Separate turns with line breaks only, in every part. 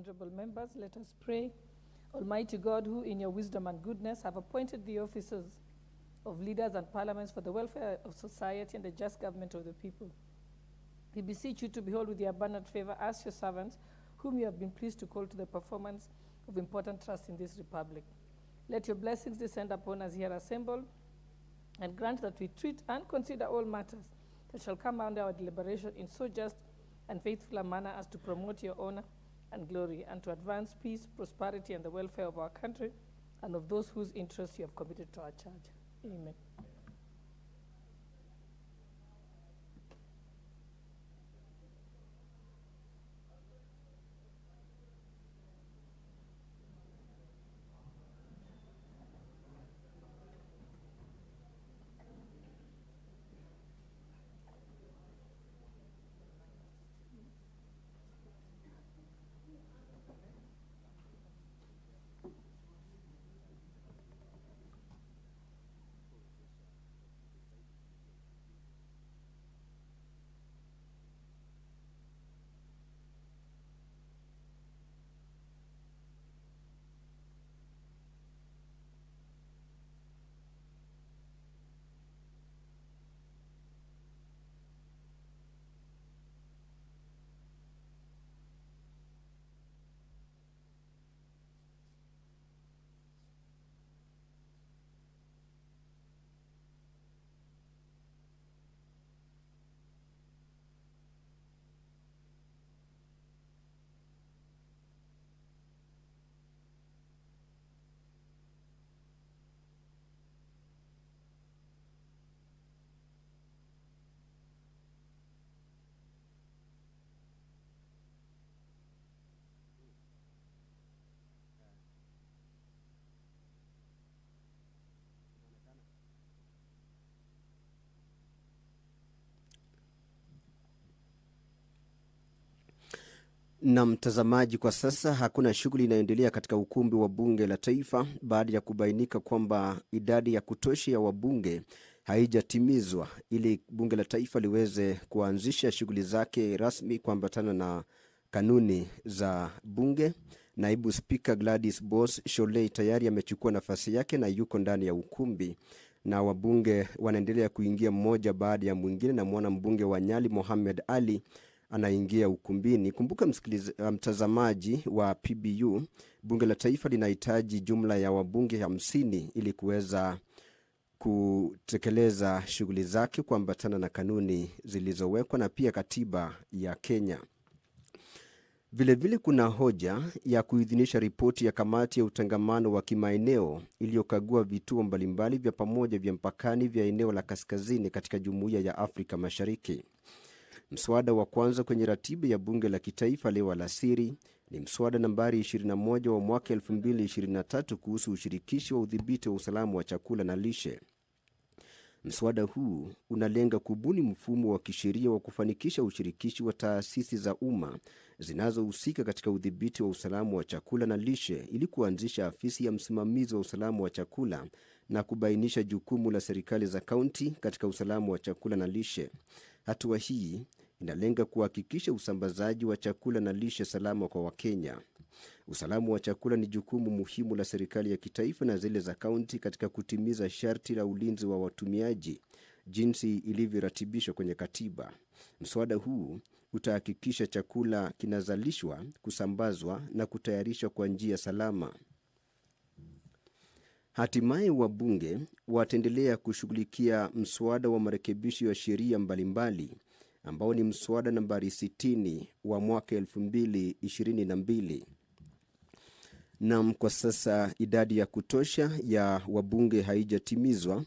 honorable members, let us pray. Almighty God, who in your wisdom and goodness have appointed the officers of leaders and parliaments for the welfare of society and the just government of the people, we beseech you to behold with your abundant favor us, your servants, whom you have been pleased to call to the performance of important trust in this republic. Let your blessings descend upon us here assembled, and grant that we treat and consider all matters that shall come under our deliberation in so just and faithful a manner as to promote your honor and glory, and to advance peace, prosperity, and the welfare of our country and of those whose interests you have committed to our charge. Amen.
Na mtazamaji, kwa sasa hakuna shughuli inayoendelea katika ukumbi wa bunge la taifa baada ya kubainika kwamba idadi ya kutosha ya wabunge haijatimizwa ili bunge la taifa liweze kuanzisha shughuli zake rasmi kuambatana na kanuni za bunge. Naibu Spika Gladys Boss Sholei tayari amechukua nafasi yake na yuko ndani ya ukumbi, na wabunge wanaendelea kuingia mmoja baada ya mwingine, na mwana mbunge wa Nyali Mohamed Ali anaingia ukumbini. Kumbuka mtazamaji wa PBU, bunge la taifa linahitaji jumla ya wabunge 50 ili kuweza kutekeleza shughuli zake kuambatana na kanuni zilizowekwa na pia katiba ya Kenya. Vilevile kuna hoja ya kuidhinisha ripoti ya kamati ya utangamano wa kimaeneo iliyokagua vituo mbalimbali vya pamoja vya mpakani vya eneo la kaskazini katika Jumuiya ya Afrika Mashariki. Mswada wa kwanza kwenye ratiba ya bunge la kitaifa leo alasiri ni mswada nambari 21 wa mwaka 2023 kuhusu ushirikishi wa udhibiti wa usalama wa chakula na lishe. Mswada huu unalenga kubuni mfumo wa kisheria wa kufanikisha ushirikishi wa taasisi za umma zinazohusika katika udhibiti wa usalama wa chakula na lishe ili kuanzisha afisi ya msimamizi wa usalama wa chakula na kubainisha jukumu la serikali za kaunti katika usalama wa chakula na lishe. Hatua hii inalenga kuhakikisha usambazaji wa chakula na lishe salama kwa Wakenya. Usalama wa chakula ni jukumu muhimu la serikali ya kitaifa na zile za kaunti katika kutimiza sharti la ulinzi wa watumiaji jinsi ilivyoratibishwa kwenye katiba. Mswada huu utahakikisha chakula kinazalishwa, kusambazwa na kutayarishwa kwa njia salama. Hatimaye wabunge wataendelea kushughulikia mswada wa marekebisho ya sheria mbalimbali ambao ni mswada nambari 60 wa mwaka 2022. Na kwa sasa idadi ya kutosha ya wabunge haijatimizwa.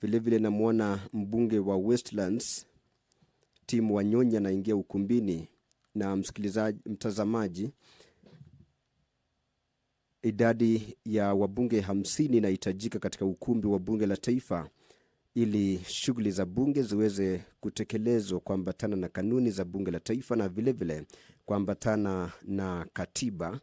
Vilevile namwona mbunge wa Westlands Tim Wanyonya anaingia ukumbini. Na mtazamaji, idadi ya wabunge 50 inahitajika katika ukumbi wa bunge la taifa ili shughuli za bunge ziweze kutekelezwa kuambatana na kanuni za bunge la taifa na vilevile kuambatana na katiba.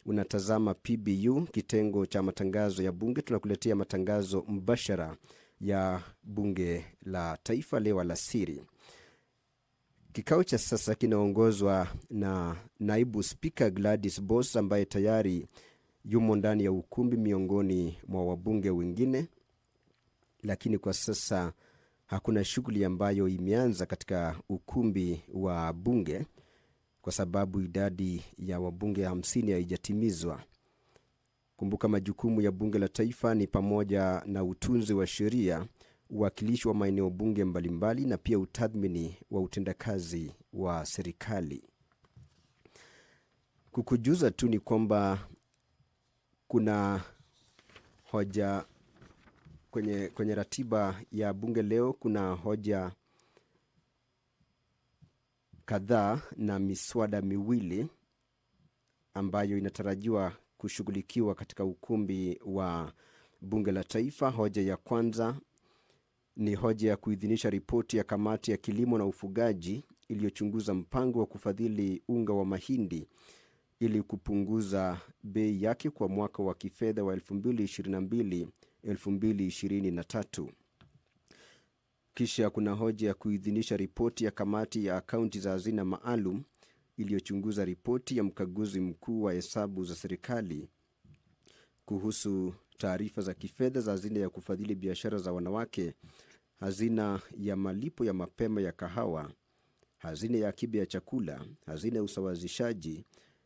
Unatazama PBU, kitengo cha matangazo ya bunge. Tunakuletea matangazo mbashara ya bunge la taifa leo alasiri. Kikao cha sasa kinaongozwa na naibu spika Gladys Boss ambaye tayari yumo ndani ya ukumbi miongoni mwa wabunge wengine, lakini kwa sasa hakuna shughuli ambayo imeanza katika ukumbi wa bunge kwa sababu idadi ya wabunge 50 haijatimizwa. Kumbuka majukumu ya bunge la taifa ni pamoja na utunzi wa sheria, uwakilishi wa maeneo bunge mbalimbali na pia utathmini wa utendakazi wa serikali. Kukujuza tu ni kwamba kuna hoja kwenye ratiba ya bunge leo. Kuna hoja kadhaa na miswada miwili ambayo inatarajiwa kushughulikiwa katika ukumbi wa bunge la taifa. Hoja ya kwanza ni hoja ya kuidhinisha ripoti ya kamati ya kilimo na ufugaji iliyochunguza mpango wa kufadhili unga wa mahindi ili kupunguza bei yake kwa mwaka wa kifedha wa 2022-2023. Kisha kuna hoja ya kuidhinisha ripoti ya kamati ya akaunti za hazina maalum iliyochunguza ripoti ya mkaguzi mkuu wa hesabu za serikali kuhusu taarifa za kifedha za hazina ya kufadhili biashara za wanawake, hazina ya malipo ya mapema ya kahawa, hazina ya akiba ya chakula, hazina ya usawazishaji,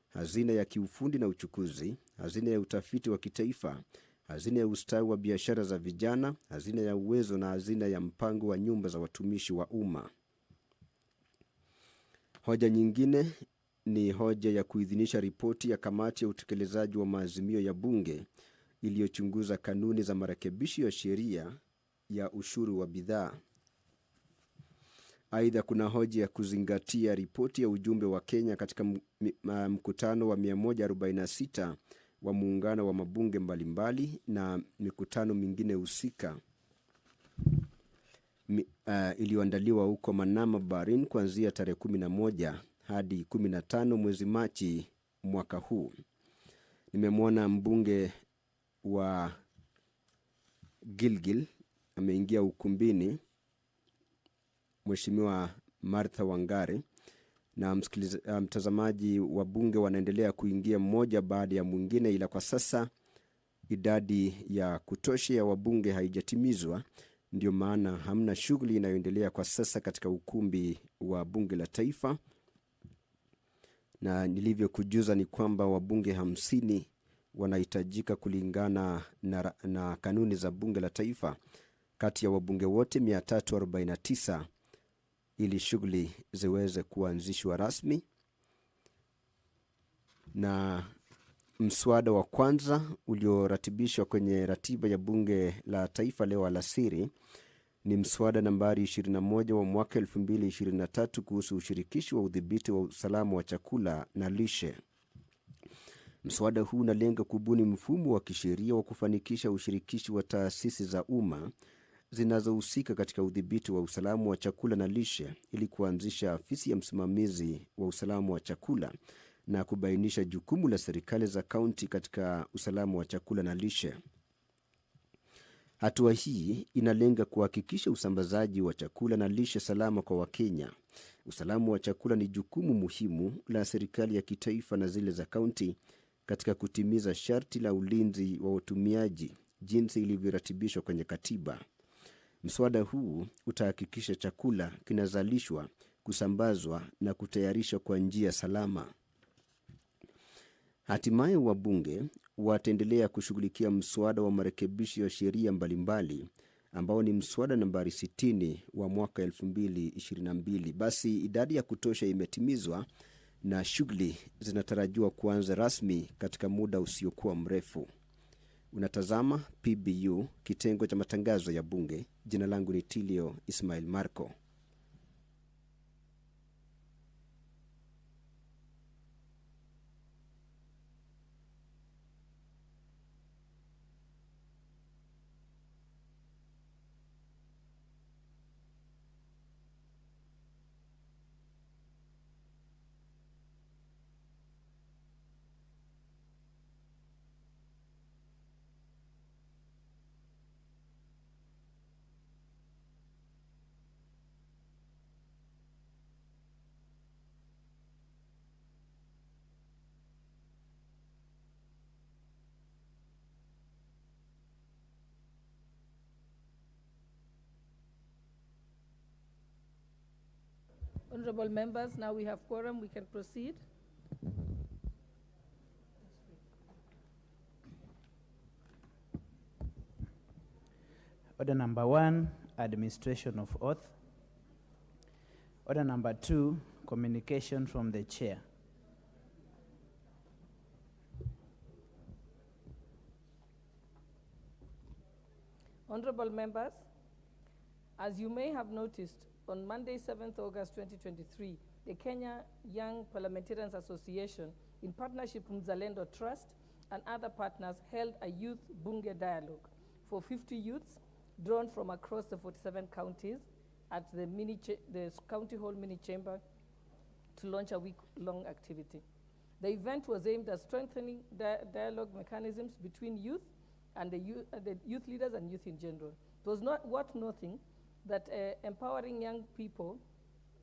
hazina ya kiufundi na uchukuzi, hazina ya utafiti wa kitaifa, hazina ya ustawi wa biashara za vijana, hazina ya uwezo na hazina ya mpango wa nyumba za watumishi wa umma. Hoja nyingine ni hoja ya kuidhinisha ripoti ya kamati ya utekelezaji wa maazimio ya bunge iliyochunguza kanuni za marekebisho ya sheria ya ushuru wa bidhaa. Aidha, kuna hoja ya kuzingatia ripoti ya ujumbe wa Kenya katika mkutano wa 146 wa muungano wa mabunge mbalimbali na mikutano mingine husika iliyoandaliwa huko Manama, Bahrain kuanzia tarehe 11 hadi 15 mwezi Machi mwaka huu. Nimemwona mbunge wa Gilgil ameingia ukumbini, Mheshimiwa Martha Wangari, na mtazamaji wa bunge wanaendelea kuingia mmoja baada ya mwingine, ila kwa sasa idadi ya kutosha ya wabunge haijatimizwa. Ndio maana hamna shughuli inayoendelea kwa sasa katika ukumbi wa bunge la taifa, na nilivyokujuza ni kwamba wabunge 50 wanahitajika kulingana na kanuni za bunge la taifa kati ya wabunge wote 349 ili shughuli ziweze kuanzishwa rasmi. Na mswada wa kwanza ulioratibishwa kwenye ratiba ya bunge la taifa leo alasiri ni mswada nambari 21 wa mwaka 2023 kuhusu ushirikishi wa udhibiti wa usalama wa chakula na lishe. Mswada huu unalenga kubuni mfumo wa kisheria wa kufanikisha ushirikishi wa taasisi za umma zinazohusika katika udhibiti wa usalama wa chakula na lishe ili kuanzisha afisi ya msimamizi wa usalama wa chakula na kubainisha jukumu la serikali za kaunti katika usalama wa chakula na lishe. Hatua hii inalenga kuhakikisha usambazaji wa chakula na lishe salama kwa Wakenya. Usalama wa chakula ni jukumu muhimu la serikali ya kitaifa na zile za kaunti katika kutimiza sharti la ulinzi wa watumiaji jinsi ilivyoratibishwa kwenye katiba. Mswada huu utahakikisha chakula kinazalishwa, kusambazwa na kutayarishwa kwa njia salama. Hatimaye wabunge wataendelea kushughulikia mswada wa marekebisho ya sheria mbalimbali ambao ni mswada nambari 60 wa mwaka 2022. Basi idadi ya kutosha imetimizwa na shughuli zinatarajiwa kuanza rasmi katika muda usiokuwa mrefu. Unatazama PBU, kitengo cha matangazo ya bunge. Jina langu ni Tilio Ismail Marco.
Honorable members, now we have quorum, we can proceed.
Order number 1, administration of oath. Order number 2, communication from the chair.
Honorable members, as you may have noticed, on Monday, 7th August 2023, the Kenya Young Parliamentarians Association, in partnership with Mzalendo Trust and other partners, held a youth bunge dialogue for 50 youths drawn from across the 47 counties at the County Hall mini chamber to launch a week-long activity. The event was aimed at strengthening dialogue mechanisms between youth and the youth leaders and youth in general. It was not worth noting that empowering young people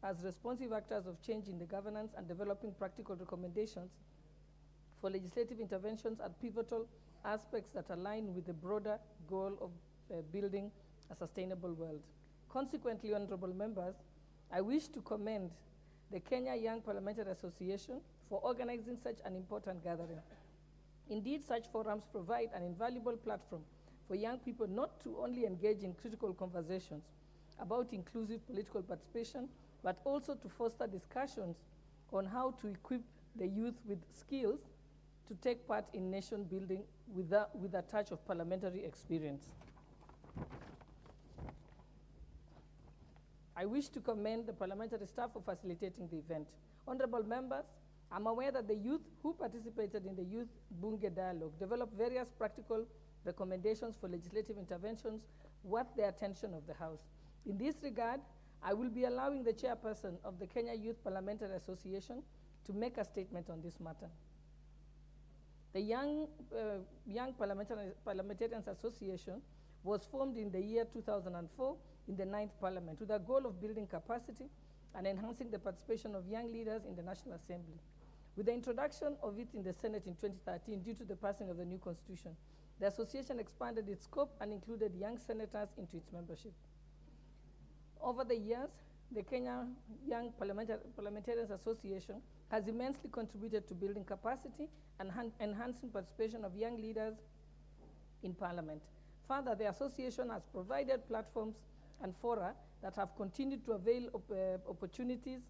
as responsive actors of change in the governance and developing practical recommendations for legislative interventions are pivotal aspects that align with the broader goal of building a sustainable world. Consequently, honorable members, I wish to commend the Kenya Young Parliamentary Association for organizing such an important gathering. Indeed, such forums provide an invaluable platform for young people not to only engage in critical conversations about inclusive political participation, but also to foster discussions on how to equip the youth with skills to take part in nation building with a touch of parliamentary experience. I wish to commend the parliamentary staff for facilitating the event. Honorable members, I'm aware that the youth who participated in the Youth Bunge Dialogue developed various practical recommendations for legislative interventions worth the attention of the House. In this regard, I will be allowing the chairperson of the Kenya Youth Parliamentary Association to make a statement on this matter. The Young Parliamentarians Association was formed in the year 2004 in the 9th Parliament with a goal of building capacity and enhancing the participation of young leaders in the National Assembly. With the introduction of it in the Senate in 2013 due to the passing of the new constitution, the association expanded its scope and included young senators into its membership. Over the years, the Kenya Young Parliamentarians Association has immensely contributed to building capacity and enhancing participation of young leaders in Parliament. Further, the association has provided platforms and fora that have continued to avail opportunities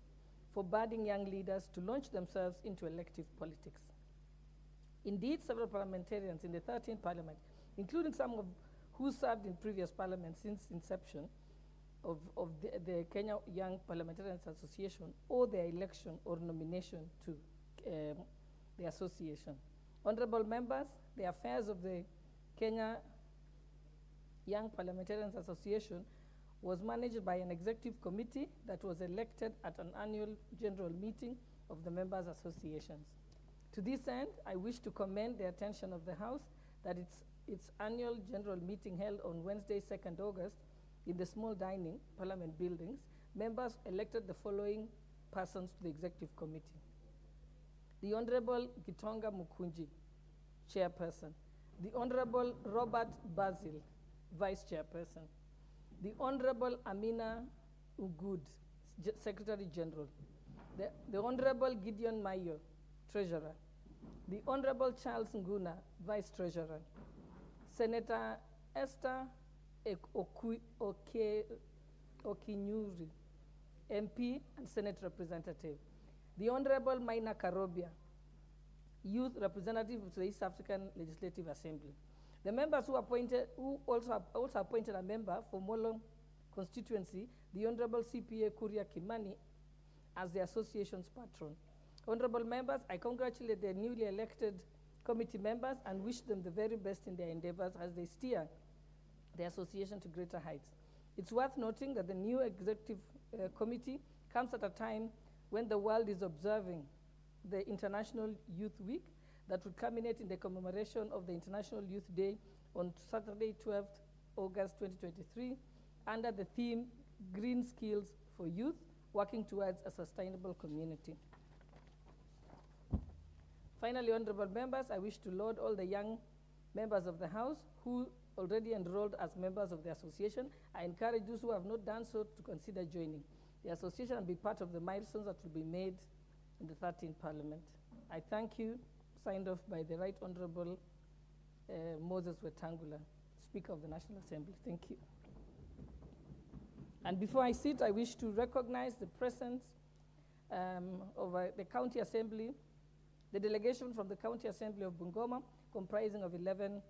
for budding young leaders to launch themselves into elective politics. Indeed, several parliamentarians in the 13th Parliament, including some of who served in previous parliaments since inception of the Kenya Young Parliamentarians Association, owe their election or nomination to the association. Honorable members, the affairs of the Kenya Young Parliamentarians Association was managed by an executive committee that was elected at an annual general meeting of the members' associations. To this end, I wish to commend the attention of the House that its annual general meeting held on Wednesday, 2nd August, in the small dining Parliament buildings, members elected the following persons to the executive committee. The Honorable Gitonga Mukunji, chairperson. The Honorable Robert Basil, vice chairperson. The Honorable Amina Ugud, secretary general. The Honorable Gideon Mayo, treasurer. The Honorable Charles Nguna, vice treasurer. Senator Esther Okinyuri, MP and Senate representative. The Honorable Maina Karobia, youth representative of the East African Legislative Assembly. The members who also appointed a member for Molo constituency, the Honorable CPA Kuria Kimani, as the association's patron. Honorable members, I congratulate the newly elected committee members and wish them the very best in their endeavors as they steer the association to greater heights. It's worth noting that the new executive committee comes at a time when the world is observing the International Youth Week that would culminate in the commemoration of the International Youth Day on Saturday, 12th August 2023, under the theme, Green Skills for Youth, working towards a sustainable community. Finally, honorable members, I wish to laud all the young members of the House who already enrolled as members of the association. I encourage those who have not done so to consider joining. the association and be part of the milestones that will be made in the 13th Parliament. I thank you, signed off by the Right Honourable Moses Wetangula, Speaker of the National Assembly. Thank you. And before I sit, I wish to recognize the presence of the County Assembly, the delegation from the County Assembly of Bungoma, comprising of 11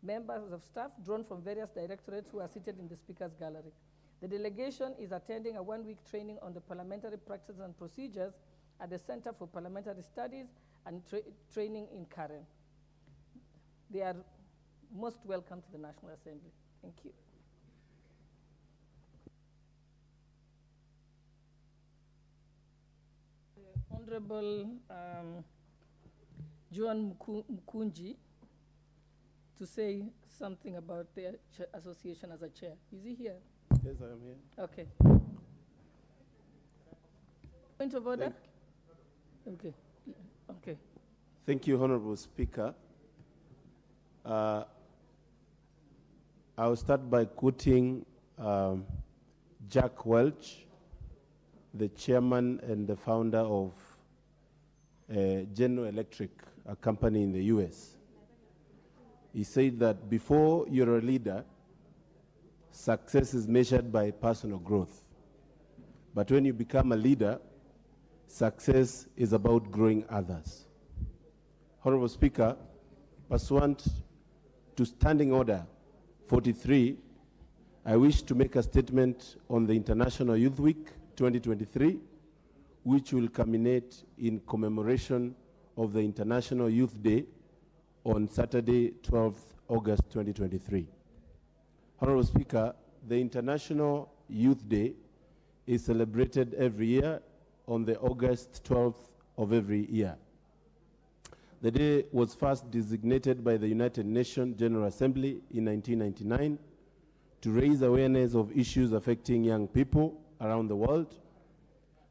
members of staff drawn from various directorates who are seated in the Speaker's Gallery. The delegation is attending a one-week training on the parliamentary practices and procedures at the Center for Parliamentary Studies and Training in Karen. They are most welcome to the National Assembly. Thank you. Honorable Joan Mkunji to say something about the association as a chair. Is he here?
Yes, I am here.
Okay. Point of order? Okay. Okay.
Thank you, Honorable Speaker. I'll start by quoting Jack Welch, the chairman and the founder of General Electric, a company in the US. He said that before you're a leader, success is measured by personal growth. But when you become a leader, success is about growing others. Honorable Speaker, pursuant to Standing Order 43, I wish to make a statement on the International Youth Week 2023, which will culminate in commemoration of the International Youth Day on Saturday, 12th August 2023. Honorable Speaker, the International Youth Day is celebrated every year on the August 12th of every year. The day was first designated by the United Nations General Assembly in 1999 to raise awareness of issues affecting young people around the world.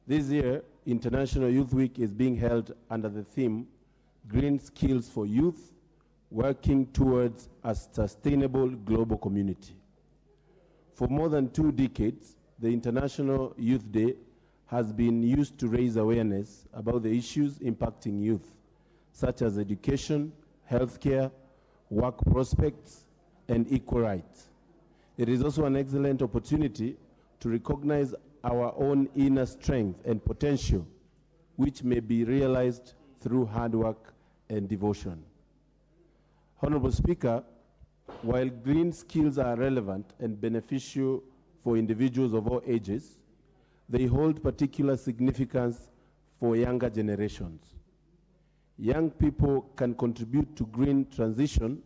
This year, International Youth Week is being held under the theme, Green Skills for Youth, working towards a sustainable global community. For more than 2 decades, the International Youth Day has been used to raise awareness about the issues impacting youth, such as education, healthcare, work prospects, and equal rights. It is also an excellent opportunity to recognize our own inner strength and potential, which may be realized through hard work and devotion. Honorable Speaker, while green skills are relevant and beneficial for individuals of all ages, they hold particular significance for younger generations. Young people can contribute to green transition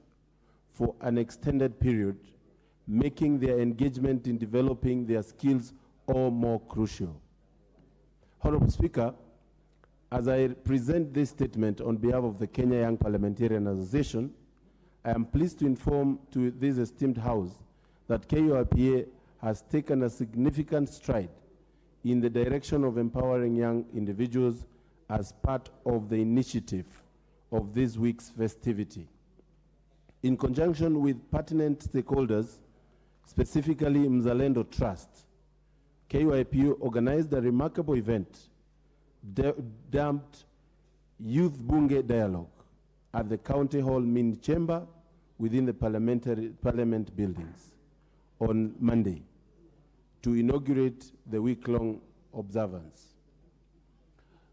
for an extended period, making their engagement in developing their skills all more crucial. Honorable Speaker, as I present this statement on behalf of the Kenya Young Parliamentarian Association, I am pleased to inform to this esteemed House that KURPA has taken a significant stride in the direction of empowering young individuals as part of the initiative of this week's festivity. In conjunction with pertinent stakeholders, specifically Mzalendo Trust, KUIPU organized a remarkable event dubbed Youth Bunge Dialogue at the County Hall Main Chamber within the Parliament buildings on Monday to inaugurate the week-long observance.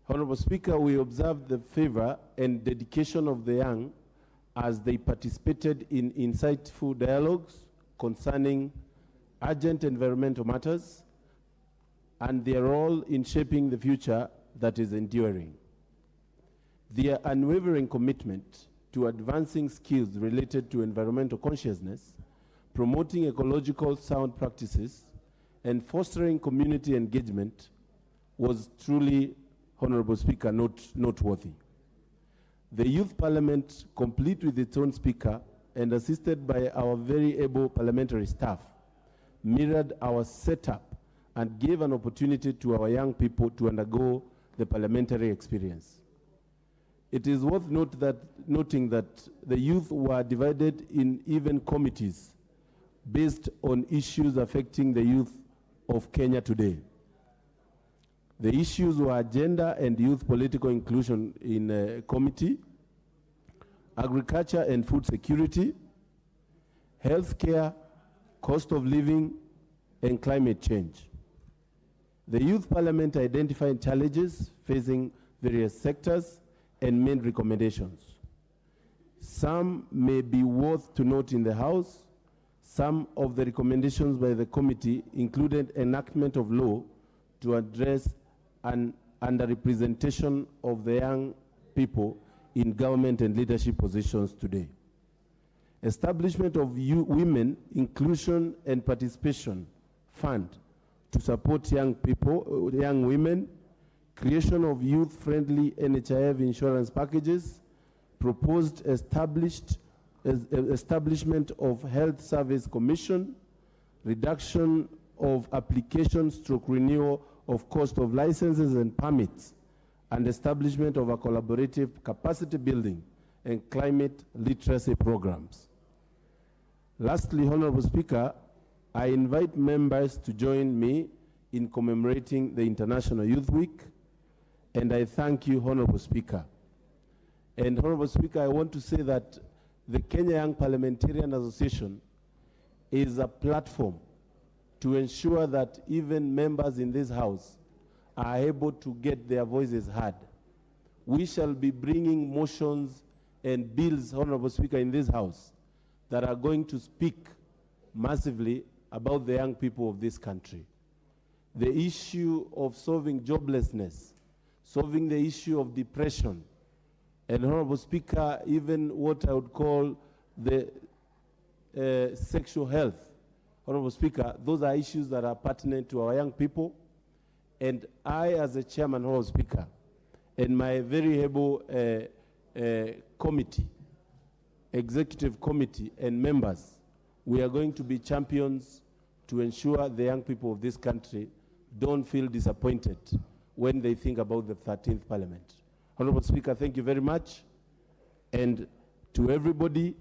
Honorable Speaker, we observed the favor and dedication of the young as they participated in insightful dialogues concerning urgent environmental matters and their role in shaping the future that is enduring. Their unwavering commitment to advancing skills related to environmental consciousness, promoting ecological sound practices, and fostering community engagement was truly, Honorable Speaker, noteworthy. The Youth Parliament, complete with its own speaker and assisted by our very able parliamentary staff, mirrored our setup and gave an opportunity to our young people to undergo the parliamentary experience. It is worth noting that the youth were divided in even committees based on issues affecting the youth of Kenya today. The issues were gender and youth political inclusion in committee, agriculture and food security, healthcare, cost of living, and climate change. The Youth Parliament identified challenges facing various sectors and made recommendations. Some may be worth to note in the House. Some of the recommendations by the committee included enactment of law to address an underrepresentation of the young people in government and leadership positions today. Establishment of Women Inclusion and Participation Fund to support young people, young women, creation of youth-friendly NHIF insurance packages, proposed establishment of Health Service Commission, reduction of application/renewal of cost of licenses and permits, and establishment of a collaborative capacity building and climate literacy programs. Lastly, Honorable Speaker, I invite members to join me in commemorating the International Youth Week, and I thank you, Honorable Speaker. And Honorable Speaker, I want to say that the Kenya Young Parliamentarian Association is a platform to ensure that even members in this House are able to get their voices heard. We shall be bringing motions and bills, Honorable Speaker, in this House that are going to speak massively about the young people of this country. The issue of solving joblessness, solving the issue of depression, and Honorable Speaker, even what I would call the sexual health. Honorable Speaker, those are issues that are pertinent to our young people. And I, as a chairman, Honorable Speaker, and my very able committee, executive committee and members, we are going to be champions to ensure the young people of this country don't feel disappointed when they think about the 13th Parliament. Honorable Speaker, thank you very much. And to everybody,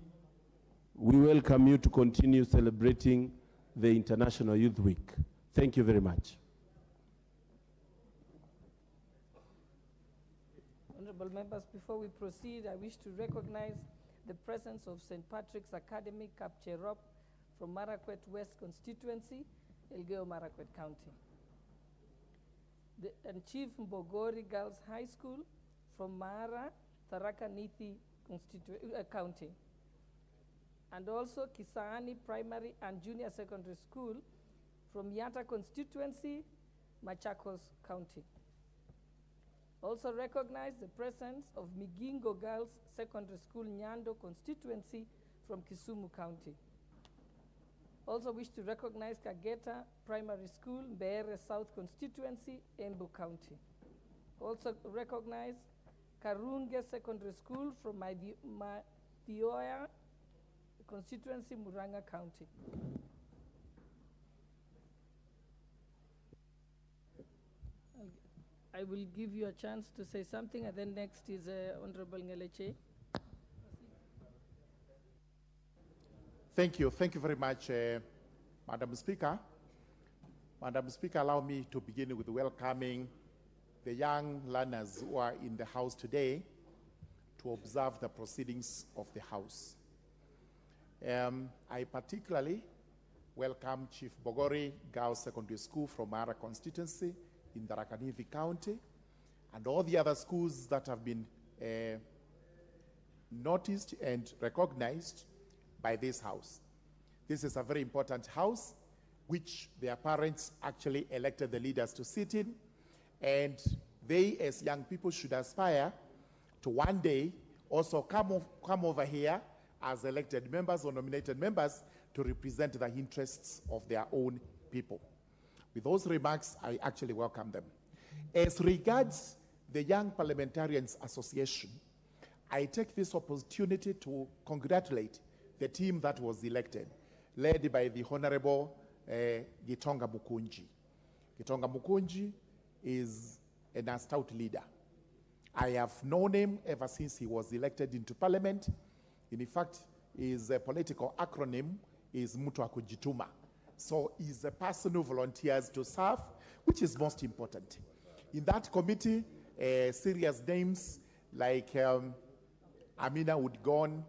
we welcome you to continue celebrating the International Youth Week. Thank you very much.
Honorable members, before we proceed, I wish to recognize the presence of St. Patrick's Academy, Kapcherop, from Marakwet West constituency, Elgeyo Marakwet County. And Chief Mbogori Girls High School from Mara, Tharaka Nithi County. And also Kisaani Primary and Junior Secondary School from Yatta constituency, Machakos County. Also recognize the presence of Migingo Girls Secondary School, Nyando constituency from Kisumu County. Also wish to recognize Kageta Primary School, Mbeere South constituency, Embu County. Also recognize Karunge Secondary School from Mathioya constituency, Muranga County. I will give you a chance to say something, and then next is Honorable Ngeleche.
Thank you very much, Madam Speaker. Madam Speaker, allow me to begin with welcoming the young learners who are in the House today to observe the proceedings of the House. I particularly welcome Chief Bogori Girls Secondary School from Mara constituency in Tharaka Nithi County, and all the other schools that have been noticed and recognized by this House. This is a very important House, which their parents actually elected the leaders to sit in, and they, as young people, should aspire to one day also come over here as elected members or nominated members to represent the interests of their own people. With those remarks, I actually welcome them. As regards the Young Parliamentarians Association, I take this opportunity to congratulate the team that was elected, led by the Honorable Gitonga Mukunji. Gitonga Mukunji is an astute leader. I have known him ever since he was elected into Parliament. In fact, his political acronym is Mtu wa Kujituma. So he's a person who volunteers to serve, which is most important. In that committee, serious names like Amina Udgon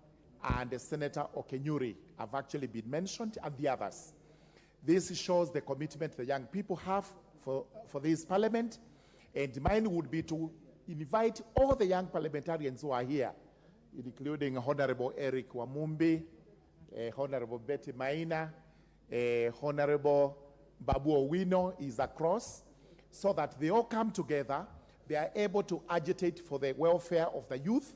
and Senator Okenyuri have actually been mentioned, and the others. This shows the commitment the young people have for this parliament, and mine would be to invite all the young parliamentarians who are here, including Honorable Eric Wamumbi, Honorable Betty Maina, Honorable Babu Owino is across, so that they all come together, they are able to agitate for the welfare of the youth,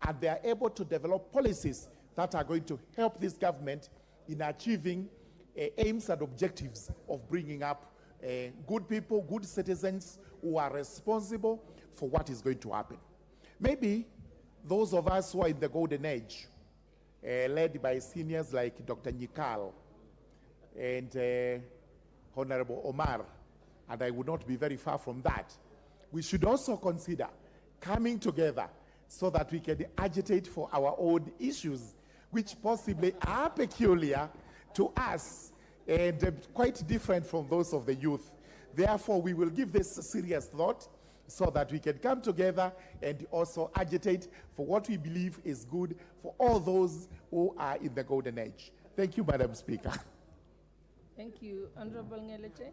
and they are able to develop policies that are going to help this government in achieving aims and objectives of bringing up good people, good citizens who are responsible for what is going to happen. Maybe those of us who are in the golden age, led by seniors like Dr. Nyikal and Honorable Omar, and I would not be very far from that, we should also consider coming together so that we can agitate for our own issues, which possibly are peculiar to us and quite different from those of the youth. Therefore, we will give this serious thought so that we can come together and also agitate for what we believe is good for all those who are in the golden age. Thank you, Madam Speaker.
Thank you, Honorable Ngeleche.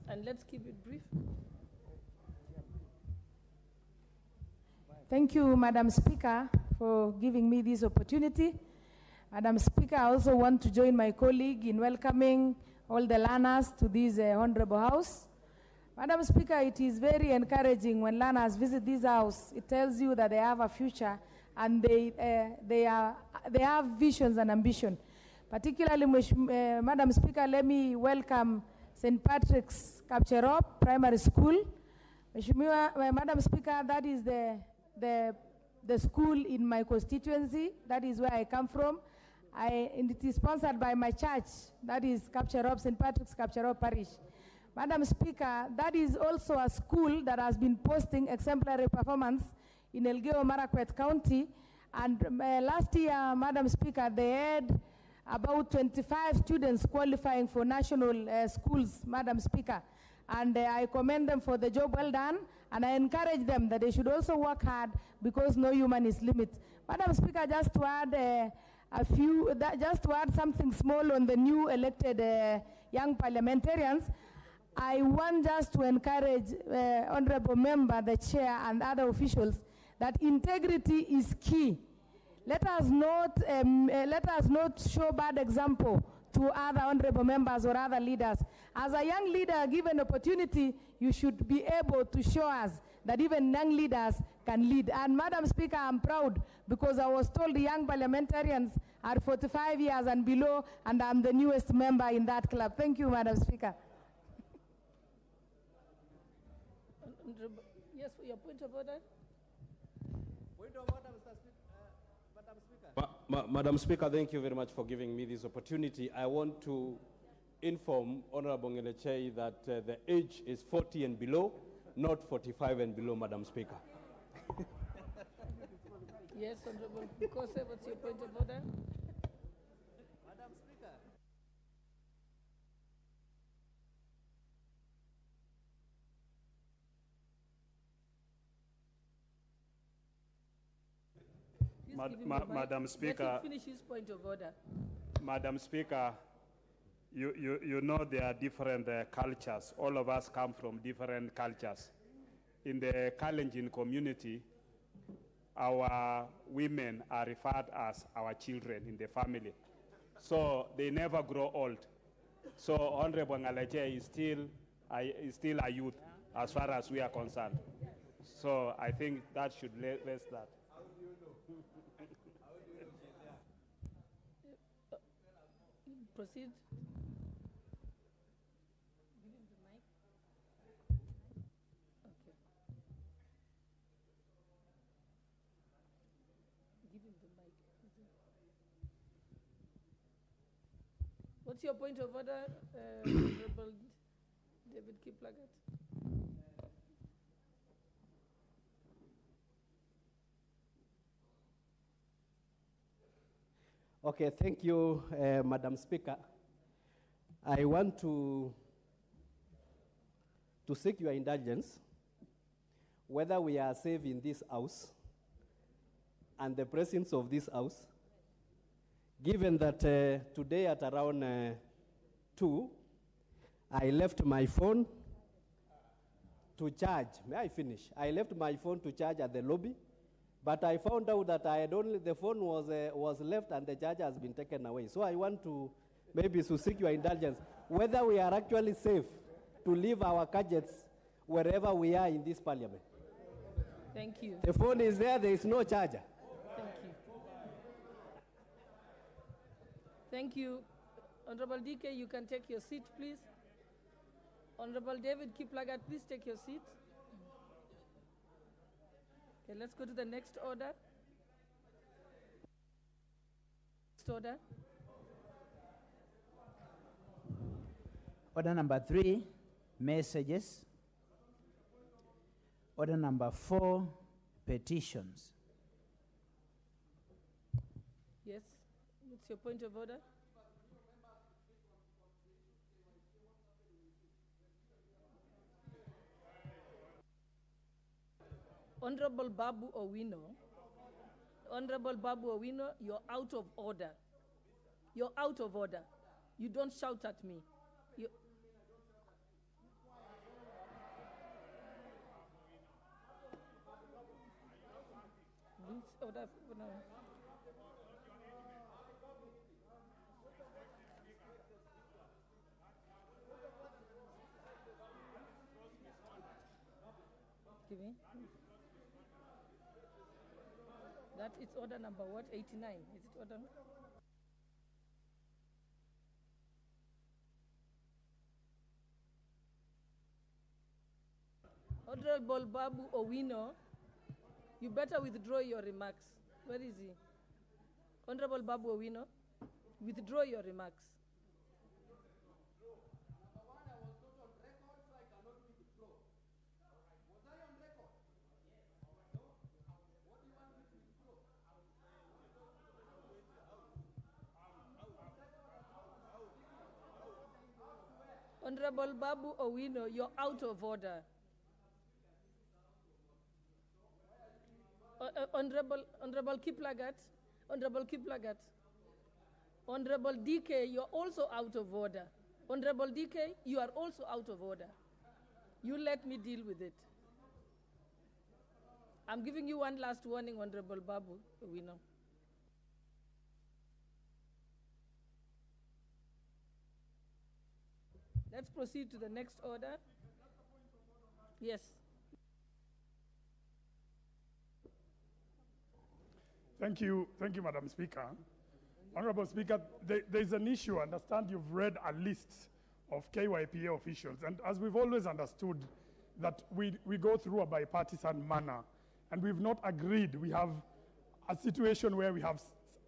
And let's keep it brief.
Thank you, Madam Speaker, for giving me this opportunity. Madam Speaker, I also want to join my colleague in welcoming all the learners to this honorable house. Madam Speaker, it is very encouraging when learners visit this house. It tells you that they have a future and they have visions and ambition. Particularly, Madam Speaker, let me welcome St. Patrick's Kapcherop Primary School. Madam Speaker, that is the school in my constituency. That is where I come from. And it is sponsored by my church. That is Kapcherop, St. Patrick's Kapcherop Parish. Madam Speaker, that is also a school that has been posting exemplary performance in Elgeyo Marakwet County. And last year, Madam Speaker, they had about 25 students qualifying for national schools, Madam Speaker. And I commend them for the job well done, and I encourage them that they should also work hard because no human is limit. Madam Speaker, just to add just to add something small on the new elected young parliamentarians, I want just to encourage Honorable Member, the Chair, and other officials that integrity is key. Let us not show bad example to other honorable members or other leaders. As a young leader, given opportunity, you should be able to show us that even young leaders can lead. And Madam Speaker, I'm proud because I was told the young parliamentarians are 45 years and below, and I'm the newest member in that club. Thank you, Madam Speaker.
Yes, for your point of order.
Point of order, Mr. Speaker. Madam Speaker, thank you very much for giving me this opportunity. I want to inform Honorable Ngeleche that the age is 40 and below, not 45 and below, Madam Speaker.
Yes, Honorable Bukose, what's your point of order?
Madam Speaker.
Madam Speaker.
Let him finish his point of order.
Madam Speaker, you know there are different cultures. All of us come from different cultures. In the Kalenjin community, our women are referred as our children in the family. So they never grow old. So Honorable Ngeleche is still a youth as far as we are concerned. So I think that should rest that.
Proceed. Give him the mic. Okay. Give him the mic. What's your point of order, Honorable David Kiplagat?
Okay, thank you, Madam Speaker. I want to
to seek your indulgence whether we are safe in this house and the presence of this house, given that today at around 2, I left my phone to charge. May I finish? I left my phone to charge at the lobby, but I found out that the phone was left and the charger has been taken away. So I want to maybe to seek your indulgence whether we are actually safe to leave our gadgets wherever we are in this parliament.
Thank you.
The phone is there is no charger.
Thank you. Thank you. Honorable DK, you can take your seat, please. Honorable David Kiplagat, please take your seat. Okay, let's go to the next order. Next order.
Order number 3, messages. Order number 4, petitions.
Yes, what's your point of order? Honorable Babu Owino, you're out of order. You're out of order. You don't shout at me. Order for now. Give me. That is order number what? 89. Is it order? Honorable Babu Owino, you better withdraw your remarks. Where is he? Honorable Babu Owino, withdraw your remarks. Honorable Babu Owino, you're out of order. Honorable Kiplagat, Honorable DK, you're also out of order. Honorable DK, you are also out of order. You let me deal with it. I'm giving you one last warning, Honorable Babu Owino. Let's proceed to the next order. Yes.
Thank you, Madam Speaker. Honorable Speaker, there's an issue. I understand you've read a list of KYPA officials, and as we've always understood, that we go through a bipartisan manner, and we've not agreed. We have a situation where we have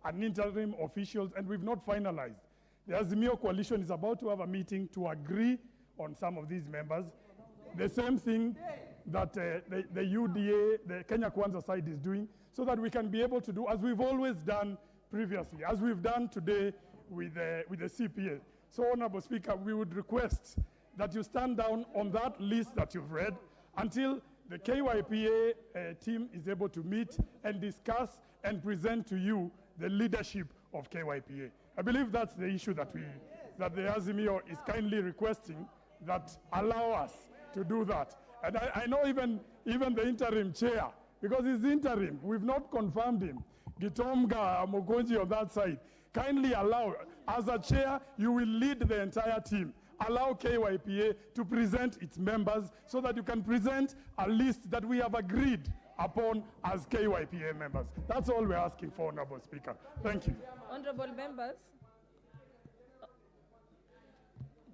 an interim officials, and we've not finalized. The Azimio coalition is about to have a meeting to agree on some of these members. The same thing that the UDA, the Kenya Kwanza side is doing, so that we can be able to do, as we've always done previously, as we've done today with the CPA. So, Honorable Speaker, we would request that you stand down on that list that you've read until the KYPA team is able to meet and discuss and present to you the leadership of KYPA. I believe that's the issue that the Azimio is kindly requesting, that allow us to do that. And I know even the interim chair, because he's interim, we've not confirmed him. Gitomga Mogonji on that side, kindly allow, as a chair, you will lead the entire team. Allow KYPA to present its members so that you can present a list that we have agreed upon as KYPA members. That's all we're asking for, Honorable Speaker. Thank you.
Honorable members,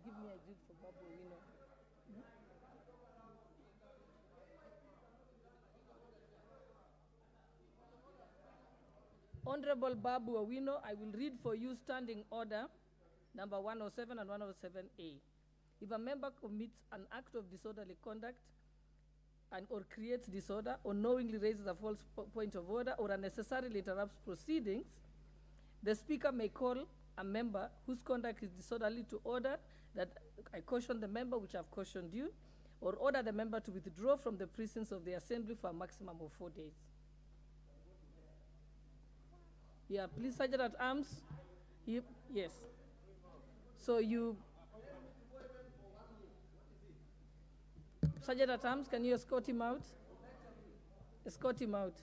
give me a gift for Babu Owino. Honorable Babu Owino, I will read for you standing order number 107 and 107A. If a member commits an act of disorderly conduct or creates disorder, or knowingly raises a false point of order, or unnecessarily interrupts proceedings, the Speaker may call a member whose conduct is disorderly to order that I caution the member, which I've cautioned you, or order the member to withdraw from the precincts of the assembly for a maximum of 4 days. Yeah, please, Sergeant at Arms. Yes. So Sergeant at Arms, can you escort him out? Escort him out.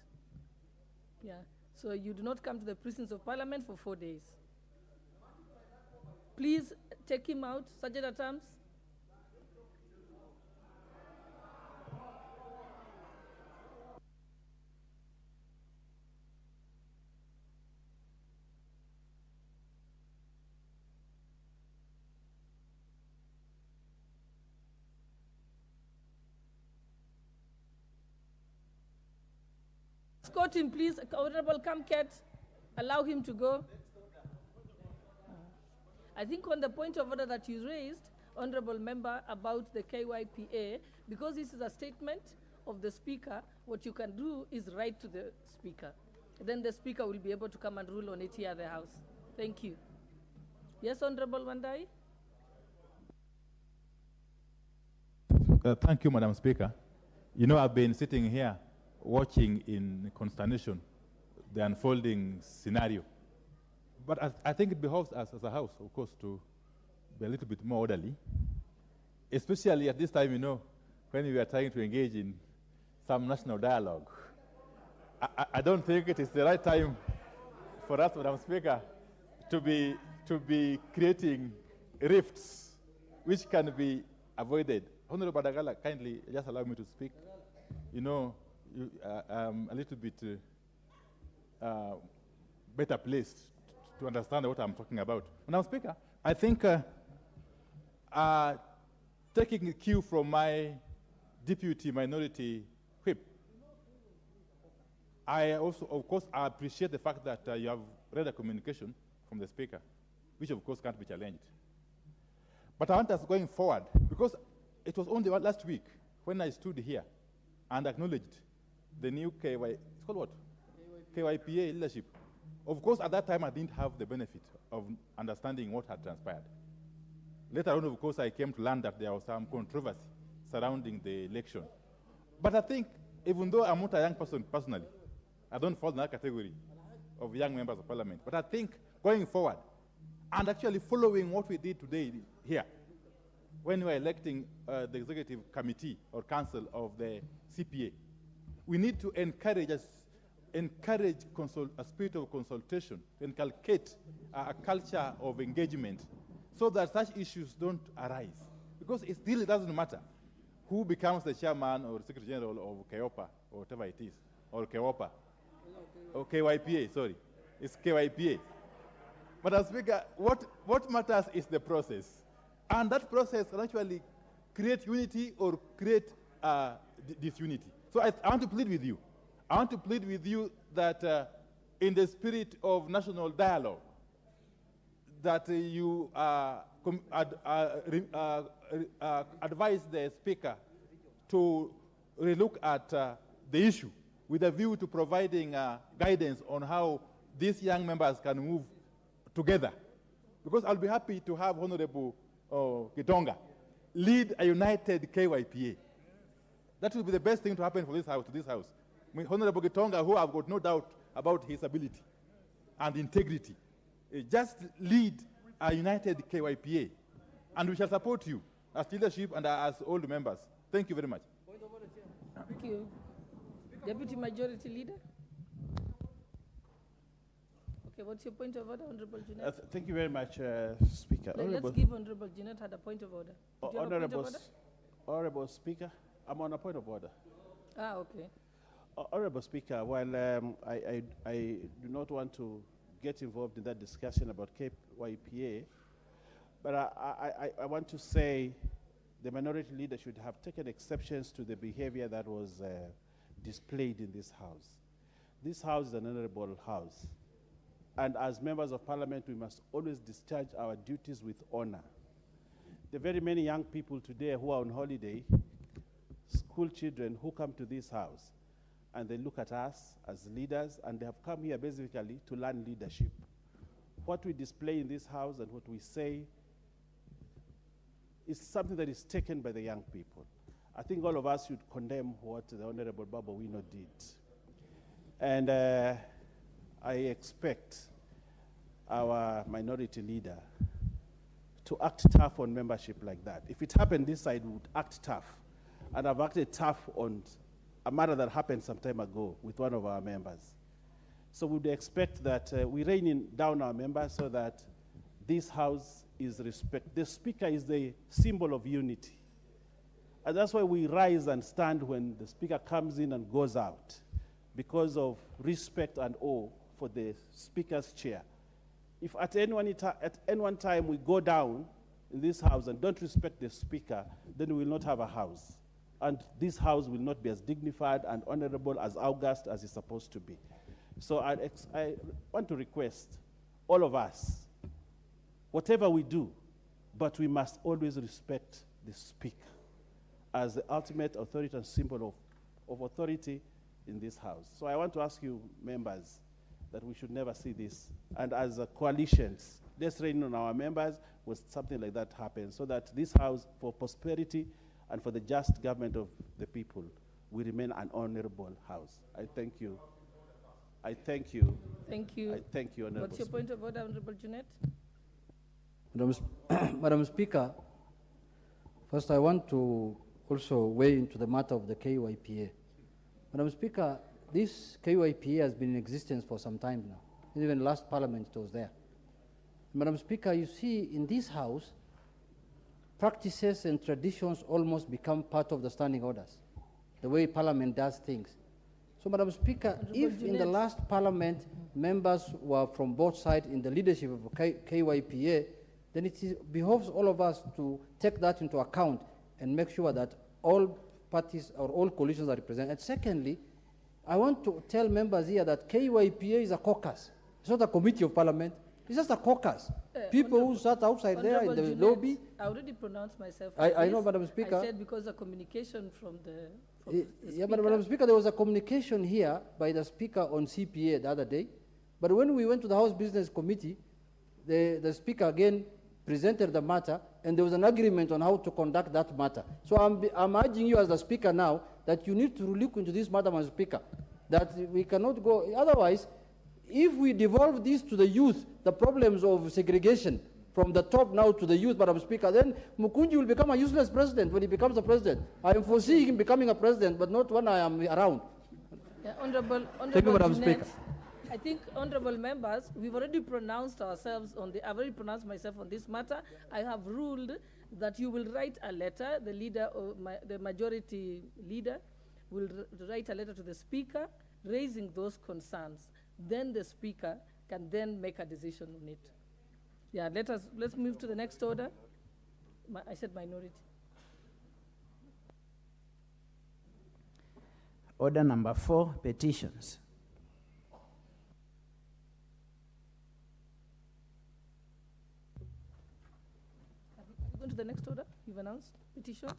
Yeah. So you do not come to the precincts of Parliament for 4 days. Please take him out, Sergeant at Arms. Escort him, please. Honorable Kamket, allow him to go. I think on the point of order that you raised, Honorable Member, about the KYPA, because this is a statement of the Speaker, what you can do is write to the Speaker. Then the Speaker will be able to come and rule on it here at the House. Thank you. Yes, Honorable Wandai?
Thank you, Madam Speaker. You know, I've been sitting here watching in consternation the unfolding scenario. But I think it behoves us as a House, of course, to be a little bit more orderly, especially at this time, you know, when we are trying to engage in some national dialogue. I don't think it is the right time for us, Madam Speaker, to be creating rifts which can be avoided. Honorable Badagala, kindly just allow me to speak. You know, I'm a little bit better placed to understand what I'm talking about. Madam Speaker, I think taking a cue from my deputy minority whip, I also, of course, I appreciate the fact that you have read a communication from the Speaker, which of course can't be challenged. But I want us going forward, because it was only last week when I stood here and acknowledged the new it's called what? KYPA leadership. Of course, at that time, I didn't have the benefit of understanding what had transpired. Later on, of course, I came to learn that there was some controversy surrounding the election. But I think, even though I'm not a young person personally, I don't fall in that category of young members of Parliament. But I think going forward, and actually following what we did today here, when we were electing the executive committee or council of the CPA, we need to encourage a spirit of consultation, inculcate a culture of engagement so that such issues don't arise. Because it still doesn't matter who becomes the chairman or secretary general of KYOPA or whatever it is, or KYOPA, or KYPA, sorry. It's KYPA. But as Speaker, what matters is the process. And that process can actually create unity or create disunity. So I want to plead with you. I want to plead with you that in the spirit of national dialogue, that you advise the Speaker to relook at the issue with a view to providing guidance on how these young members can move together. Because I'll be happy to have Honorable Gitonga lead a united KYPA. That will be the best thing to happen for this house, to this house. Honorable Gitonga, who I've got no doubt about his ability and integrity, just lead a united KYPA. And we shall support you as leadership and as old members. Thank you very much.
Thank you. Deputy Majority Leader. Okay, what's your point of order, Honorable Jeanette?
Thank you very much, Speaker.
Let's give Honorable Jeanette had a point of order.
Honorable Speaker, I'm on a point of order.
Ah, okay.
Honorable Speaker, while I do not want to get involved in that discussion about KYPA, but I want to say the minority leader should have taken exceptions to the behavior that was displayed in this house. This house is an honorable house. And as members of Parliament, we must always discharge our duties with honor. The very many young people today who are on holiday, school children who come to this house, and they look at us as leaders, and they have come here basically to learn leadership. What we display in this house and what we say is something that is taken by the young people. I think all of us should condemn what the Honorable Baba Wino did. And I expect our minority leader to act tough on membership like that. If it happened this side, we would act tough. And I've acted tough on a matter that happened some time ago with one of our members. So we would expect that we rein down our members so that this house is respect. The speaker is the symbol of unity. And that's why we rise and stand when the speaker comes in and goes out, because of respect and awe for the speaker's chair. If at any one time we go down in this house and don't respect the speaker, then we will not have a house. And this house will not be as dignified and honorable, as august as it's supposed to be. So I want to request all of us, whatever we do, but we must always respect the speaker as the ultimate authority and symbol of authority in this house. So I want to ask you, members, that we should never see this. And as coalitions, let's rein on our members when something like that happens, so that this house, for prosperity and for the just government of the people, will remain an honorable house. I thank you. I thank you.
Thank you.
I thank you, Honorable
What's your point of order, Honorable Jeanette?
Madam Speaker, first I want to also weigh into the matter of the KYPA. Madam Speaker, this KYPA has been in existence for some time now. Even last parliament it was there. Madam Speaker, you see in this house, practices and traditions almost become part of the standing orders, the way parliament does things. So Madam Speaker, if in the last parliament members were from both sides in the leadership of KYPA, then it behoves all of us to take that into account and make sure that all parties or all coalitions are represented. And secondly, I want to tell members here that KYPA is a caucus. It's not a committee of parliament. It's just a caucus. People who sat outside there in the
Jeanette,
lobby.
I already pronounced myself.
I know, Madam Speaker.
I said because of communication from the
Yeah, but Madam Speaker, there was a communication here by the Speaker on CPA the other day. But when we went to the House Business Committee, the Speaker again presented the matter, and there was an agreement on how to conduct that matter. So I'm urging you as the Speaker now that you need to look into this matter, Madam Speaker, that we cannot go, otherwise, if we devolve this to the youth, the problems of segregation from the top now to the youth, Madam Speaker, then Mukunji will become a useless president when he becomes a president. I am foreseeing him becoming a president, but not when I am around.
Yeah, Honorable
Thank you, Madam
Jeanette,
Speaker.
I think, honorable members, we've already pronounced ourselves on I've already pronounced myself on this matter. I have ruled that you will write a letter, the leader, the majority leader will write a letter to the Speaker raising those concerns. Then the Speaker can then make a decision on it. Yeah, let's move to the next order. I said minority.
Order number 4, petitions.
Go to the next order. You've announced petitions.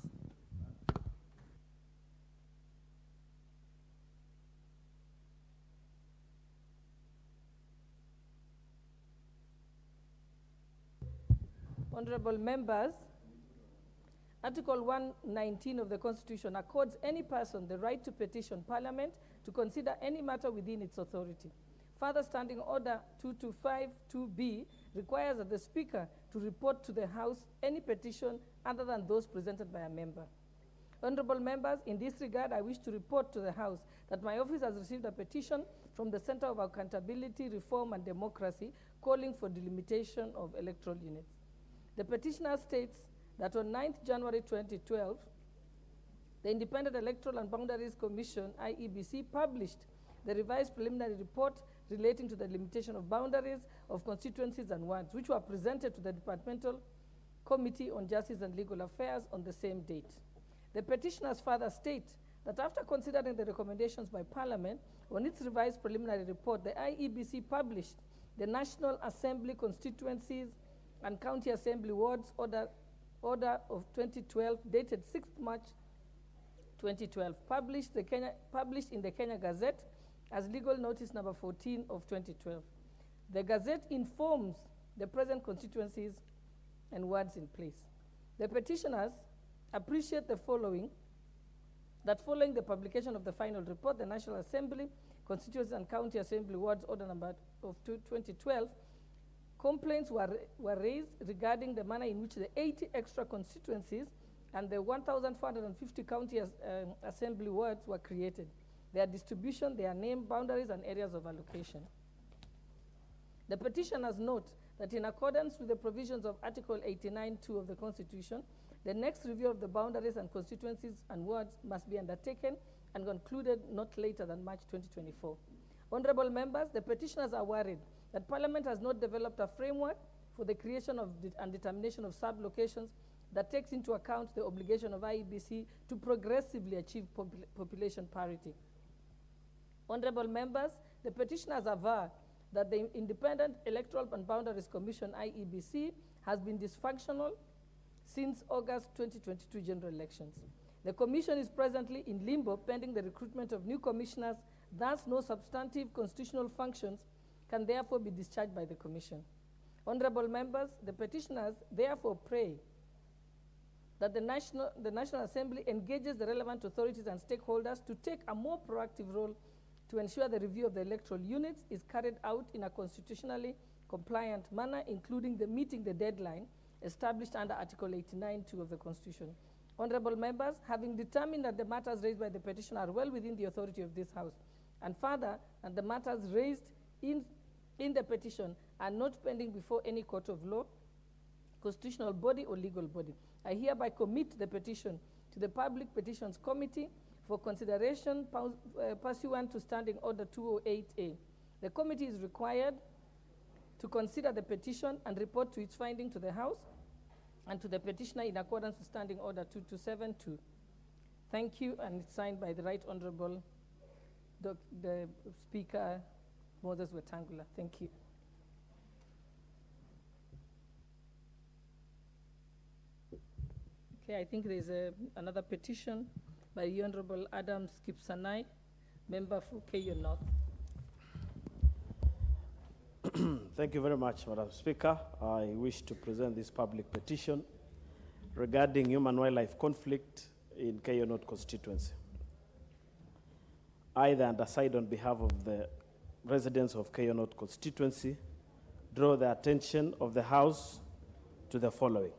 Honorable members, Article 119 of the Constitution accords any person the right to petition Parliament to consider any matter within its authority. Further, Standing Order 2252B requires that the Speaker to report to the House any petition other than those presented by a member. Honorable members, in this regard, I wish to report to the House that my office has received a petition from the Center of Accountability, Reform and Democracy calling for delimitation of electoral units. The petitioner states that on 9th January 2012, the Independent Electoral and Boundaries Commission, IEBC, published the revised preliminary report relating to the limitation of boundaries of constituencies and wards, which were presented to the Departmental Committee on Justice and Legal Affairs on the same date. The petitioners further state that after considering the recommendations by Parliament on its revised preliminary report, the IEBC published the National Assembly Constituencies and County Assembly Wards Order of 2012, dated 6th March 2012, published in the Kenya Gazette as legal notice number 14 of 2012. The Gazette informs the present constituencies and wards in place. The petitioners appreciate the following that following the publication of the final report, the National Assembly, Constituency and County Assembly Wards Order number of 2012, complaints were raised regarding the manner in which the 80 extra constituencies and the 1,450 county assembly wards were created, their distribution, their name, boundaries, and areas of allocation. The petitioners note that in accordance with the provisions of Article 89(2) of the Constitution, the next review of the boundaries and constituencies and wards must be undertaken and concluded not later than March 2024. Honorable members, the petitioners are worried that Parliament has not developed a framework for the creation of and determination of sub-locations that takes into account the obligation of IEBC to progressively achieve population parity. Honorable members, the petitioners aver that the Independent Electoral and Boundaries Commission, IEBC, has been dysfunctional since August 2022 general elections. The commission is presently in limbo pending the recruitment of new commissioners, thus no substantive constitutional functions can therefore be discharged by the commission. Honorable members, the petitioners therefore pray that the National Assembly engages the relevant authorities and stakeholders to take a more proactive role to ensure the review of the electoral units is carried out in a constitutionally compliant manner, including the meeting the deadline established under Article 89(2) of the Constitution. Honorable members, having determined that the matters raised by the petitioner are well within the authority of this House, and further, that the matters raised in the petition are not pending before any court of law, constitutional body, or legal body, I hereby commit the petition to the Public Petitions Committee for consideration pursuant to Standing Order 208A. The committee is required to consider the petition and report to its finding to the House and to the petitioner in accordance with Standing Order 2272. Thank you, and it's signed by the Right Honorable the Speaker, Moses Wetangula. Thank you. Okay, I think there's another petition by the Honorable Adam Skipsanai, member for KU North.
Thank you very much, Madam Speaker. I wish to present this public petition regarding human-wildlife conflict in KU North constituency. I, the undersigned, on behalf of the residents of KU North constituency, draw the attention of the House to the following.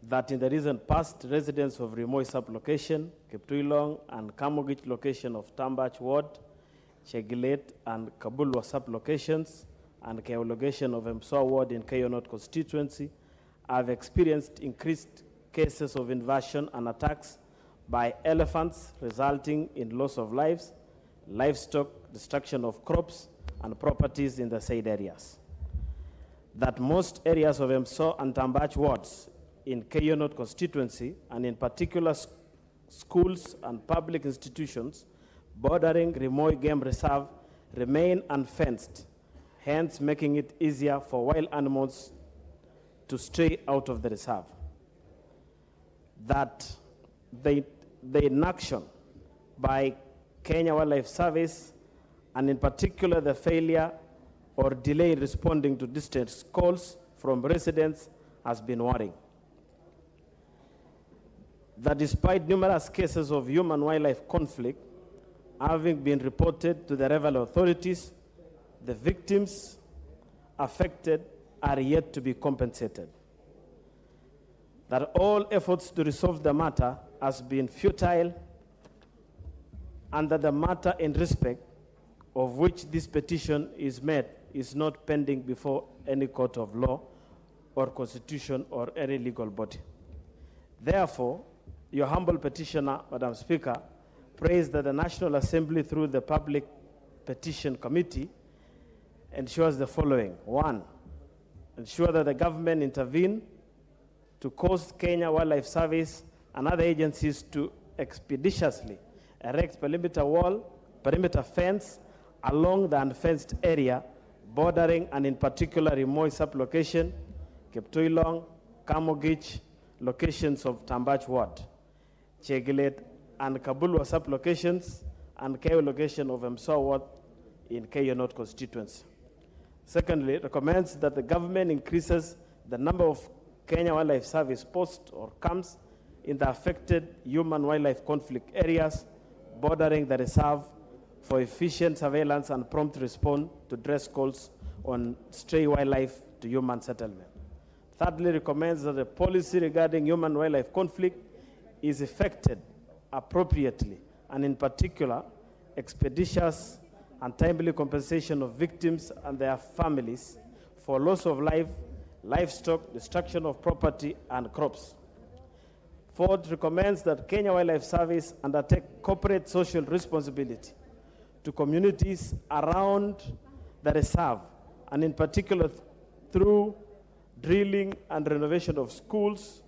That in the recent past, residents of Rimoi sub-location, Kiptuilong, and Kamogich location of Tambach Ward, Chegilet, and Kabulwa sub-locations, and KO location of Msoa Ward in KU North constituency have experienced increased cases of invasion and attacks by elephants, resulting in loss of lives, livestock, destruction of crops, and properties in the said areas. That most areas of Msoa and Tambach wards in KU North constituency, and in particular schools and public institutions bordering Rimoi Game Reserve, remain unfenced, hence making it easier for wild animals to stray out of the reserve. That the inaction by Kenya Wildlife Service, and in particular the failure or delay in responding to distress calls from residents, has been worrying. That despite numerous cases of human-wildlife conflict having been reported to the relevant authorities, the victims affected are yet to be compensated. That all efforts to resolve the matter has been futile, and that the matter in respect of which this petition is made is not pending before any court of law or constitution or any legal body. Therefore, your humble petitioner, Madam Speaker, prays that the National Assembly, through the Public Petition Committee, ensures the following. One, ensure that the government intervene to cause Kenya Wildlife Service and other agencies to expeditiously erect perimeter wall, perimeter fence along the unfenced area bordering, and in particular Rimoi sub-location, Kiptuilong, Kamogich, locations of Tambach Ward, Chegilet, and Kabulwa sub-locations, and KU location of Msoa Ward in KU North constituency. Secondly, recommends that the government increases the number of Kenya Wildlife Service posts or camps
in the affected human-wildlife conflict areas bordering the reserve for efficient surveillance and prompt response to address calls on stray wildlife to human settlement. Thirdly, recommends that the policy regarding human-wildlife conflict is effected appropriately, and in particular, expeditious and timely compensation of victims and their families for loss of life, livestock, destruction of property, and crops. Fourth, recommends that Kenya Wildlife Service undertake corporate social responsibility to communities around the reserve, and in particular through drilling and renovation of schools,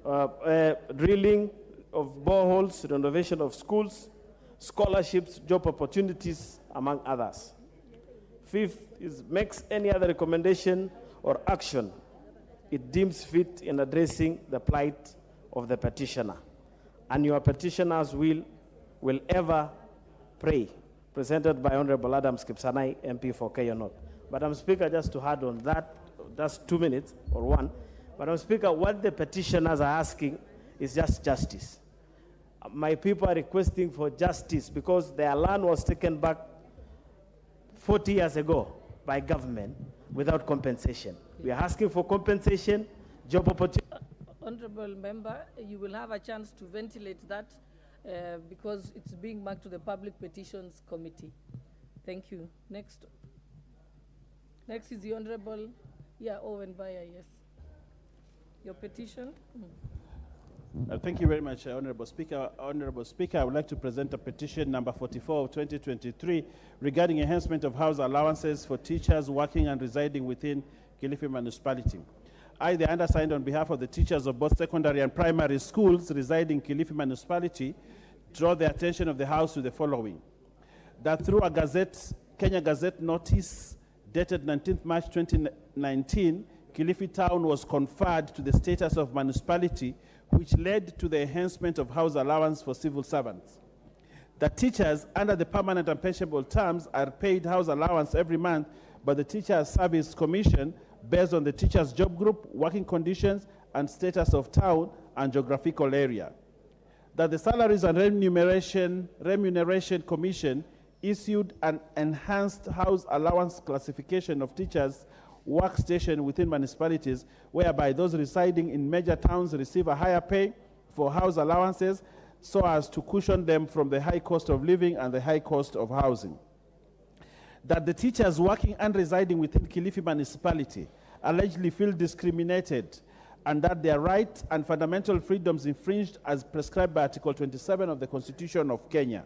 drilling of boreholes, renovation of schools, scholarships, job opportunities, among others. Fifth is makes any other recommendation or action it deems fit in addressing the plight of the petitioner. And your petitioners will ever pray. Presented by Honorable Adam Skipsanai, MP for Keyo North. Madam Speaker, just to add on that, just 2 minutes or one. Madam Speaker, what the petitioners are asking is just justice. My people are requesting for justice because their land was taken back 40 years ago by government without compensation. We are asking for compensation, job opportunity.
Honorable Member, you will have a chance to ventilate that because it's being marked to the Public Petitions Committee. Thank you. Next is the Honorable, Owen Baya, yes. Your petition.
Thank you very much, Honorable Speaker. Honorable Speaker, I would like to present a petition number 44 of 2023 regarding enhancement of house allowances for teachers working and residing within Kilifi Municipality. I, the undersigned, on behalf of the teachers of both secondary and primary schools residing in Kilifi Municipality, draw the attention of the House to the following. That through a Kenya Gazette notice dated 19th March 2019, Kilifi Town was conferred to the status of municipality, which led to the enhancement of house allowance for civil servants. The teachers under the permanent and pensionable terms are paid house allowance every month by the Teachers Service Commission based on the teacher's job group, working conditions, and status of town and geographical area. That the Salaries and Remuneration Commission issued an enhanced house allowance classification of teachers' workstation within municipalities, whereby those residing in major towns receive a higher pay for house allowances so as to cushion them from the high cost of living and the high cost of housing. That the teachers working and residing within Kilifi Municipality allegedly feel discriminated and that their rights and fundamental freedoms infringed as prescribed by Article 27 of the Constitution of Kenya.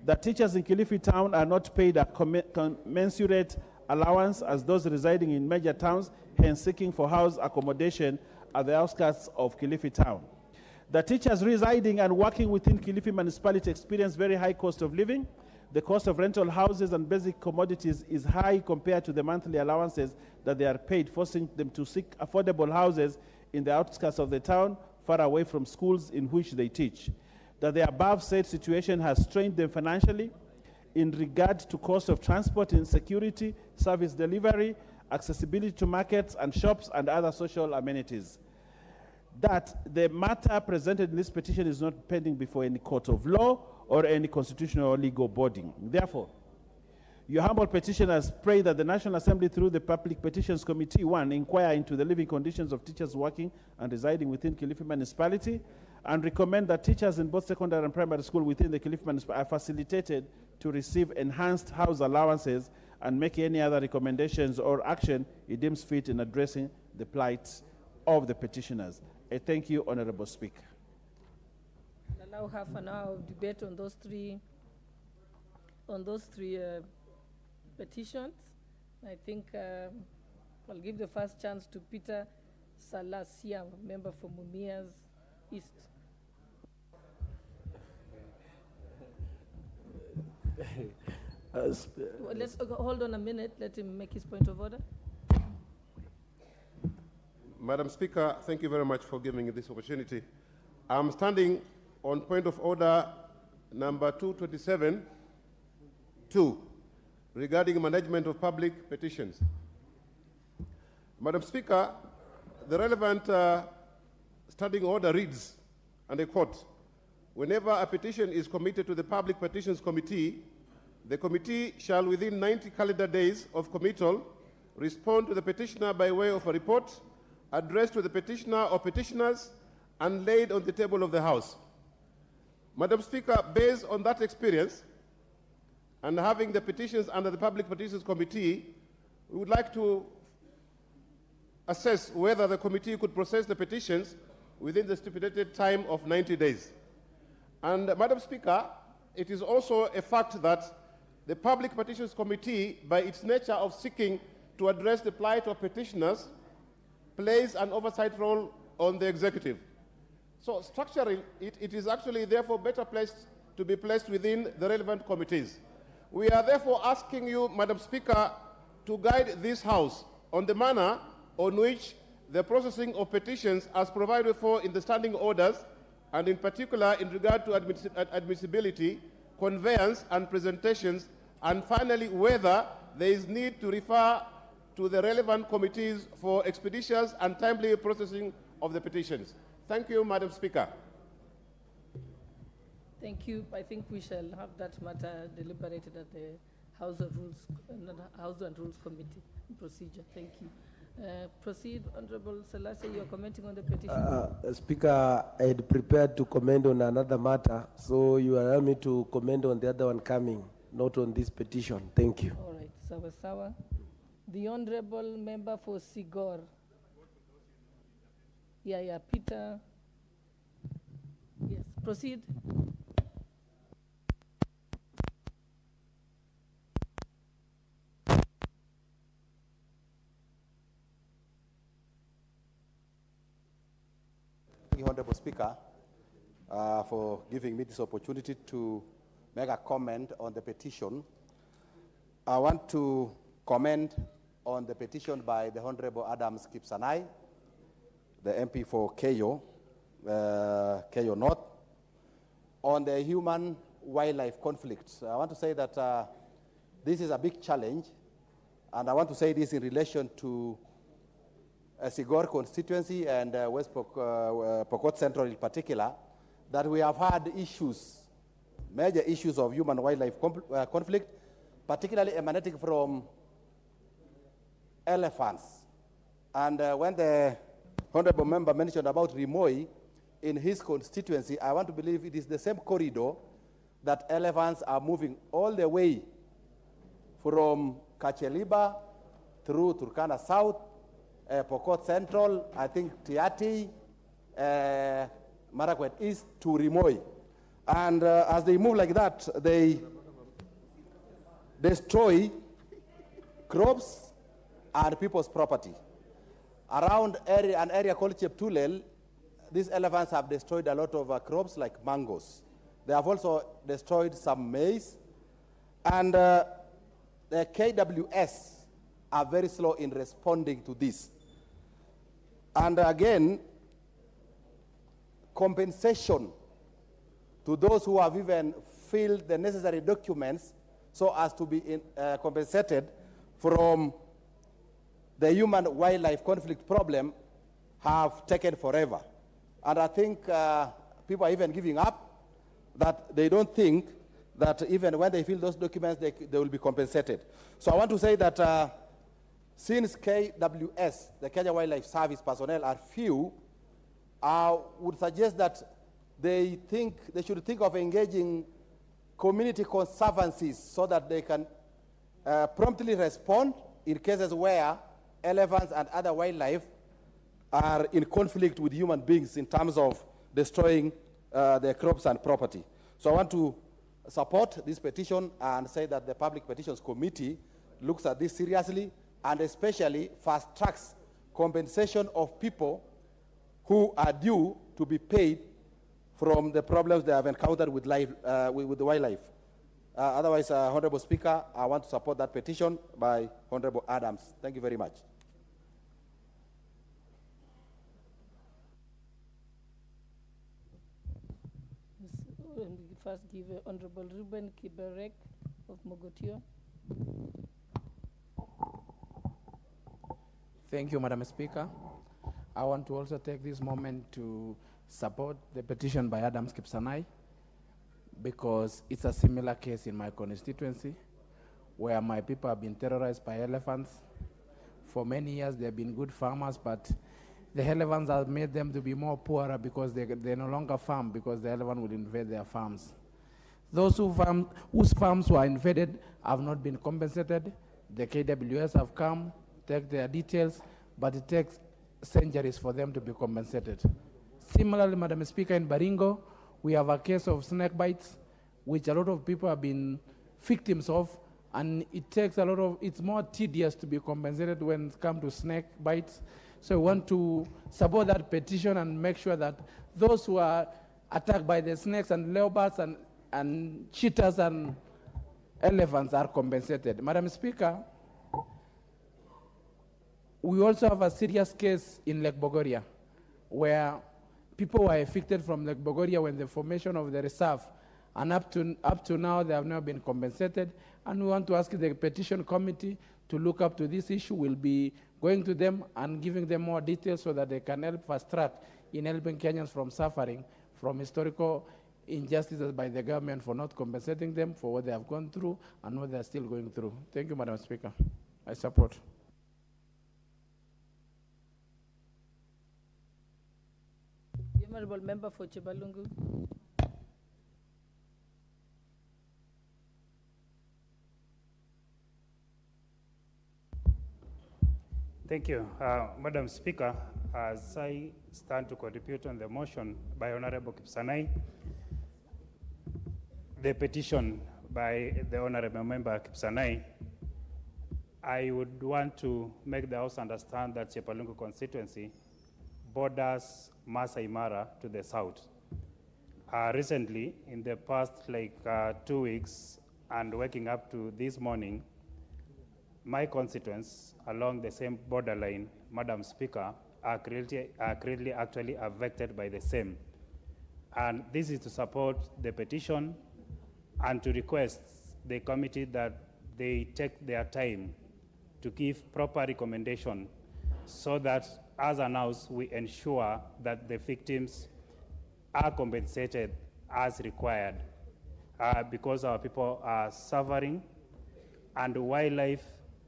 That teachers in Kilifi Town are not paid a commensurate allowance as those residing in major towns, hence seeking for house accommodation at the outskirts of Kilifi Town. The teachers residing and working within Kilifi Municipality experience very high cost of living. The cost of rental houses and basic commodities is high compared to the monthly allowances that they are paid, forcing them to seek affordable houses in the outskirts of the town, far away from schools in which they teach. That the above said situation has strained them financially in regard to cost of transport, insecurity, service delivery, accessibility to markets and shops and other social amenities. That the matter presented in this petition is not pending before any court of law or any constitutional or legal body. Therefore, your humble petitioners pray that the National Assembly through the Public Petitions Committee, 1, inquire into the living conditions of teachers working and residing within Kilifi Municipality, and recommend that teachers in both secondary and primary school within the Kilifi Municipality are facilitated to receive enhanced house allowances and make any other recommendations or action it deems fit in addressing the plight of the petitioners. I thank you, Honorable Speaker.
We'll allow half an hour of debate on those three petitions. I think I'll give the first chance to Peter Salasia, member for Mumias East. Let's hold on a minute. Let him make his point of order.
Madam Speaker, thank you very much for giving me this opportunity. I'm standing on point of order number 227-2 regarding management of public petitions. Madam Speaker, the relevant standing order reads and I quote, "Whenever a petition is committed to the Public Petitions Committee, the committee shall within 90 calendar days of committal respond to the petitioner by way of a report addressed to the petitioner or petitioners and laid on the table of the House." Madam Speaker, based on that experience and having the petitions under the Public Petitions Committee, we would like to assess whether the committee could process the petitions within the stipulated time of 90 days. And Madam Speaker, it is also a fact that the Public Petitions Committee, by its nature of seeking to address the plight of petitioners, plays an oversight role on the executive. So structurally, it is actually therefore better placed to be placed within the relevant committees. We are therefore asking you, Madam Speaker, to guide this House on the manner on which the processing of petitions as provided for in the standing orders, and in particular in regard to admissibility, conveyance and presentations, and finally whether there is need to refer to the relevant committees for expeditious and timely processing of the petitions. Thank you, Madam Speaker.
Thank you. I think we shall have that matter deliberated at the House of Rules, House and Rules Committee procedure. Thank you. Proceed, Honorable Selassie. You are commenting on the petition.
Speaker, I had prepared to comment on another matter, so you allow me to comment on the other one coming, not on this petition. Thank you.
All right, sawa sawa. The Honorable Member for Sigor. Yeah, Peter. Yes, proceed.
Thank you, Honorable Speaker, for giving me this opportunity to make a comment on the petition. I want to comment on the petition by the Honorable Adams Kipsanai, the MP for Keyo, Keyo North, on the human-wildlife conflict. I want to say that this is a big challenge, and I want to say this in relation to Sigor constituency and West Pokot Central in particular, that we have had issues, major issues of human-wildlife conflict, particularly emanating from elephants. And when the Honorable Member mentioned about Rimoi in his constituency, I want to believe it is the same corridor that elephants are moving all the way from Kacheliba through Turkana South, Pokot Central, I think Tiati, Marakwet East to Rimoi. And as they move like that, they destroy crops and people's property. Around an area called Cheptulel, these elephants have destroyed a lot of crops like mangoes. They have also destroyed some maize. And the KWS are very slow in responding to this. And again, compensation to those who have even filled the necessary documents so as to be compensated from the human-wildlife conflict problem have taken forever. And I think people are even giving up, that they don't think that even when they fill those documents, they will be compensated. So I want to say that since KWS, the Kenya Wildlife Service personnel, are few, I would suggest that they should think of engaging community conservancies so that they can promptly respond in cases where elephants and other wildlife are in conflict with human beings in terms of destroying their crops and property. So I want to support this petition and say that the Public Petitions Committee looks at this seriously and especially fast-tracks compensation of people who are due to be paid from the problems they have encountered with the wildlife. Otherwise, Honorable Speaker, I want to support that petition by Honorable Adams. Thank you very much.
First give Honorable Ruben Kiberek of Mogotio.
Thank you, Madam Speaker. I want to also take this moment to support the petition by Adams Kipsanai because it's a similar case in my constituency where my people have been terrorized by elephants. For many years, they've been good farmers, but the elephants have made them to be more poorer because they no longer farm because the elephant will invade their farms. Those whose farms were invaded have not been compensated. The KWS have come, take their details, but it takes centuries for them to be compensated. Similarly, Madam Speaker, in Baringo, we have a case of snake bites, which a lot of people have been victims of, and it takes a lot of, it's more tedious to be compensated when it comes to snake bites. So we want to support that petition and make sure that those who are attacked by the snakes and leopards and cheetahs and elephants are compensated. Madam Speaker, we also have a serious case in Lake Bogoria where people were evicted from Lake Bogoria when the formation of the reserve, and up to now they have not been compensated. And we want to ask the petition committee to look up to this issue. We'll be going to them and giving them more details so that they can help fast track in helping Kenyans from suffering from historical injustices by the government for not compensating them for what they have gone through and what they are still going through. Thank you, Madam Speaker. I support.
The Honorable Member for Chibalungu.
Thank you. Madam Speaker, as I stand to contribute on the motion by Honorable Kipsanai, the petition by the Honorable Member Kipsanai, I would want to make the House understand that Chepalungu constituency borders Masai Mara to the south. Recently, in the past 2 weeks and waking up to this morning, my constituents along the same borderline, Madam Speaker, are greatly actually affected by the same. And this is to support the petition and to request the committee that they take their time to give proper recommendation so that, as announced, we ensure that the victims are compensated as required because our people are suffering, and wildlife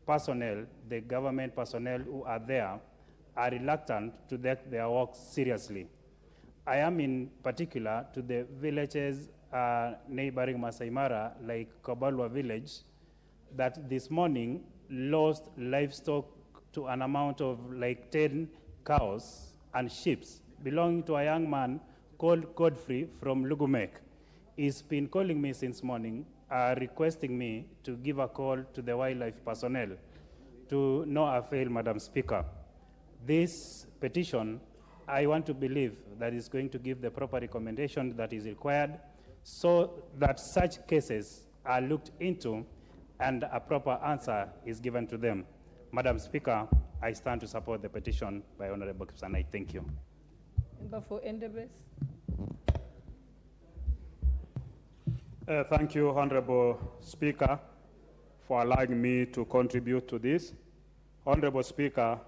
personnel, the government personnel who are there, are reluctant to take their work seriously. I am in particular to the villages neighboring Masai Mara, like Kobalwa village, that this morning lost livestock to an amount of 10 cows and sheep belonging to a young man called Godfrey from Lugumek. He's been calling me since morning, requesting me to give a call to the wildlife personnel. To no avail, Madam Speaker. This petition, I want to believe that is going to give the proper recommendation that is required so that such cases are looked into and a proper answer is given to them. Madam Speaker, I stand to support the petition by Honorable Kipsanai. Thank you.
Member for Endebess.
Thank you, Honorable Speaker, for allowing me to contribute to this. Honorable Speaker,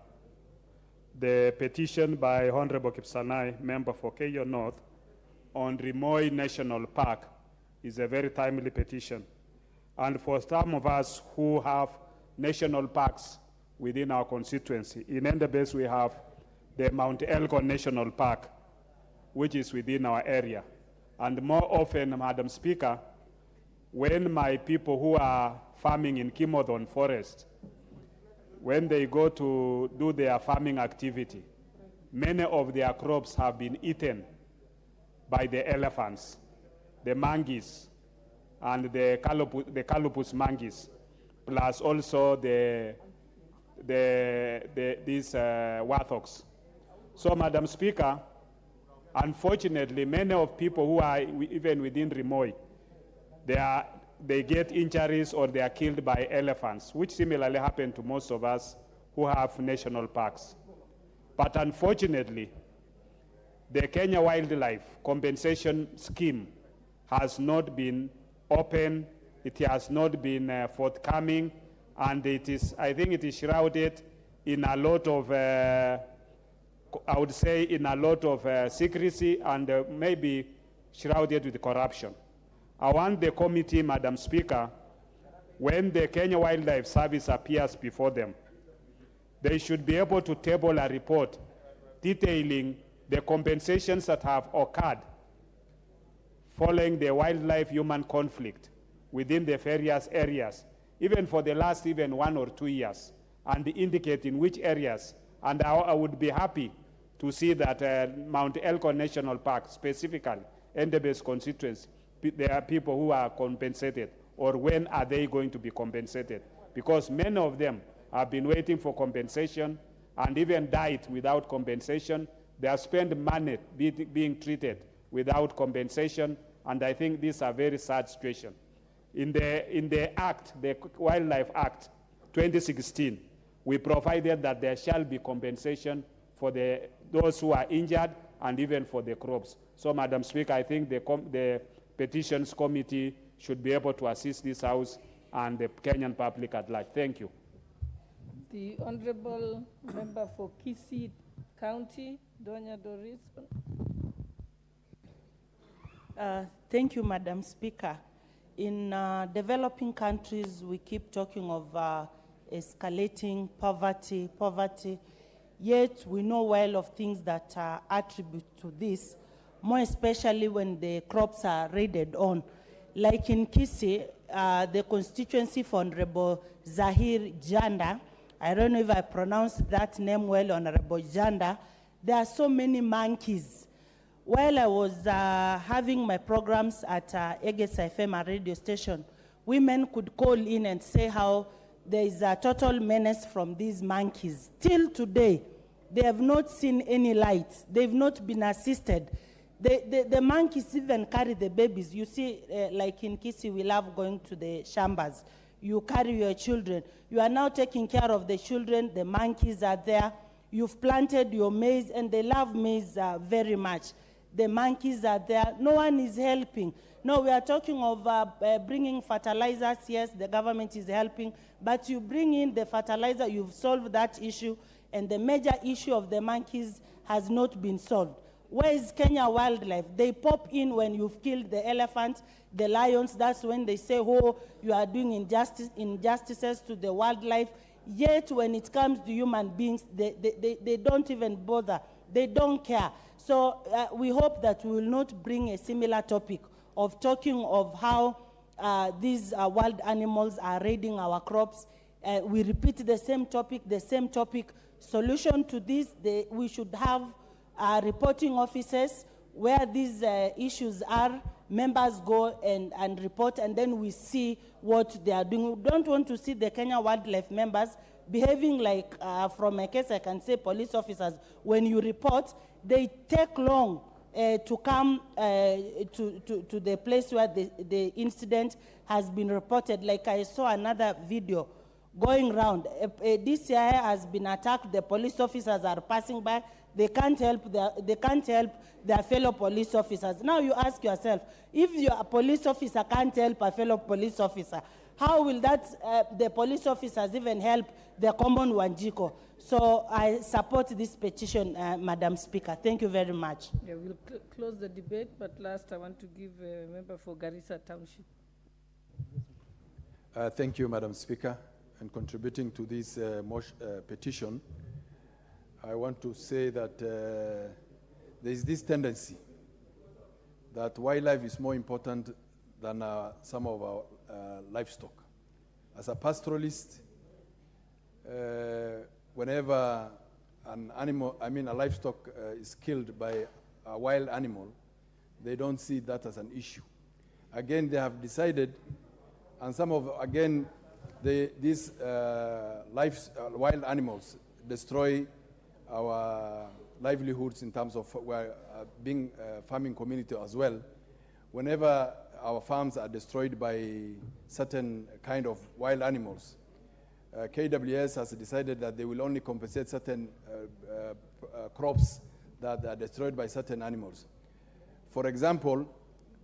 the petition by Honorable Kipsanai, member for Keyo North, on Rimoi National Park is a very timely petition. And for some of us who have national parks within our constituency, in Endebess we have the Mount Elgon National Park, which is within our area. And more often, Madam Speaker, when my people who are farming in Kimodon Forest, when they go to do their farming activity, many of their crops have been eaten by the elephants, the monkeys, and the calopus monkeys, plus also these warthogs. So, Madam Speaker, unfortunately, many of people who are even within Rimoi, they get injuries or they are killed by elephants, which similarly happen to most of us who have national parks. But unfortunately, the Kenya Wildlife Compensation Scheme has not been open, it has not been forthcoming, and it is, I think it is shrouded in a lot of I would say, in a lot of secrecy and maybe shrouded with corruption. I want the committee, Madam Speaker, when the Kenya Wildlife Service appears before them, they should be able to table a report detailing the compensations that have occurred following the wildlife-human conflict within the various areas, even for the last 1 or 2 years, and indicate in which areas. And I would be happy to see that Mount Elko National Park, specifically, Endebess constituency, there are people who are compensated, or when are they going to be compensated? Because many of them have been waiting for compensation and even died without compensation. They have spent money being treated without compensation, and I think this is a very sad situation. In the Act, the Wildlife Act 2016, we provided that there shall be compensation for those who are injured and even for the crops. So, Madam Speaker, I think the Petitions Committee should be able to assist this House and the Kenyan public at large. Thank you.
The Honorable Member for Kisii County, Donya Doris.
Thank you, Madam Speaker. In developing countries, we keep talking of escalating poverty, yet we know well of things that attribute to this, more especially when the crops are raided on. Like in Kisii, the constituency for Honorable Zahir Janda, I don't know if I pronounced that name well, Honorable Janda, there are so many monkeys. While I was having my programs at Eges FM, a radio station, women could call in and say how there is a total menace from these monkeys. Till today, they have not seen any light. They've not been assisted. The monkeys even carry the babies. You see, like in Kisii, we love going to the shambas. You carry your children. You are now taking care of the children. The monkeys are there. You've planted your maize, and they love maize very much. The monkeys are there. No one is helping. No, we are talking of bringing fertilizers. Yes, the government is helping. But you bring in the fertilizer, you've solved that issue, and the major issue of the monkeys has not been solved. Where is Kenya Wildlife? They pop in when you've killed the elephants, the lions. That's when they say, oh, you are doing injustices to the wildlife. Yet when it comes to human beings, they don't even bother. They don't care. So we hope that we will not bring a similar topic of talking of how these wild animals are raiding our crops. We repeat the same topic. Solution to this, we should have reporting offices where these issues are. Members go and report, and then we see what they are doing. We don't want to see the Kenya Wildlife members behaving like, from a case I can say, police officers. When you report, they take long to come to the place where the incident has been reported. Like I saw another video going around. DCI has been attacked. The police officers are passing by. They can't help their fellow police officers. Now you ask yourself, if your police officer can't help a fellow police officer, how will the police officers even help the common Wanjiko? So I support this petition, Madam Speaker. Thank you very much.
Yeah, we'll close the debate, but last I want to give a member for Garissa Township.
Thank you, Madam Speaker. And contributing to this petition, I want to say that there is this tendency that wildlife is more important than some of our livestock. As a pastoralist, whenever a livestock is killed by a wild animal, they don't see that as an issue. Again, they have decided, and these wild animals destroy our livelihoods in terms of being a farming community as well. Whenever our farms are destroyed by certain kind of wild animals, KWS has decided that they will only compensate certain crops that are destroyed by certain animals. For example,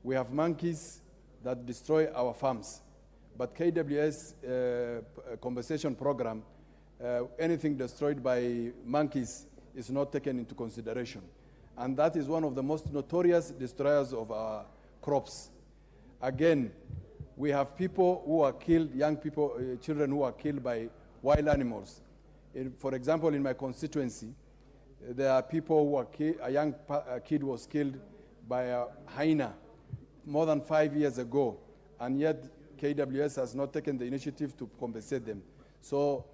we have monkeys that destroy our farms, but KWS compensation program, anything destroyed by monkeys is not taken into consideration. And that is one of the most notorious destroyers of our crops. Again, we have people who are killed, young people, children who are killed by wild animals. For example, in my constituency, there are people who are a young kid was killed by a hyena more than 5 years ago, and yet KWS has not taken the initiative to compensate them. So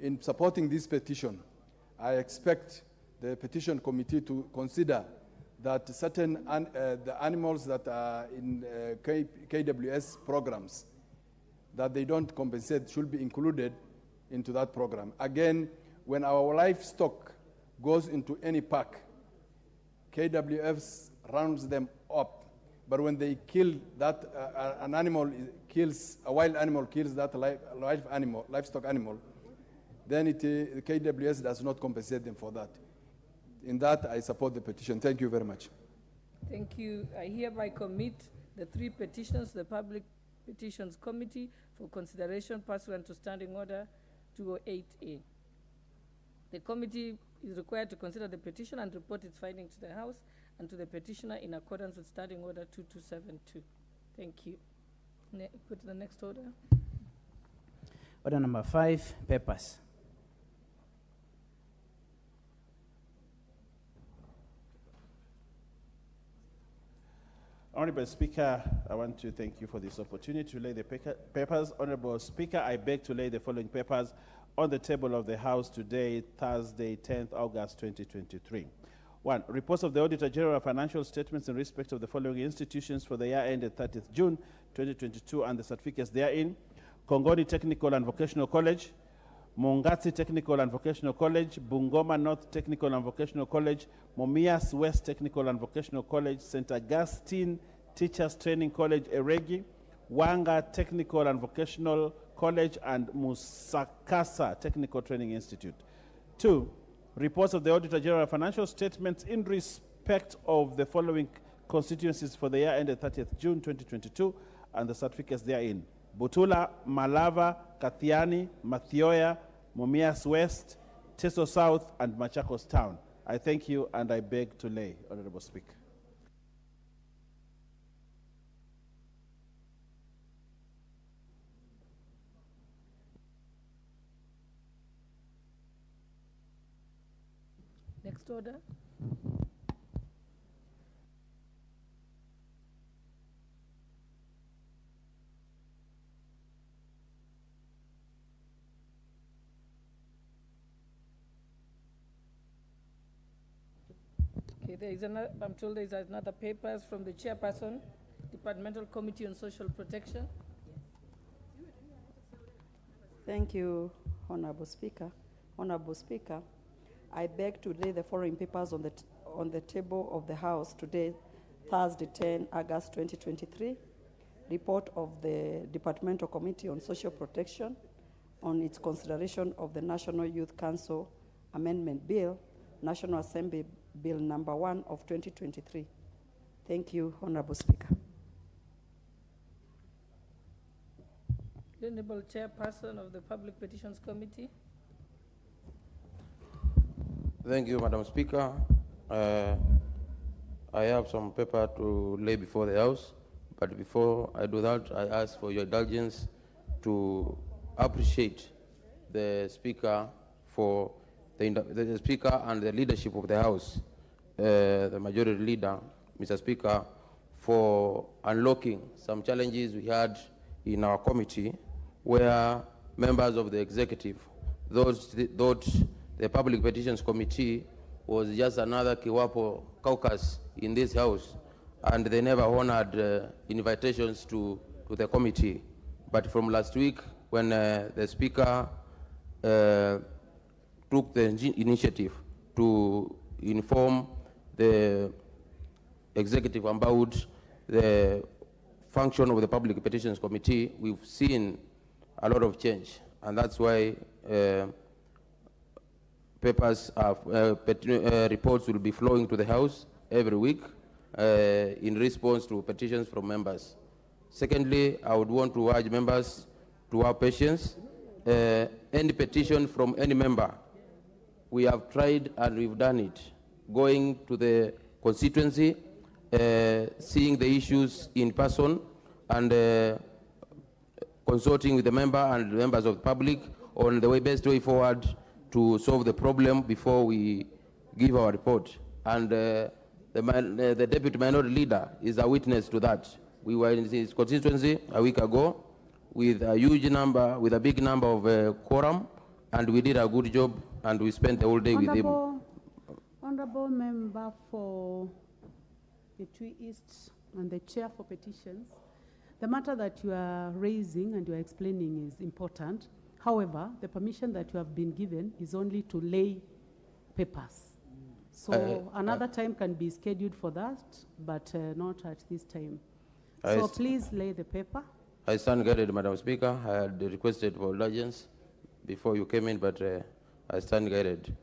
in supporting this petition, I expect the petition committee to consider that certain the animals that are in KWS programs, that they don't compensate, should be included into that program. Again, when our livestock goes into any park, KWS rounds them up. But when they kill that, an animal kills, a wild animal kills that livestock animal, then the KWS does not compensate them for that. In that, I support the petition. Thank you very much.
Thank you. I hereby commit the 3 petitions to the Public Petitions Committee for consideration pursuant to Standing Order 208A. The committee is required to consider the petition and report its findings to the House and to the petitioner in accordance with Standing Order 2272. Thank you. Go to the next order.
Order number 5, papers.
Honorable Speaker, I want to thank you for this opportunity to lay the papers. Honorable Speaker, I beg to lay the following papers on the table of the House today, Thursday, 10th August 2023. 1. Reports of the Auditor General of Financial Statements in respect of the following institutions for the year ended 30th June 2022 and the certificates therein: Kongoni Technical and Vocational College, Mungatsi Technical and Vocational College, Bungoma North Technical and Vocational College, Mumias West Technical and Vocational College, St. Augustine Teachers Training College, Eregi, Wanga Technical and Vocational College, and Musakasa Technical Training Institute. 2. Reports of the Auditor General of Financial Statements in respect of the following constituencies for the year ended 30th June 2022 and the certificates therein: Butula, Malava, Kathiani, Mathioya, Mumias West, Teso South, and Machakos Town. I thank you and I beg to lay, Honorable Speaker.
Next order. Okay, there is another, I'm told there is another papers from the chairperson, Departmental Committee on Social Protection.
Thank you, Honorable Speaker. Honorable Speaker, I beg to lay the following papers on the table of the House today, Thursday, 10 August 2023. Report of the Departmental Committee on Social Protection on its consideration of the National Youth Council Amendment Bill, National Assembly Bill number 1 of 2023. Thank you, Honorable Speaker.
Honorable Chairperson of the Public Petitions Committee.
Thank you, Madam Speaker. I have some paper to lay before the House, but before I do that, I ask for your indulgence to appreciate the Speaker for the Speaker and the leadership of the House, the Majority Leader, Mr. Speaker, for unlocking some challenges we had in our committee, where members of the executive thought the Public Petitions Committee was just another Kiwapo caucus in this House, and they never honored invitations to the committee. But from last week, when the Speaker took the initiative to inform the executive about the function of the Public Petitions Committee, we've seen a lot of change, and that's why papers of reports will be flowing to the House every week in response to petitions from members. Secondly, I would want to urge members to have patience. Any petition from any member we have tried and we've done it, going to the constituency, seeing the issues in person, and consulting with the member and members of the public on the best way forward to solve the problem before we give our report. And the deputy minority leader is a witness to that. We were in his constituency a week ago with a huge number, with a big number of quorum, and we did a good job, and we spent the whole day with him.
Honorable member for the Tui East and the chair for petitions, the matter that you are raising and you are explaining is important. However, the permission that you have been given is only to lay papers. So another time can be scheduled for that, but not at this time. So please lay the paper.
I stand guided, Madam Speaker. I had requested for indulgence before you came in, but I stand guided.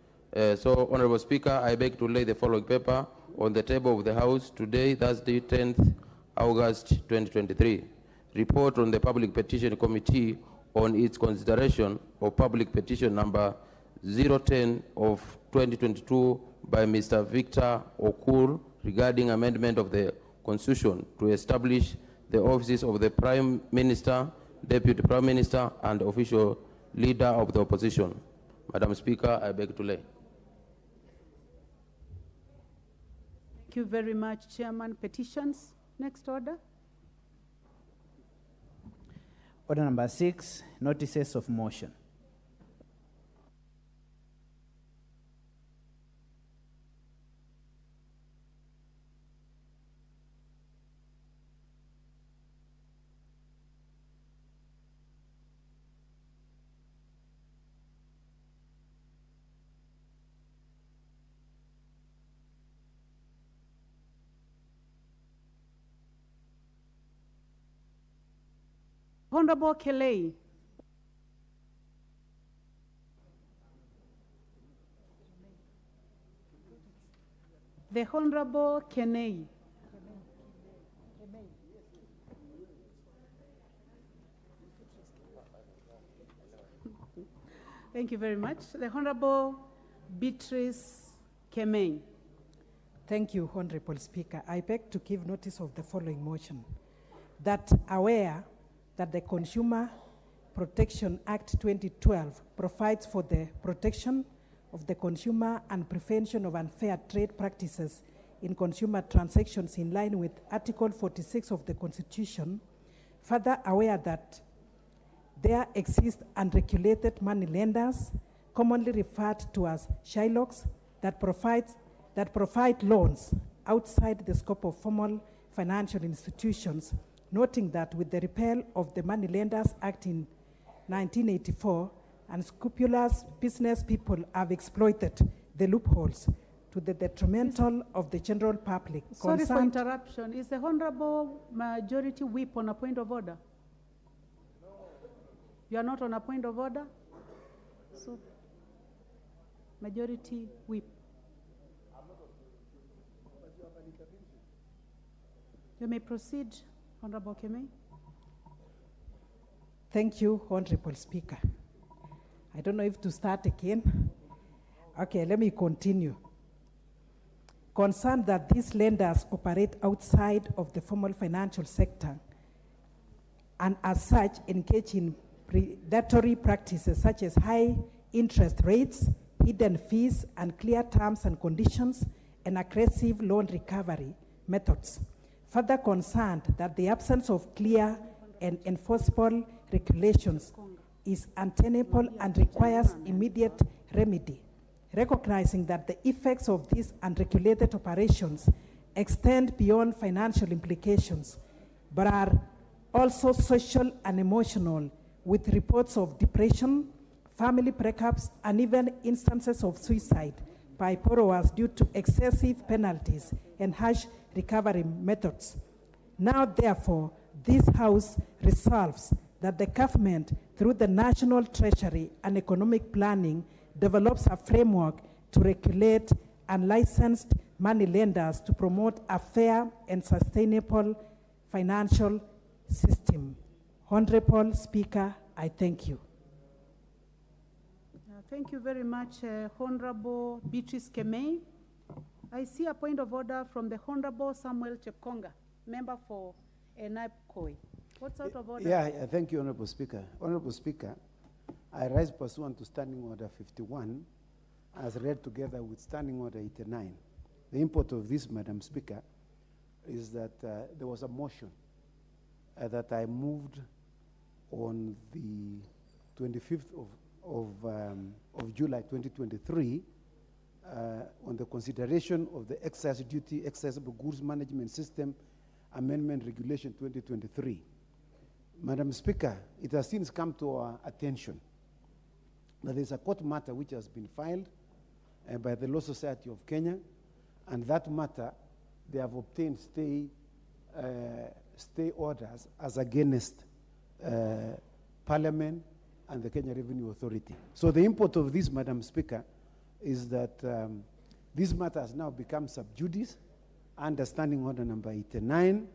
So, Honorable Speaker, I beg to lay the following paper on the table of the House today, Thursday, 10th August 2023. Report on the Public Petition Committee on its consideration of public petition number 010 of 2022 by Mr. Victor Okur regarding amendment of the Constitution to establish the offices of the Prime Minister, Deputy Prime Minister, and official leader of the opposition. Madam Speaker, I beg to lay.
Thank you very much, Chairman. Petitions. Next order.
Order number 6, notices of motion.
Honorable Kelly. The Honorable Kenei. Thank you very much. The Honorable Beatrice Kemei.
Thank you, Honorable Speaker. I beg to give notice of the following motion. That aware that the Consumer Protection Act 2012 provides for the protection of the consumer and prevention of unfair trade practices in consumer transactions in line with Article 46 of the Constitution, further aware that there exist unregulated money lenders, commonly referred to as Shylocks, that provide loans outside the scope of formal financial institutions, noting that with the repeal of the Money Lenders Act in 1984, unscrupulous business people have exploited the loopholes to the detrimental of the general public.
Sorry for interruption. Is the Honorable Majority Whip on a point of order? You are not on a point of order? So, Majority Whip. You may proceed, Honorable Kemei.
Thank you, Honorable Speaker. I don't know if to start again. Okay, let me continue. Concerned that these lenders operate outside of the formal financial sector and as such engage in predatory practices such as high interest rates, hidden fees, unclear terms and conditions, and aggressive loan recovery methods. Further concerned that the absence of clear and enforceable regulations is untenable and requires immediate remedy, recognizing that the effects of these unregulated operations extend beyond financial implications, but are also social and emotional, with reports of depression, family breakups, and even instances of suicide by borrowers due to excessive penalties and harsh recovery methods. Now, therefore, this House resolves that the government, through the National Treasury and Economic Planning, develops a framework to regulate unlicensed money lenders to promote a fair and sustainable financial system. Honorable Speaker, I thank you.
Thank you very much, Honorable Beatrice Kemei. I see a point of order from the Honorable Samuel Chepkonga, member for Enaip Koi. What's out of order?
Yeah, thank you, Honorable Speaker. Honorable Speaker, I rise pursuant to Standing Order 51 as read together with Standing Order 89. The import of this, Madam Speaker, is that there was a motion that I moved on the 25th of July 2023 on the consideration of the Excise Duty Accessible Goods Management System Amendment Regulation 2023. Madam Speaker, it has since come to our attention that there is a court matter which has been filed by the Law Society of Kenya, and that matter, they have obtained stay orders as against Parliament and the Kenya Revenue Authority. So the import of this, Madam Speaker, is that this matter has now become sub judice under Standing Order number 89.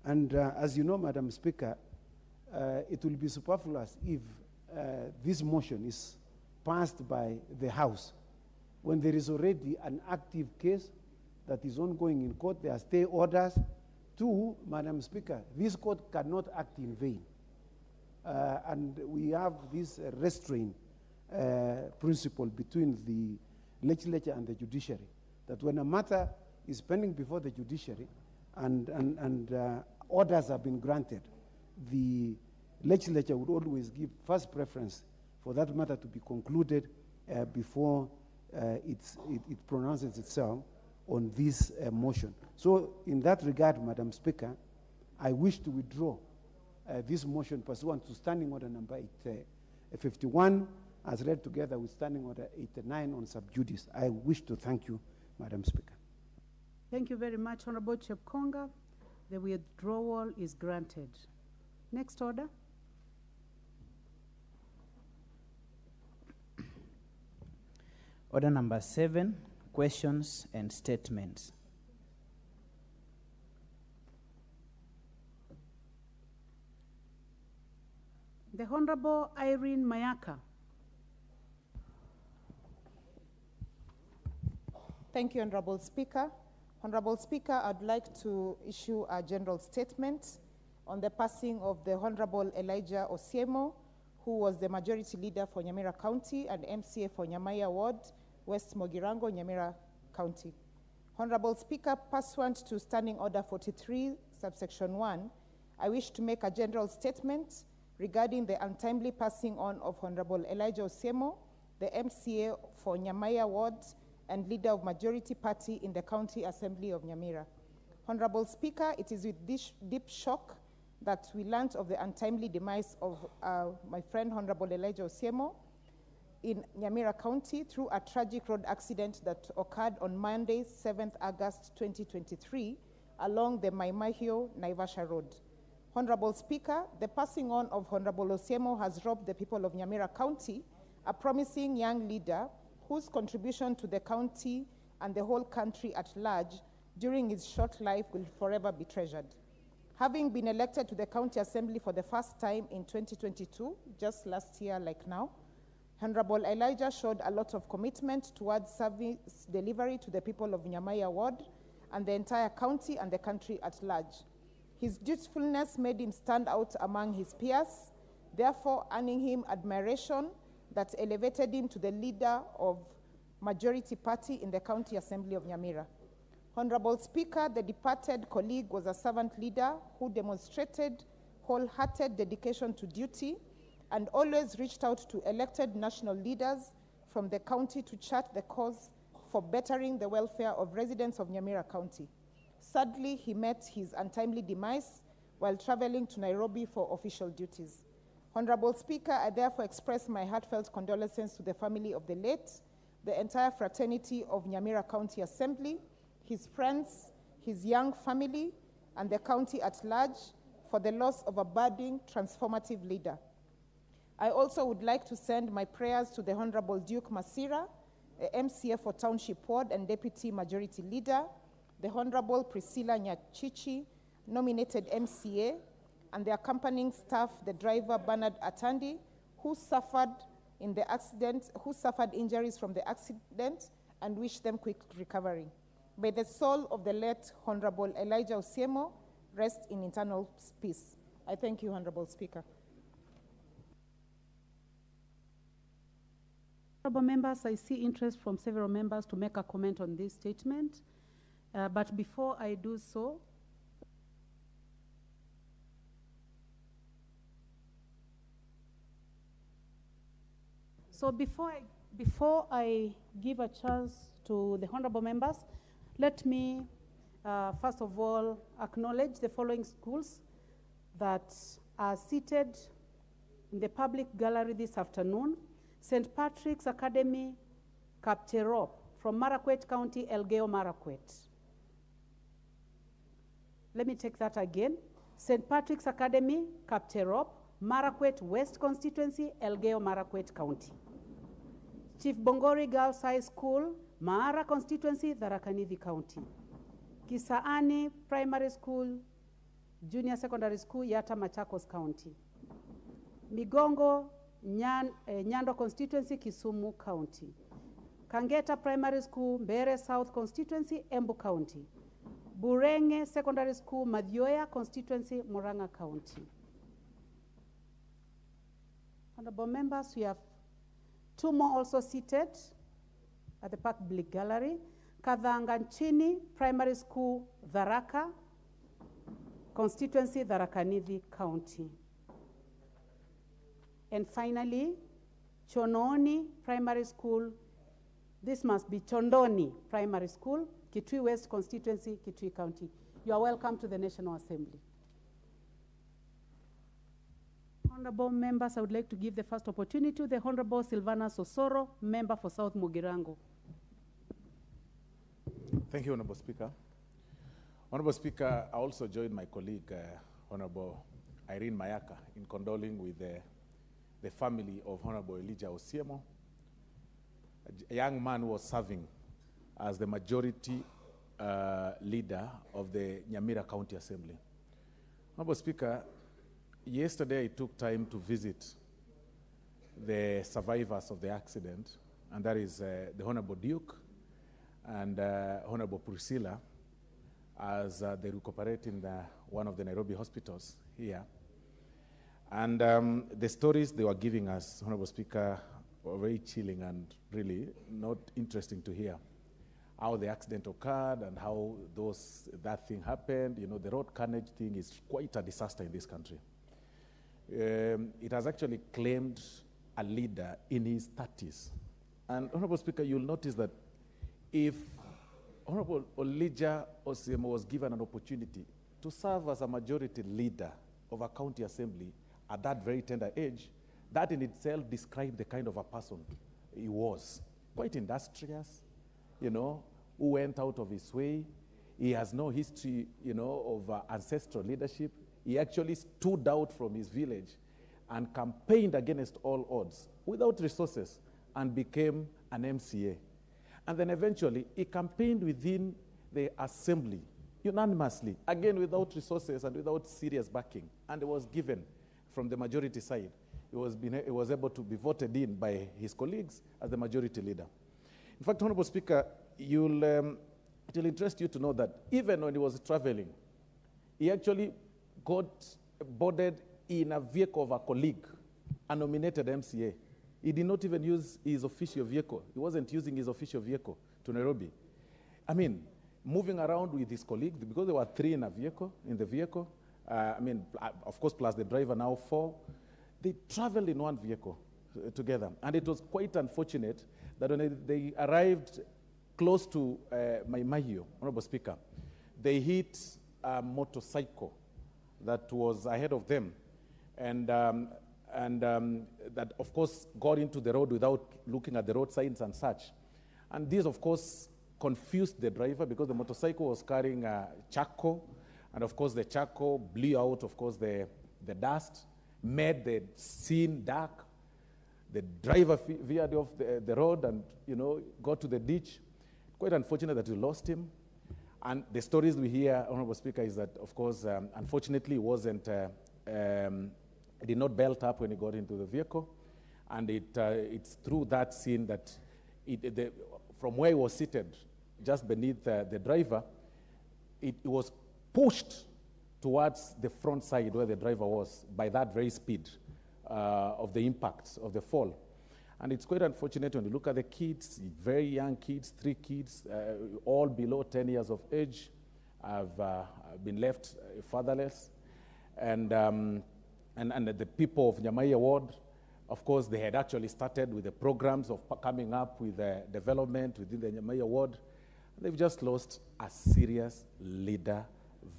And as you know, Madam Speaker, it will be superfluous if this motion is passed by the House when there is already an active case that is ongoing in court. There are stay orders. Two, Madam Speaker, this court cannot act in vain. And we have this restraint principle between the legislature and the judiciary, that when a matter is pending before the judiciary and orders have been granted, the legislature would always give first preference for that matter to be concluded before it pronounces itself on this motion. So in that regard, Madam Speaker, I wish to withdraw this motion pursuant to Standing Order number 51 as read together with Standing Order 89 on sub judice. I wish to thank you, Madam Speaker.
Thank you very much, Honorable Chepkonga. The withdrawal is granted. Next order.
Order number 7, questions and statements.
The Honorable Irene Mayaka.
Thank you, Honorable Speaker. Honorable Speaker, I'd like to issue a general statement on the passing of the Honorable Elijah Osiemo, who was the majority leader for Nyamira County and MCA for Nyamaya Ward, West Mogirango, Nyamira County. Honorable Speaker, pursuant to Standing Order 43, subsection 1, I wish to make a general statement regarding the untimely passing on of Honorable Elijah Osiemo, the MCA for Nyamaya Ward and leader of Majority Party in the County Assembly of Nyamira. Honorable Speaker, it is with this deep shock that we learned of the untimely demise of my friend Honorable Elijah Osiemo in Nyamira County through a tragic road accident that occurred on Monday, 7th August 2023 along the Maimahio-Naivasha Road. Honorable Speaker, the passing on of Honorable Osiemo has robbed the people of Nyamira County, a promising young leader whose contribution to the county and the whole country at large during his short life will forever be treasured. Having been elected to the County Assembly for the first time in 2022, just last year like now, Honorable Elijah showed a lot of commitment towards service delivery to the people of Nyamaya Ward and the entire county and the country at large. His dutifulness made him stand out among his peers, therefore earning him admiration that elevated him to the leader of Majority Party in the County Assembly of Nyamira. Honorable Speaker, the departed colleague was a servant leader who demonstrated wholehearted dedication to duty and always reached out to elected national leaders from the county to chart the course for bettering the welfare of residents of Nyamira County. Sadly, he met his untimely demise while traveling to Nairobi for official duties. Honorable Speaker, I therefore express my heartfelt condolences to the family of the late, the entire fraternity of Nyamira County Assembly, his friends, his young family, and the county at large for the loss of a budding, transformative leader. I also would like to send my prayers to the Honorable Duke Masira, MCA for Township Ward and Deputy Majority Leader, the Honorable Priscilla Nyachichi, nominated MCA, and the accompanying staff, the driver Bernard Atandi, who suffered in the accident, who suffered injuries from the accident, and wish them quick recovery. May the soul of the late Honorable Elijah Osiemo rest in eternal peace. I thank you, Honorable Speaker.
Honorable members, I see interest from several members to make a comment on this statement. But before I do so, before I give a chance to the honorable members, let me first of all acknowledge the following schools that are seated in the public gallery this afternoon. St. Patrick's Academy, Kapcherop, from Marakwet County, Elgeyo Marakwet. Let me take that again. St. Patrick's Academy, Kapcherop, Marakwet West Constituency, Elgeyo Marakwet County. Chief Bongori Girls High School, Maara Constituency, Tharaka Nithi County. Kisaani Primary School, Junior Secondary School, Yatta Machakos County. Migongo Nyando Constituency, Kisumu County. Kangeta Primary School, Mbere South Constituency, Embu County. Burenge Secondary School, Madhyoya Constituency, Murang'a County. Honorable members, we have two more also seated at the public gallery. Kadhanganchini Primary School, Tharaka Constituency, Tharaka Nithi County. And finally, Chononi Primary School, this must be Chondoni Primary School, Kitui West Constituency, Kitui County. You are welcome to the National Assembly. Honorable members, I would like to give the first opportunity to the Honorable Silvana Sosoro, member for South Mugirango.
Thank you, Honorable Speaker. Honorable Speaker, I also joined my colleague, Honorable Irene Mayaka, in condoling with the family of Honorable Elijah Osiemo, a young man who was serving as the majority leader of the Nyamira County Assembly. Honorable Speaker, yesterday I took time to visit the survivors of the accident, and that is the Honorable Duke and Honorable Priscilla, as they recuperate in one of the Nairobi hospitals here. And the stories they were giving us, Honorable Speaker, were very chilling and really not interesting to hear. How the accident occurred and how that thing happened. You know, the road carnage thing is quite a disaster in this country. It has actually claimed a leader in his 30s. And Honorable Speaker, you'll notice that if Honorable Elijah Osiemo was given an opportunity to serve as a majority leader of a county assembly at that very tender age, that in itself described the kind of a person he was. Quite industrious, you know, who went out of his way. He has no history, you know, of ancestral leadership. He actually stood out from his village and campaigned against all odds without resources and became an MCA. And then eventually, he campaigned within the assembly unanimously, again without resources and without serious backing, and it was given from the majority side. He was able to be voted in by his colleagues as the majority leader. In fact, Honorable Speaker, it will interest you to know that even when he was traveling, he actually got boarded in a vehicle of a colleague, a nominated MCA. He did not even use his official vehicle. He wasn't using his official vehicle to Nairobi. I mean, moving around with his colleague, because there were three in the vehicle, of course, plus the driver, now four, they traveled in one vehicle together. And it was quite unfortunate that when they arrived close to Maimahio, Honorable Speaker, they hit a motorcycle that was ahead of them. And that, of course, got into the road without looking at the road signs and such. And this, of course, confused the driver because the motorcycle was carrying charcoal, and, of course, the charcoal blew out, of course, the dust, made the scene dark. The driver veered off the road and, you know, got to the ditch. Quite unfortunate that we lost him. And the stories we hear, Honorable Speaker, is that, of course, unfortunately, he did not belt up when he got into the vehicle.
And it's through that scene that from where he was seated, just beneath the driver, it was pushed towards the front side where the driver was by that very speed of the impact of the fall. And it's quite unfortunate when you look at the kids, very young kids, 3 kids, all below 10 years of age, have been left fatherless. And the people of Nyamaiya Ward, of course, they had actually started with the programs of coming up with development within the Nyamaiya Ward. They've just lost a serious leader,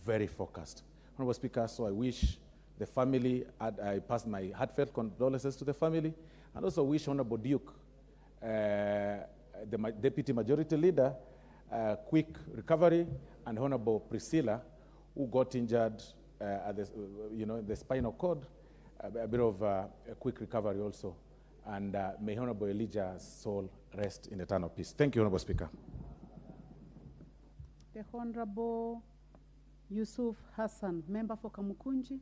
very focused. Honorable Speaker, so I wish the family, I pass my heartfelt condolences to the family, and also wish Honorable Duke, the Deputy Majority Leader, quick recovery, and Honorable Priscilla, who got injured at the spinal cord, a bit of a quick recovery also. And may Honorable Elijah's soul rest in eternal peace. Thank you, Honorable Speaker.
The Honorable Yusuf Hassan, member for Kamukunji.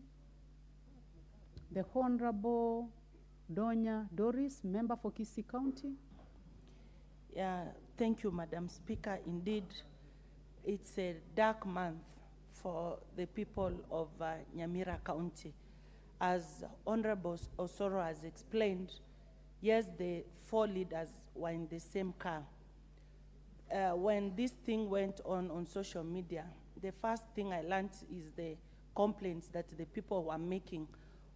The Honorable Donya Doris, member for Kisii County.
Yeah, thank you, Madam Speaker. Indeed, it's a dark month for the people of Nyamira County. As Honorable Osoro has explained, yes, the 4 leaders were in the same car. When this thing went on social media, the first thing I learned is the complaints that the people were making.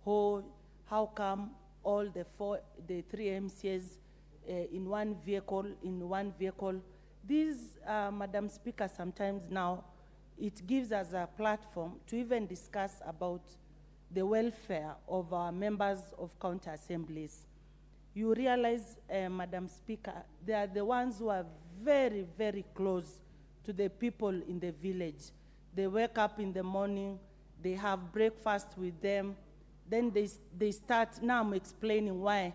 How come all the 3 MCAs in one vehicle? These, Madam Speaker, sometimes now, it gives us a platform to even discuss about the welfare of our members of county assemblies. You realize, Madam Speaker, they are the ones who are very, very close to the people in the village. They wake up in the morning, they have breakfast with them, then they start. Now I'm explaining why,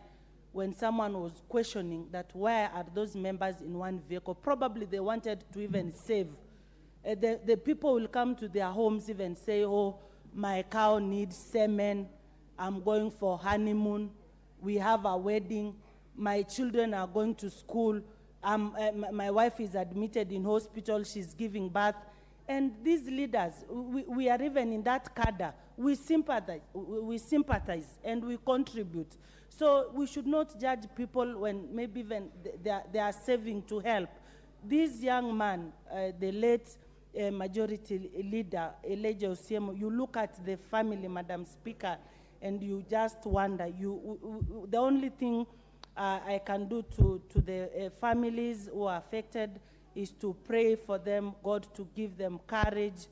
when someone was questioning that why are those members in one vehicle, probably they wanted to even save. The people will come to their homes even say, oh, my cow needs semen, I'm going for honeymoon, we have a wedding, my children are going to school, my wife is admitted in hospital, she's giving birth. And these leaders, we are even in that cadre. We sympathize and we contribute. So we should not judge people when maybe even they are saving to help. This young man, the late Majority Leader, Elijah Osiemo, you look at the family, Madam Speaker, and you just wonder. The only thing I can do to the families who are affected is to pray for them, God to give them courage,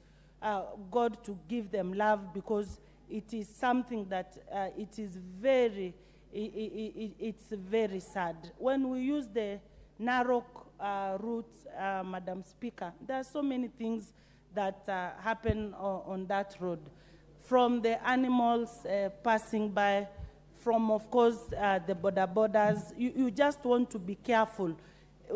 God to give them love, because it is something that it is very, it's very sad. When we use the narrow route, Madam Speaker, there are so many things that happen on that road. From the animals passing by, from, of course, the borders, you just want to be careful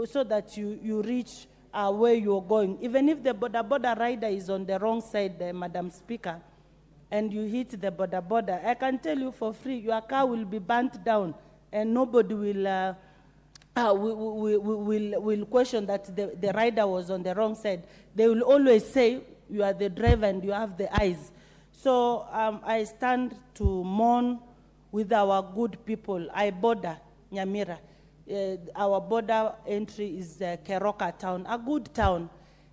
so that you reach where you're going. Even if the border rider is on the wrong side, Madam Speaker, and you hit the border, I can tell you for free, your car will be burnt down, and nobody will question that the rider was on the wrong side. They will always say you are the driver and you have the eyes. So I stand to mourn with our good people. I border Nyamira. Our border entry is Keroka town, a good town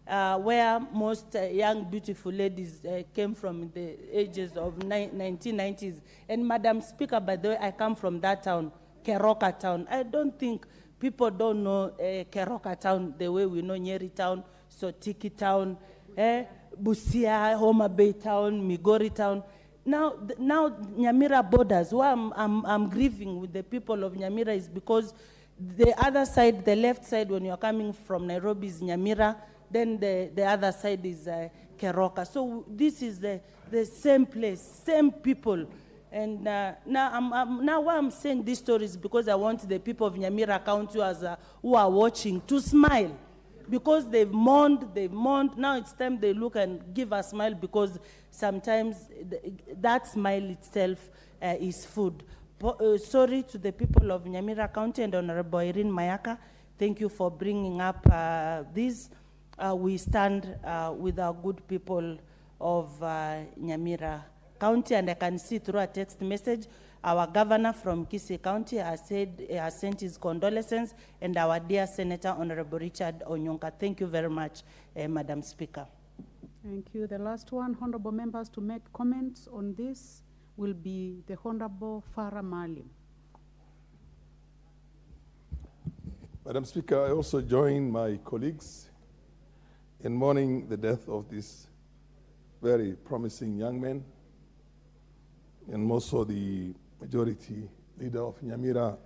where most young, beautiful ladies came from in the ages of 1990s. And Madam Speaker, by the way, I come from that town, Keroka town. I don't think people don't know Keroka town the way we know Nyeri town, Sotiki town, Busia, Homa Bay town, Migori town. Now Nyamira borders, why I'm grieving with the people of Nyamira is because the other side, the left side, when you're coming from Nairobi is Nyamira, then the other side is Keroka. So this is the same place, same people. And now why I'm saying these stories because I want the people of Nyamira County who are watching to smile. Because they've mourned. Now it's time they look and give a smile, because sometimes that smile itself is food. sorry to the people of Nyamira County and Honorable Irene Mayaka. Thank you for bringing up this. We stand with our good people of Nyamira County, and I can see through a text message, our governor from Kisii County has sent his condolences, and our dear Senator Honorable Richard Onyonka. Thank you very much, Madam Speaker.
Thank you. The last one, honorable members to make comments on this will be the Honorable Farah Maalim.
Madam Speaker, I also join my colleagues in mourning the death of this very promising young man, and also the majority leader of Nyamira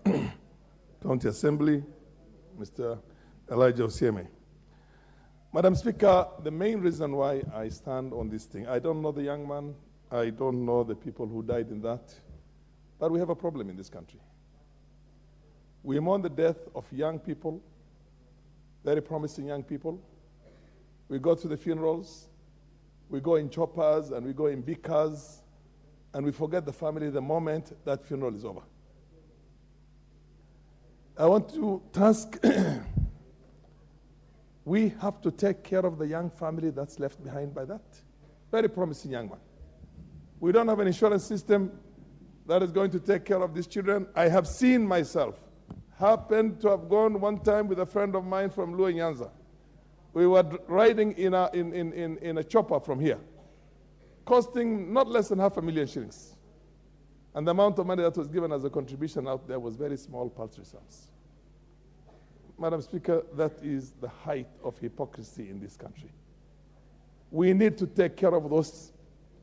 County Assembly, Mr. Elijah Osieme. Madam Speaker, the main reason why I stand on this thing, I don't know the young man, I don't know the people who died in that, but we have a problem in this country. We mourn the death of young people, very promising young people. We go to the funerals, we go in choppers and we go in big cars, and we forget the family the moment that funeral is over. I want to task, we have to take care of the young family that's left behind by that. Very promising young man. We don't have an insurance system that is going to take care of these children. I have seen myself, happened to have gone one time with a friend of mine from Luo Nyanza. We were riding in a chopper from here, costing not less than 500,000 shillings. And the amount of money that was given as a contribution out there was very small, paltry sums. Madam Speaker, that is the height of hypocrisy in this country. We need to take care of those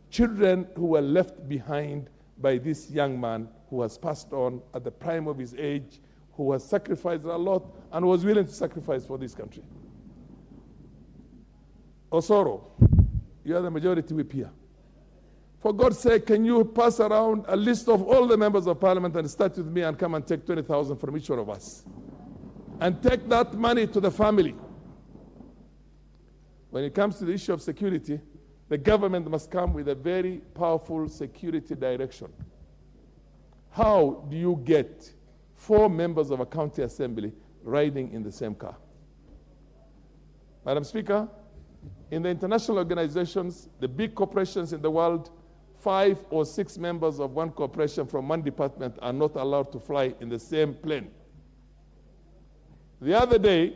children who were left behind by this young man who has passed on at the prime of his age, who has sacrificed a lot and was willing to sacrifice for this country. Osoro, you are the majority whip here. For God's sake, can you pass around a list of all the members of parliament and start with me and come and take 20,000 from each one of us? And take that money to the family. When it comes to the issue of security, the government must come with a very powerful security direction. How do you get 4 members of a county assembly riding in the same car? Madam Speaker, in the international organizations, the big corporations in the world, 5 or 6 members of one corporation from one department are not allowed to fly in the same plane. The other day,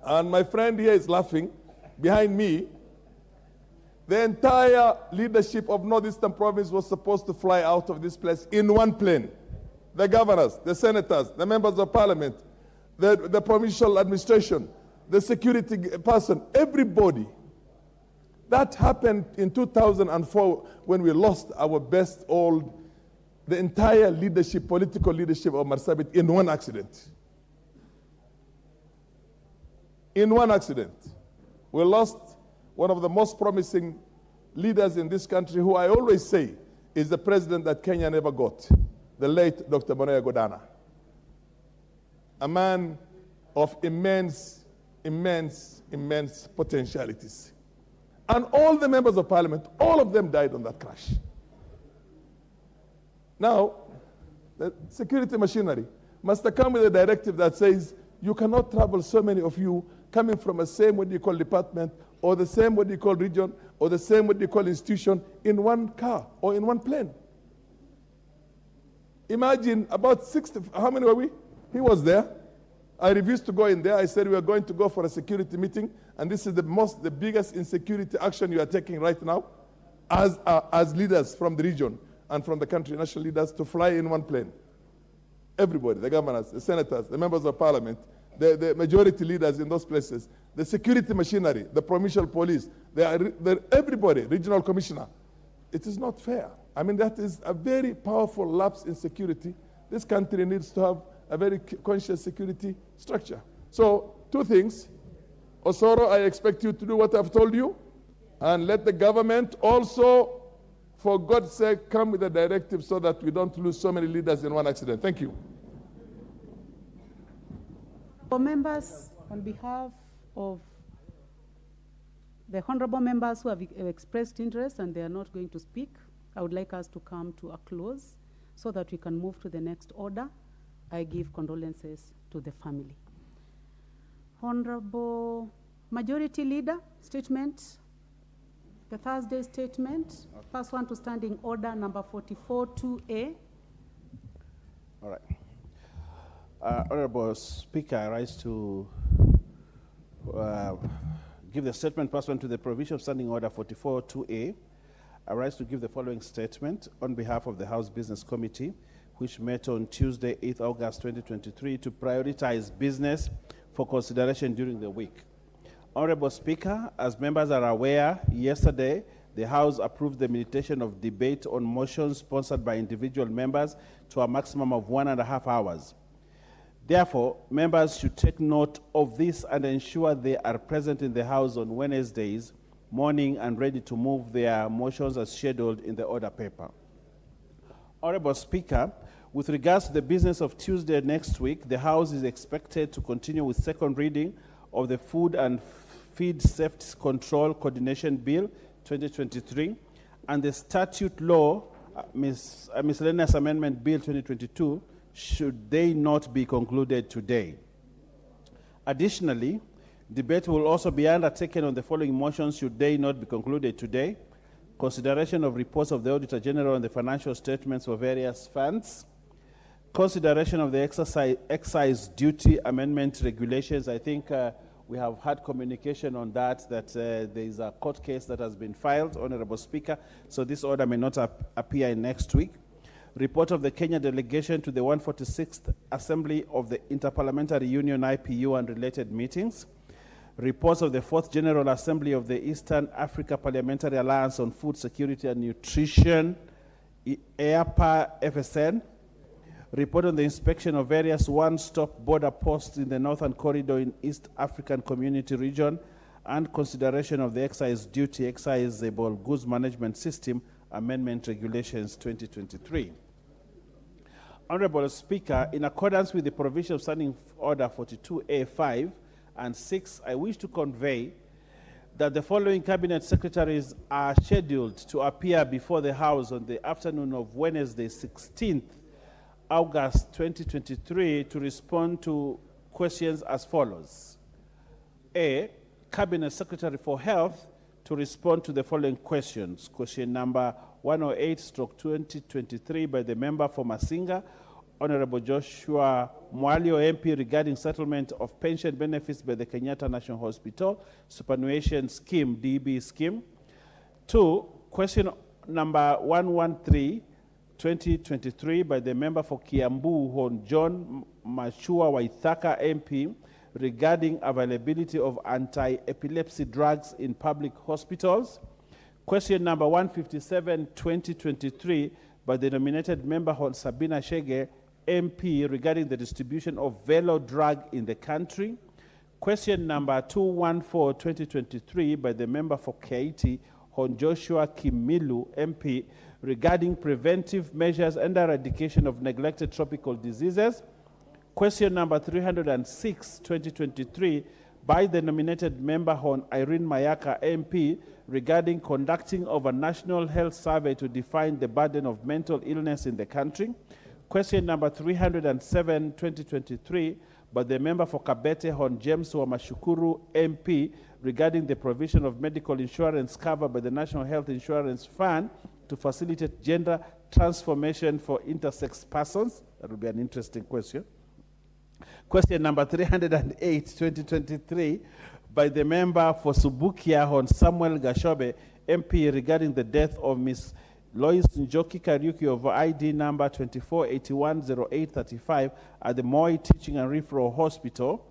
and my friend here is laughing, behind me, the entire leadership of Northeastern Province was supposed to fly out of this place in one plane. The governors, the senators, the members of parliament, the provincial administration, the security person, everybody. That happened in 2004 when we lost our best the entire leadership, political leadership of Marsabit in one accident. In one accident. We lost one of the most promising leaders in this country, who I always say is the president that Kenya never got, the late Dr. Monoya Godana. A man of immense potentialities. And all the members of parliament, all of them died on that crash. Now, the security machinery must come with a directive that says you cannot travel, so many of you coming from the same what you call department, or the same what you call region, or the same what you call institution, in one car or in one plane. Imagine about 60, how many were we? He was there. I refused to go in there. I said we are going to go for a security meeting, and this is the biggest insecurity action you are taking right now as leaders from the region and from the country, national leaders, to fly in one plane. Everybody, the governors, the senators, the members of parliament, the majority leaders in those places, the security machinery, the provincial police, everybody, regional commissioner. It is not fair. I mean, that is a very powerful lapse in security. This country needs to have a very conscious security structure. So, 2 things. Osoro, I expect you to do what I've told you, and let the government also, for God's sake, come with a directive so that we don't lose so many leaders in one accident. Thank you.
For members, on behalf of the honorable members who have expressed interest and they are not going to speak, I would like us to come to a close. so that we can move to the next order. I give condolences to the family. Honorable Majority Leader, statement. The Thursday statement. Okay. First one to standing order number 44-2A.
All right. Honorable Speaker, I rise to give the statement pursuant to the provision of standing order 44-2A. I rise to give the following statement on behalf of the House Business Committee, which met on Tuesday, 8th August 2023, to prioritize business for consideration during the week. Honorable Speaker, as members are aware, yesterday the House approved the limitation of debate on motions sponsored by individual members to a maximum of 1.5 hours. Therefore, members should take note of this and ensure they are present in the House on Wednesdays morning and ready to move their motions as scheduled in the order paper. Honorable Speaker, with regards to the business of Tuesday next week, the House is expected to continue with second reading of the Food and Feed Safety Control Coordination Bill 2023 and the Statute Law Miscellaneous Amendment Bill 2022, should they not be concluded today. Additionally, debate will also be undertaken on the following motions should they not be concluded today: consideration of reports of the Auditor General on the financial statements for various funds, consideration of the excise duty amendment regulations. I think we have had communication on that there is a court case that has been filed, Honorable Speaker, so this order may not appear next week. Report of the Kenya delegation to the 146th Assembly of the Interparliamentary Union IPU and related meetings. Reports of the 4th General Assembly of the Eastern Africa Parliamentary Alliance on Food Security and Nutrition, EAPA FSN. Report on the inspection of various one-stop border posts in the Northern Corridor in East African Community Region, and consideration of the excise duty excisable goods management system amendment regulations 2023. Honorable Speaker, in accordance with the provision of Standing Order 42A5 and 6, I wish to convey that the following Cabinet Secretaries are scheduled to appear before the House on the afternoon of Wednesday, 16th August 2023, to respond to questions as follows. A, Cabinet Secretary for Health to respond to the following questions. Question number 108/2023 by the member for Masinga, Honorable Joshua Mwalio MP, regarding settlement of pension benefits by the Kenyatta National Hospital Superannuation Scheme, DB scheme. 2, question number 113/2023 by the member for Kiambu, Hon John Machua Waithaka MP, regarding availability of anti-epilepsy drugs in public hospitals. Question number 157/2023 by the nominated member Hon Sabina Shege MP, regarding the distribution of velo drug in the country. Question number 214/2023 by the member for Keiti Hon Joshua Kimilu MP, regarding preventive measures and eradication of neglected tropical diseases. Question number 306/2023 by the nominated member Hon Irene Mayaka MP, regarding conducting of a national health survey to define the burden of mental illness in the country. Question number 307/2023 by the member for Kabete Hon James Wamashukuru MP, regarding the provision of medical insurance cover by the National Health Insurance Fund to facilitate gender transformation for intersex persons. That will be an interesting question. Question number 308/2023 by the member for Subukia Hon Samuel Gashobe MP, regarding the death of Ms. Lois Njoki Kariuki of ID number 24810835 at the Moi Teaching and Referral Hospital.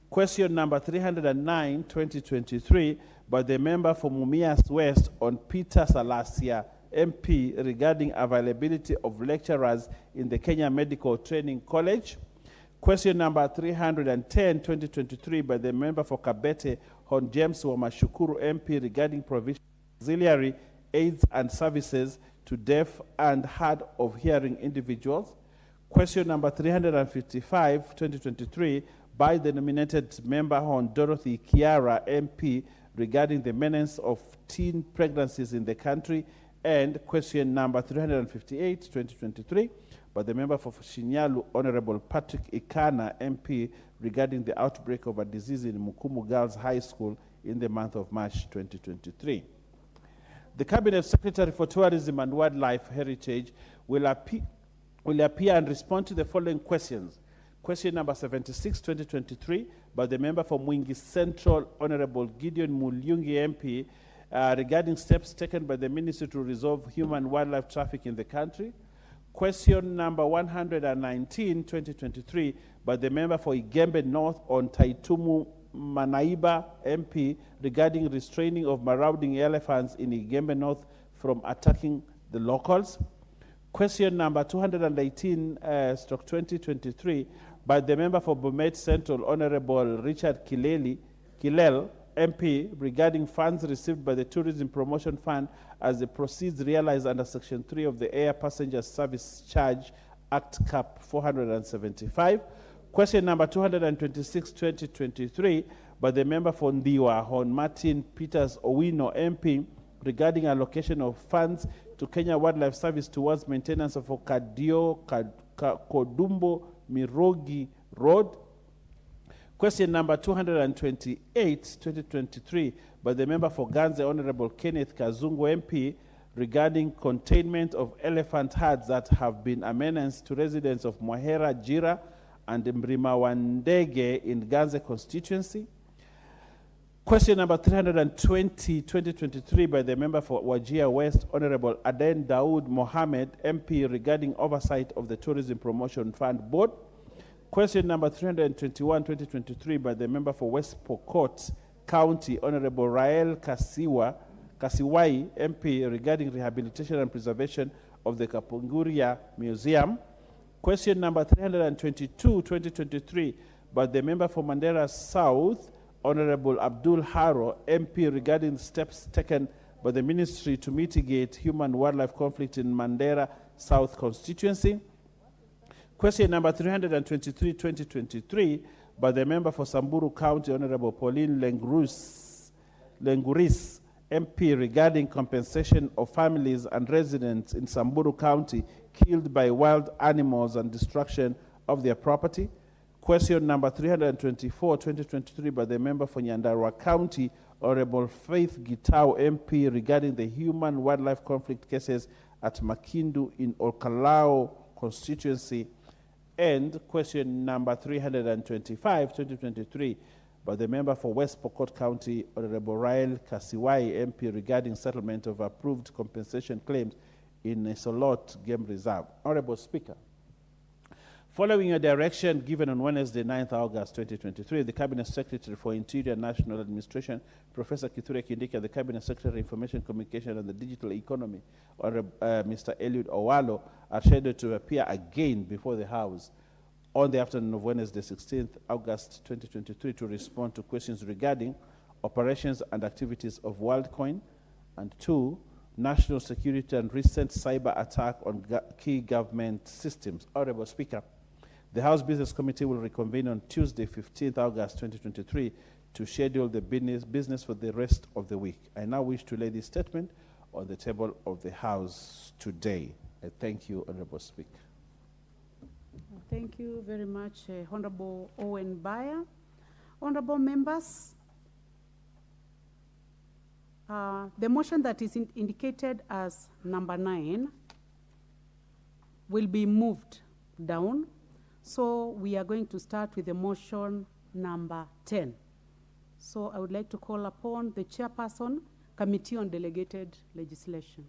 Question number 309/2023 by the member for Mumias West on Peter Salasia MP, regarding availability of lecturers in the Kenya Medical Training College. Question number 310/2023 by the member for Kabete Hon James Wamashukuru MP, regarding provision of auxiliary aids and services to deaf and hard of hearing individuals. Question number 355/2023 by the nominated member Hon Dorothy Kiara MP, regarding the menace of teen pregnancies in the country. And question number 358/2023 by the member for Shinyalu, Honorable Patrick Ikana, MP, regarding the outbreak of a disease in Mukumu Girls High School in the month of March 2023. The Cabinet Secretary for Tourism and Wildlife Heritage will appear and respond to the following questions. Question number 76, 2023, by the member for Mwingi Central, Honorable Gideon Mulyungi, MP, regarding steps taken by the Ministry to resolve human wildlife traffic in the country. Question number 119, 2023, by the member for Igembe North on Taitumu Manaiba, MP, regarding restraining of marauding elephants in Igembe North from attacking the locals. Question number 218, 2023, by the member for Bomet Central, Honorable Richard Kilel, MP, regarding funds received by the Tourism Promotion Fund as the proceeds realized under Section 3 of the Air Passenger Service Charge Act Cap 475. Question number 226, 2023, by the member for Ndiwa, Hon Martin Peters Owino, MP, regarding allocation of funds to Kenya Wildlife Service towards maintenance of Okadio Kodumbo Mirogi Road. Question number 228, 2023, by the member for Ganze, Honorable Kenneth Kazungu, MP, regarding containment of elephant herds that have been a menace to residents of Mwahera, Jira, and Mrimawandege in Ganze constituency. Question number 320, 2023, by the member for Wajir West, Honorable Aden Daoud Mohammed, MP, regarding oversight of the Tourism Promotion Fund Board. Question number 321, 2023, by the member for West Pokot County, Honorable Rael Kasiwai, MP, regarding rehabilitation and preservation of the Kapunguria Museum. Question number 322, 2023, by the member for Mandera South, Honorable Abdul Haro, MP, regarding steps taken by the ministry to mitigate human-wildlife conflict in Mandera South constituency. Question number 323, 2023, by the member for Samburu County, Honorable Pauline Lenguris, MP, regarding compensation of families and residents in Samburu County killed by wild animals and destruction of their property. Question number 324, 2023, by the member for Nyandarua County, Honorable Faith Gitau, MP, regarding the human-wildlife conflict cases at Makindu in Olkalao constituency. And question number 325, 2023, by the member for West Pokot County, Honorable Rael Kasiwai, MP, regarding settlement of approved compensation claims in Solot Game Reserve. Honorable Speaker, following a direction given on Wednesday, 9th August 2023, the Cabinet Secretary for Interior and National Administration, Professor Kithure Kindiki, the Cabinet Secretary for Information Communication and the Digital Economy, Mr. Eliud Owalo, are scheduled to appear again before the House on the afternoon of Wednesday, 16th August 2023, to respond to questions regarding operations and activities of WorldCoin, and 2, national security and recent cyber attack on key government systems. Honorable Speaker, the House Business Committee will reconvene on Tuesday, 15th August 2023, to schedule the business for the rest of the week. I now wish to lay this statement on the table of the House today. I thank you, Honorable Speaker.
Thank you very much, Honorable Owen Bayer. Honorable members, the motion that is indicated as number 9 will be moved down. So we are going to start with the motion number 10. So I would like to call upon the chairperson, Committee on Delegated Legislation.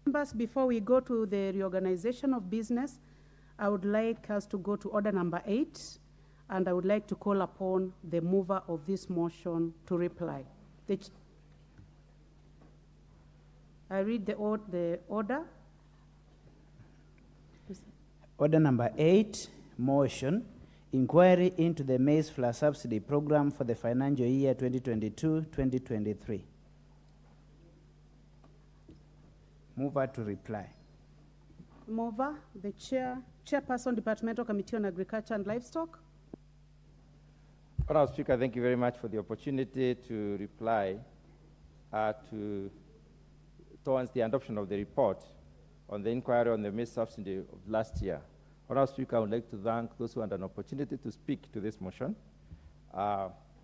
Members, before we go to the reorganization of business, I would like us to go to order number 8, and I would like to call upon the mover of this motion to reply. I read the order.
Order number 8, motion, inquiry into the maize flour subsidy program for the financial year 2022-2023. Mover to reply.
Mova, the chairperson, Departmental Committee on Agriculture and Livestock.
Honourable Speaker, thank you very much for the opportunity to reply towards the adoption of the report on the inquiry on the maize subsidy of last year. Honourable Speaker, I would like to thank those who had an opportunity to speak to this motion,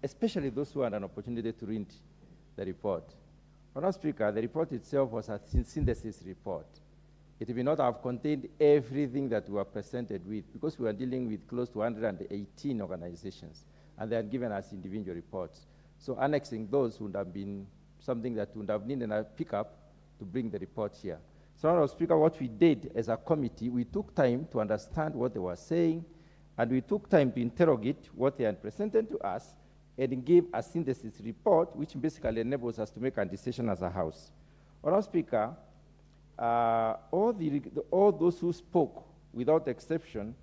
especially those who had an opportunity to read the report. Honourable Speaker, the report itself was a synthesis report. It may not have contained everything that we were presented with, because we were dealing with close to 118 organizations, and they had given us individual reports. So annexing those would have been something that would have needed a pickup to bring the report here. So, Honourable Speaker, what we did as a committee, we took time to understand what they were saying, and we took time to interrogate what they had presented to us, and give a synthesis report, which basically enables us to make a decision as a House. Honourable Speaker, all those who spoke, without exception,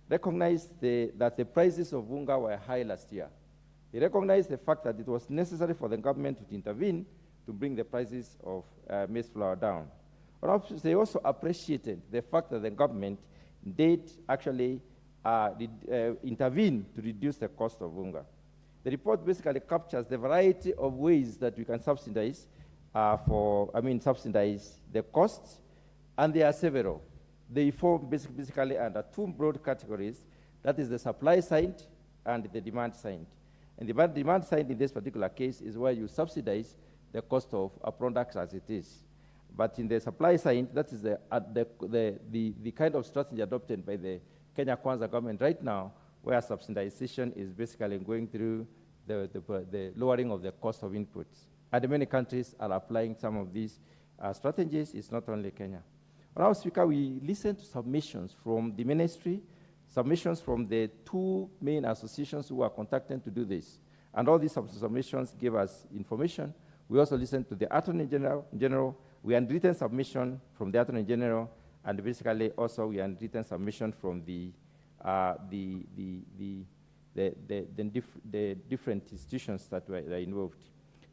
recognized that the prices of unga were high last year. They recognized the fact that it was necessary for the government to intervene to bring the prices of maize flour down. They also appreciated the fact that the government did actually intervene to reduce the cost of unga. The report basically captures the variety of ways that we can subsidize subsidize the costs, and there are several. They form basically under two broad categories. That is the supply side and the demand side. And the demand side in this particular case is where you subsidize the cost of a product as it is. But in the supply side, that is the kind of strategy adopted by the Kenya Kwanza government right now, where subsidization is basically going through the lowering of the cost of inputs. And many countries are applying some of these strategies. It's not only Kenya. Honourable Speaker, we listened to submissions from the ministry, submissions from the two main associations who are contacted to do this. And all these submissions gave us information. We also listened to the Attorney General. We had written submission from the Attorney General, and basically also we had written submission from the different institutions that were involved.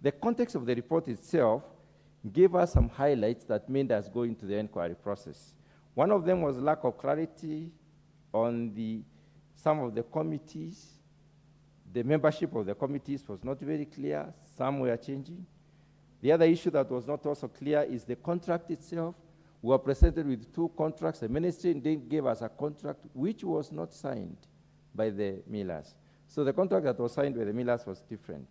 The context of the report itself gave us some highlights that made us go into the inquiry process. One of them was lack of clarity on some of the committees. The membership of the committees was not very clear. Some were changing. The other issue that was not also clear is the contract itself. We were presented with two contracts. The ministry gave us a contract which was not signed by the millers. So the contract that was signed by the millers was different.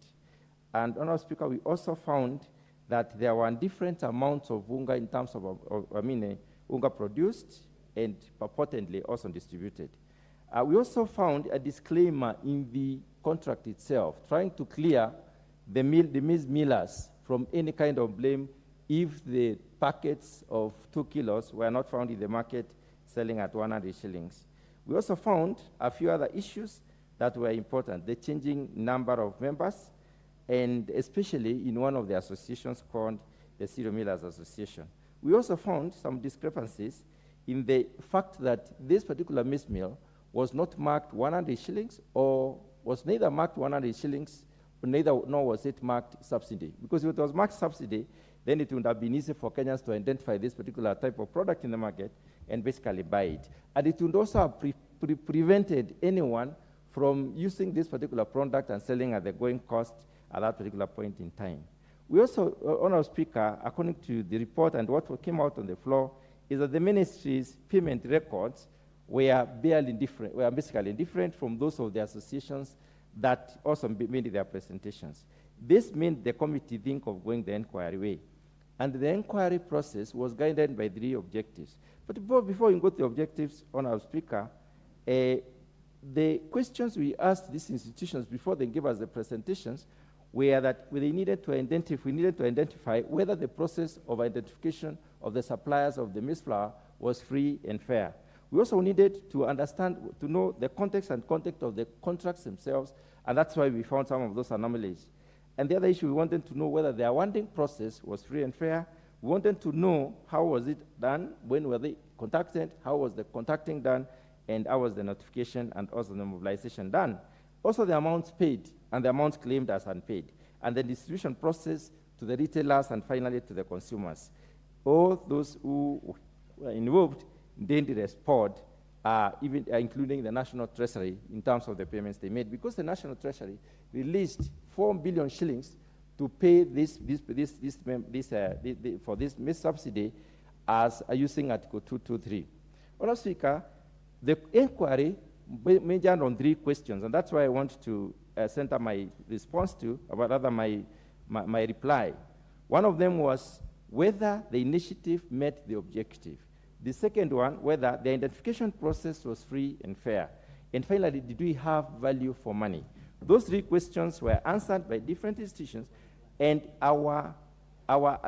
And, Honourable Speaker, we also found that there were different amounts of unga in terms of unga produced and purportedly also distributed. We also found a disclaimer in the contract itself, trying to clear the maize millers from any kind of blame if the packets of 2 kilos were not found in the market selling at 100 shillings. We also found a few other issues that were important, the changing number of members, and especially in one of the associations called the Cereal Millers Association. We also found some discrepancies in the fact that this particular maize mill was not marked 100 shillings or was neither marked 100 shillings, nor was it marked subsidy. Because if it was marked subsidy, then it would have been easy for Kenyans to identify this particular type of product in the market and basically buy it. And it would also have prevented anyone from using this particular product and selling at the going cost at that particular point in time. We also, Honourable Speaker, according to the report and what came out on the floor, is that the ministry's payment records were basically different from those of the associations that also made their presentations. This made the committee think of going the inquiry way. And the inquiry process was guided by 3 objectives. But before we go to the objectives, Honourable Speaker, the questions we asked these institutions before they gave us the presentations were that we needed to identify whether the process of identification of the suppliers of the maize flour was free and fair. We also needed to know the context and content of the contracts themselves, and that's why we found some of those anomalies. And the other issue, we wanted to know whether the awarding process was free and fair. We wanted to know how was it done, when were they contacted, how was the contacting done, and how was the notification and also the mobilization done. Also the amounts paid and the amounts claimed as unpaid, and the distribution process to the retailers and finally to the consumers. All those who were involved dangerous pod, even including the National Treasury in terms of the payments they made, because the National Treasury released 4 billion shillings to pay for this missed subsidy as using Article 223. Honourable Speaker, the inquiry majored on 3 questions, and that's why I want to center my response to, or rather my reply. One of them was whether the initiative met the objective. The second one, whether the identification process was free and fair. And finally, did we have value for money? Those 3 questions were answered by different institutions, and our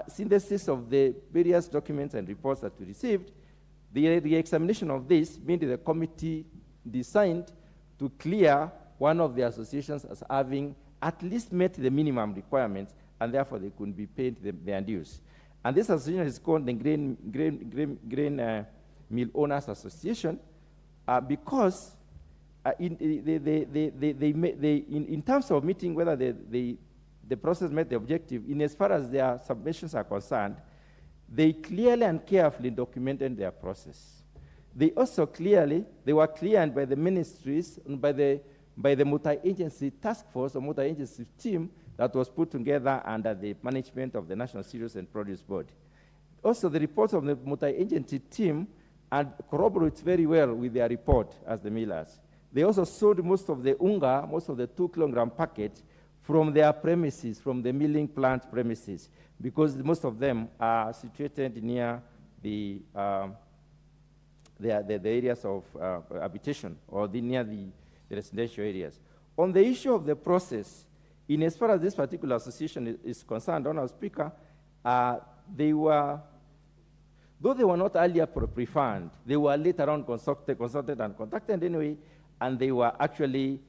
synthesis of the various documents and reports that we received, the examination of this meant the committee designed to clear one of the associations as having at least met the minimum requirements, and therefore they could be paid their dues. And this association is called the Grain Mill Owners Association because in terms of meeting whether the process met the objective, in as far as their submissions are concerned, they clearly and carefully documented their process. They also they were cleared by the ministries and by the multi-agency task force or multi-agency team that was put together under the management of the National Cereals and Produce Board. Also, the reports of the multi-agency team corroborates very well with their report as the millers. They also sold most of the unga, most of the 2-kilogram packets from their premises, from the milling plant premises, because most of them are situated near the areas of habitation or near the residential areas. On the issue of the process, in as far as this particular association is concerned, Honourable Speaker, though they were not earlier pre-fund, they were later on consulted and contacted anyway, and they were actually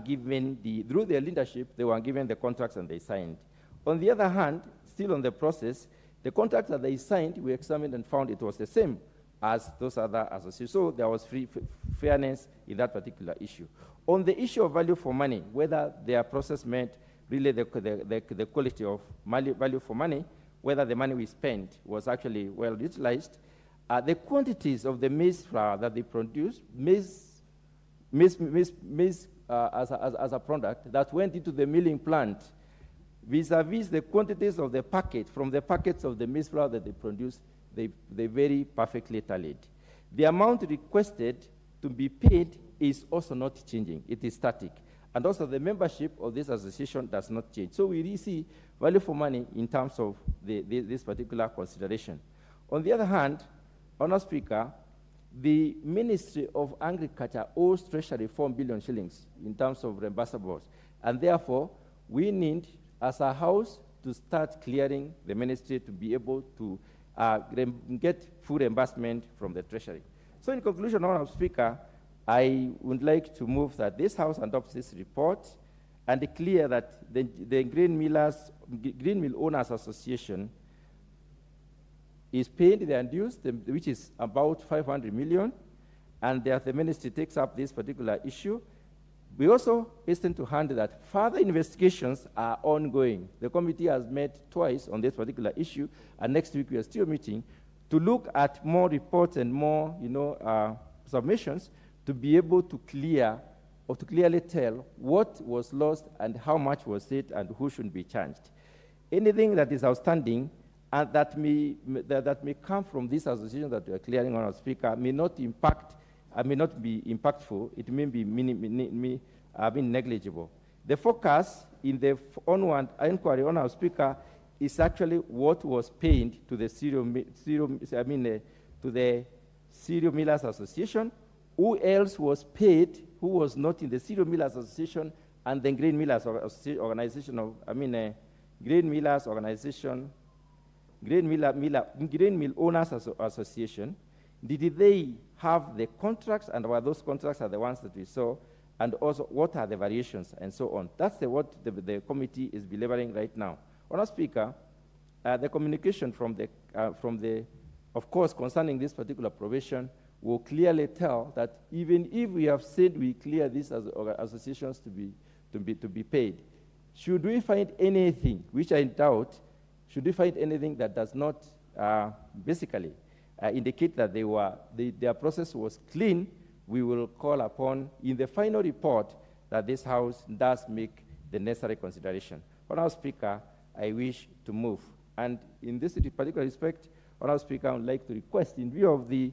given through their leadership, they were given the contracts and they signed. On the other hand, still on the process, the contracts that they signed, we examined and found it was the same as those other associations. So there was fairness in that particular issue. On the issue of value for money, whether their process met really the quality of value for money, whether the money we spent was actually well utilized, the quantities of the maize flour that they produced, maize as a product that went into the milling plant, vis-a-vis the quantities of the packet, from the packets of the maize flour that they produced, they very perfectly tallied. The amount requested to be paid is also not changing. It is static. And also the membership of this association does not change. So we really see value for money in terms of this particular consideration. On the other hand, Honourable Speaker, the Ministry of Agriculture owes Treasury 4 billion shillings in terms of reimbursables. And therefore, we need, as a house, to start clearing the ministry to be able to get full reimbursement from the Treasury. So in conclusion, Honourable Speaker, I would like to move that this House adopts this report and declare that the Grain Mill Owners Association is paying their dues, which is about 500 million, and that the ministry takes up this particular issue. We also hasten to hand that further investigations are ongoing. The committee has met twice on this particular issue, and next week we are still meeting to look at more reports and more, submissions to be able to clearly tell what was lost and how much was it and who should be charged. Anything that is outstanding and that may come from this association that we are clearing on our speaker may not be impactful. It may be negligible. The focus in the onward inquiry on our speaker is actually what was paid to the Cereal Millers Association, who else was paid, who was not in the Cereal Millers Association and the Grain Millers Organization Grain Millers Organization, Grain Mill Owners Association. Did they have the contracts, and were those contracts are the ones that we saw, and also what are the variations and so on. That's what the committee is delivering right now. Honourable Speaker, the communication from the, of course, concerning this particular provision will clearly tell that even if we have said we clear these as associations to be paid, should we find anything, which I doubt, should we find anything that does not, basically, indicate that their process was clean, we will call upon in the final report that this House does make the necessary consideration. Honourable Speaker, I wish to move. And in this particular respect, Honourable Speaker, I would like to request, in view of the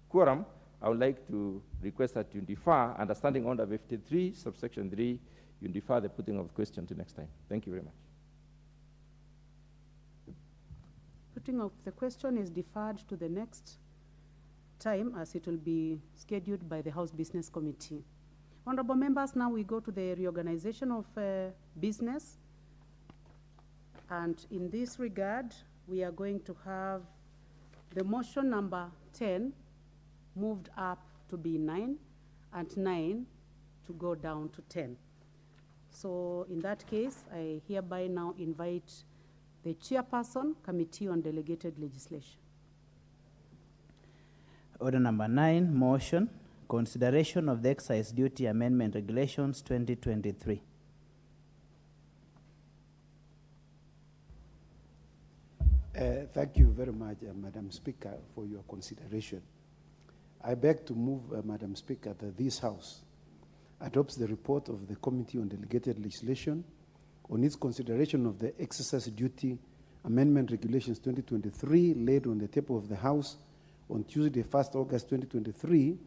quorum, I would like to request that you defer, understanding under 53, subsection 3, you defer the putting of the question to next time. Thank you very much.
Putting of the question is deferred to the next time, as it will be scheduled by the House Business Committee. Honorable members, now we go to the reorganization of business. And in this regard, we are going to have the motion number 10 moved up to be 9, and 9 to go down to 10. So in that case, I hereby now invite the chairperson, Committee on Delegated Legislation.
Order number 9, motion, consideration of the Excise Duty Amendment Regulations 2023.
Thank you very much, Madam Speaker, for your consideration. I beg to move, Madam Speaker, that this House adopts the report of the Committee on Delegated Legislation on its consideration of the Excise Duty Amendment Regulations 2023 laid on the table of the House on Tuesday, 1st August 2023,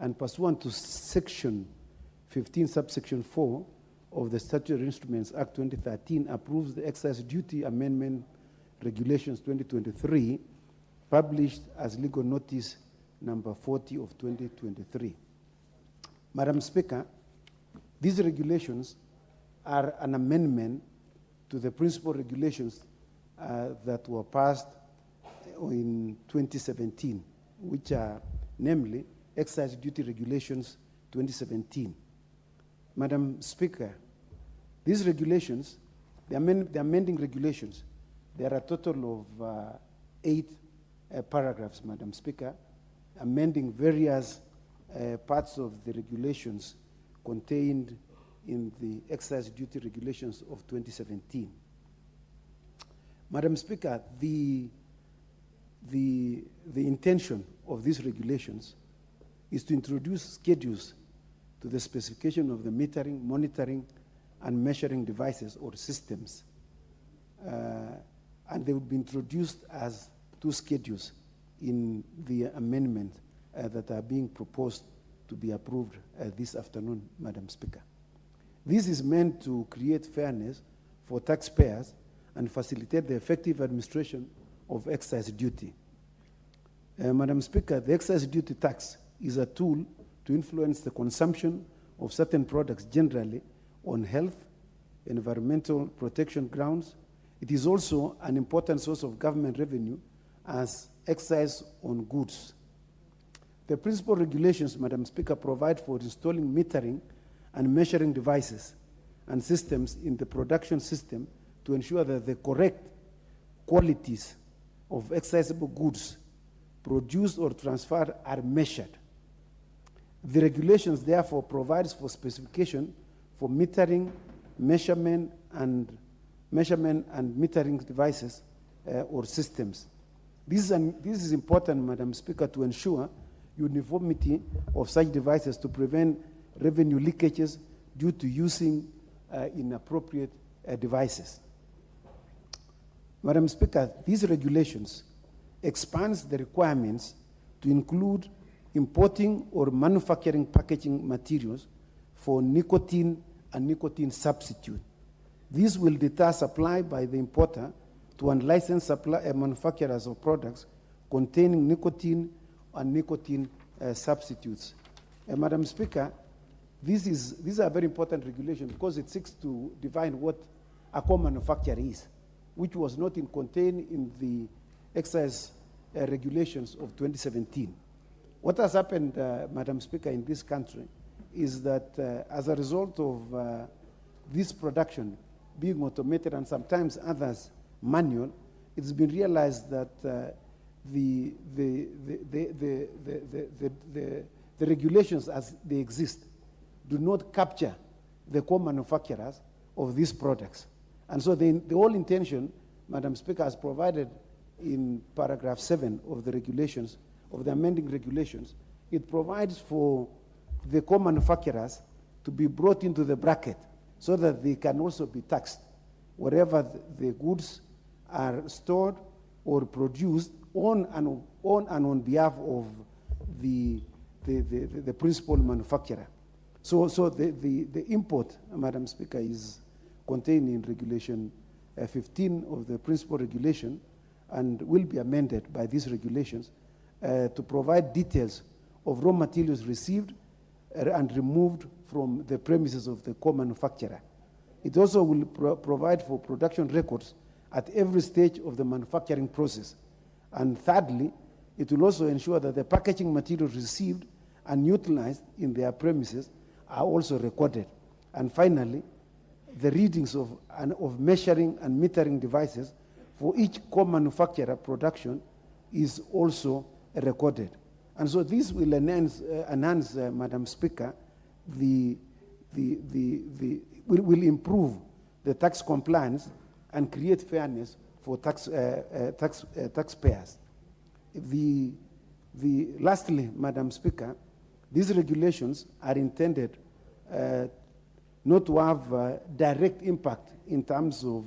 and pursuant to Section 15, subsection 4 of the Statutory Instruments Act 2013, approves the Excise Duty Amendment Regulations 2023, published as legal notice number 40 of 2023. Madam Speaker, these regulations are an amendment to the principal regulations that were passed in 2017, which are namely Excise Duty Regulations 2017. Madam Speaker, these regulations, the amending regulations, there are a total of 8 paragraphs, Madam Speaker, amending various parts of the regulations contained in the Excise Duty Regulations of 2017. Madam Speaker, the intention of these regulations is to introduce schedules to the specification of the metering, monitoring, and measuring devices or systems. And they would be introduced as 2 schedules in the amendment that are being proposed to be approved this afternoon, Madam Speaker. This is meant to create fairness for taxpayers and facilitate the effective administration of excise duty. Madam Speaker, the excise duty tax is a tool to influence the consumption of certain products generally on health, environmental protection grounds. It is also an important source of government revenue as excise on goods. The principal regulations, Madam Speaker, provide for installing metering and measuring devices and systems in the production system to ensure that the correct qualities of excisable goods produced or transferred are measured. The regulations therefore provides for specification for metering, measurement and metering devices or systems. This is important, Madam Speaker, to ensure uniformity of such devices to prevent revenue leakages due to using inappropriate devices. Madam Speaker, these regulations expands the requirements to include importing or manufacturing packaging materials for nicotine and nicotine substitute. This will deter supply by the importer to unlicensed manufacturers of products containing nicotine and nicotine substitutes. Madam Speaker, these are very important regulations because it seeks to define what a co-manufacturer is, which was not contained in the excise regulations of 2017. What has happened, Madam Speaker, in this country is that as a result of this production being automated and sometimes others manual, it's been realized that the regulations as they exist do not capture the co-manufacturers of these products. And so the whole intention, Madam Speaker, has provided in paragraph 7 of the regulations, of the amending regulations, it provides for the co-manufacturers to be brought into the bracket so that they can also be taxed wherever the goods are stored or produced on and on behalf of the principal manufacturer. So the import, Madam Speaker, is contained in Regulation 15 of the principal regulation and will be amended by these regulations to provide details of raw materials received and removed from the premises of the co-manufacturer. It also will provide for production records at every stage of the manufacturing process. And thirdly, it will also ensure that the packaging materials received and utilized in their premises are also recorded. And finally, the readings of measuring and metering devices for each co-manufacturer production is also recorded. And so this will enhance, Madam Speaker, will improve the tax compliance and create fairness for taxpayers. Lastly, Madam Speaker, these regulations are intended not to have direct impact in terms of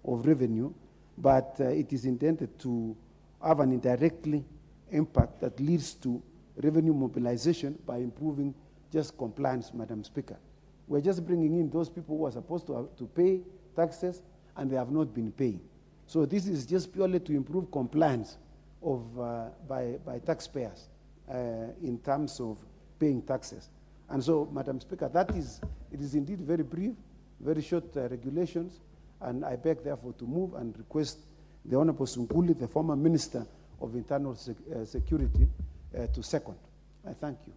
revenue, but it is intended to have an indirectly impact that leads to revenue mobilization by improving just compliance, Madam Speaker. We're just bringing in those people who are supposed to pay taxes and they have not been paying. So this is just purely to improve compliance by taxpayers in terms of paying taxes. And so, Madam Speaker, it is indeed very brief, very short regulations, and I beg therefore to move and request the Honorable Sunkuli, the former Minister of Internal Security, to second. I thank you.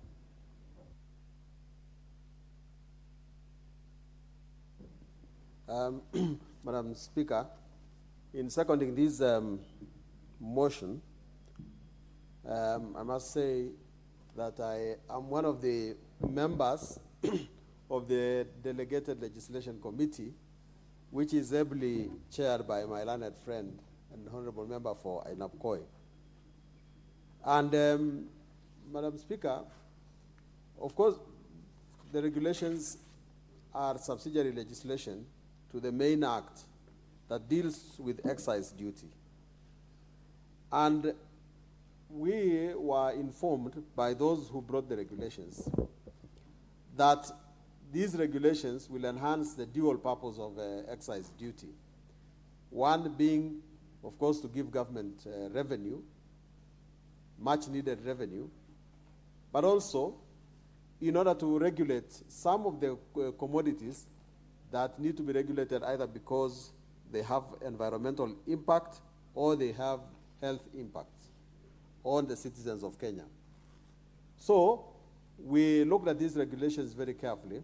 Madam Speaker, in seconding this motion, I must say that I am one of the members of the Delegated Legislation Committee, which is ably chaired by my learned friend and honorable member for Ainabkoi. And Madam Speaker, of course, the regulations are subsidiary legislation to the main act that deals with excise duty. And we were informed by those who brought the regulations that these regulations will enhance the dual purpose of excise duty. One being, of course, to give government revenue, much needed revenue, but also in order to regulate some of the commodities that need to be regulated either because they have environmental impact or they have health impacts on the citizens of Kenya. So we looked at these regulations very carefully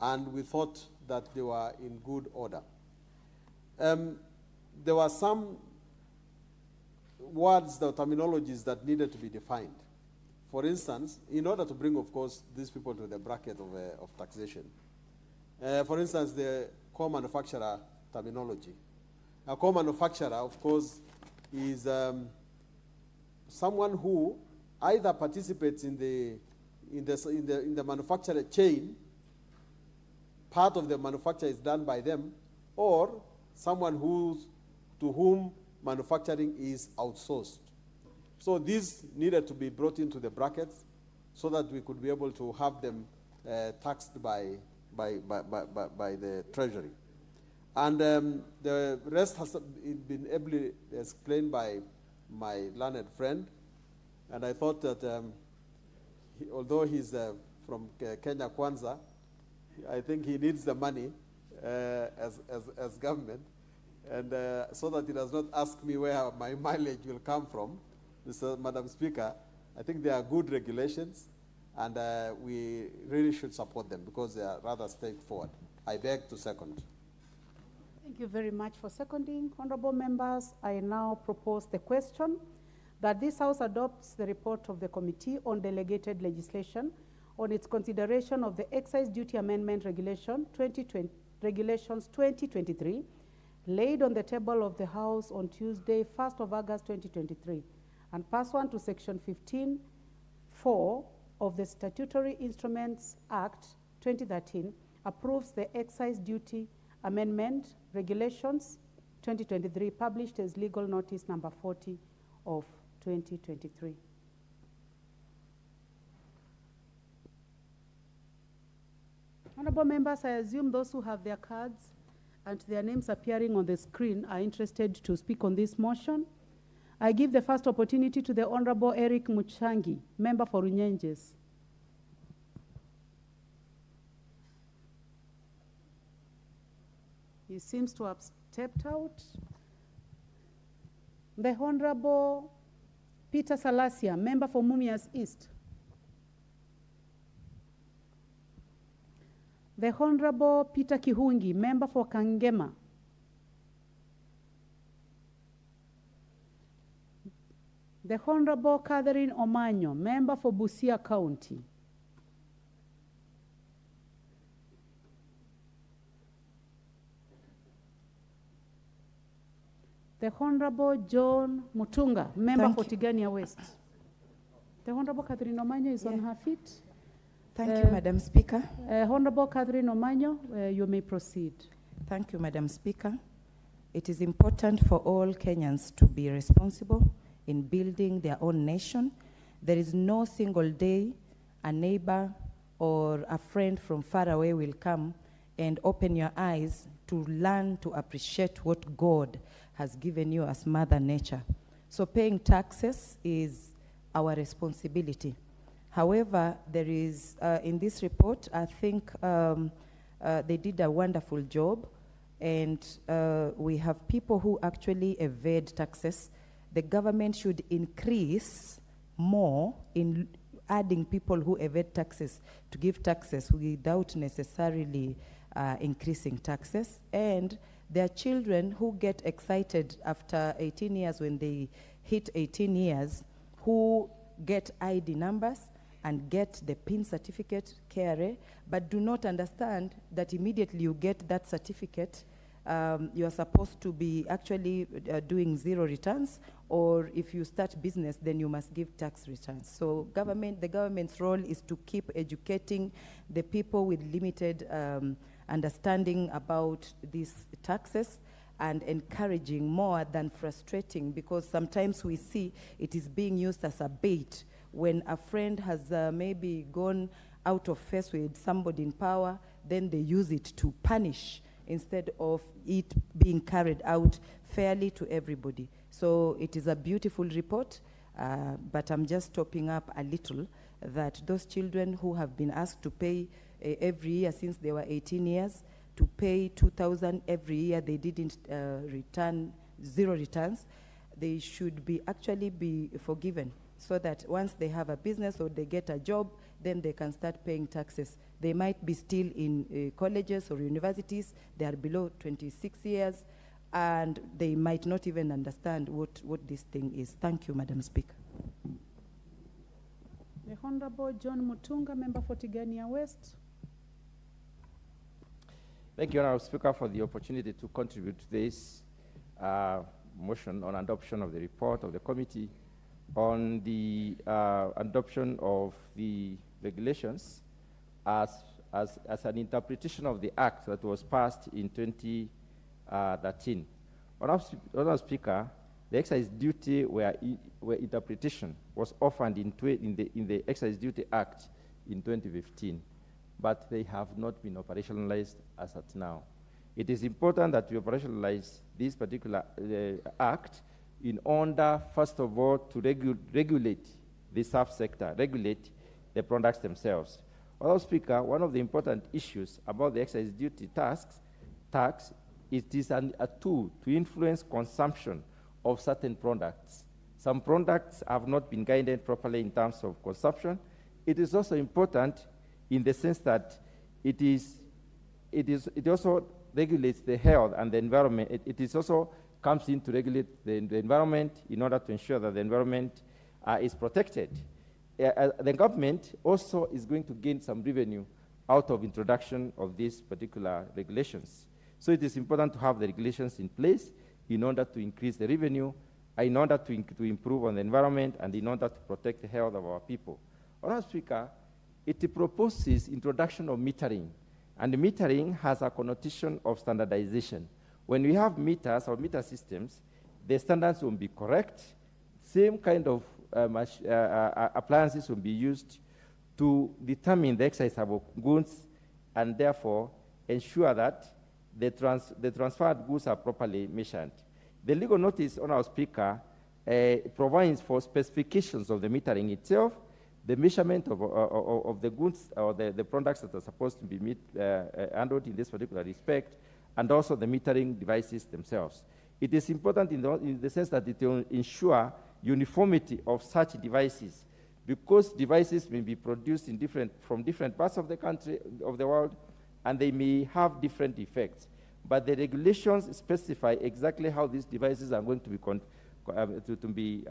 and we thought that they were in good order. There were some words, the terminologies that needed to be defined. For instance, in order to bring, of course, these people to the bracket of taxation. For instance, the co-manufacturer terminology. A co-manufacturer, of course, is someone who either participates in the manufacturer chain, part of the manufacture is done by them, or someone to whom manufacturing is outsourced. So these needed to be brought into the brackets so that we could be able to have them taxed by the Treasury. And the rest has been ably explained by my learned friend. And I thought that although he's from Kenya Kwanza, I think he needs the money as government. And so that he does not ask me where my mileage will come from, Madam Speaker, I think they are good regulations, and we really should support them because they are rather straightforward. I beg to second.
Thank you very much for seconding. Honorable members, I now propose the question that this House adopts the report of the Committee on Delegated Legislation on its consideration of the Excise Duty Amendment Regulations 2023 laid on the table of the House on Tuesday, 1st of August 2023, and pursuant to Section 15(4) of the Statutory Instruments Act 2013, approves the Excise Duty Amendment Regulations 2023, published as legal notice number 40 of 2023. Honorable members, I assume those who have their cards and their names appearing on the screen are interested to speak on this motion. I give the first opportunity to the Honorable Eric Muchangi, member for Runyenjes. He seems to have stepped out. The Honorable Peter Salasia, member for Mumias East. The Honorable Peter Kihungi, member for Kangema. The Honorable Catherine Omanyo, member for Busia County. The Honorable John Mutunga, member for Tigania West. The Honorable Catherine Omanyo is on her feet.
Thank you, Madam Speaker.
Honorable Catherine Omanyo, you may proceed.
Thank you, Madam Speaker. It is important for all Kenyans to be responsible in building their own nation. There is no single day a neighbor or a friend from far away will come and open your eyes to learn to appreciate what God has given you as Mother Nature. So paying taxes is our responsibility. However, there is, in this report, I think they did a wonderful job, and we have people who actually evade taxes. The government should increase more in adding people who evade taxes to give taxes without necessarily increasing taxes. And there are children who get excited after 18 years when they hit 18 years, who get ID numbers and get the PIN certificate, KRA, but do not understand that immediately you get that certificate, you are supposed to be actually doing zero returns, or if you start business, then you must give tax returns. So the government's role is to keep educating the people with limited understanding about these taxes and encouraging more than frustrating, because sometimes we see it is being used as a bait. When a friend has maybe gone out of phase with somebody in power, then they use it to punish instead of it being carried out fairly to everybody. So it is a beautiful report, but I'm just topping up a little that those children who have been asked to pay every year since they were 18 years, to pay 2,000 every year, they didn't return zero returns, they should be actually be forgiven, so that once they have a business or they get a job, then they can start paying taxes. They might be still in colleges or universities, they are below 26 years, and they might not even understand what this thing is. Thank you, Madam Speaker.
The Honorable John Mutunga, member for Tigania West.
Thank you, Honorable Speaker, for the opportunity to contribute to this motion on adoption of the report of the committee on the adoption of the regulations as an interpretation of the act that was passed in 2013. Honorable Speaker, the excise duty where interpretation was offered in the Excise Duty Act in 2015, but they have not been operationalized as at now. It is important that we operationalize this particular act in order, first of all, to regulate the subsector, regulate the products themselves. Honorable Speaker, one of the important issues about the excise duty tax, it is a tool to influence consumption of certain products. Some products have not been guided properly in terms of consumption. It is also important in the sense that it also regulates the health and the environment. It also comes in to regulate the environment in order to ensure that the environment is protected. The government also is going to gain some revenue out of introduction of these particular regulations. So it is important to have the regulations in place in order to increase the revenue, in order to improve on the environment, and in order to protect the health of our people. Honourable Speaker, it proposes introduction of metering, and metering has a connotation of standardization. When we have meters or meter systems, the standards will be correct. Same kind of appliances will be used to determine the excise of goods and therefore ensure that the transferred goods are properly measured. The legal notice, Honourable Speaker, provides for specifications of the metering itself, the measurement of the goods or the products that are supposed to be handled in this particular respect, and also the metering devices themselves. It is important in the sense that it will ensure uniformity of such devices, because devices may be produced from different parts of the country, of the world, and they may have different effects. But the regulations specify exactly how these devices are going to be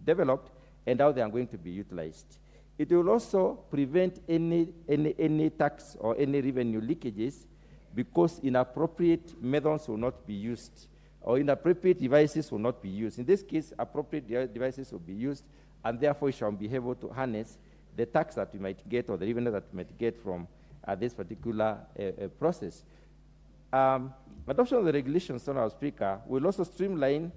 developed and how they are going to be utilized. It will also prevent any tax or any revenue leakages, because inappropriate methods will not be used, or inappropriate devices will not be used. In this case, appropriate devices will be used, and therefore we shall be able to harness the tax that we might get or the revenue that we might get from this particular process. Adoption of the regulations, Honourable Speaker, will also streamline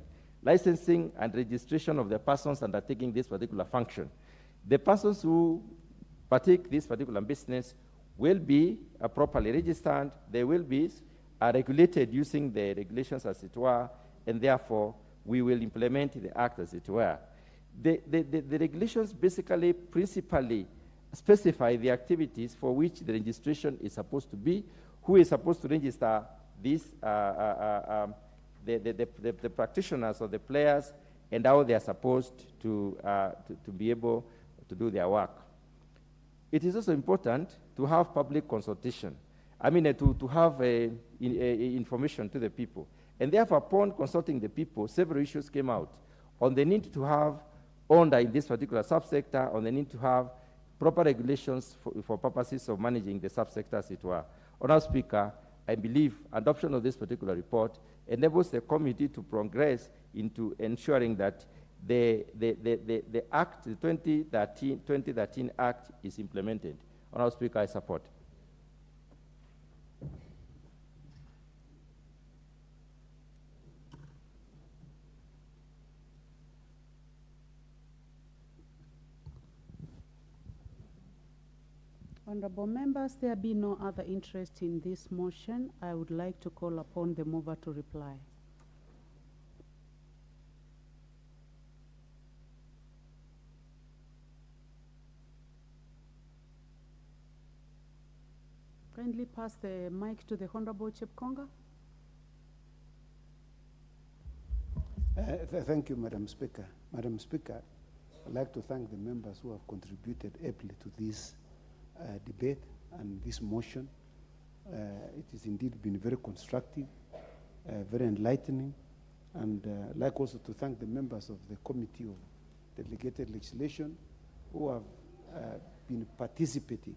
licensing and registration of the persons undertaking this particular function. The persons who partake this particular business will be properly registered, they will be regulated using the regulations as it were, and therefore we will implement the act as it were. The regulations basically principally specify the activities for which the registration is supposed to be, who is supposed to register these, the practitioners or the players, and how they are supposed to be able to do their work. It is also important to have public consultation. I mean, to have information to the people. And therefore, upon consulting the people, several issues came out on the need to have order in this particular subsector, on the need to have proper regulations for purposes of managing the subsector, as it were. Honourable Speaker, I believe adoption of this particular report enables the committee to progress into ensuring that the Act, the 2013 Act, is implemented. Honourable Speaker, I support.
Honourable members, there be no other interest in this motion. I would like to call upon the mover to reply. Kindly pass the mic to the Honourable Chepkonga.
Thank you, Madam Speaker. Madam Speaker, I'd like to thank the members who have contributed ably to this debate and this motion. It has indeed been very constructive, very enlightening, and I'd like also to thank the members of the Committee of Delegated Legislation who have been participating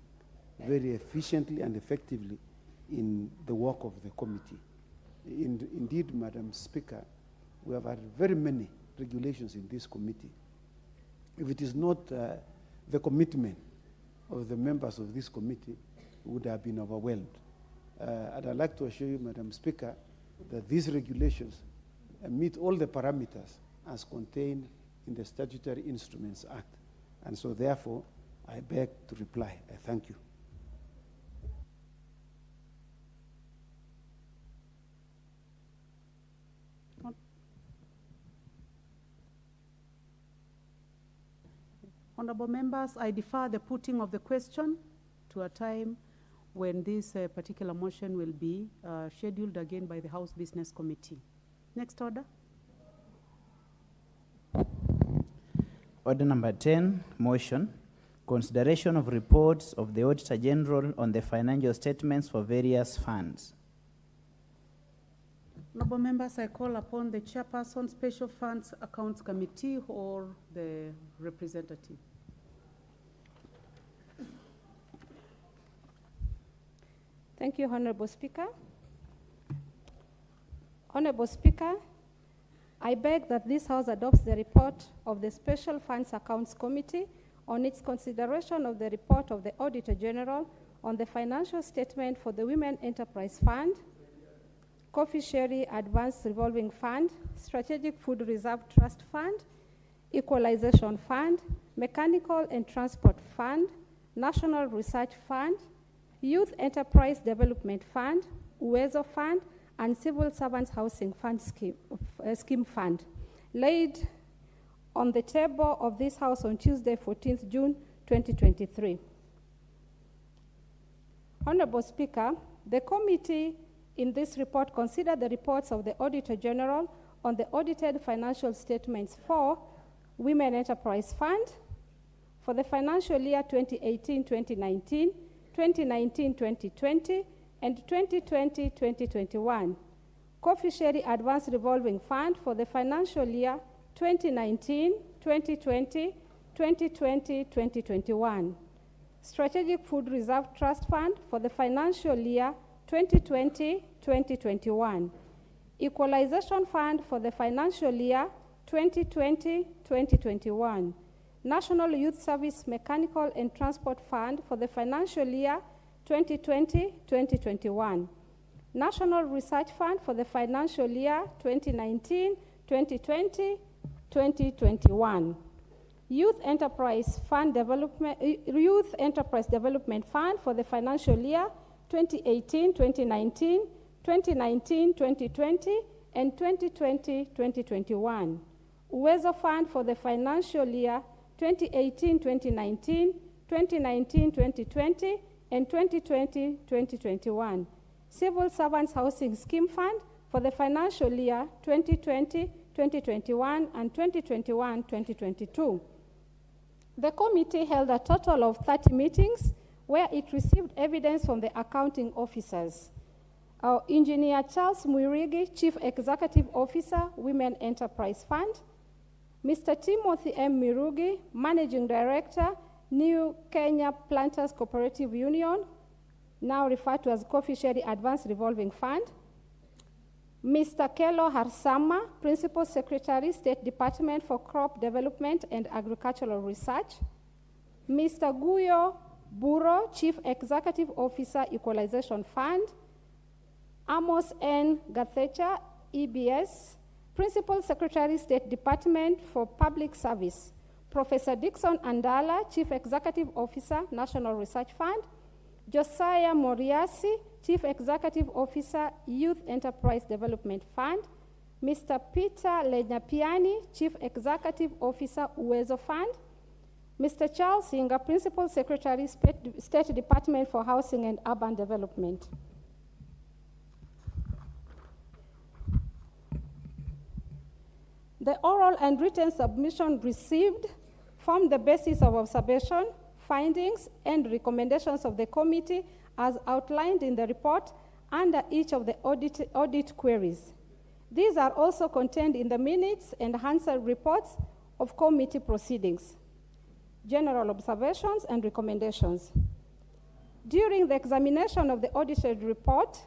very efficiently and effectively in the work of the committee. Indeed, Madam Speaker, we have had very many regulations in this committee. If it is not the commitment of the members of this committee, would have been overwhelmed. And I'd like to assure you, Madam Speaker, that these regulations meet all the parameters as contained in the Statutory Instruments Act. And so therefore, I beg to reply. I thank you.
Honourable members, I defer the putting of the question to a time when this particular motion will be scheduled again by the House Business Committee. Next order.
Order number 10, motion. Consideration of reports of the Auditor General on the financial statements for various funds.
Honourable members, I call upon the Chairperson, Special Funds Accounts Committee, or the representative.
Thank you, Honourable Speaker. Honorable Speaker, I beg that this House adopts the report of the Special Funds Accounts Committee on its consideration of the report of the Auditor General on the financial statement for the Women Enterprise Fund, Coffee Sherry Advanced Revolving Fund, Strategic Food Reserve Trust Fund, Equalization Fund, Mechanical and Transport Fund, National Research Fund, Youth Enterprise Development Fund, Uwezo Fund, and Civil Servants Housing Fund Scheme Fund, laid on the table of this House on Tuesday, 14th June 2023. Honorable Speaker, the committee in this report considered the reports of the Auditor General on the audited financial statements for Women Enterprise Fund for the financial year 2018-2019, 2019-2020, and 2020-2021. Coffee Sherry Advanced Revolving Fund for the financial year 2019, 2020, 2020, 2021. Strategic Food Reserve Trust Fund for the financial year 2020, 2021. Equalization Fund for the financial year 2020, 2021. National Youth Service Mechanical and Transport Fund for the financial year 2020, 2021. National Research Fund for the financial year 2019, 2020, 2021. Youth Enterprise Development Fund for the financial year 2018, 2019, 2019, 2020, and 2020, 2021. Uwezo Fund for the financial year 2018, 2019, 2019, 2020, and 2020, 2021. Civil Servants Housing Scheme Fund for the financial year 2020, 2021, and 2021, 2022. The committee held a total of 30 meetings where it received evidence from the accounting officers. Our Engineer Charles Mwirigi, Chief Executive Officer, Women Enterprise Fund. Mr. Timothy M. Mirugi, Managing Director, New Kenya Planters Cooperative Union, now referred to as Coffee Sherry Advanced Revolving Fund. Mr. Kelo Harsama, Principal Secretary, State Department for Crop Development and Agricultural Research. Mr. Guyo Buro, Chief Executive Officer, Equalization Fund. Amos N. Gathecha, EBS, Principal Secretary, State Department for Public Service. Professor Dixon Andala, Chief Executive Officer, National Research Fund. Josiah Moriasi, Chief Executive Officer, Youth Enterprise Development Fund. Mr. Peter Lenyapiani, Chief Executive Officer, Uwezo Fund. Mr. Charles Singer, Principal Secretary, State Department for Housing and Urban Development. The oral and written submission received formed the basis of observation, findings, and recommendations of the committee as outlined in the report under each of the audit queries. These are also contained in the minutes and answer reports of committee proceedings. General observations and recommendations. During the examination of the audited report,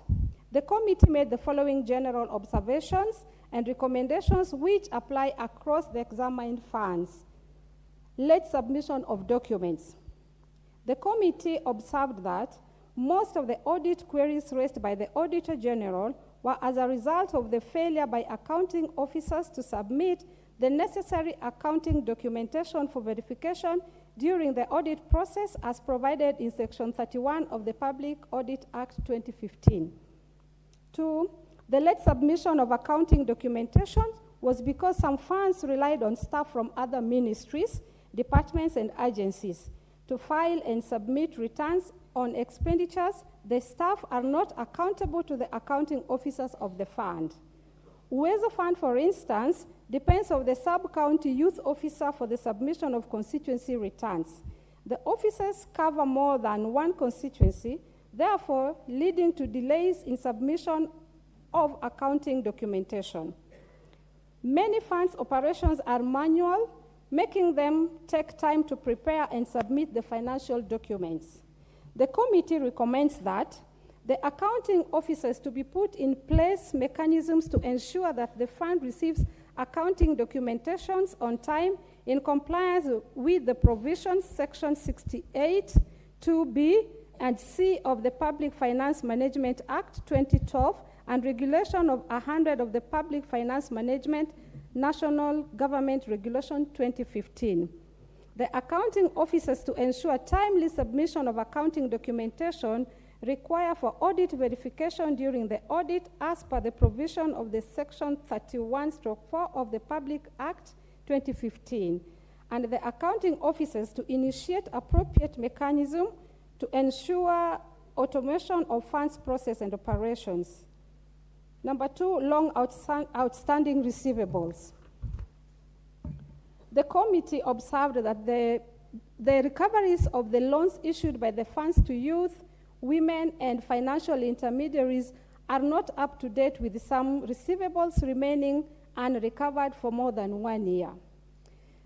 the committee made the following general observations and recommendations which apply across the examined funds. Late submission of documents. The committee observed that most of the audit queries raised by the Auditor General were as a result of the failure by accounting officers to submit the necessary accounting documentation for verification during the audit process as provided in Section 31 of the Public Audit Act 2015. 2, the late submission of accounting documentation was because some funds relied on staff from other ministries, departments, and agencies to file and submit returns on expenditures. The staff are not accountable to the accounting officers of the fund. Uwezo Fund, for instance, depends on the sub-county youth officer for the submission of constituency returns. The officers cover more than one constituency, therefore leading to delays in submission of accounting documentation. Many funds operations are manual, making them take time to prepare and submit the financial documents. The committee recommends that the accounting officers to be put in place mechanisms to ensure that the fund receives accounting documentations on time in compliance with the provisions section 68, 2B and C of the Public Finance Management Act 2012 and regulation of 100 of the Public Finance Management National Government Regulation 2015. The accounting officers to ensure timely submission of accounting documentation require for audit verification during the audit as per the provision of the section 31/4 of the Public Act 2015, and the accounting officers to initiate appropriate mechanism to ensure automation of funds process and operations. Number 2, long outstanding receivables. The committee observed that the recoveries of the loans issued by the funds to youth, women, and financial intermediaries are not up to date, with some receivables remaining unrecovered for more than 1 year.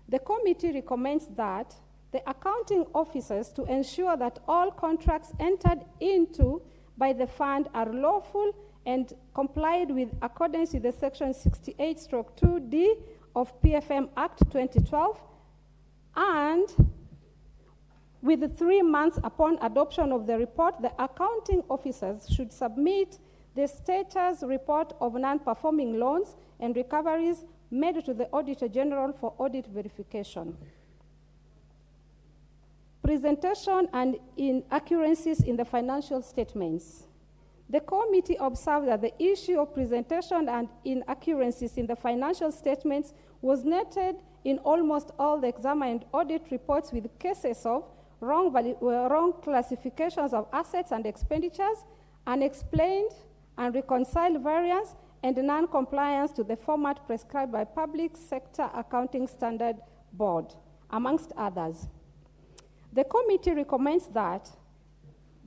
The committee recommends that the accounting officers to ensure that all contracts entered into by the fund are lawful and complied with accordance with the section 68/2D of PFM Act 2012, and with 3 months upon adoption of the report, the accounting officers should submit the status report of non-performing loans and recoveries made to the Auditor General for audit verification. Presentation and inaccuracies in the financial statements. The committee observed that the issue of presentation and inaccuracies in the financial statements was noted in almost all the examined audit reports, with cases of wrong classifications of assets and expenditures, unexplained and reconciled variance, and non-compliance to the format prescribed by Public Sector Accounting Standard Board, amongst others. The committee recommends that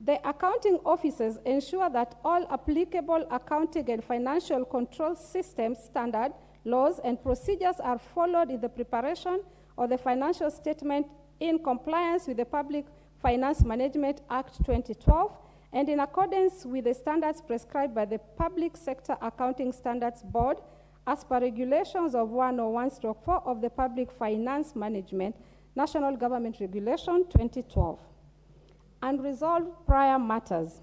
the accounting officers ensure that all applicable accounting and financial control systems, standard, laws, and procedures are followed in the preparation of the financial statement in compliance with the Public Finance Management Act 2012 and in accordance with the standards prescribed by the Public Sector Accounting Standards Board as per regulations of 101/4 of the Public Finance Management National Government Regulation 2012. Unresolved prior matters.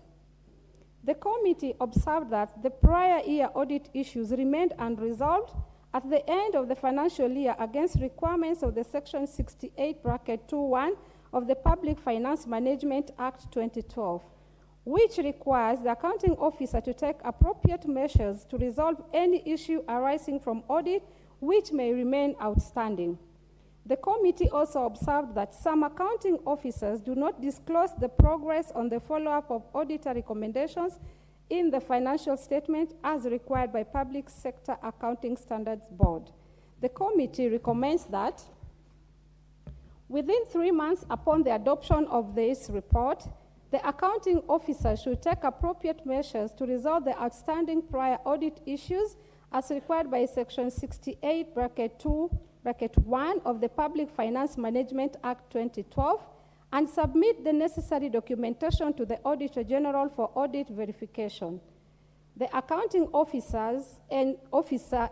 The committee observed that the prior year audit issues remained unresolved at the end of the financial year against requirements of the section 68(21) of the Public Finance Management Act 2012, which requires the accounting officer to take appropriate measures to resolve any issue arising from audit which may remain outstanding. The committee also observed that some accounting officers do not disclose the progress on the follow-up of auditor recommendations in the financial statement as required by Public Sector Accounting Standards Board. The committee recommends that within 3 months upon the adoption of this report, the accounting officer should take appropriate measures to resolve the outstanding prior audit issues as required by section 68(2)(1) of the Public Finance Management Act 2012 and submit the necessary documentation to the Auditor General for audit verification. The accounting officer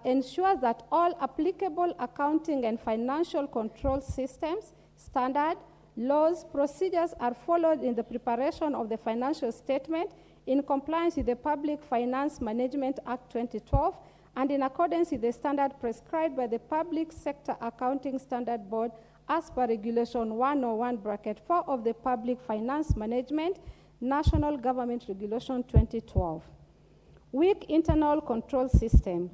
ensures that all applicable accounting and financial control systems, standard, laws, procedures are followed in the preparation of the financial statement in compliance with the Public Finance Management Act 2012 and in accordance with the standard prescribed by the Public Sector Accounting Standard Board as per Regulation 101(4) of the Public Finance Management National Government Regulation 2012. Weak internal control systems.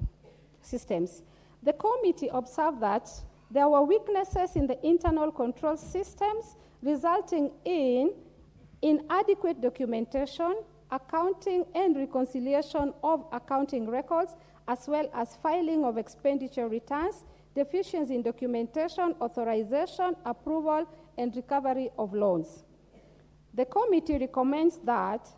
The committee observed that there were weaknesses in the internal control systems resulting in inadequate documentation, accounting and reconciliation of accounting records, as well as filing of expenditure returns, deficiency in documentation, authorization, approval, and recovery of loans. The committee recommends that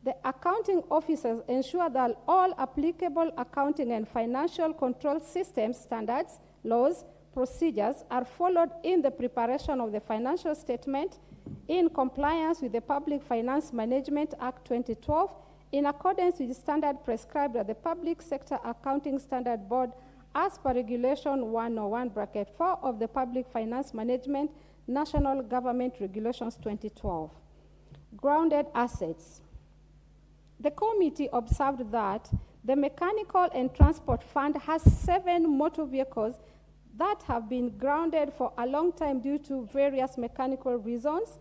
the accounting officers ensure that all applicable accounting and financial control systems, standards, laws, procedures are followed in the preparation of the financial statement in compliance with the Public Finance Management Act 2012 in accordance with the standard prescribed by the Public Sector Accounting Standard Board as per Regulation 101(4) of the Public Finance Management National Government Regulations 2012. Grounded assets. The committee observed that the Mechanical and Transport Fund has 7 motor vehicles that have been grounded for a long time due to various mechanical reasons,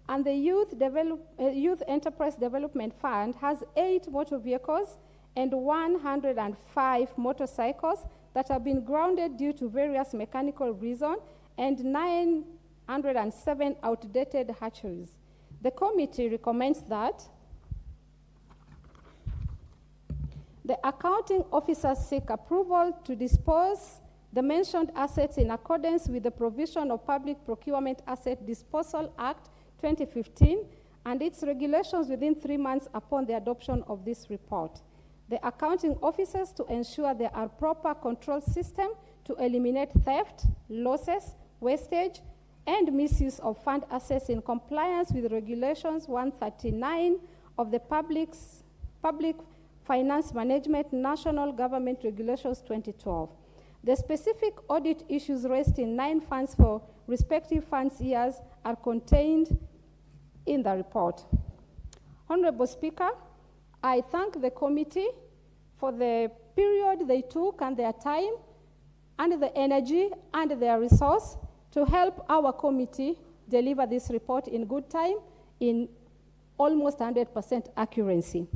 and the Youth Enterprise Development Fund has 8 motor vehicles and 105 motorcycles that have been grounded due to various mechanical reasons, and 907 outdated hatcheries. The committee recommends that the accounting officers seek approval to dispose the mentioned assets in accordance with the provision of Public Procurement Asset Disposal Act 2015 and its regulations within 3 months upon the adoption of this report. The accounting officers to ensure there are proper control systems to eliminate theft, losses, wastage, and misuse of fund assets in compliance with Regulations 139 of the Public Finance Management National Government Regulations 2012. The specific audit issues raised in 9 funds for respective funds years are contained in the report. Honorable Speaker, I thank the committee for the period they took and their time and the energy and their resource to help our committee deliver this report in good time in almost 100% accuracy.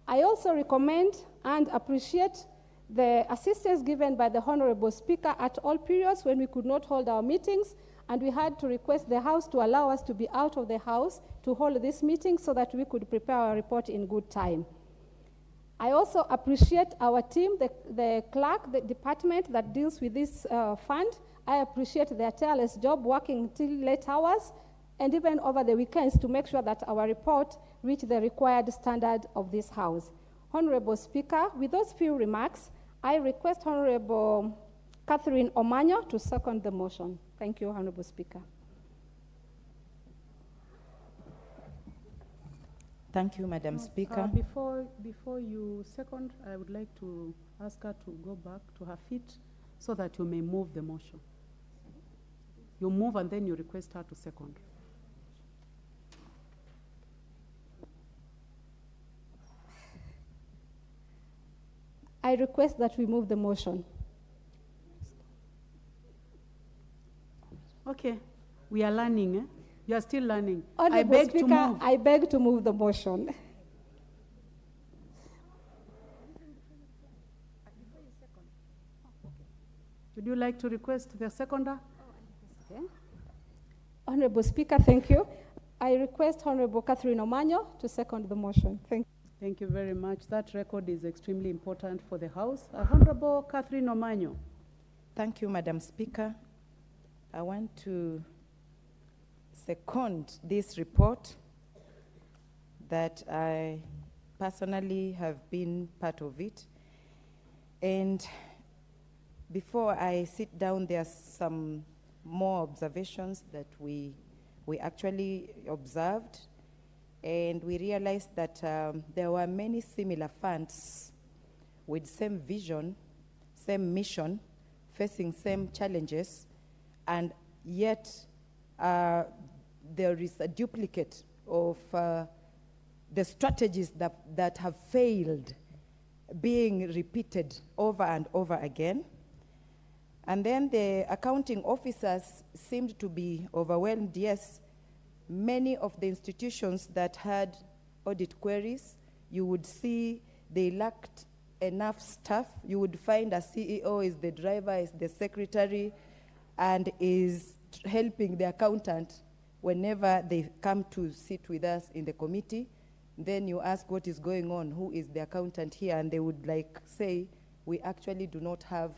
I also recommend and appreciate the assistance given by the Honorable Speaker at all periods when we could not hold our meetings, and we had to request the House to allow us to be out of the House to hold this meeting so that we could prepare our report in good time. I also appreciate our team, the clerk, the department that deals with this fund. I appreciate their tireless job working till late hours and even over the weekends to make sure that our report reach the required standard of this House. Honorable Speaker, with those few remarks, I request Honorable Catherine Omanyo to second the motion. Thank you, Honorable Speaker.
Thank you, Madam Speaker.
Before you second, I would like to ask her to go back to her feet so that you may move the motion. You move and then you request her to second.
I request that we move the motion.
Okay, we are learning. Eh? You are still learning.
Honorable
I beg
Speaker,
to move.
I beg to move the motion.
Would you like to request the seconder?
Okay. Honorable Speaker, thank you. I request Honorable Catherine Omanyo to second the motion.
Thank you very much. That record is extremely important for the House. Honorable Catherine Omanyo.
Thank you, Madam Speaker. I want to second this report that I personally have been part of it. And before I sit down, there are some more observations that we actually observed. And we realized that there were many similar funds with same vision, same mission, facing same challenges, and yet there is a duplicate of the strategies that have failed being repeated over and over again. And then the accounting officers seemed to be overwhelmed. Yes, many of the institutions that had audit queries, you would see they lacked enough staff. You would find a CEO is the driver, is the secretary, and is helping the accountant whenever they come to sit with us in the committee. Then you ask what is going on, who is the accountant here, and they would like say, we actually do not have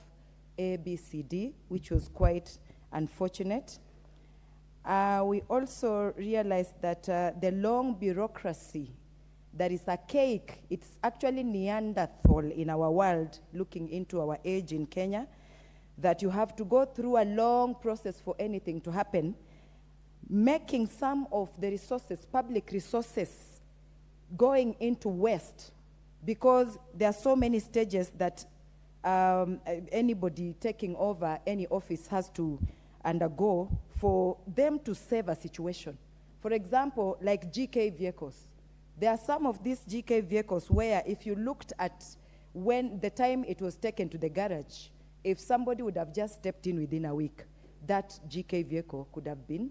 A, B, C, D, which was quite unfortunate. We also realized that the long bureaucracy that is archaic, it's actually Neanderthal in our world, looking into our age in Kenya, that you have to go through a long process for anything to happen, making some of the resources, public resources, going into waste, because there are so many stages that anybody taking over any office has to undergo for them to save a situation. For example, like GK vehicles. There are some of these GK vehicles where if you looked at when the time it was taken to the garage, if somebody would have just stepped in within a week, that GK vehicle could have been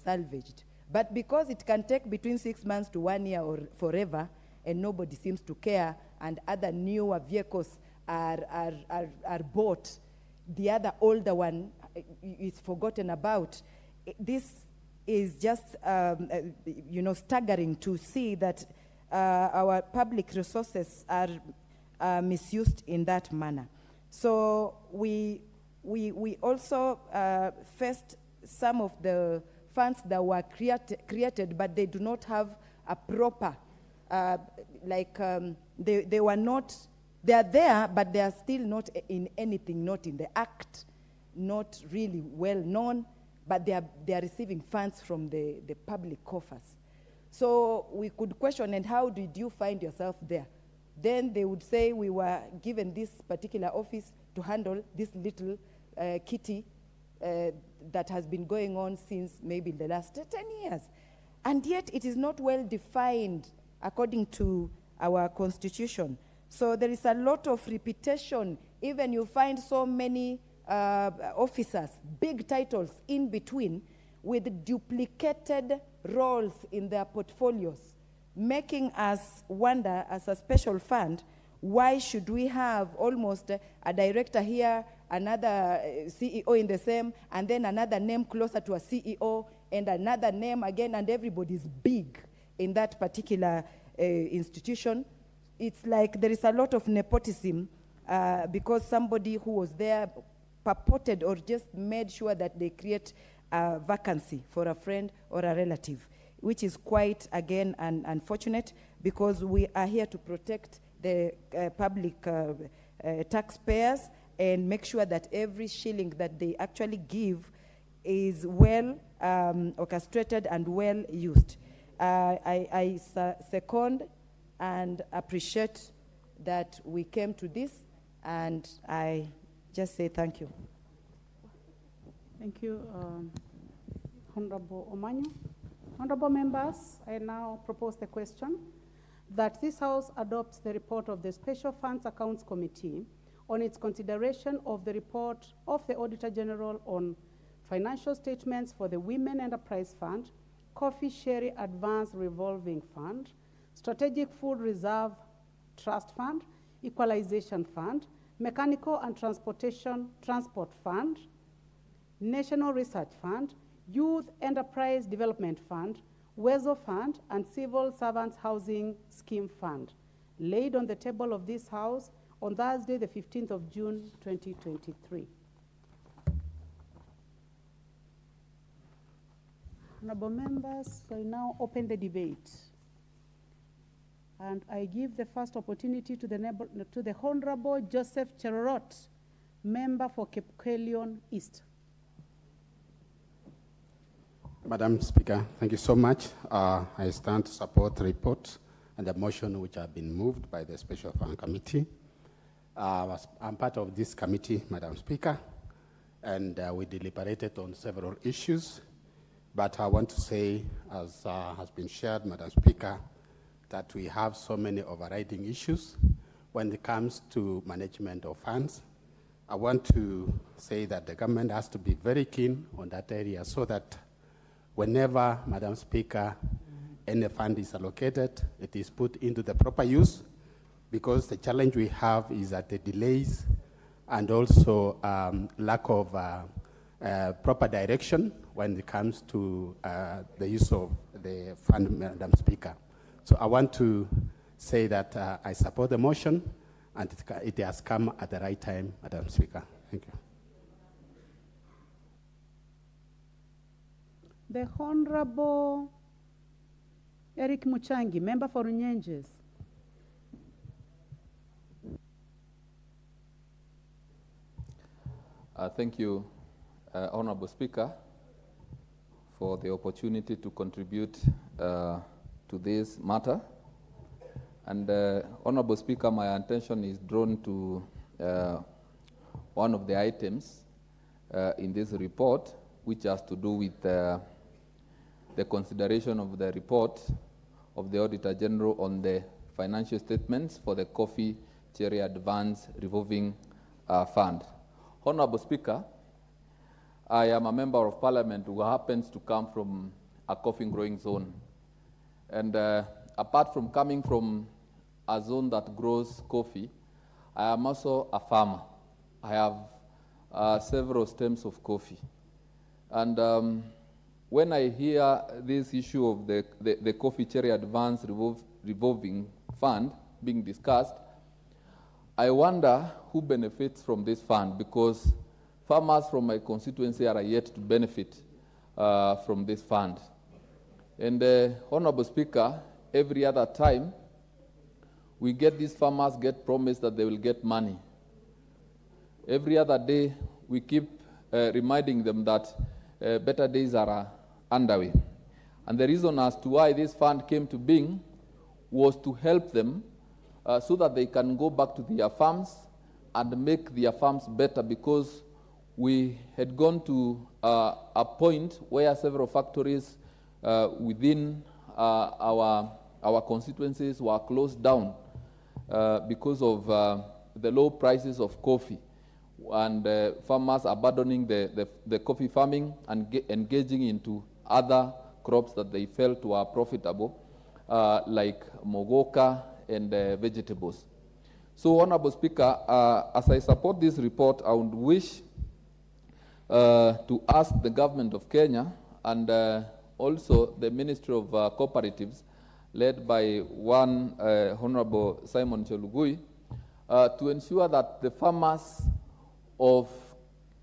salvaged. But because it can take between 6 months to 1 year or forever, and nobody seems to care, and other newer vehicles are bought, the other older one is forgotten about. This is just staggering to see that our public resources are misused in that manner. So we also faced some of the funds that were created, but they do not have a proper, they were not, they are there, but they are still not in anything, not in the act, not really well known, but they are receiving funds from the public coffers. So we could question, and how did you find yourself there? Then they would say we were given this particular office to handle this little kitty that has been going on since maybe the last 10 years. And yet it is not well defined according to our constitution. So there is a lot of repetition. Even you find so many officers, big titles in between, with duplicated roles in their portfolios, making us wonder, as a special fund, why should we have almost a director here, another CEO in the same, and then another name closer to a CEO, and another name again, and everybody's big in that particular institution. It's like there is a lot of nepotism because somebody who was there purported or just made sure that they create a vacancy for a friend or a relative, which is quite, again, unfortunate, because we are here to protect the public taxpayers and make sure that every shilling that they actually give is well orchestrated and well used. I second and appreciate that we came to this, and I just say thank you.
Thank you, Honorable Omanyu. Honorable members, I now propose the question that this House adopts the report of the Special Funds Accounts Committee on its consideration of the report of the Auditor General on financial statements for the Women Enterprise Fund, Coffee Sherry Advance Revolving Fund, Strategic Food Reserve Trust Fund, Equalization Fund, Mechanical and Transport Fund, National Research Fund, Youth Enterprise Development Fund, WESO Fund, and Civil Servants Housing Scheme Fund, laid on the table of this House on Thursday, the 15th of June, 2023. Honorable members, I now open the debate. And I give the first opportunity to the Honorable Joseph Cherorot, member for Cape Quellion East.
Madam Speaker, thank you so much. I stand to support the report and the motion which have been moved by the Special Fund Committee. I'm part of this committee, Madam Speaker, and we deliberated on several issues. But I want to say, as has been shared, Madam Speaker, that we have so many overriding issues when it comes to management of funds. I want to say that the government has to be very keen on that area so that whenever, Madam Speaker, any fund is allocated, it is put into the proper use, because the challenge we have is that the delays and also lack of proper direction when it comes to the use of the fund, Madam Speaker. So I want to say that I support the motion, and it has come at the right time, Madam Speaker. Thank you.
The Honorable Eric Muchangi, member for Runyenjes.
Thank you, Honorable Speaker, for the opportunity to contribute to this matter. And Honorable Speaker, my attention is drawn to one of the items in this report, which has to do with the consideration of the report of the Auditor General on the financial statements for the Coffee Cherry Advance Revolving Fund. Honorable Speaker, I am a member of Parliament who happens to come from a coffee growing zone. And apart from coming from a zone that grows coffee, I am also a farmer. I have several stems of coffee. And when I hear this issue of the Coffee Cherry Advance Revolving Fund being discussed, I wonder who benefits from this fund, because farmers from my constituency are yet to benefit from this fund. And Honorable Speaker, every other time these farmers get promised that they will get money. Every other day we keep reminding them that better days are underway. And the reason as to why this fund came to being was to help them so that they can go back to their farms and make their farms better, because we had gone to a point where several factories within our constituencies were closed down because of the low prices of coffee, and farmers abandoning the coffee farming and engaging into other crops that they felt were profitable, like mogoka and vegetables. So, Honorable Speaker, as I support this report, I would wish to ask the government of Kenya and also the Ministry of Cooperatives, led by one Honorable Simon Chelugui, to ensure that the farmers of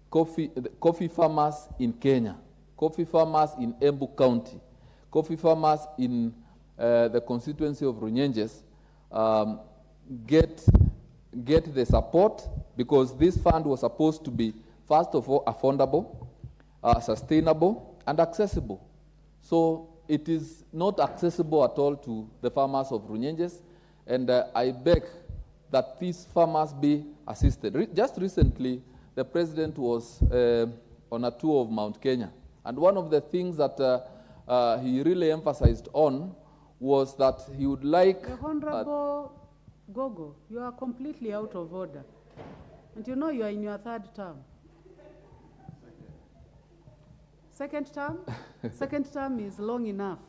coffee farmers in Kenya, coffee farmers in Embu County, coffee farmers in the constituency of Runyenjes get the support, because this fund was supposed to be, first of all, affordable, sustainable, and accessible. So it is not accessible at all to the farmers of Runyenjes, and I beg that these farmers be assisted. Just recently, the President was on a tour of Mount Kenya, and one of the things that he really emphasized on was that he would like...
The Honorable Gogo, you are completely out of order. And you know you are in your third term. Second term? Second term is long enough.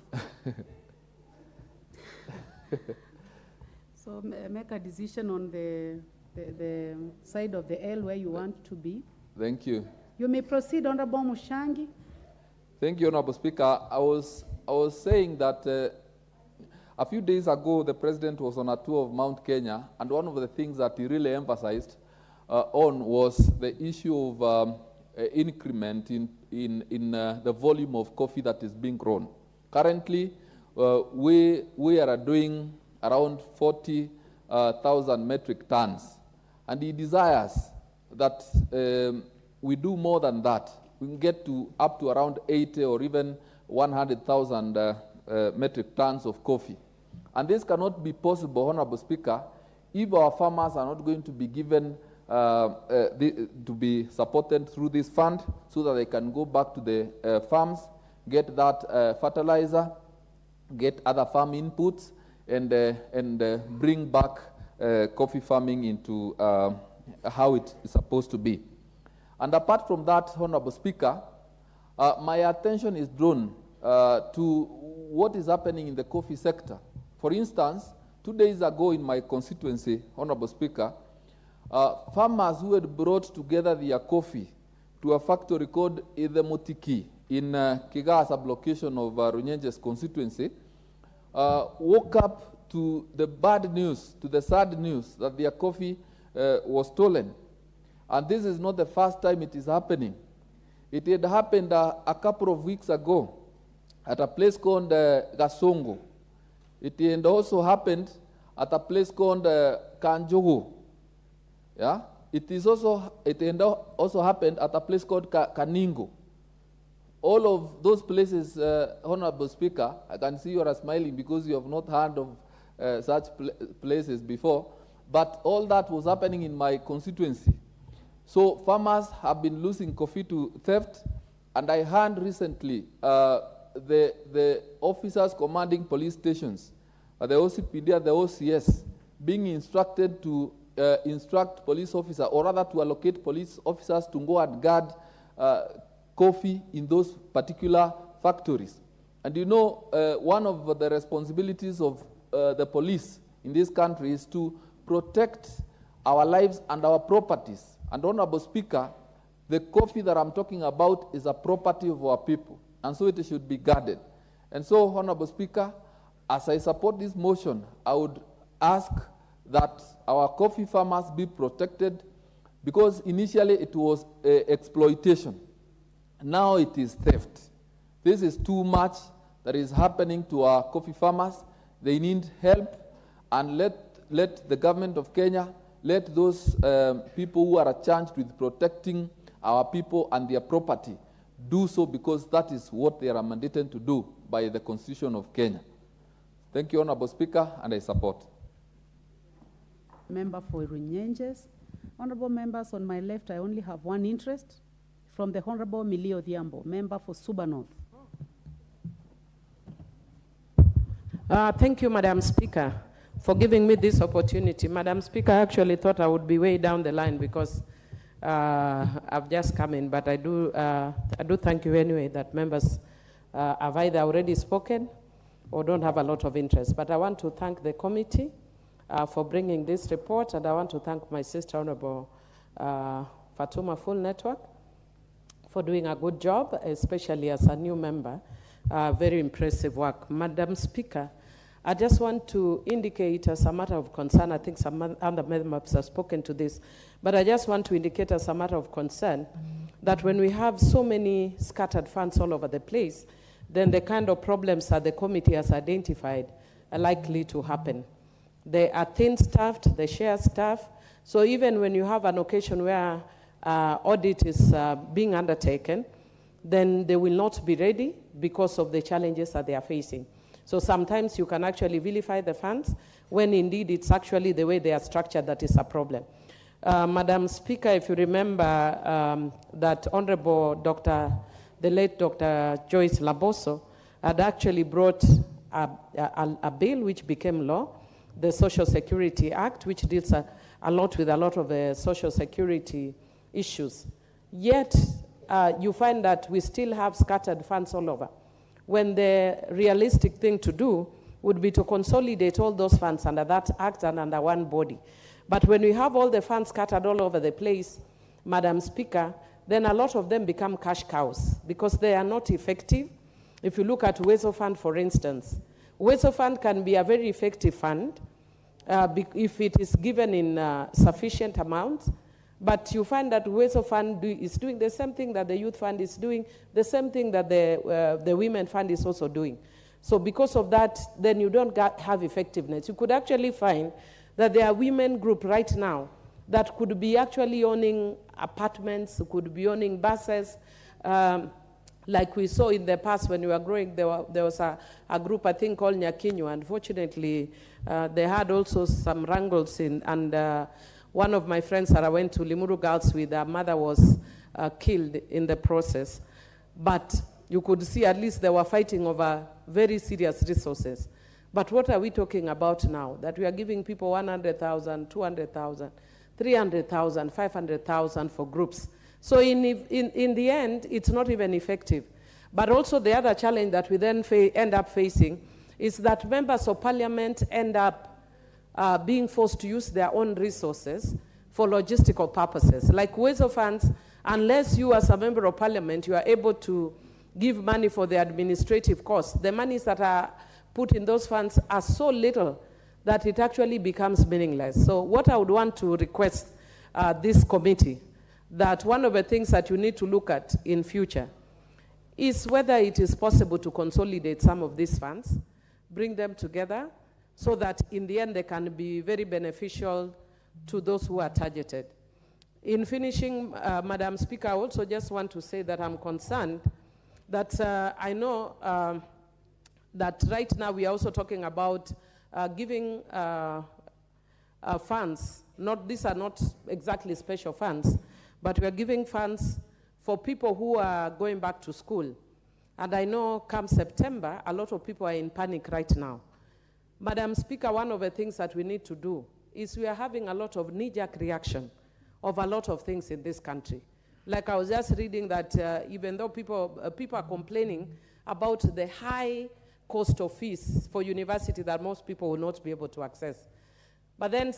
So make a decision on the side of the L where you want to be.
Thank you.
You may proceed, Honorable Mushangi.
Thank you, Honorable Speaker. I was saying that a few days ago, the President was on a tour of Mount Kenya, and one of the things that he really emphasized on was the issue of increment in the volume of coffee that is being grown. Currently, we are doing around 40,000 metric tons, and he desires that we do more than that. We can get to up to around 80 or even 100,000 metric tons of coffee. And this cannot be possible, Honorable Speaker, if our farmers are not going to be given to be supported through this fund, so that they can go back to the farms, get that fertilizer, get other farm inputs, and bring back coffee farming into how it is supposed to be. And apart from that, Honorable Speaker, my attention is drawn to what is happening in the coffee sector. For instance, 2 days ago in my constituency, Honorable Speaker, farmers who had brought together their coffee to a factory called Idemotiki in Kigaa sublocation of Runyenjes constituency, woke up to the bad news, to the sad news that their coffee was stolen. And this is not the first time it is happening. It had happened a couple of weeks ago at a place called Gasongo. It had also happened at a place called Kanjogo. Yeah? It had also happened at a place called Kaningo. All of those places, Honorable Speaker, I can see you are smiling because you have not heard of such places before, but all that was happening in my constituency. So farmers have been losing coffee to theft, and I heard recently the officers commanding police stations, the OCPD and the OCS, being instructed to instruct police officers, or rather to allocate police officers to go and guard coffee in those particular factories. And you know, one of the responsibilities of the police in this country is to protect our lives and our properties. And Honorable Speaker, the coffee that I'm talking about is a property of our people, and so it should be guarded. And so, Honorable Speaker, as I support this motion, I would ask that our coffee farmers be protected, because initially it was exploitation. Now it is theft. This is too much that is happening to our coffee farmers. They need help, and let the government of Kenya, let those people who are charged with protecting our people and their property do so, because that is what they are mandated to do by the Constitution of Kenya. Thank you, Honorable Speaker, and I support.
Member for Runyenjes. Honorable members, on my left, I only have one interest, from the Honorable Millie Odhiambo, member for Suba North.
Thank you, Madam Speaker, for giving me this opportunity. Madam Speaker, I actually thought I would be way down the line because I've just come in, but I do thank you anyway that members have either already spoken or don't have a lot of interest. But I want to thank the committee for bringing this report, and I want to thank my sister, Honorable Fatuma Full Network, for doing a good job, especially as a new member. Very impressive work. Madam Speaker, I just want to indicate as a matter of concern, I think some other members have spoken to this, but I just want to indicate as a matter of concern that when we have so many scattered funds all over the place, then the kind of problems that the committee has identified are likely to happen. They are thin-staffed, they share staff, so even when you have an occasion where audit is being undertaken, then they will not be ready because of the challenges that they are facing. So sometimes you can actually vilify the funds when indeed it's actually the way they are structured that is a problem. Madam Speaker, if you remember that Honorable the late Dr. Joyce Laboso had actually brought a bill which became law, the Social Security Act, which deals a lot with a lot of social security issues. Yet, you find that we still have scattered funds all over, when the realistic thing to do would be to consolidate all those funds under that act and under one body. But when we have all the funds scattered all over the place, Madam Speaker, then a lot of them become cash cows because they are not effective. If you look at Uwezo Fund, for instance, Uwezo Fund can be a very effective fund if it is given in sufficient amounts. But you find that Uwezo Fund is doing the same thing that the Youth Fund is doing, the same thing that the Women Fund is also doing. So because of that, then you don't have effectiveness. You could actually find that there are women group right now that could be actually owning apartments, could be owning buses. Like we saw in the past when we were growing, there was a group, I think, called Nyakinyo. Unfortunately, they had also some wrangles in, and one of my friends that I went to Limuru Girls with, her mother was killed in the process. But you could see at least they were fighting over very serious resources. But what are we talking about now? That we are giving people 100,000, 200,000, 300,000, 500,000 for groups. So in the end, it's not even effective. But also the other challenge that we then end up facing is that members of parliament end up being forced to use their own resources for logistical purposes. Like Uwezo funds, unless you as a member of parliament, you are able to give money for the administrative costs, the monies that are put in those funds are so little that it actually becomes meaningless. So what I would want to request this committee, that one of the things that you need to look at in future is whether it is possible to consolidate some of these funds, bring them together, so that in the end they can be very beneficial to those who are targeted. In finishing, Madam Speaker, I also just want to say that I'm concerned that I know that right now we are also talking about giving funds. These are not exactly special funds, but we are giving funds for people who are going back to school. And I know come September, a lot of people are in panic right now. Madam Speaker, one of the things that we need to do is we are having a lot of knee-jerk reaction of a lot of things in this country. Like I was just reading that even though people are complaining about the high cost of fees for university that most people will not be able to access. But then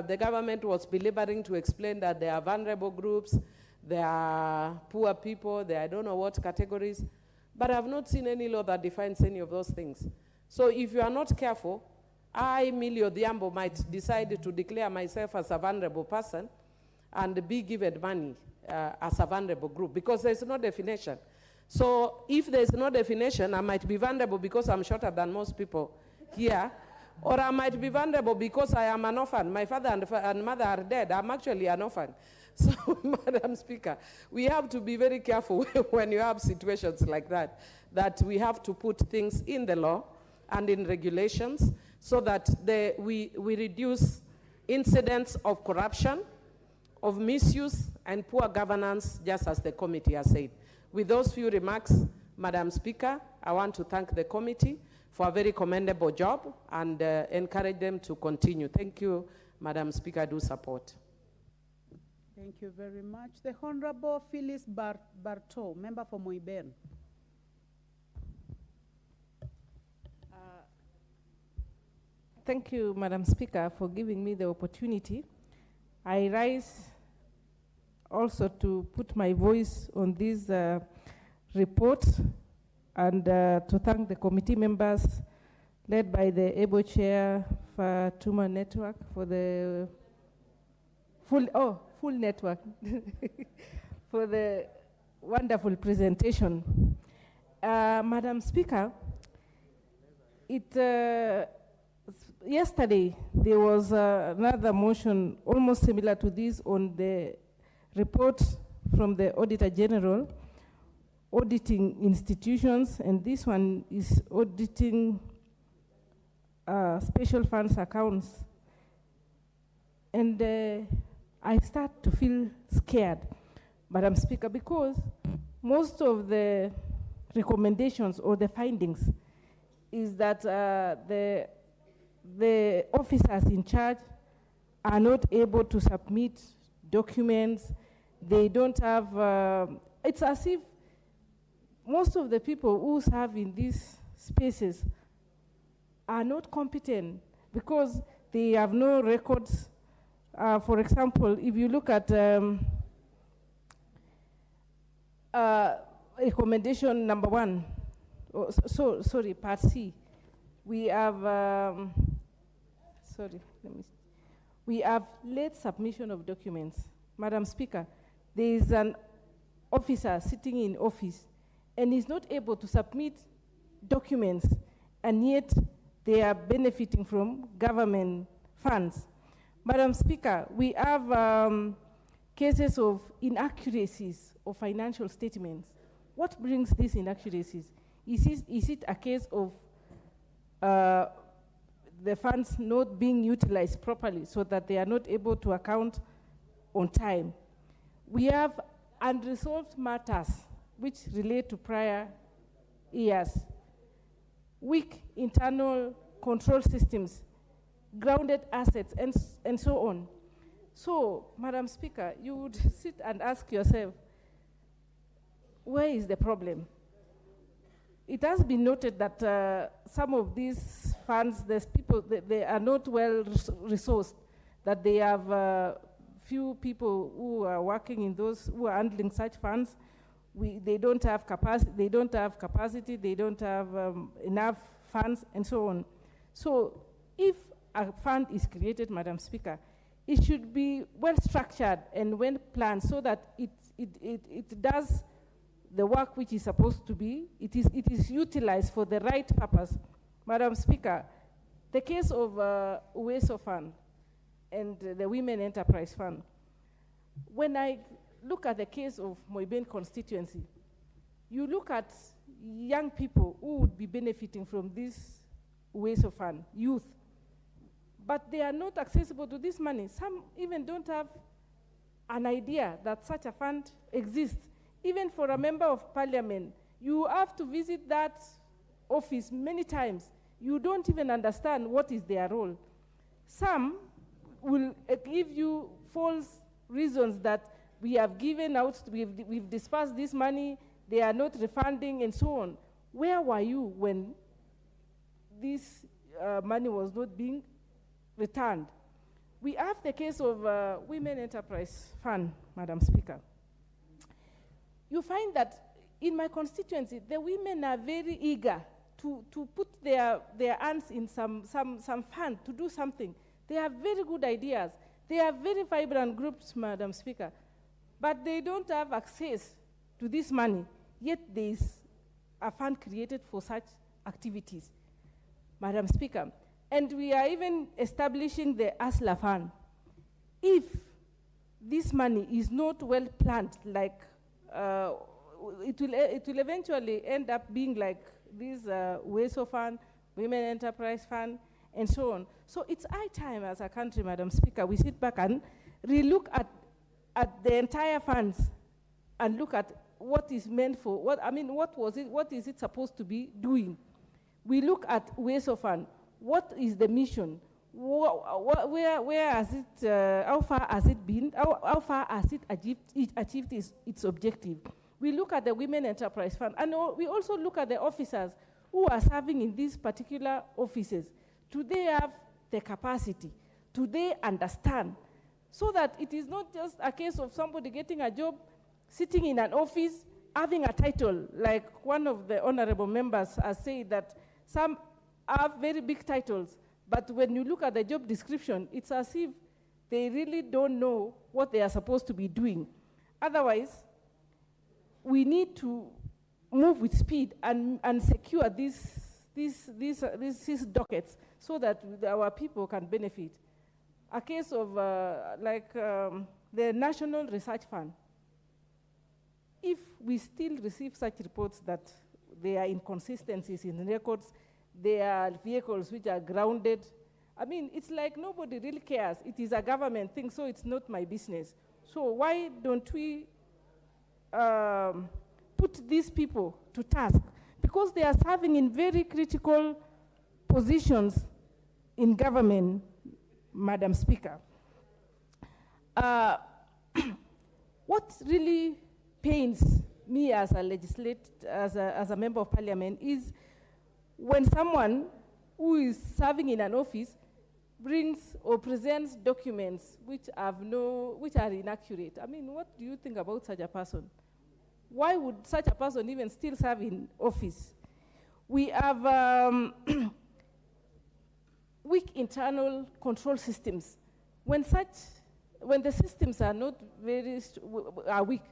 the government was belaboring to explain that there are vulnerable groups, there are poor people, there are I don't know what categories, but I've not seen any law that defines any of those things. So if you are not careful, I, Milio Diambo, might decide to declare myself as a vulnerable person and be given money as a vulnerable group because there's no definition. So if there's no definition, I might be vulnerable because I'm shorter than most people here, or I might be vulnerable because I am an orphan. My father and mother are dead. I'm actually an orphan. So, Madam Speaker, we have to be very careful when you have situations like that, that we have to put things in the law and in regulations so that we reduce incidents of corruption, of misuse, and poor governance, just as the committee has said. With those few remarks, Madam Speaker, I want to thank the committee for a very commendable job and encourage them to continue. Thank you, Madam Speaker, I do support.
Thank you very much. The Honorable Phyllis Bartow, member for Moiben.
Thank you, Madam Speaker, for giving me the opportunity. I rise also to put my voice on this report and to thank the committee members led by the ABO Chair Fatuma Network for the full network for the wonderful presentation. Madam Speaker, yesterday there was another motion almost similar to this on the report from the Auditor General auditing institutions, and this one is auditing special funds accounts. And I start to feel scared, Madam Speaker, because most of the recommendations or the findings is that the officers in charge are not able to submit documents. They don't have, it's as if most of the people who serve in these spaces are not competent because they have no records. For example, if you look at recommendation number 1, sorry, part C, we have, we have late submission of documents. Madam Speaker, there is an officer sitting in office and is not able to submit documents, and yet they are benefiting from government funds. Madam Speaker, we have cases of inaccuracies of financial statements. What brings these inaccuracies? Is it a case of the funds not being utilized properly so that they are not able to account on time? We have unresolved matters which relate to prior years, weak internal control systems, grounded assets, and so on. So, Madam Speaker, you would sit and ask yourself, where is the problem? It has been noted that some of these funds, there's people, they are not well resourced, that they have few people who are working in those, who are handling such funds. They don't have capacity, they don't have enough funds, and so on. So if a fund is created, Madam Speaker, it should be well structured and well planned so that it does the work which is supposed to be, it is utilized for the right purpose. Madam Speaker, the case of UWESO Fund and the Women Enterprise Fund, when I look at the case of Moiben constituency, you look at young people who would be benefiting from this UWESO Fund, youth, but they are not accessible to this money. Some even don't have an idea that such a fund exists. Even for a member of parliament, you have to visit that office many times. You don't even understand what is their role. Some will give you false reasons that we have given out, we've dispersed this money, they are not refunding, and so on. Where were you when this money was not being returned? We have the case of Women Enterprise Fund, Madam Speaker. You find that in my constituency, the women are very eager to put their hands in some fund to do something. They have very good ideas. They are very vibrant groups, Madam Speaker, but they don't have access to this money, yet there is a fund created for such activities, Madam Speaker. And we are even establishing the ASLA fund. If this money is not well planned, like it will eventually end up being like this WESO fund, Women Enterprise Fund, and so on. So it's high time as a country, Madam Speaker, we sit back and relook at the entire funds and look at what is meant for, what is it supposed to be doing? We look at WESO fund. What is the mission? Where has it, how far has it been? How far has it achieved its objective? We look at the Women Enterprise Fund, and we also look at the officers who are serving in these particular offices. Do they have the capacity? Do they understand? So that it is not just a case of somebody getting a job, sitting in an office, having a title, like one of the honorable members has said that some have very big titles, but when you look at the job description, it's as if they really don't know what they are supposed to be doing. Otherwise, we need to move with speed and secure these dockets so that our people can benefit. A case of the National Research Fund. If we still receive such reports that there are inconsistencies in records, there are vehicles which are grounded, I mean, it's like nobody really cares. It is a government thing, so it's not my business. So why don't we put these people to task? Because they are serving in very critical positions in government, Madam Speaker. What really pains me as a member of parliament is when someone who is serving in an office brings or presents documents which are inaccurate. I mean, what do you think about such a person? Why would such a person even still serve in office? We have weak internal control systems. When the systems are not are weak,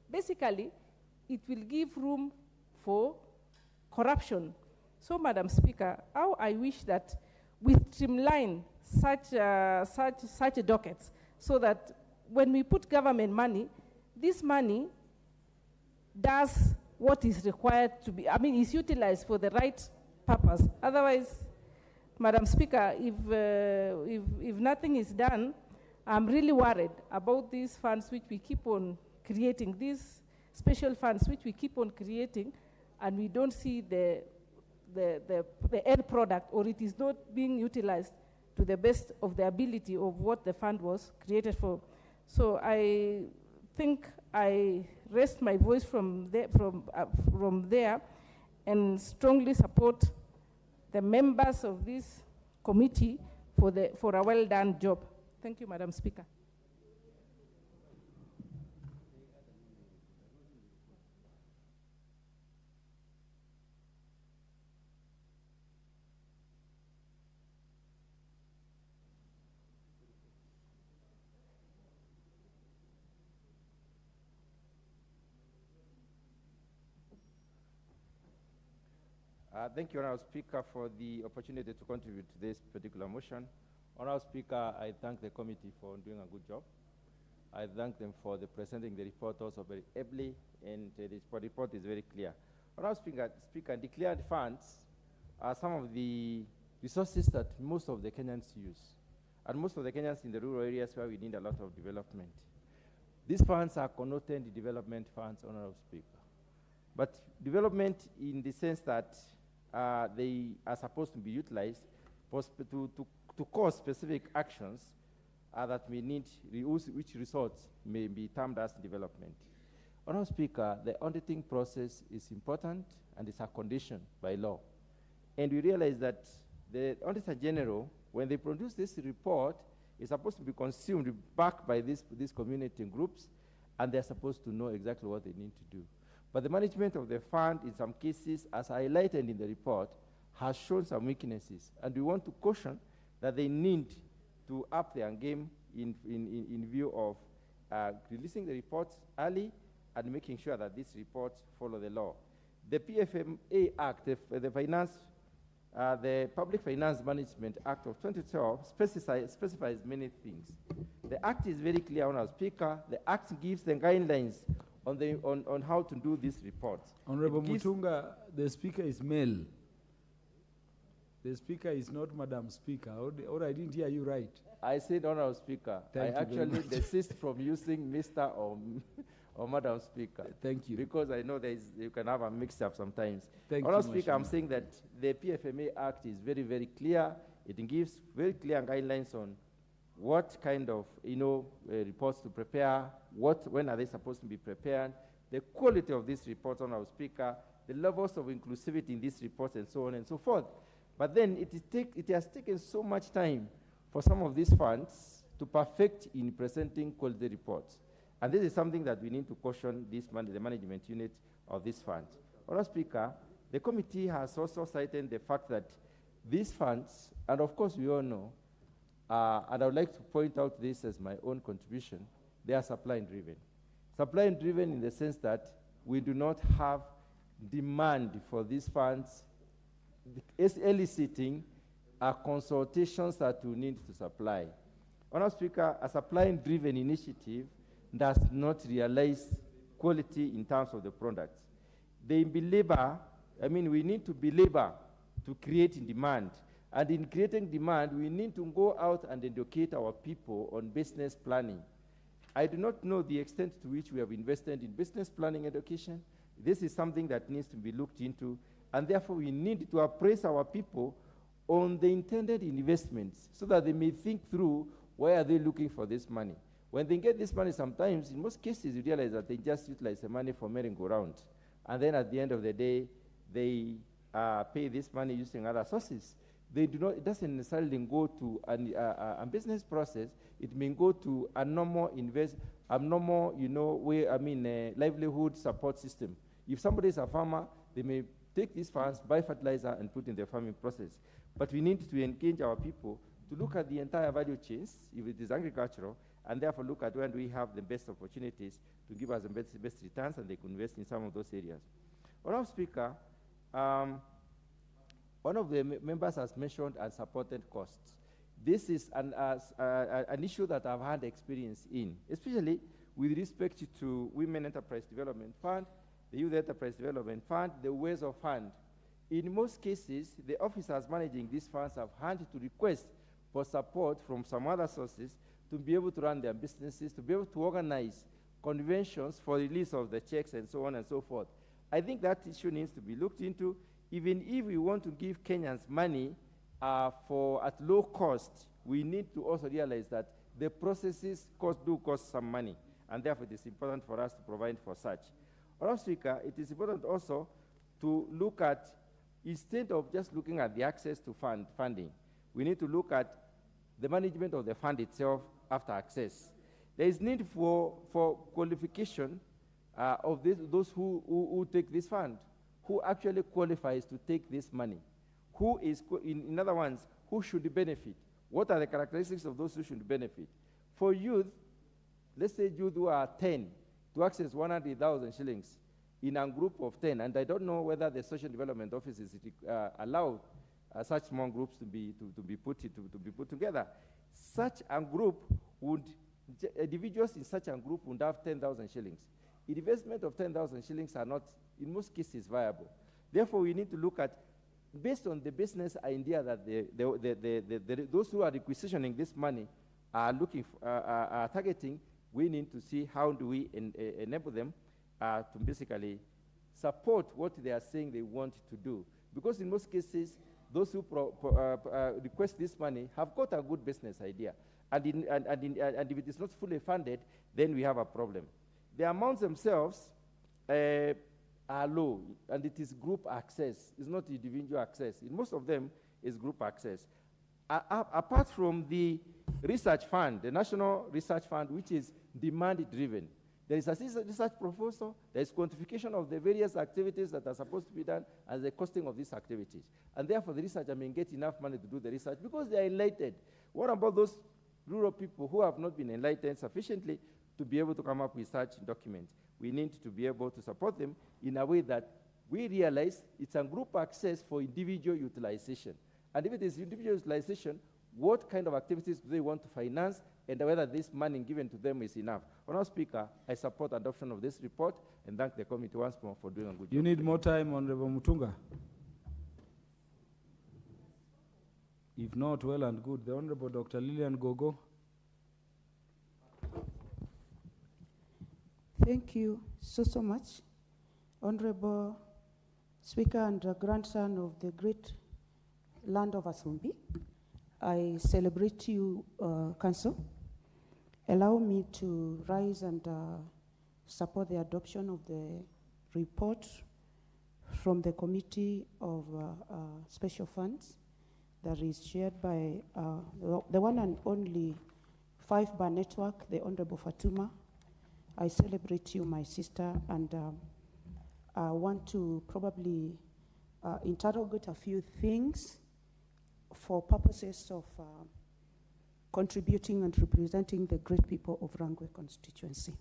basically, it will give room for corruption. So, Madam Speaker, how I wish that we streamline such dockets so that when we put government money, this money does what is required to be, is utilized for the right purpose. Otherwise, Madam Speaker, if nothing is done, I'm really worried about these funds which we keep on creating, these special funds which we keep on creating, and we don't see the end product, or it is not being utilized to the best of the ability of what the fund was created for. So I think I rest my voice from there and strongly support the members of this committee for a well done job. Thank you, Madam Speaker.
Thank you, Honourable Speaker, for the opportunity to contribute to this particular motion. Honourable Speaker, I thank the committee for doing a good job. I thank them for presenting the report also very ably, and the report is very clear. Honourable Speaker, declared funds are some of the resources that most of the Kenyans use. and most of the Kenyans in the rural areas where we need a lot of development. These funds are connoted development funds, Honorable Speaker. But development in the sense that they are supposed to be utilized to cause specific actions that we need, which results may be termed as development. Honorable Speaker, the auditing process is important and it's a condition by law. And we realize that the Auditor General, when they produce this report, is supposed to be consumed back by these community groups, and they're supposed to know exactly what they need to do. But the management of the fund, in some cases, as highlighted in the report, has shown some weaknesses. And we want to caution that they need to up their game in view of releasing the reports early and making sure that these reports follow the law. The PFMA Act, the Public Finance Management Act of 2012 specifies many things. The Act is very clear, Honourable Speaker. The Act gives the guidelines on how to do these reports.
Honourable Mutunga, the Speaker is male. The Speaker is not Madam Speaker. Or I didn't hear you right.
I said Honourable Speaker. I actually desist from using Mr. or Madam Speaker.
Thank you.
Because I know you can have a mix-up sometimes.
Thank
Honourable
you,
Speaker, I'm saying that the PFMA Act is very, very clear. It gives very clear guidelines on what kind of reports to prepare, when are they supposed to be prepared, the quality of these reports, Honourable Speaker, the levels of inclusivity in these reports, and so on and so forth. But then it has taken so much time for some of these funds to perfect in presenting quality reports. And this is something that we need to caution the management unit of these funds. Honourable Speaker, the committee has also cited the fact that these funds, and of course we all know, and I would like to point out this as my own contribution, they are supply-driven. Supply-driven in the sense that we do not have demand for these funds eliciting consultations that we need to supply. Honourable Speaker, a supply-driven initiative does not realize quality in terms of the products. We need to belabor to create demand. And in creating demand, we need to go out and educate our people on business planning. I do not know the extent to which we have invested in business planning education. This is something that needs to be looked into, and therefore we need to appraise our people on the intended investments so that they may think through where are they looking for this money. When they get this money, sometimes, in most cases, you realize that they just utilize the money for merry-go-round. And then at the end of the day, they pay this money using other sources. They do not, it doesn't necessarily go to a business process. It may go to a normal livelihood support system. If somebody is a farmer, they may take these funds, buy fertilizer, and put in their farming process. But we need to engage our people to look at the entire value chains, if it is agricultural, and therefore look at when we have the best opportunities to give us the best returns, and they can invest in some of those areas. Honourable Speaker, one of the members has mentioned unsupported costs. This is an issue that I've had experience in, especially with respect to Women Enterprise Development Fund, the Youth Enterprise Development Fund, the Ways of Fund. In most cases, the officers managing these funds have had to request for support from some other sources to be able to run their businesses, to be able to organize conventions for release of the checks and so on and so forth. I think that issue needs to be looked into. Even if we want to give Kenyans money at low cost, we need to also realize that the processes do cost some money, and therefore it is important for us to provide for such. Honourable Speaker, it is important also to look at, instead of just looking at the access to funding, we need to look at the management of the fund itself after access. There is need for qualification of those who take this fund, who actually qualifies to take this money, who is, in other words, who should benefit. What are the characteristics of those who should benefit? For youth, let's say youth who are 10, to access 100,000 shillings in a group of 10, and I don't know whether the social development offices allow such small groups to be put together. Such a group individuals in such a group would have 10,000 shillings. Investment of 10,000 shillings are not, in most cases, viable. Therefore, we need to look at based on the business idea that those who are requisitioning this money are looking for, are targeting, we need to see how do we enable them to basically support what they are saying they want to do. Because in most cases, those who request this money have got a good business idea. And if it is not fully funded, then we have a problem. The amounts themselves are low, and it is group access. It's not individual access. In most of them, it's group access. Apart from the research fund, the National Research Fund, which is demand-driven, there is a research proposal, there is quantification of the various activities that are supposed to be done, and the costing of these activities. And therefore, the researcher may get enough money to do the research because they are enlightened. What about those rural people who have not been enlightened sufficiently to be able to come up with such documents? We need to be able to support them in a way that we realize it's a group access for individual utilization. And if it is individual utilization, what kind of activities do they want to finance, and whether this money given to them is enough. Honourable Speaker, I support adoption of this report and thank the committee once more for doing a good job.
You need more time, Honourable Mutunga. If not, well and good. The Honourable Dr. Lillian Gogo.
Thank you so much, Honorable Speaker and grandson of the great land of Asumbi. I celebrate you, Council. Allow me to rise and support the adoption of the report from the Committee of Special Funds that is chaired by the one and only 5-bar network, the Honorable Fatuma. I celebrate you, my sister, and I want to probably interrogate a few things for purposes of contributing and representing the great people of Rangwe constituency.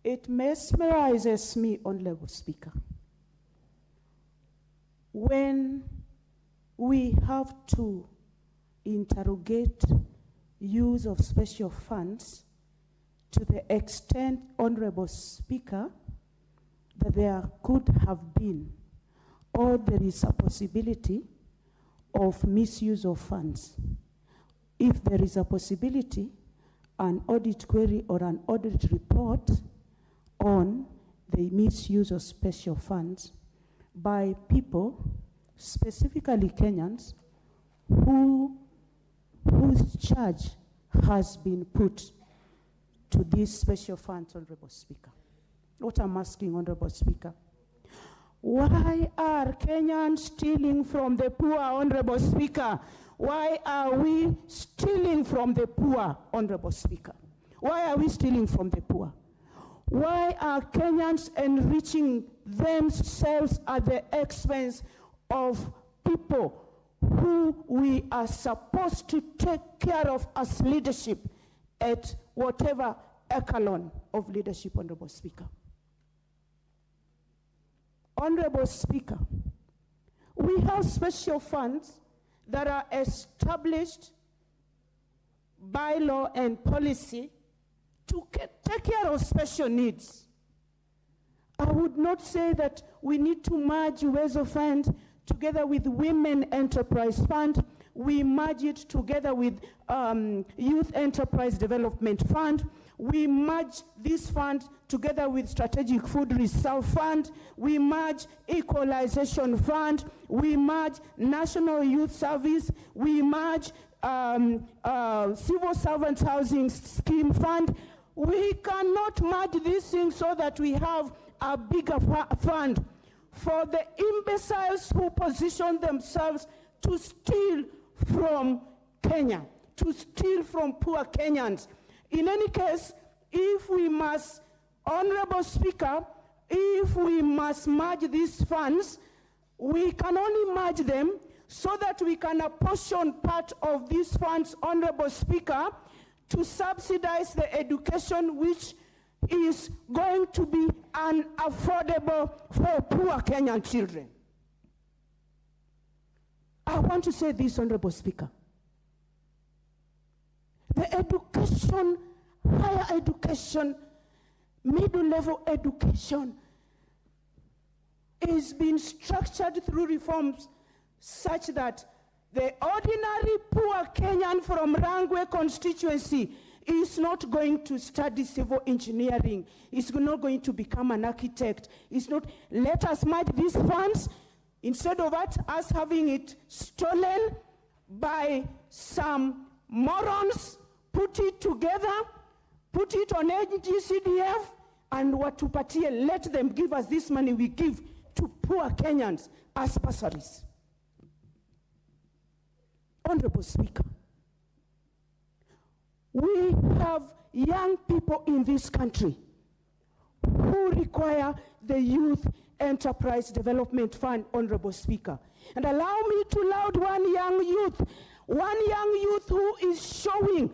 It mesmerizes me, Honorable Speaker, when we have to interrogate use of special funds to the extent, Honorable Speaker, that there could have been, or there is a possibility of misuse of funds. If there is a possibility, an audit query or an audit report on the misuse of special funds by people, specifically Kenyans, whose charge has been put to these special funds, Honorable Speaker. What I'm asking, Honorable Speaker, why are Kenyans stealing from the poor, Honorable Speaker? Why are we stealing from the poor, Honorable Speaker? Why are we stealing from the poor? Why are Kenyans enriching themselves at the expense of people who we are supposed to take care of as leadership at whatever echelon of leadership, Honorable Speaker? Honorable Speaker, we have special funds that are established by law and policy to take care of special needs. I would not say that we need to merge Uwezo Fund together with Women Enterprise Fund. We merge it together with Youth Enterprise Development Fund. We merge this fund together with Strategic Food Reserve Fund. We merge Equalization Fund. We merge National Youth Service. We merge Civil Servants Housing Scheme Fund. We cannot merge these things so that we have a bigger fund for the imbeciles who position themselves to steal from Kenya, to steal from poor Kenyans. In any case, if we must, Honorable Speaker, if we must merge these funds, we can only merge them so that we can apportion part of these funds, Honorable Speaker, to subsidize the education which is going to be unaffordable for poor Kenyan children. I want to say this, Honorable Speaker. The education, higher education, middle-level education, is being structured through reforms such that the ordinary poor Kenyan from Rangwe constituency is not going to study civil engineering. Is not going to become an architect. It's not. Let us merge these funds instead of us having it stolen by some morons. Put it together, put it on NGCDF, and watupatie. Let them give us this money we give to poor Kenyans as bursaries. Honorable Speaker, we have young people in this country who require the Youth Enterprise Development Fund, Honorable Speaker. And allow me to laud one young youth who is showing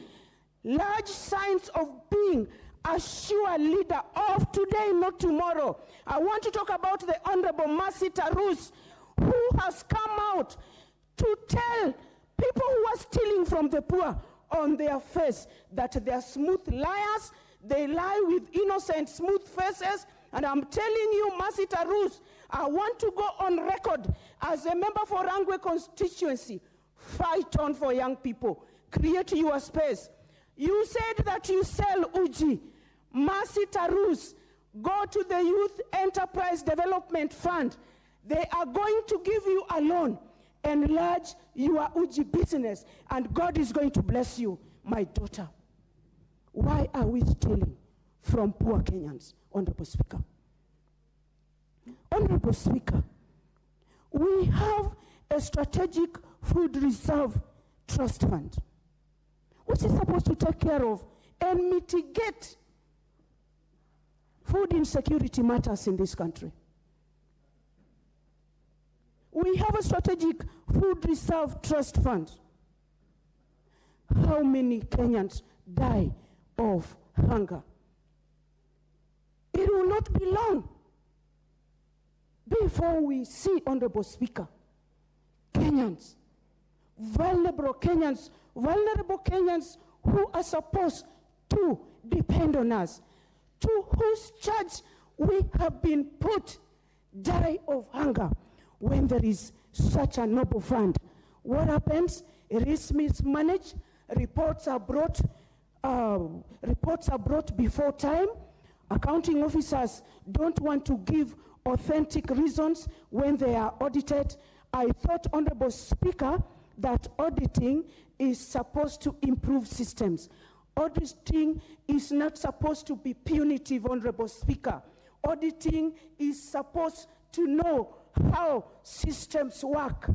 large signs of being a sure leader of today, not tomorrow. I want to talk about the Honorable Mercy Tarus, who has come out to tell people who are stealing from the poor on their face that they are smooth liars. They lie with innocent, smooth faces. And I'm telling you, Mercy Tarus, I want to go on record as a member for Rangwe constituency. Fight on for young people. Create your space. You said that you sell Uji. Mercy Tarus, go to the Youth Enterprise Development Fund. They are going to give you a loan. Enlarge your Uji business, and God is going to bless you, my daughter. Why are we stealing from poor Kenyans, Honorable Speaker? Honorable Speaker, we have a strategic food reserve trust fund, which is supposed to take care of and mitigate food insecurity matters in this country. We have a strategic food reserve trust fund. How many Kenyans die of hunger? It will not be long before we see, Honorable Speaker, Kenyans, vulnerable Kenyans who are supposed to depend on us, to whose charge we have been put, die of hunger. When there is such a noble fund, what happens? It is mismanaged. Reports are brought before time. Accounting officers don't want to give authentic reasons when they are audited. I thought, Honorable Speaker, that auditing is supposed to improve systems. Auditing is not supposed to be punitive, Honorable Speaker. Auditing is supposed to know how systems work,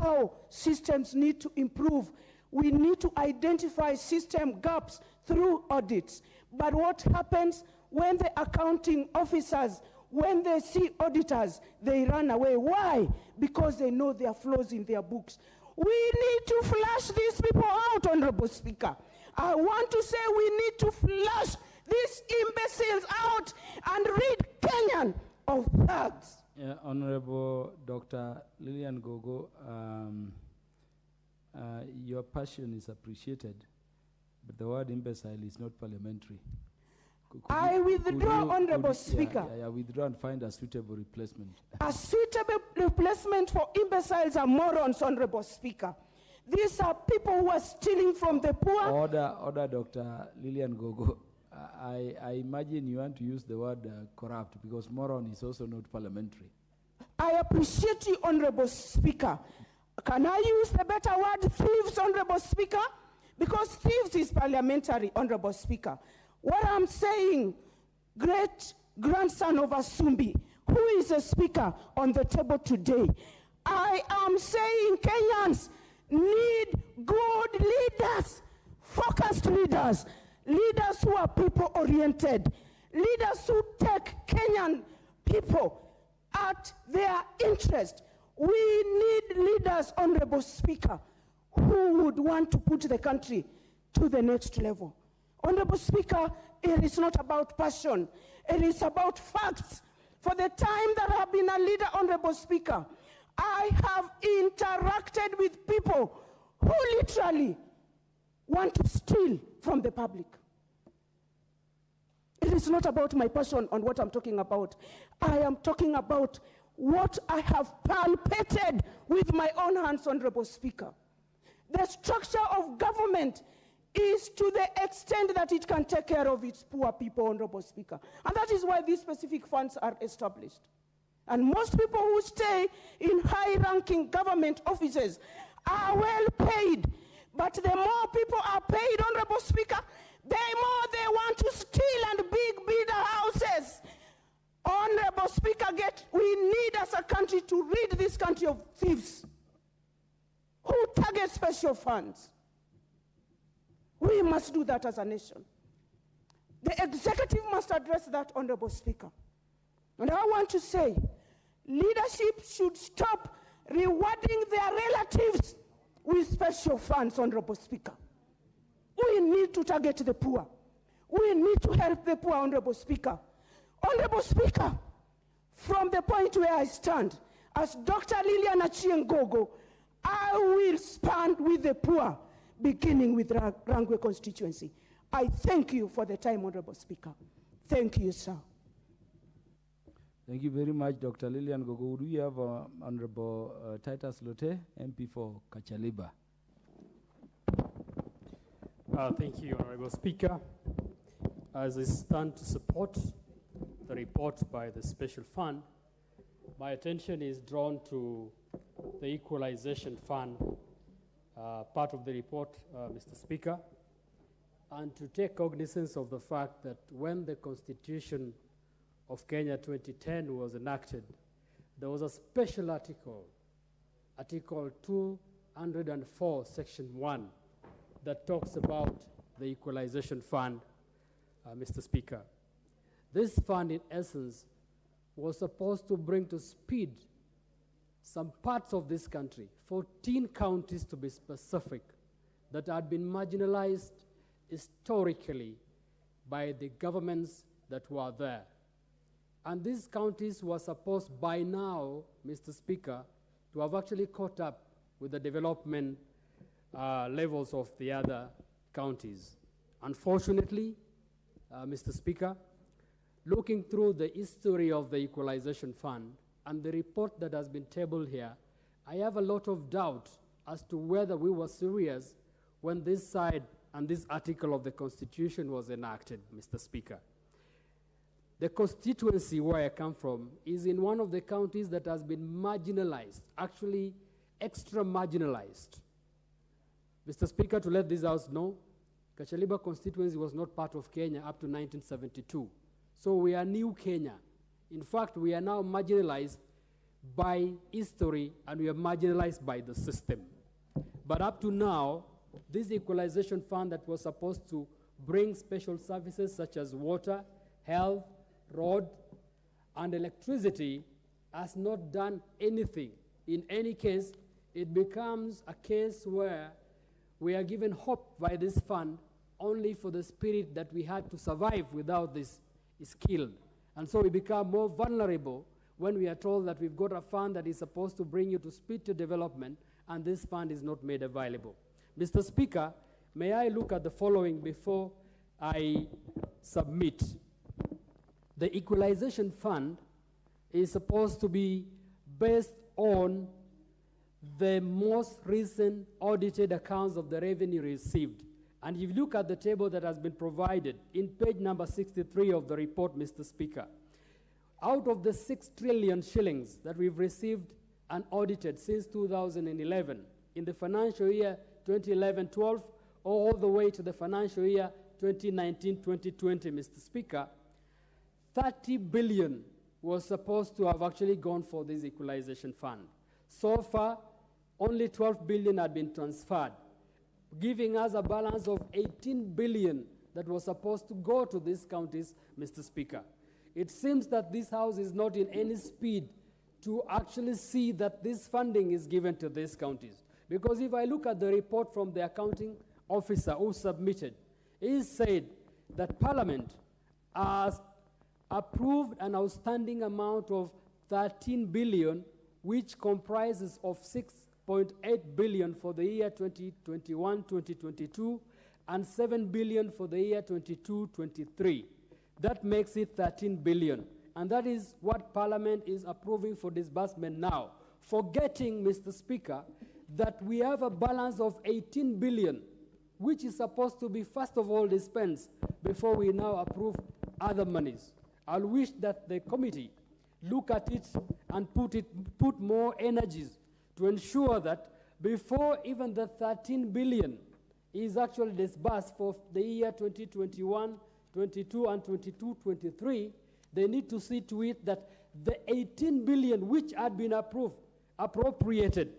how systems need to improve. We need to identify system gaps through audits. But what happens when the accounting officers, when they see auditors, they run away? Why? Because they know there are flaws in their books. We need to flush these people out, Honorable Speaker. I want to say we need to flush these imbeciles out and rid Kenyan of thugs.
Honorable Dr. Lillian Gogo, your passion is appreciated, but the word imbecile is not parliamentary.
I withdraw, Honorable Speaker.
Yeah, withdraw and find a suitable replacement.
A suitable replacement for imbeciles and morons, Honorable Speaker. These are people who are stealing from the poor.
Order, Dr. Lillian Gogo. I imagine you want to use the word corrupt, because moron is also not parliamentary.
I appreciate you, Honorable Speaker. Can I use the better word, thieves, Honorable Speaker? Because thieves is parliamentary, Honorable Speaker. What I'm saying, great grandson of Asumbi, who is a speaker on the table today, I am saying Kenyans need good leaders, focused leaders, leaders who are people-oriented, leaders who take Kenyan people at their interest. We need leaders, Honorable Speaker, who would want to put the country to the next level. Honorable Speaker, it is not about passion. It is about facts. For the time that I have been a leader, Honorable Speaker, I have interacted with people who literally want to steal from the public. It is not about my passion on what I'm talking about. I am talking about what I have palpated with my own hands, Honorable Speaker. The structure of government is to the extent that it can take care of its poor people, Honorable Speaker. And that is why these specific funds are established. And most people who stay in high-ranking government offices are well paid. But the more people are paid, Honorable Speaker, the more they want to steal and build houses. Honorable Speaker, we need as a country to rid this country of thieves who target special funds. We must do that as a nation. The executive must address that, Honorable Speaker. And I want to say, leadership should stop rewarding their relatives with special funds, Honorable Speaker. We need to target the poor. We need to help the poor, Honorable Speaker. Honorable Speaker, from the point where I stand, as Dr. Lilian Achieng Gogo, I will stand with the poor, beginning with Rangwe constituency. I thank you for the time, Honorable Speaker. Thank you, sir.
Thank you very much, Dr. Lilian Gogo. Would we have Honorable Titus Lote, MP for Kachaliba?
Thank you, Honorable Speaker. As I stand to support the report by the Special Fund, my attention is drawn to the Equalization Fund, part of the report, Mr. Speaker, and to take cognizance of the fact that when the Constitution of Kenya 2010 was enacted, there was a special article, Article 204, Section 1, that talks about the Equalization Fund, Mr. Speaker. This fund, in essence, was supposed to bring to speed some parts of this country, 14 counties to be specific, that had been marginalized historically by the governments that were there. And these counties were supposed by now, Mr. Speaker, to have actually caught up with the development levels of the other counties. Unfortunately, Mr. Speaker, looking through the history of the Equalization Fund and the report that has been tabled here, I have a lot of doubt as to whether we were serious when this side and this article of the Constitution was enacted, Mr. Speaker. The constituency where I come from is in one of the counties that has been marginalized, actually extra marginalized. Mr. Speaker, to let this House know, Kachaliba constituency was not part of Kenya up to 1972. So we are new Kenya. In fact, we are now marginalized by history and we are marginalized by the system. But up to now, this equalization fund that was supposed to bring special services such as water, health, road, and electricity has not done anything. In any case, it becomes a case where we are given hope by this fund only for the spirit that we had to survive without this is killed. And so we become more vulnerable when we are told that we've got a fund that is supposed to bring you to speed to development and this fund is not made available. Mr. Speaker, may I look at the following before I submit? The equalization fund is supposed to be based on the most recent audited accounts of the revenue received. And if you look at the table that has been provided in page number 63 of the report, Mr. Speaker, out of the 6 trillion shillings that we've received and audited since 2011, in the financial year 2011-12, all the way to the financial year 2019-2020, Mr. Speaker, 30 billion was supposed to have actually gone for this equalization fund. So far, only 12 billion had been transferred, giving us a balance of 18 billion that was supposed to go to these counties, Mr. Speaker. It seems that this House is not in any speed to actually see that this funding is given to these counties. Because if I look at the report from the accounting officer who submitted, he said that Parliament has approved an outstanding amount of 13 billion, which comprises of 6.8 billion for the year 2021-2022 and 7 billion for the year 22-23. That makes it 13 billion. and that is what Parliament is approving for disbursement now, forgetting, Mr. Speaker, that we have a balance of 18 billion, which is supposed to be first of all dispensed before we now approve other monies. I'll wish that the committee look at it and put more energies to ensure that before even the 13 billion is actually disbursed for the year 2021, 22, and 22, 23, they need to see to it that the 18 billion which had been appropriated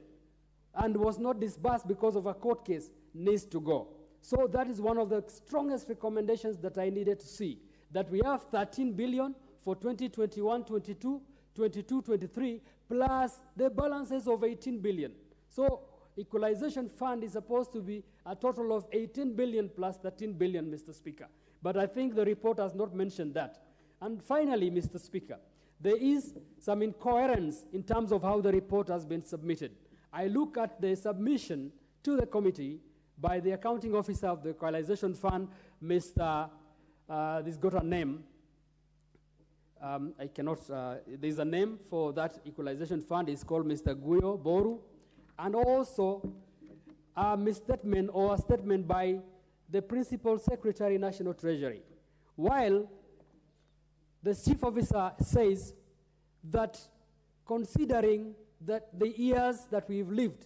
and was not disbursed because of a court case needs to go. So that is one of the strongest recommendations that I needed to see, that we have 13 billion for 2021, 22, 22, 23, plus the balances of 18 billion. So equalization fund is supposed to be a total of 18 billion plus 13 billion, Mr. Speaker. But I think the report has not mentioned that. And finally, Mr. Speaker, there is some incoherence in terms of how the report has been submitted. I look at the submission to the committee by the accounting officer of the equalization fund, Mr. This got a name. I cannot, there's a name for that equalization fund. It's called Mr. Guyo Boru. And also a misstatement or a statement by the Principal Secretary, National Treasury. While the chief officer says that considering that the years that we've lived,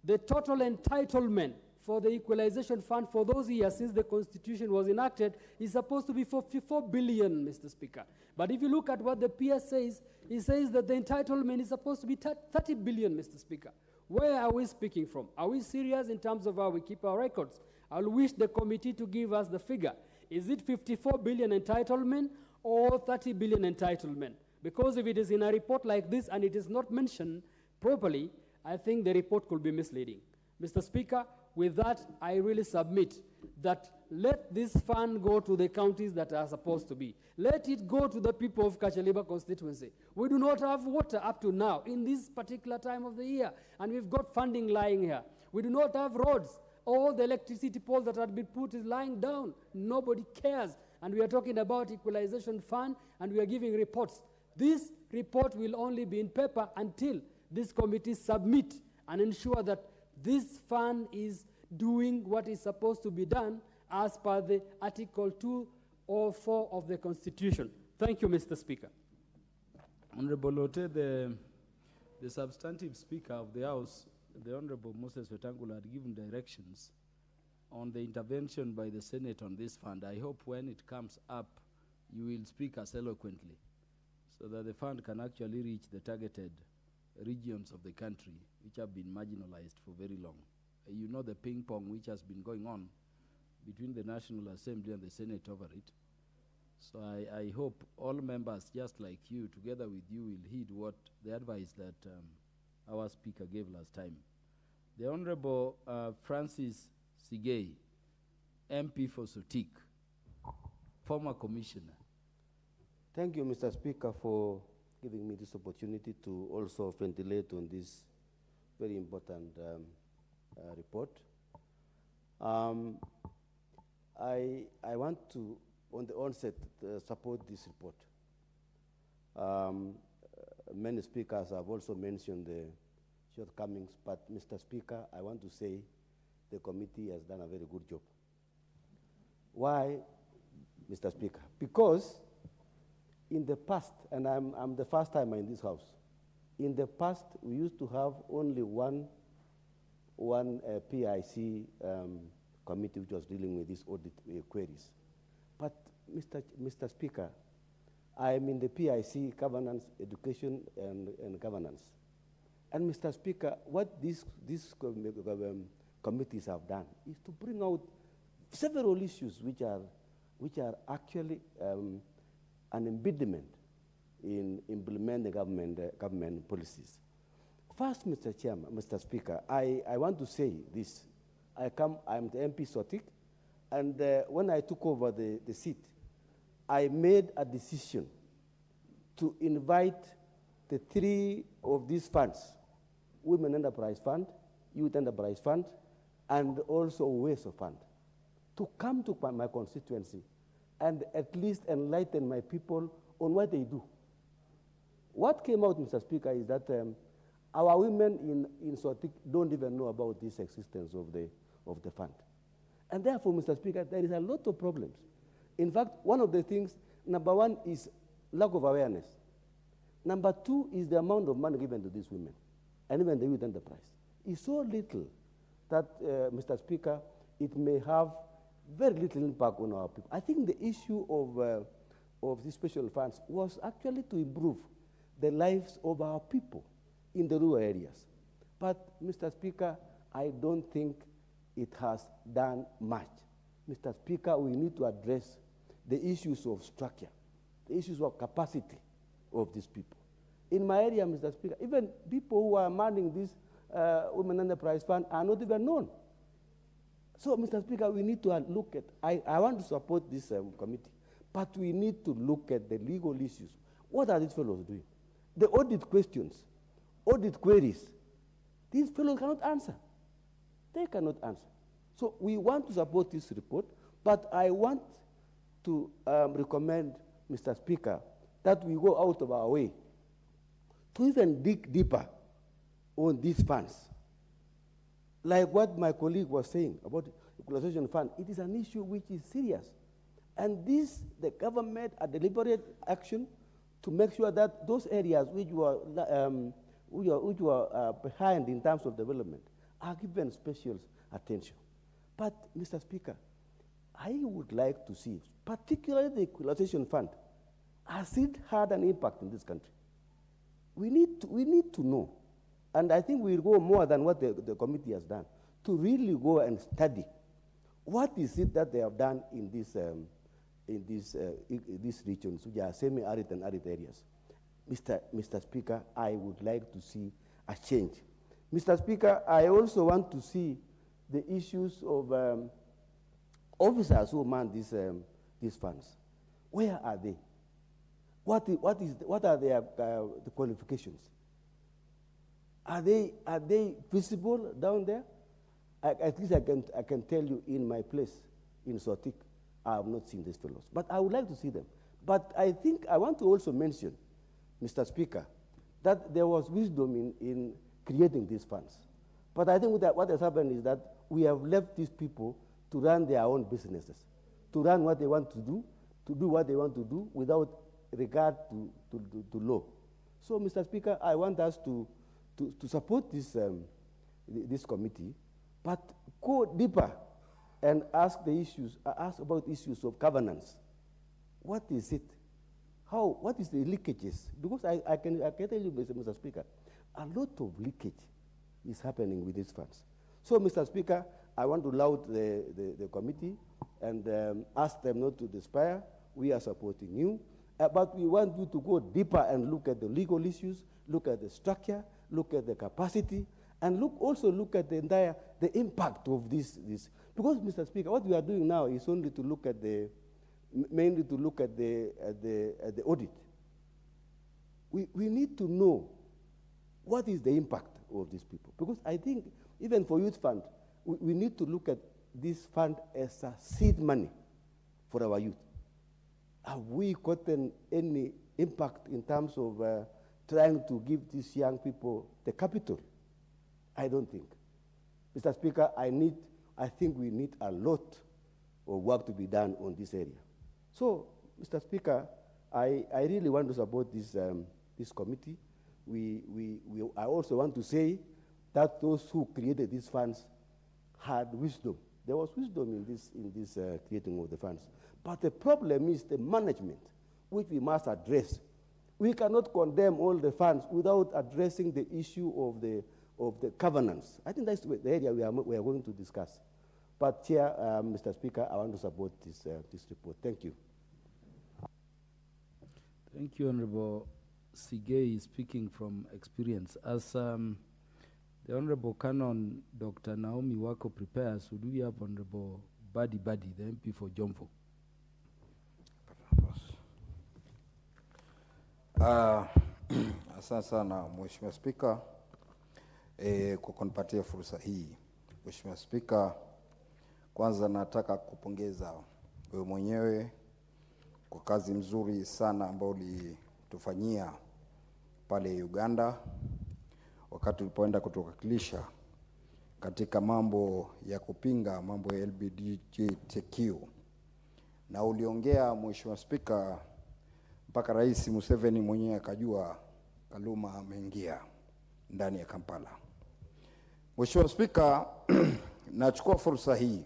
the total entitlement for the equalization fund for those years since the Constitution was enacted is supposed to be 44 billion, Mr. Speaker. But if you look at what the PS says, it says that the entitlement is supposed to be 30 billion, Mr. Speaker. Where are we speaking from? Are we serious in terms of how we keep our records? I'll wish the committee to give us the figure. Is it 54 billion entitlement or 30 billion entitlement? Because if it is in a report like this and it is not mentioned properly, I think the report could be misleading. Mr. Speaker, with that, I really submit that let this fund go to the counties that are supposed to be. Let it go to the people of Kachaliba constituency. We do not have water up to now in this particular time of the year, and we've got funding lying here. We do not have roads. All the electricity poles that had been put is lying down. Nobody cares. And we are talking about equalization fund, and we are giving reports. This report will only be in paper until this committee submit and ensure that this fund is doing what is supposed to be done as per the Article 204 of the Constitution. Thank you, Mr. Speaker.
Honorable Ote, the substantive Speaker of the House, the Honorable Moses Wetangula, had given directions on the intervention by the Senate on this fund. I hope when it comes up, you will speak as eloquently so that the fund can actually reach the targeted regions of the country which have been marginalized for very long. You know the ping pong which has been going on between the National Assembly and the Senate over it. So I hope all members, just like you, together with you, will heed what the advice that our Speaker gave last time. The Honorable Francis Sigei, MP for Sotik, former Commissioner.
Thank you, Mr. Speaker, for giving me this opportunity to also ventilate on this very important report. I want to, on the onset, support this report. Many speakers have also mentioned the shortcomings, but Mr. Speaker, I want to say the committee has done a very good job. Why, Mr. Speaker? Because in the past, and I'm the first time in this house, in the past we used to have only one PIC committee which was dealing with these audit queries. But Mr. Speaker, I am in the PIC, Governance, Education, and Governance. And Mr. Speaker, what these committees have done is to bring out several issues which are actually an impediment in implementing government policies. First, Mr. Speaker, I want to say this. I'm the MP Sotik, and when I took over the seat, I made a decision to invite the three of these funds, Women Enterprise Fund, Youth Enterprise Fund, and also WESO Fund, to come to my constituency and at least enlighten my people on what they do. What came out, Mr. Speaker, is that our women in Sotik don't even know about this existence of the fund. And therefore, Mr. Speaker, there is a lot of problems. In fact, one of the things, number one is lack of awareness. Number two is the amount of money given to these women, and even the youth enterprise. It's so little that, Mr. Speaker, it may have very little impact on our people. I think the issue of these special funds was actually to improve the lives of our people in the rural areas. But, Mr. Speaker, I don't think it has done much. Mr. Speaker, we need to address the issues of structure, the issues of capacity of these people. In my area, Mr. Speaker, even people who are manning this Women Enterprise Fund are not even known. So, Mr. Speaker, we need to look at, I want to support this committee, but we need to look at the legal issues. What are these fellows doing? The audit questions, audit queries, these fellows cannot answer. They cannot answer. So we want to support this report, but I want to recommend, Mr. Speaker, that we go out of our way to even dig deeper on these funds. Like what my colleague was saying about equalization fund, it is an issue which is serious. And this, the government, a deliberate action to make sure that those areas which were behind in terms of development are given special attention. But, Mr. Speaker, I would like to see, particularly the equalization fund, has it had an impact in this country? We need to know, and I think we'll go more than what the committee has done, to really go and study what is it that they have done in these regions, which are semi-arid and arid areas. Mr. Speaker, I would like to see a change. Mr. Speaker, I also want to see the issues of officers who man these funds. Where are they? What are their the qualifications? Are they visible down there? At least I can tell you in my place in Sotik, I have not seen these fellows. But I would like to see them. But I think I want to also mention, Mr. Speaker, that there was wisdom in creating these funds. But I think that what has happened is that we have left these people to run their own businesses, to run what they want to do what they want to do without regard to law. So, Mr. Speaker, I want us to support this committee, but go deeper and ask about issues of governance. What is it? What is the leakages? Because I can tell you, Mr. Speaker, a lot of leakage is happening with these funds. So, Mr. Speaker, I want to laud the committee and ask them not to despair. We are supporting you, but we want you to go deeper and look at the legal issues, look at the structure, look at the capacity, and also look at the impact of this. Because, Mr. Speaker, what we are doing now is only to look at mainly to look at the audit. We need to know what is the impact of these people. Because I think even for youth fund, we need to look at this fund as a seed money for our youth. Have we gotten any impact in terms of trying to give these young people the capital? I don't think. Mr. Speaker, I think we need a lot of work to be done on this area. So, Mr. Speaker, I really want to support this committee. I also want to say that those who created these funds had wisdom. There was wisdom in this creating of the funds. But the problem is the management, which we must address. We cannot condemn all the funds without addressing the issue of the governance. I think that's the area we are going to discuss. But, Chair, Mr. Speaker, I want to support this report. Thank you.
Thank you, Honorable Sigei, speaking from experience. As the Honorable Canon Dr. Naomi Wako prepares, would we have Honorable Badi, the MP for Jomvu?
Asante sana Mheshimiwa Spika kwa kunipatia fursa hii. Mheshimiwa Spika, kwanza nataka kupongeza wewe mwenyewe kwa kazi mzuri sana ambayo ulitufanyia pale Uganda, wakati tulipoenda kutuwakilisha katika mambo ya kupinga mambo ya LGBTQ, na uliongea Mheshimiwa Spika mpaka Rais Museveni mwenyewe akajua Kaluma ameingia ndani ya Kampala. Mheshimiwa Spika, nachukua fursa hii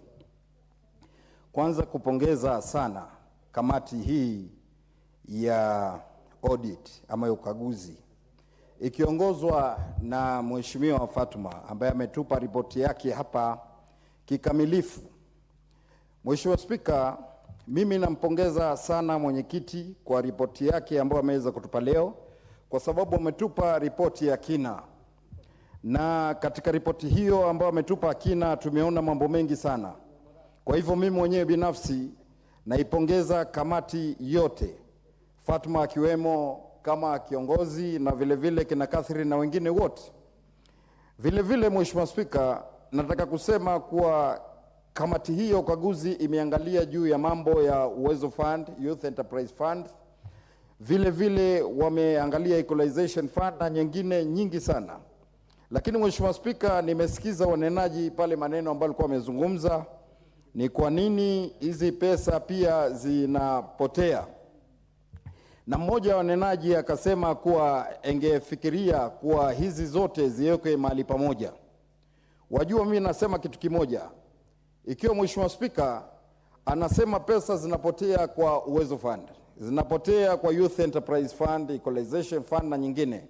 kwanza kupongeza sana kamati hii ya audit ama ya ukaguzi ikiongozwa na Mheshimiwa Fatuma ambaye ametupa ripoti yake hapa kikamilifu. Mheshimiwa Spika, mimi nampongeza sana mwenyekiti kwa ripoti yake ambayo ameweza kutupa leo, kwa sababu ametupa ripoti ya kina, na katika ripoti hiyo ambayo ametupa kina tumeona mambo mengi sana. Kwa hivyo mimi mwenyewe binafsi naipongeza kamati yote, Fatuma akiwemo kama kiongozi, na vile vile kina Catherine na wengine wote. Vile vile Mheshimiwa Spika, nataka kusema kuwa kamati hii ya ukaguzi imeangalia juu ya mambo ya Uwezo Fund, Youth Enterprise Fund. Vile vile wameangalia Equalization Fund na nyingine nyingi sana. Lakini Mheshimiwa Spika, nimesikiza wanenaji pale maneno ambayo walikuwa wamezungumza ni kwa nini hizi pesa pia zinapotea. Na mmoja wa wanenaji akasema kuwa engefikiria kuwa hizi zote ziwekwe mahali pamoja. Wajua, mimi nasema kitu kimoja. Ikiwa Mheshimiwa Spika anasema pesa zinapotea kwa Uwezo Fund, zinapotea kwa Youth Enterprise Fund, Equalization Fund na nyingine,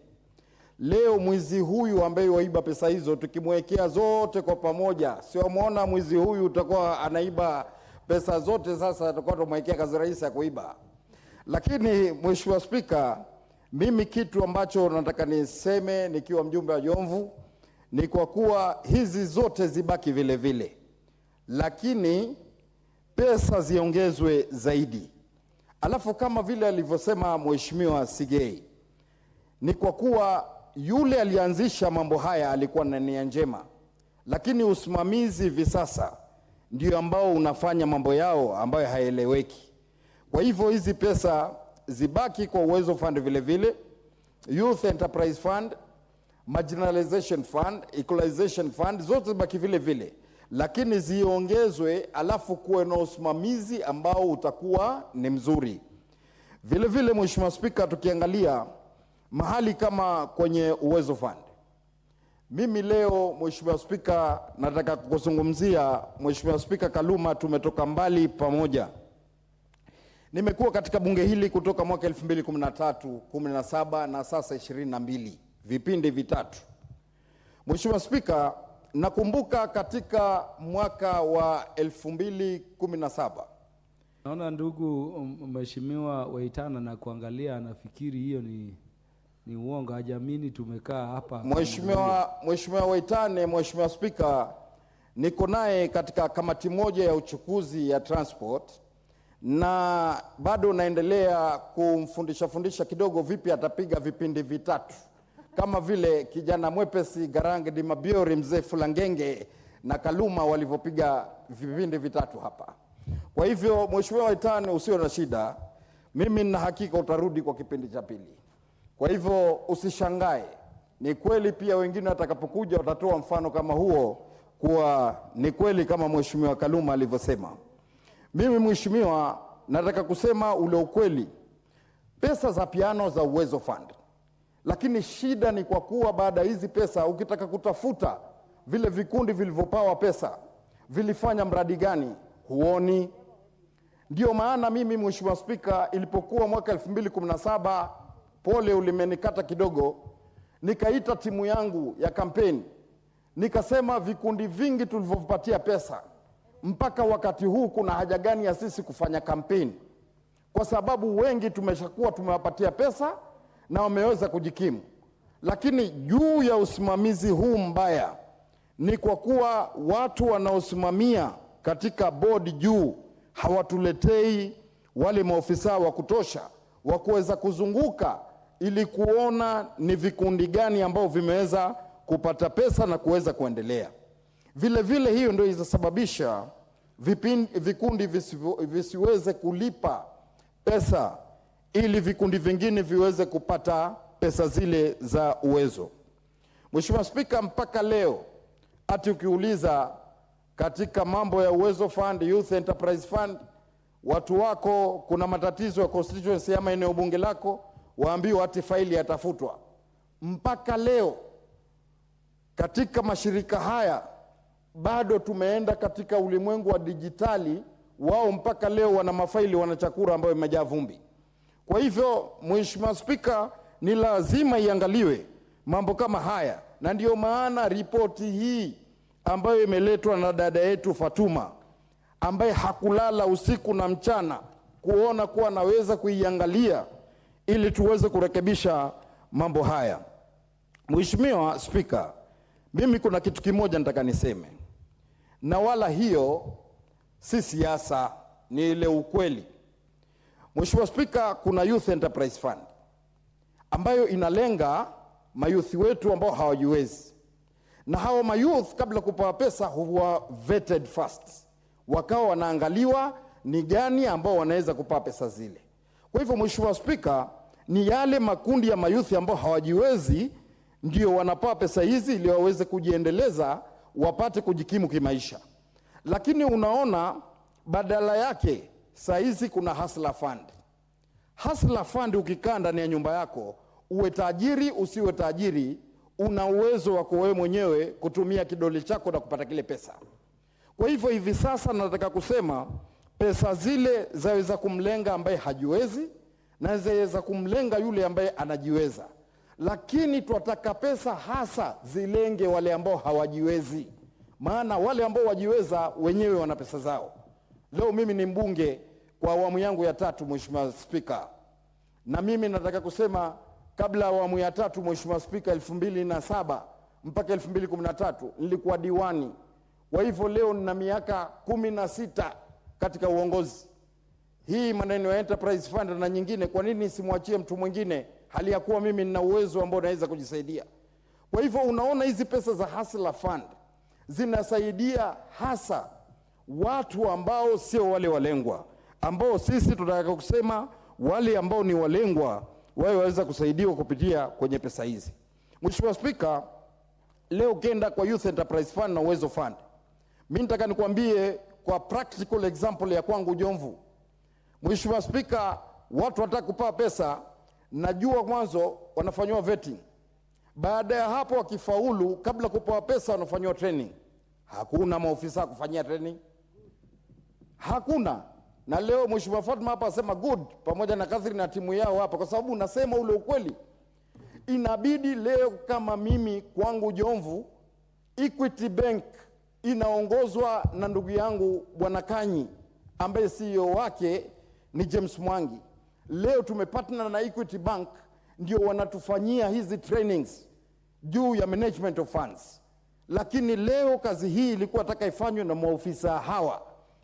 leo mwizi huyu ambaye waiba pesa hizo tukimwekea zote kwa pamoja, sio muona mwizi huyu utakuwa anaiba pesa zote, sasa tutakuwa tumwekea kazi rahisi ya kuiba. Lakini Mheshimiwa Spika, mimi kitu ambacho nataka niseme nikiwa mjumbe wa Jomvu ni kwa kuwa hizi zote zibaki vile vile, lakini pesa ziongezwe zaidi. Alafu kama vile alivyosema Mheshimiwa Sigei, ni kwa kuwa yule alianzisha mambo haya alikuwa na nia njema, lakini usimamizi hivi sasa ndio ambao unafanya mambo yao ambayo haeleweki. Kwa hivyo hizi pesa zibaki kwa Uwezo Fund vile vile, Youth Enterprise Fund, Marginalization Fund, Equalization Fund, zote zibaki vile vile, lakini ziongezwe, alafu kuwe na usimamizi ambao utakuwa ni mzuri. Vile vile Mheshimiwa Spika, tukiangalia mahali kama kwenye Uwezo Fund, mimi leo Mheshimiwa Spika nataka kukuzungumzia Mheshimiwa Spika Kaluma, tumetoka mbali pamoja. Nimekuwa katika bunge hili kutoka mwaka 2013, 17 na sasa 22, vipindi vitatu. Mheshimiwa Spika, nakumbuka katika mwaka wa 2017.
Naona ndugu Mheshimiwa Waitana na kuangalia anafikiri hiyo ni uongo, hajamini tumekaa hapa.
Mheshimiwa Waitane, Mheshimiwa Spika, niko naye katika kamati moja ya uchukuzi ya transport, na bado naendelea kumfundisha kidogo vipi atapiga vipindi vitatu, kama vile kijana mwepesi Garange di Mabiori, mzee Fulangenge na Kaluma walivyopiga vipindi vitatu hapa. Kwa hivyo Mheshimiwa Waitane, usio na shida, mimi nina hakika utarudi kwa kipindi cha pili. Kwa hivyo usishangae, ni kweli pia wengine watakapokuja watatoa mfano kama huo, kuwa ni kweli kama Mheshimiwa Kaluma alivyosema. Mimi Mheshimiwa nataka kusema ule ukweli, pesa za piano za Uwezo Fund, lakini shida ni kwa kuwa baada hizi pesa ukitaka kutafuta vile vikundi vilivyopawa pesa vilifanya mradi gani, huoni. Ndio maana mimi Mheshimiwa Spika, ilipokuwa mwaka 2017, pole ulimenikata kidogo, nikaita timu yangu ya kampeni, nikasema vikundi vingi tulivyopatia pesa mpaka wakati huu kuna haja gani ya sisi kufanya kampeni, kwa sababu wengi tumeshakuwa tumewapatia pesa na wameweza kujikimu. Lakini juu ya usimamizi huu mbaya ni kwa kuwa watu wanaosimamia katika bodi juu hawatuletei wale maofisa wa kutosha wa kuweza kuzunguka ili kuona ni vikundi gani ambao vimeweza kupata pesa na kuweza kuendelea. Vile vile hiyo ndio inasababisha vikundi visiweze kulipa pesa ili vikundi vingine viweze kupata pesa zile za uwezo. Mheshimiwa Spika, mpaka leo ati ukiuliza katika mambo ya Uwezo Fund, Youth Enterprise Fund, watu wako kuna matatizo ya constituency ama eneo bunge lako, waambiwa ati faili yatafutwa. Mpaka leo katika mashirika haya bado tumeenda katika ulimwengu wa dijitali, wao mpaka leo wana mafaili, wana chakura ambayo imejaa vumbi. Kwa hivyo Mheshimiwa Spika, ni lazima iangaliwe mambo kama haya, na ndio maana ripoti hii ambayo imeletwa na dada yetu Fatuma, ambaye hakulala usiku na mchana kuona kuwa naweza kuiangalia ili tuweze kurekebisha mambo haya. Mheshimiwa Spika, mimi kuna kitu kimoja nataka niseme, na wala hiyo si siasa, ni ile ukweli. Mheshimiwa Spika, kuna Youth Enterprise Fund ambayo inalenga mayuthi wetu ambao hawajiwezi, na hawa mayouth kabla kupewa pesa huwa vetted first, wakawa wanaangaliwa ni gani ambao wanaweza kupewa pesa zile. Kwa hivyo Mheshimiwa Spika, ni yale makundi ya mayuthi ambao hawajiwezi ndio wanapewa pesa hizi ili waweze kujiendeleza, wapate kujikimu kimaisha. Lakini unaona badala yake saa hizi kuna Hustler Fund. Hustler Fund, ukikaa ndani ya nyumba yako, uwe tajiri usiwe tajiri, una uwezo wa wewe mwenyewe kutumia kidole chako na kupata kile pesa. Kwa hivyo hivi sasa nataka kusema pesa zile zaweza kumlenga ambaye hajiwezi na zaweza kumlenga yule ambaye anajiweza, lakini tunataka pesa hasa zilenge wale ambao hawajiwezi, maana wale ambao wajiweza wenyewe wana pesa zao. Leo mimi ni mbunge kwa awamu yangu ya 3, Mheshimiwa Spika, na mimi nataka kusema kabla awamu ya 3, Mheshimiwa Spika, 2007 mpaka 2013 nilikuwa diwani. Kwa hivyo leo nina miaka 16 katika uongozi. Hii maneno ya Enterprise Fund na nyingine, kwa nini simwachie mtu mwingine hali ya kuwa mimi nina uwezo ambao naweza kujisaidia? Kwa hivyo unaona hizi pesa za Hustler Fund zinasaidia hasa watu ambao sio wale walengwa, ambao sisi tunataka kusema wale ambao ni walengwa wao waweza kusaidiwa kupitia kwenye pesa hizi. Mheshimiwa Spika, leo kenda kwa Youth Enterprise Fund na Uwezo Fund, mimi nataka nikwambie kwa practical example ya kwangu Jomvu. Mheshimiwa Spika, watu wataka kupewa pesa, najua mwanzo wanafanywa vetting. Baada ya hapo wakifaulu, kabla kupewa pesa wanafanywa training. Hakuna maofisa kufanyia training. Hakuna. Na leo Mheshimiwa Fatma hapa asema good, pamoja na Catherine na timu yao hapa, kwa sababu nasema ule ukweli. Inabidi leo kama mimi kwangu Jomvu, Equity Bank inaongozwa na ndugu yangu Bwana Kanyi ambaye CEO wake ni James Mwangi. Leo tumepartner na Equity Bank, ndio wanatufanyia hizi trainings juu ya management of funds. Lakini leo kazi hii ilikuwa nataka ifanywe na maofisa hawa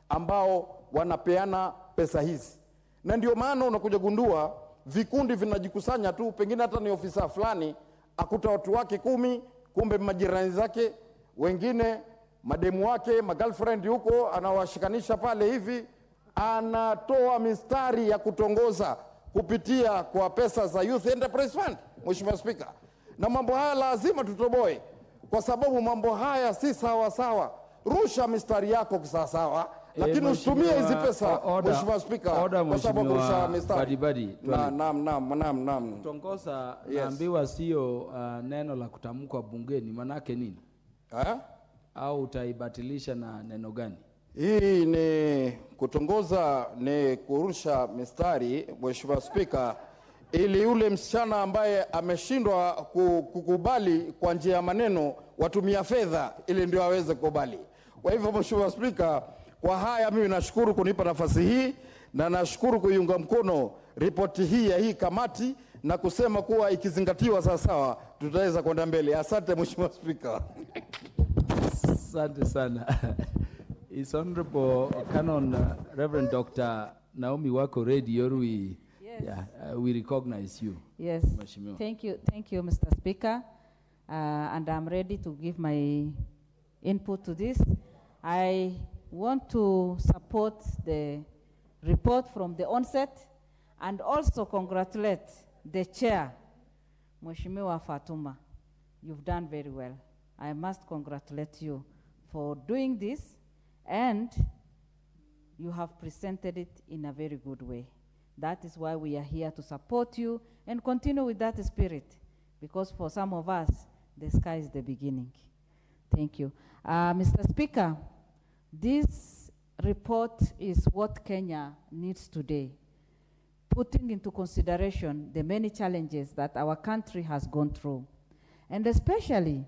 ambao wanapeana pesa hizi. Na ndio maana unakuja gundua vikundi vinajikusanya tu, pengine hata ni ofisa fulani akuta watu wake 10, kumbe majirani zake wengine mademu wake, magirlfriend huko anawashikanisha pale hivi, anatoa mistari ya kutongoza kupitia kwa pesa za Youth Enterprise Fund. Mheshimiwa Spika, na mambo haya lazima tutoboe, kwa sababu mambo haya si sawa sawa. Rusha mistari yako kisawasawa, lakini usitumie hizi pesa. Mheshimiwa Spika, kwa sababu rusha mistari. Naam.
Kutongoza naambiwa sio neno la kutamkwa bungeni, manake nini? Au utaibatilisha na neno gani?
Hii ni kutongoza, ni kurusha mistari, Mheshimiwa Spika, ili yule msichana ambaye ameshindwa kukubali kwa njia ya maneno watumia fedha ili ndio aweze kukubali. Kwa hivyo Mheshimiwa Spika, kwa haya mimi nashukuru kunipa nafasi hii, na nashukuru kuiunga mkono ripoti hii ya hii kamati na kusema kuwa ikizingatiwa sawa tutaweza kwenda mbele. Asante Mheshimiwa Spika.
Asante sana. Is Honorable Canon Reverend Dr. Naomi Wako ready, or we, we recognize you?
Yes. Thank you, Mr. Speaker. And I'm ready to give my input to this. I want to support the report from the onset and also congratulate the chair Mheshimiwa Fatuma, you've done very well. I must congratulate you for doing this, and you have presented it in a very good way. That is why we are here to support you and continue with that spirit, because for some of us, the sky is the beginning. Thank you. Mr. Speaker, this report is what Kenya needs today, putting into consideration the many challenges that our country has gone through. And especially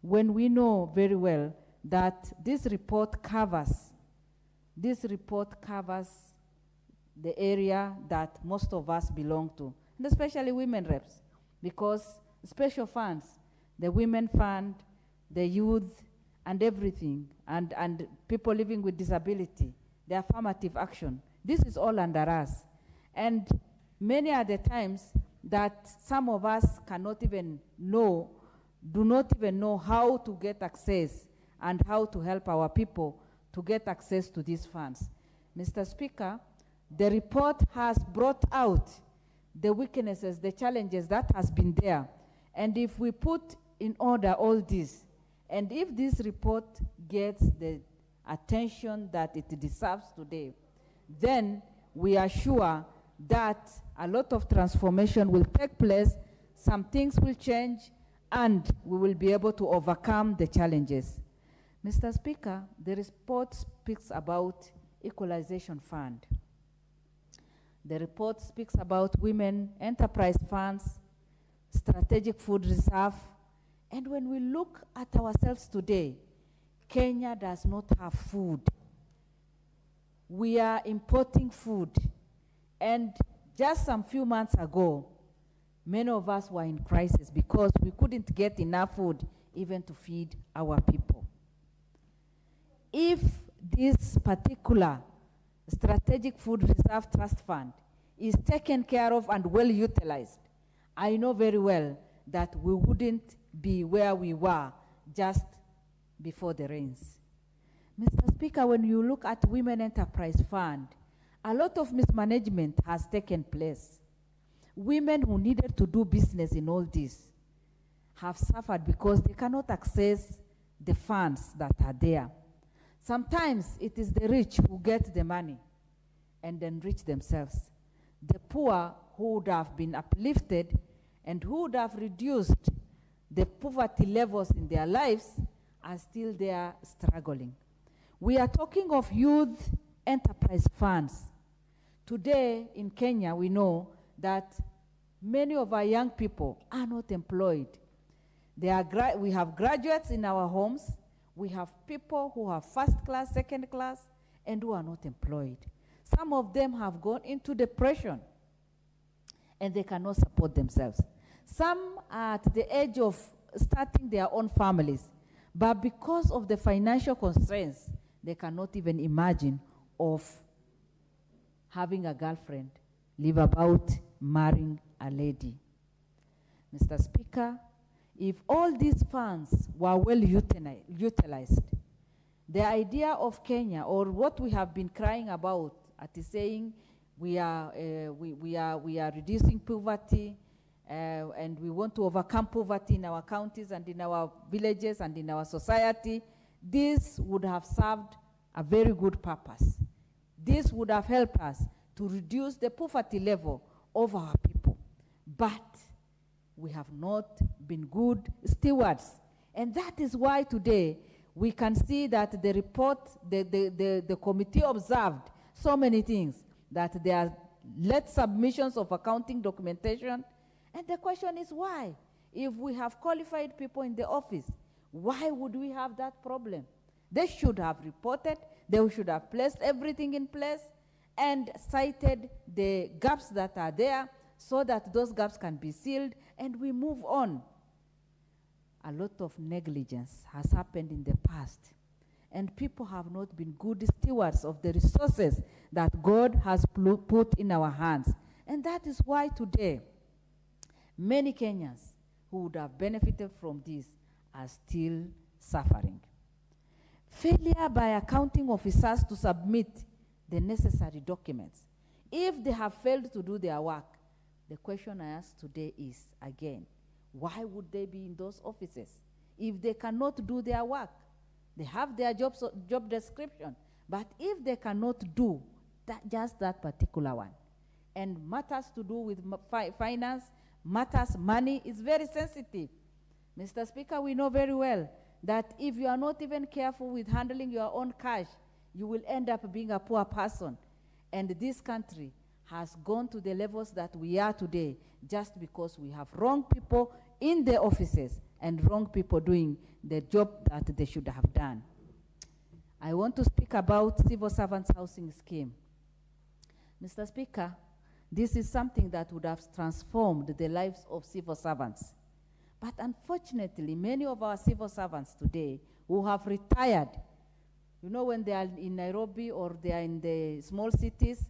when we know very well that this report covers the area that most of us belong to, and especially women reps, because special funds, the women fund, the youth, and everything, and people living with disability, the affirmative action, this is all under us. And many are the times that some of us cannot even know, do not even know how to get access and how to help our people to get access to these funds. Mr. Speaker, the report has brought out the weaknesses, the challenges that has been there. And if we put in order all this, and if this report gets the attention that it deserves today, then we are sure that a lot of transformation will take place, some things will change, and we will be able to overcome the challenges. Mr. Speaker, the report speaks about equalization fund. The report speaks about women enterprise funds, strategic food reserve, and when we look at ourselves today, Kenya does not have food. We are importing food. And just some few months ago, many of us were in crisis because we couldn't get enough food even to feed our people. If this particular Strategic Food Reserve Trust Fund is taken care of and well utilized, I know very well that we wouldn't be where we were just before the rains. Mr. Speaker, when you look at Women Enterprise Fund, a lot of mismanagement has taken place. Women who needed to do business in all this have suffered because they cannot access the funds that are there. Sometimes it is the rich who get the money and enrich themselves. The poor who would have been uplifted and who would have reduced the poverty levels in their lives are still there struggling. We are talking of youth enterprise funds. Today in Kenya, we know that many of our young people are not employed. We have graduates in our homes. We have people who have first class, second class, and who are not employed. Some of them have gone into depression, and they cannot support themselves. Some are at the edge of starting their own families, but because of the financial constraints, they cannot even imagine of having a girlfriend, live about marrying a lady. Mr. Speaker, if all these funds were well utilized, the idea of Kenya, or what we have been crying about, at saying we are reducing poverty, and we want to overcome poverty in our counties and in our villages and in our society, this would have served a very good purpose. This would have helped us to reduce the poverty level of our people. But we have not been good stewards. And that is why today we can see that the report, the committee observed so many things, that there are late submissions of accounting documentation. And the question is why? If we have qualified people in the office, why would we have that problem? They should have reported, they should have placed everything in place and cited the gaps that are there so that those gaps can be sealed and we move on. A lot of negligence has happened in the past, and people have not been good stewards of the resources that God has put in our hands. And that is why today, many Kenyans who would have benefited from this are still suffering. Failure by accounting officers to submit the necessary documents. If they have failed to do their work, the question I ask today is, again, Why would they be in those offices if they cannot do their work? They have their job description, but if they cannot do just that particular one, and matters to do with finance, matters money, is very sensitive. Mr. Speaker, we know very well that if you are not even careful with handling your own cash, you will end up being a poor person. And this country has gone to the levels that we are today just because we have wrong people in the offices and wrong people doing the job that they should have done. I want to speak about civil servants housing scheme. Mr. Speaker, this is something that would have transformed the lives of civil servants. But unfortunately, many of our civil servants today who have retired, you know, when they are in Nairobi or they are in the small cities,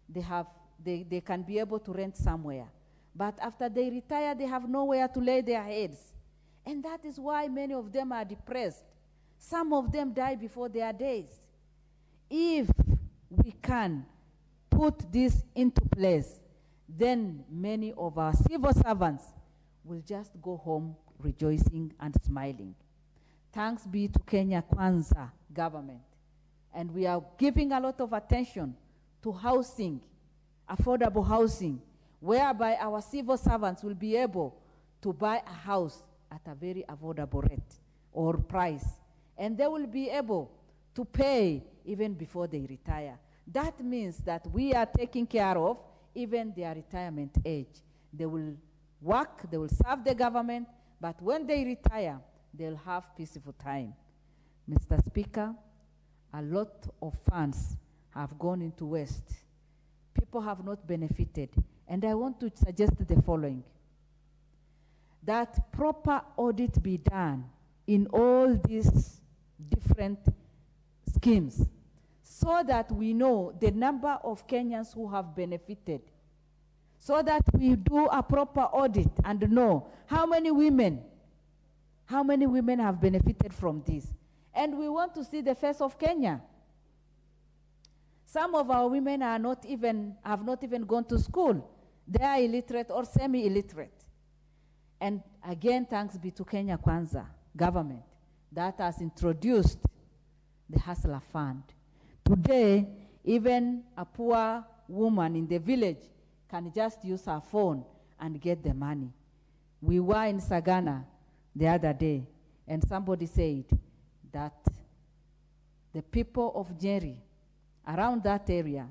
they can be able to rent somewhere. But after they retire, they have nowhere to lay their heads. And that is why many of them are depressed. Some of them die before their days. If we can put this into place, then many of our civil servants will just go home rejoicing and smiling. Thanks be to Kenya Kwanza government. And we are giving a lot of attention to housing, affordable housing, whereby our civil servants will be able to buy a house at a very affordable rate or price. And they will be able to pay even before they retire. That means that we are taking care of even their retirement age. They will work, they will serve the government, but when they retire, they'll have peaceful time. Mr. Speaker, a lot of funds have gone into waste. People have not benefited. And I want to suggest the following: that proper audit be done in all these different schemes so that we know the number of Kenyans who have benefited, so that we do a proper audit and know how many women have benefited from this. And we want to see the face of Kenya. Some of our women have not even gone to school. They are illiterate or semi-illiterate. And again, thanks be to Kenya Kwanza government that has introduced the Hustler Fund. Today, even a poor woman in the village can just use her phone and get the money. We were in Sagana the other day, and somebody said that the people of Jerry around that area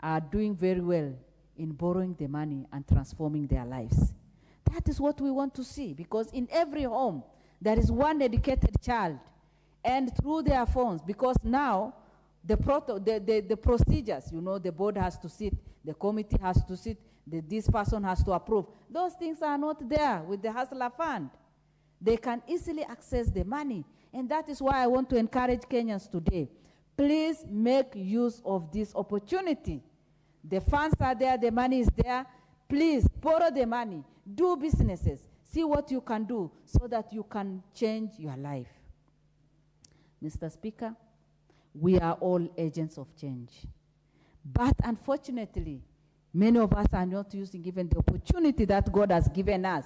are doing very well in borrowing the money and transforming their lives. That is what we want to see, because in every home there is one educated child, and through their phones, because now the procedures, you know, the board has to sit, the committee has to sit, this person has to approve. Those things are not there with the Hustler Fund. They can easily access the money, and that is why I want to encourage Kenyans today. Please make use of this opportunity. The funds are there, the money is there. Please borrow the money, do businesses, see what you can do so that you can change your life. Mr. Speaker, we are all agents of change. But unfortunately, many of us are not using even the opportunity that God has given us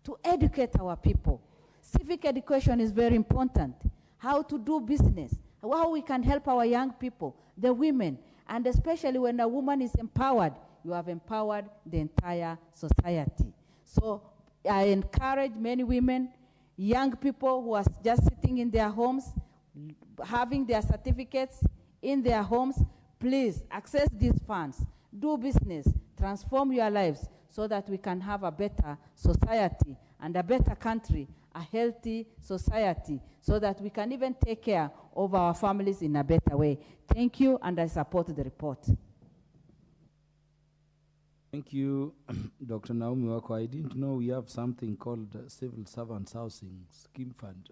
to educate our people. Civic education is very important. How to do business, how we can help our young people, the women, and especially when a woman is empowered, you have empowered the entire society. So I encourage many women, young people who are just sitting in their homes, having their certificates in their homes, please access these funds, do business, transform your lives so that we can have a better society and a better country, a healthy society, so that we can even take care of our families in a better way. Thank you, and I support the report.
Thank you, Dr. Naomi Wako. I didn't know we have something called Civil Servants Housing Scheme Fund.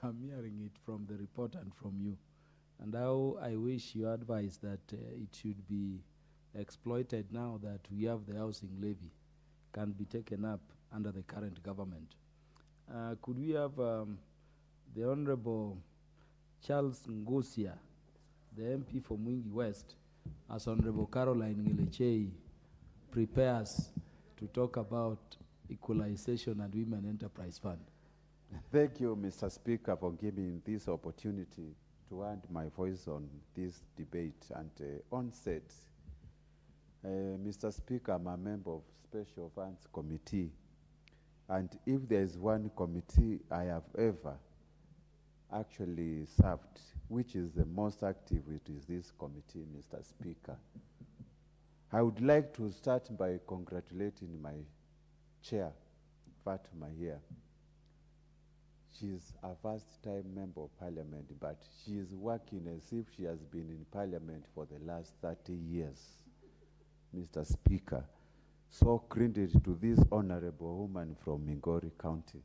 I'm hearing it from the report and from you. And how I wish you advise that it should be exploited now that we have the housing levy, can be taken up under the current government. Could we have the Honorable Charles Ngusia, the MP for Mwingi West, as Honorable Caroline Ngilechei prepares to talk about Equalization and Women Enterprise Fund.
Thank you, Mr. Speaker, for giving this opportunity to add my voice on this debate. And onset, Mr. Speaker, I'm a member of Special Funds Committee. And if there is one committee I have ever actually served, which is the most active, it is this committee, Mr. Speaker. I would like to start by congratulating my chair, Fatima, here. She's a first-time member of parliament, but she is working as if she has been in parliament for the last 30 years, Mr. Speaker. So credit to this honorable woman from Migori County.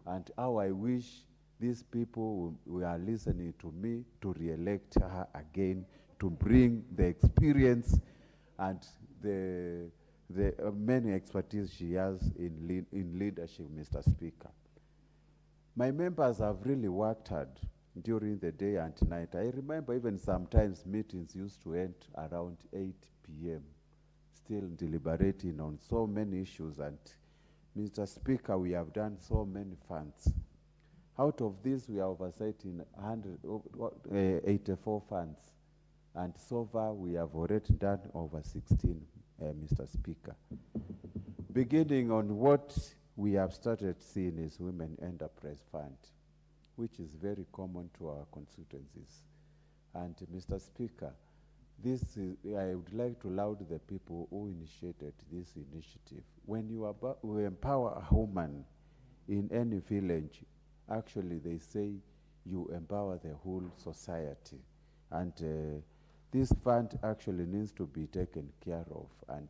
And how I wish these people who are listening to me to re-elect her again, to bring the experience and the many expertise she has in leadership, Mr. Speaker. My members have really worked hard during the day and night. I remember even sometimes meetings used to end around 8 p.m., still deliberating on so many issues. And Mr. Speaker, we have done so many funds. Out of this, we are oversighting 84 funds. And so far, we have already done over 16, Mr. Speaker. Beginning on what we have started seeing is Women Enterprise Fund, which is very common to our constituencies. And Mr. Speaker, this is, I would like to laud the people who initiated this initiative. When you empower a woman in any village, actually they say you empower the whole society. And this fund actually needs to be taken care of. And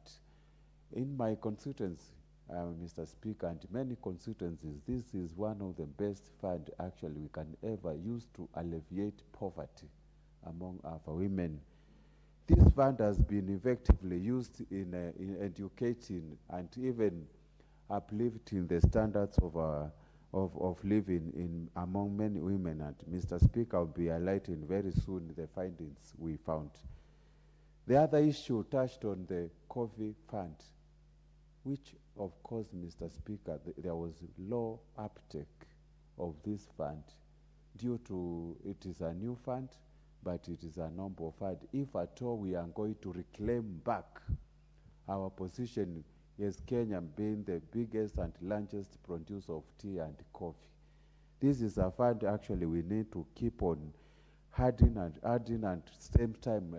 in my constituency, Mr. Speaker, and many constituencies, this is one of the best funds actually we can ever use to alleviate poverty among our women. This fund has been effectively used in educating and even uplifting the standards of living among many women. And Mr. Speaker, will be highlighting very soon the findings we found. The other issue touched on the COVID fund, which, of course, Mr. Speaker, there was low uptake of this fund due to it is a new fund, but it is a number fund. If at all we are going to reclaim back our position as Kenya being the biggest and largest producer of tea and coffee, this is a fund actually we need to keep on adding and same time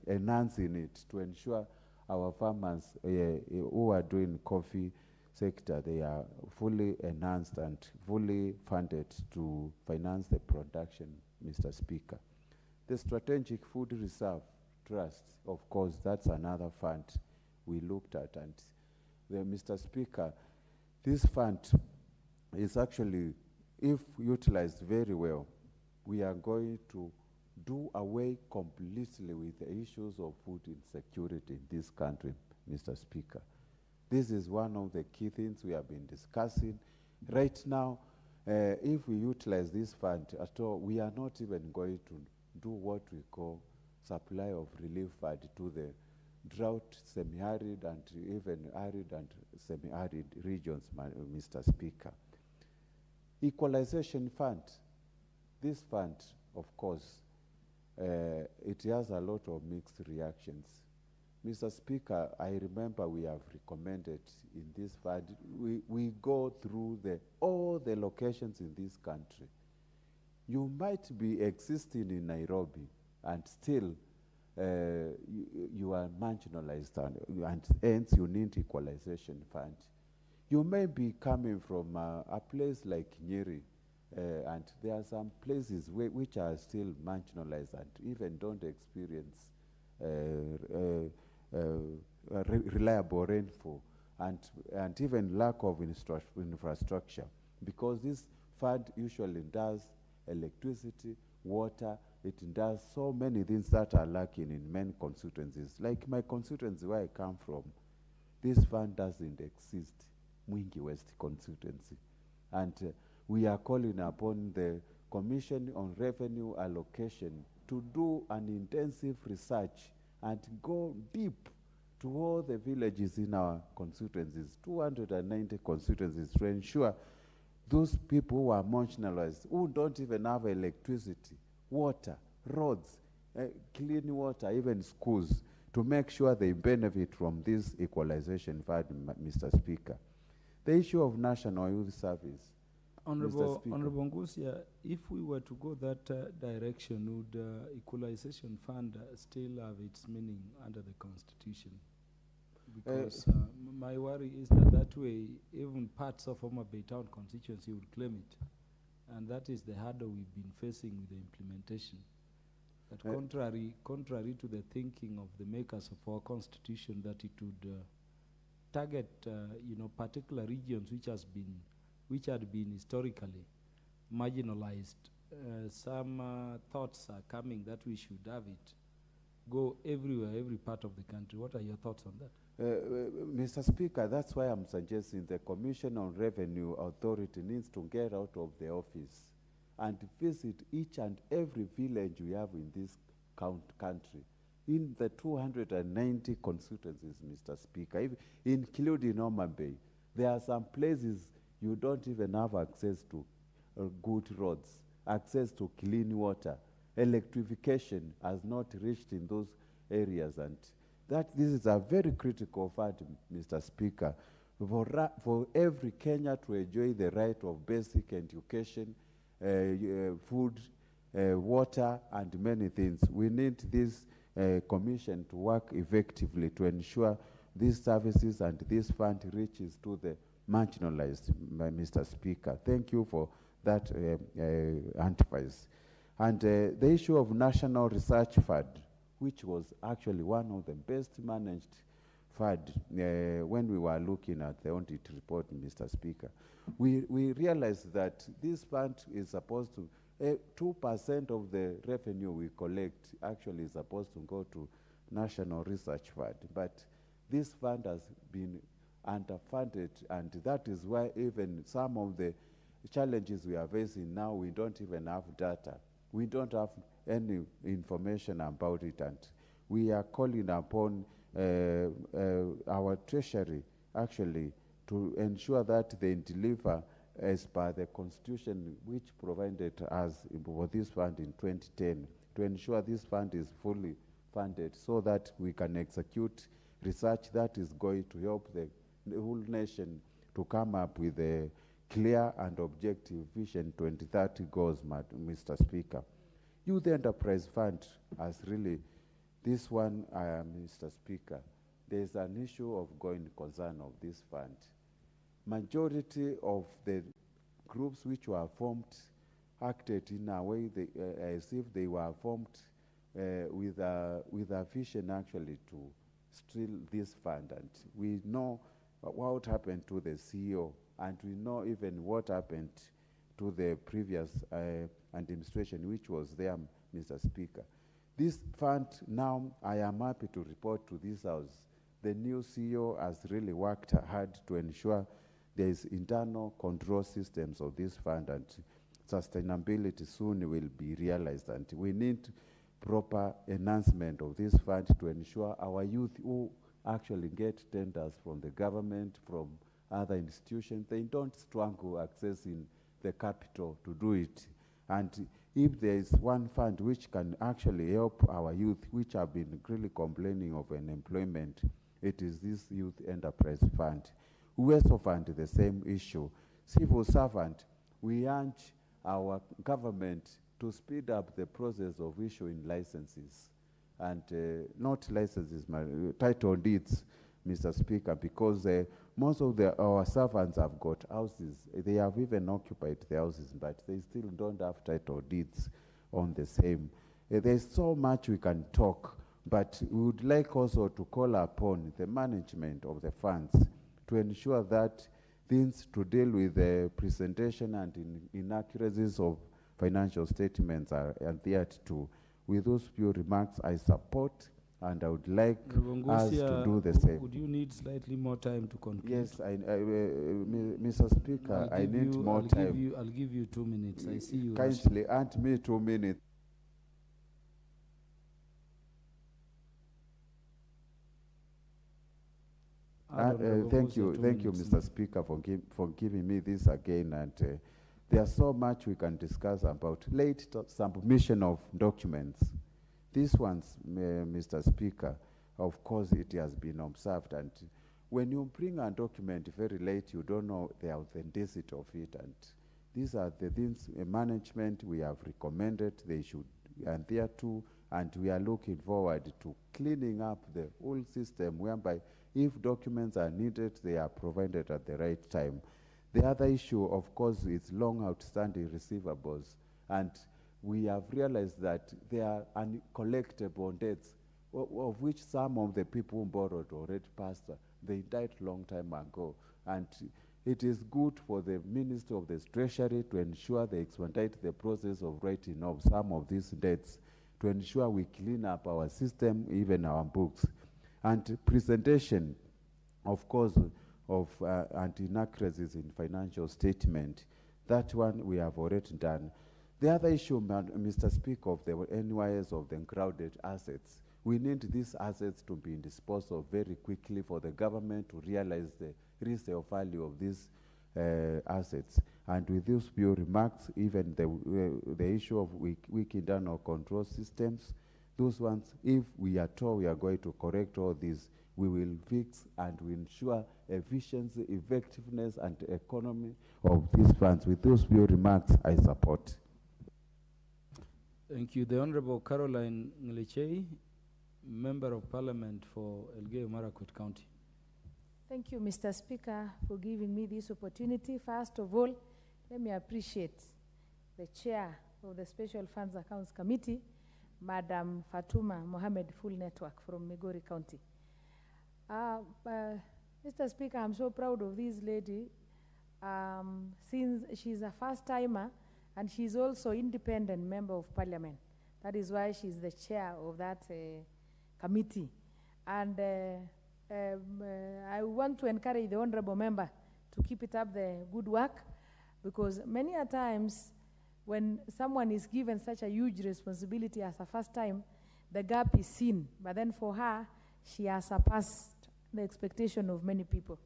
enhancing it to ensure our farmers who are doing coffee sector, they are fully enhanced and fully funded to finance the production, Mr. Speaker. The Strategic Food Reserve Trust, of course, that's another fund we looked at. And Mr. Speaker, this fund is actually, if utilized very well, we are going to do away completely with the issues of food insecurity in this country, Mr. Speaker. This is one of the key things we have been discussing. Right now, if we utilize this fund at all, we are not even going to do what we call supply of relief fund to the drought, semi-arid, and even arid and semi-arid regions, Mr. Speaker. Equalization fund. This fund, of course, it has a lot of mixed reactions. Mr. Speaker, I remember we have recommended in this fund, we go through all the locations in this country. You might be existing in Nairobi and still you are marginalized and hence you need equalization fund. You may be coming from a place like Nyeri, and there are some places which are still marginalized and even don't experience reliable rainfall and even lack of infrastructure, because this fund usually does electricity, water, it does so many things that are lacking in many constituencies. Like my constituency where I come from, this fund doesn't exist, Mwingi West constituency. And we are calling upon the Commission on Revenue Allocation to do an intensive research and go deep to all the villages in our constituencies, 290 constituencies, to ensure those people who are marginalized, who don't even have electricity, water, roads, clean water, even schools, to make sure they benefit from this equalization fund, Mr. Speaker. The issue of National Youth Service.
Honorable Ngusia, if we were to go that direction, would equalization fund still have its meaning under the Constitution? Because my worry is that way, even parts of Homa Bay Town constituency would claim it. And that is the hurdle we've been facing with the implementation. That contrary to the thinking of the makers of our Constitution, that it would target, particular regions which had been historically marginalized. Some thoughts are coming that we should have it go everywhere, every part of the country. What are your thoughts on that?
Mr. Speaker, that's why I'm suggesting the Commission on Revenue Authority needs to get out of the office and visit each and every village we have in this country, in the 290 constituencies, Mr. Speaker, including Homa Bay. There are some places you don't even have access to good roads, access to clean water. Electrification has not reached in those areas, and this is a very critical fact, Mr. Speaker, for every Kenyan to enjoy the right of basic education, food, water, and many things. We need this commission to work effectively to ensure these services and this fund reaches to the marginalized, Mr. Speaker. Thank you for that advice. And the issue of National Research Fund, which was actually one of the best managed fund when we were looking at the audit report, Mr. Speaker. We realized that this fund is supposed to, 2% of the revenue we collect actually is supposed to go to National Research Fund. But this fund has been underfunded, and that is why even some of the challenges we are facing now, we don't even have data. We don't have any information about it, and we are calling upon our treasury actually to ensure that they deliver as per the Constitution which provided us for this fund in 2010, to ensure this fund is fully funded so that we can execute research that is going to help the whole nation to come up with a clear and objective Vision 2030 goals, Mr. Speaker. Youth Enterprise Fund has really, this one, Mr. Speaker, there's an issue of going concern of this fund. Majority of the groups which were formed acted in a way as if they were formed with a vision actually to steal this fund. And we know what happened to the CEO, and we know even what happened to the previous administration which was there, Mr. Speaker. This fund now, I am happy to report to this House, the new CEO has really worked hard to ensure there is internal control systems of this fund, and sustainability soon will be realized. And we need proper enhancement of this fund to ensure our youth who actually get tenders from the government, from other institutions, they don't struggle accessing the capital to do it. And if there is one fund which can actually help our youth, which have been really complaining of unemployment, it is this Youth Enterprise Fund. We also fund the same issue. Civil servant, we urge our government to speed up the process of issuing licenses, and not licenses, title deeds, Mr. Speaker, because most of our servants have got houses. They have even occupied the houses, but they still don't have title deeds on the same. There's so much we can talk, but we would like also to call upon the management of the funds to ensure that things to deal with the presentation and inaccuracies of financial statements are adhered to. With those few remarks, I support, and I would like us to do the same.
Would you need slightly more time to conclude?
Yes, Mr. Speaker, I need more time.
I'll give you 2 minutes. I see you.
Kindly grant me 2 minutes. Thank you, Mr. Speaker, for giving me this again. And there's so much we can discuss about late submission of documents. These ones, Mr. Speaker, of course, it has been observed. And when you bring a document very late, you don't know the authenticity of it. And these are the things management we have recommended they should adhere to. And we are looking forward to cleaning up the whole system whereby if documents are needed, they are provided at the right time. The other issue, of course, is long outstanding receivables. And we have realized that there are uncollectible debts, of which some of the people who borrowed already passed. They died long time ago. And it is good for the Ministry of the Treasury to ensure they expedite the process of writing off some of these debts to ensure we clean up our system, even our books. And presentation, of course, of inaccuracies in financial statement. That one we have already done. The other issue, Mr. Speaker, of the NYS of the crowded assets. We need these assets to be disposed of very quickly for the government to realize the resale value of these assets. And with these few remarks, even the issue of weak internal control systems, those ones, if we are told we are going to correct all these, we will fix and we ensure efficiency, effectiveness, and economy of these funds. With those few remarks, I support.
Thank you. The Honorable Caroline Ngilichei, Member of Parliament for Elgeyo-Marakwet County.
Thank you, Mr. Speaker, for giving me this opportunity. First of all, let me appreciate the chair of the Special Funds Accounts Committee, Madam Fatuma Mohammed Full Network from Migori County. Mr. Speaker, I'm so proud of this lady since she's a first-timer and she's also independent member of parliament. That is why she's the chair of that committee. And I want to encourage the honorable member to keep it up the good work, because many a times when someone is given such a huge responsibility as a first time, the gap is seen. But then for her, she has surpassed the expectation of many people.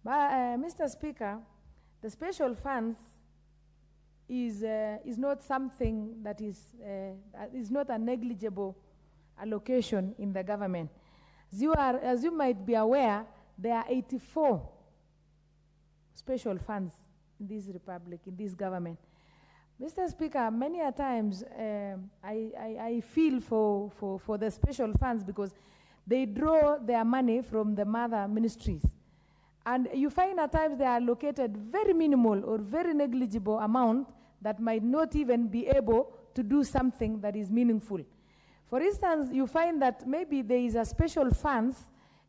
But Mr. Speaker, the special funds is not something that is not a negligible allocation in the government. As you might be aware, there are 84 special funds in this republic, in this government. Mr. Speaker, many a times I feel for the special funds because they draw their money from the mother ministries. And you find at times they are allocated very minimal or very negligible amount that might not even be able to do something that is meaningful. For instance, you find that maybe there is a special funds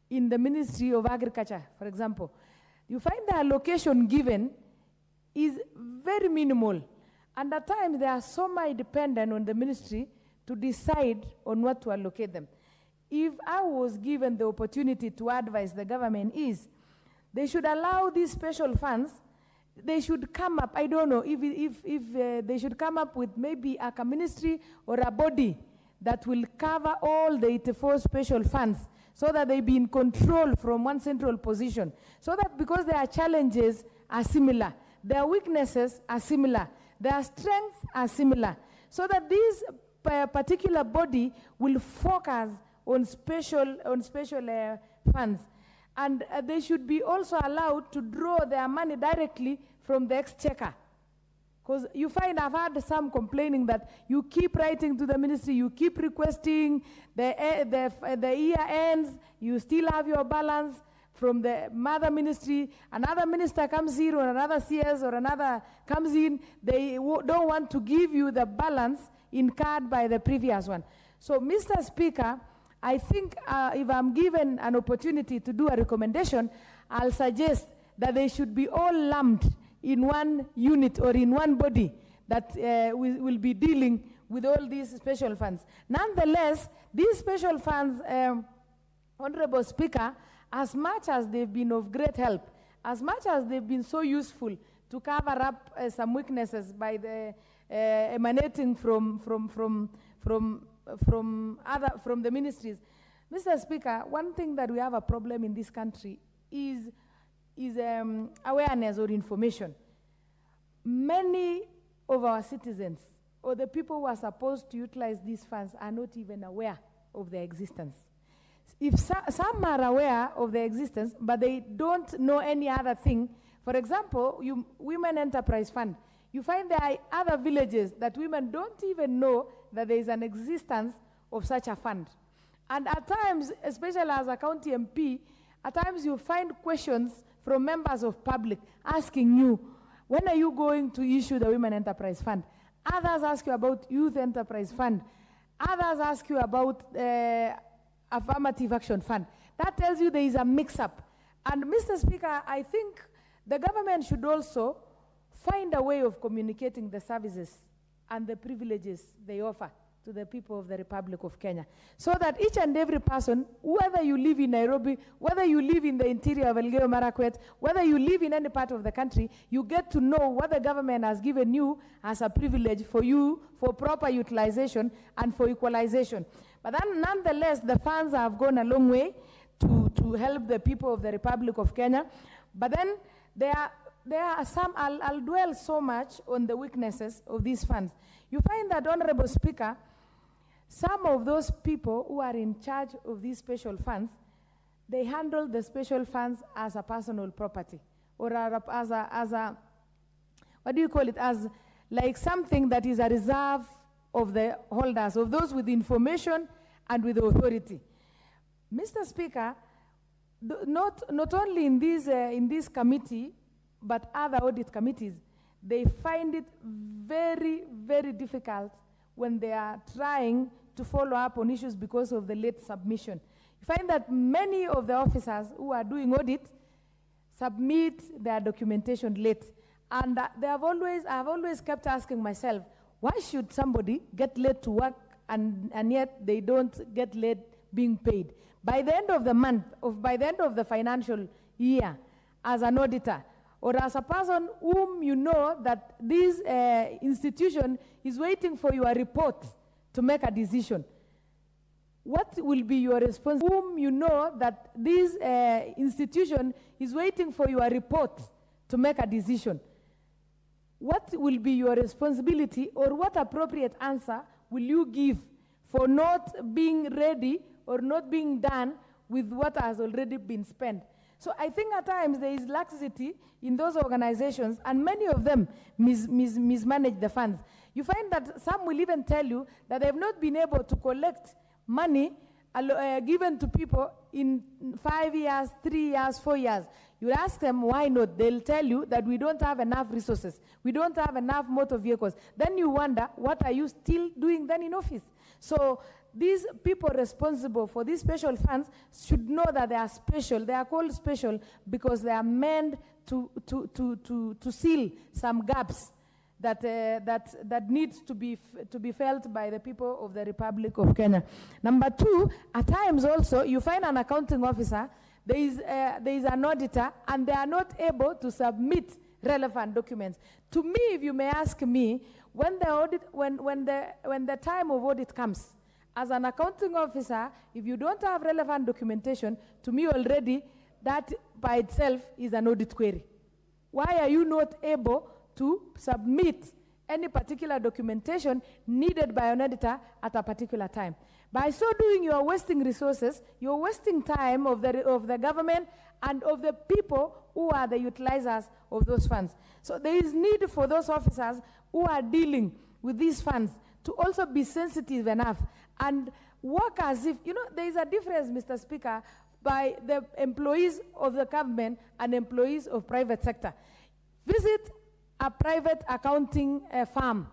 in the Ministry of Agriculture, for example. You find the allocation given is very minimal. And at times they are so much dependent on the ministry to decide on what to allocate them. If I was given the opportunity to advise the government is, they should allow these special funds, they should come up, I don't know, if they should come up with maybe a ministry or a body that will cover all the 84 special funds so that they be in control from one central position. So that because their challenges are similar, their weaknesses are similar, their strengths are similar, so that this particular body will focus on special funds. And they should be also allowed to draw their money directly from the exchequer. Because you find, I've had some complaining that you keep writing to the ministry, you keep requesting, the year ends, you still have your balance from the mother ministry, another minister comes in or another CS or another comes in, they don't want to give you the balance incurred by the previous one. So, Mr. Speaker, I think if I'm given an opportunity to do a recommendation, I'll suggest that they should be all lumped in one unit or in one body that will be dealing with all these special funds. Nonetheless, these special funds, Honorable Speaker, as much as they've been of great help, as much as they've been so useful to cover up some weaknesses by the emanating from the ministries. Mr. Speaker, one thing that we have a problem in this country
is awareness or information. Many of our citizens or the people who are supposed to utilize these funds are not even aware of their existence. If some are aware of their existence, but they don't know any other thing, for example, Women Enterprise Fund, you find there are other villages that women don't even know that there is an existence of such a fund. And at times, especially as a county MP, at times you find questions from members of public asking you, when are you going to issue the Women Enterprise Fund? Others ask you about Youth Enterprise Fund. Others ask you about Affirmative Action Fund. That tells you there is a mix-up. And Mr. Speaker, I think the government should also find a way of communicating the services and the privileges they offer to the people of the Republic of Kenya, so that each and every person, whether you live in Nairobi, whether you live in the interior of Elgeyo Marakwet, whether you live in any part of the country, you get to know what the government has given you as a privilege for you, for proper utilization and for equalization. But then nonetheless, the funds have gone a long way to help the people of the Republic of Kenya. But then there are some, I'll dwell so much on the weaknesses of these funds. You find that, Honorable Speaker, some of those people who are in charge of these special funds, they handle the special funds as a personal property, or as a what do you call it, as like something that is a reserve of the holders, of those with information and with authority. Mr. Speaker, not only in this committee, but other audit committees, they find it very, very difficult when they are trying to follow up on issues because of the late submission. You find that many of the officers who are doing audit submit their documentation late. And I've always kept asking myself, why should somebody get late to work and yet they don't get late being paid? By the end of the month, or by the end of the financial year, as an auditor, or as a person whom you know that this institution is waiting for your report to make a decision, what will be your response? Whom you know that this institution is waiting for your report to make a decision, what will be your responsibility, or what appropriate answer will you give for not being ready or not being done with what has already been spent? So I think at times there is laxity in those organizations, and many of them mismanage the funds. You find that some will even tell you that they have not been able to collect money given to people in 5 years, 3 years, 4 years. You ask them why not, they'll tell you that we don't have enough resources, we don't have enough motor vehicles. Then you wonder, what are you still doing then in office? So these people responsible for these special funds should know that they are special. They are called special because they are meant to seal some gaps that needs to be felt by the people of the Republic of Kenya. Number two, at times also, you find an accounting officer, there is an auditor, and they are not able to submit relevant documents. To me, if you may ask me, when the time of audit comes, as an accounting officer, if you don't have relevant documentation, to me already, that by itself is an audit query. Why are you not able to submit any particular documentation needed by an auditor at a particular time? By so doing, you are wasting resources, you're wasting time of the government and of the people who are the utilizers of those funds. So there is need for those officers who are dealing with these funds to also be sensitive enough and work as if, there is a difference, Mr. Speaker, by the employees of the government and employees of private sector. Visit a private accounting firm.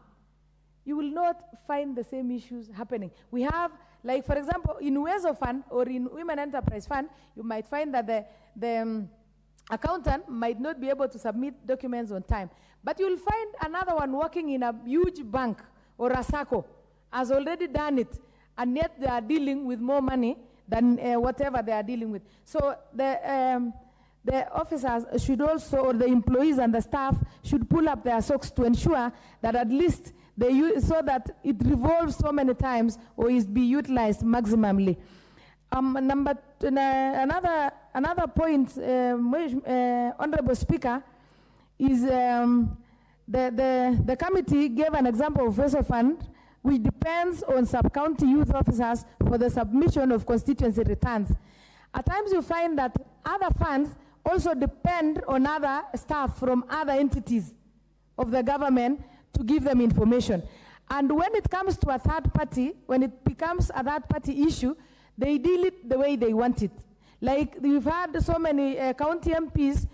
You will not find the same issues happening. We have, like for example, in Uwezo Fund or in Women Enterprise Fund, you might find that the accountant might not be able to submit documents on time. But you'll find another one working in a huge bank or a SACCO has already done it, and yet they are dealing with more money than whatever they are dealing with. So the officers should also, or the employees and the staff should pull up their socks to ensure that at least they use, so that it revolves so many times or is be utilized maximally. Another point, Honorable Speaker, is the committee gave an example of reserve fund, which depends on sub-county youth officers for the submission of constituency returns. At times you find that other funds also depend on other staff from other entities of the government to give them information. And when it comes to a third party, when it becomes a third party issue, they deal it the way they want it. Like we've had so many county MPs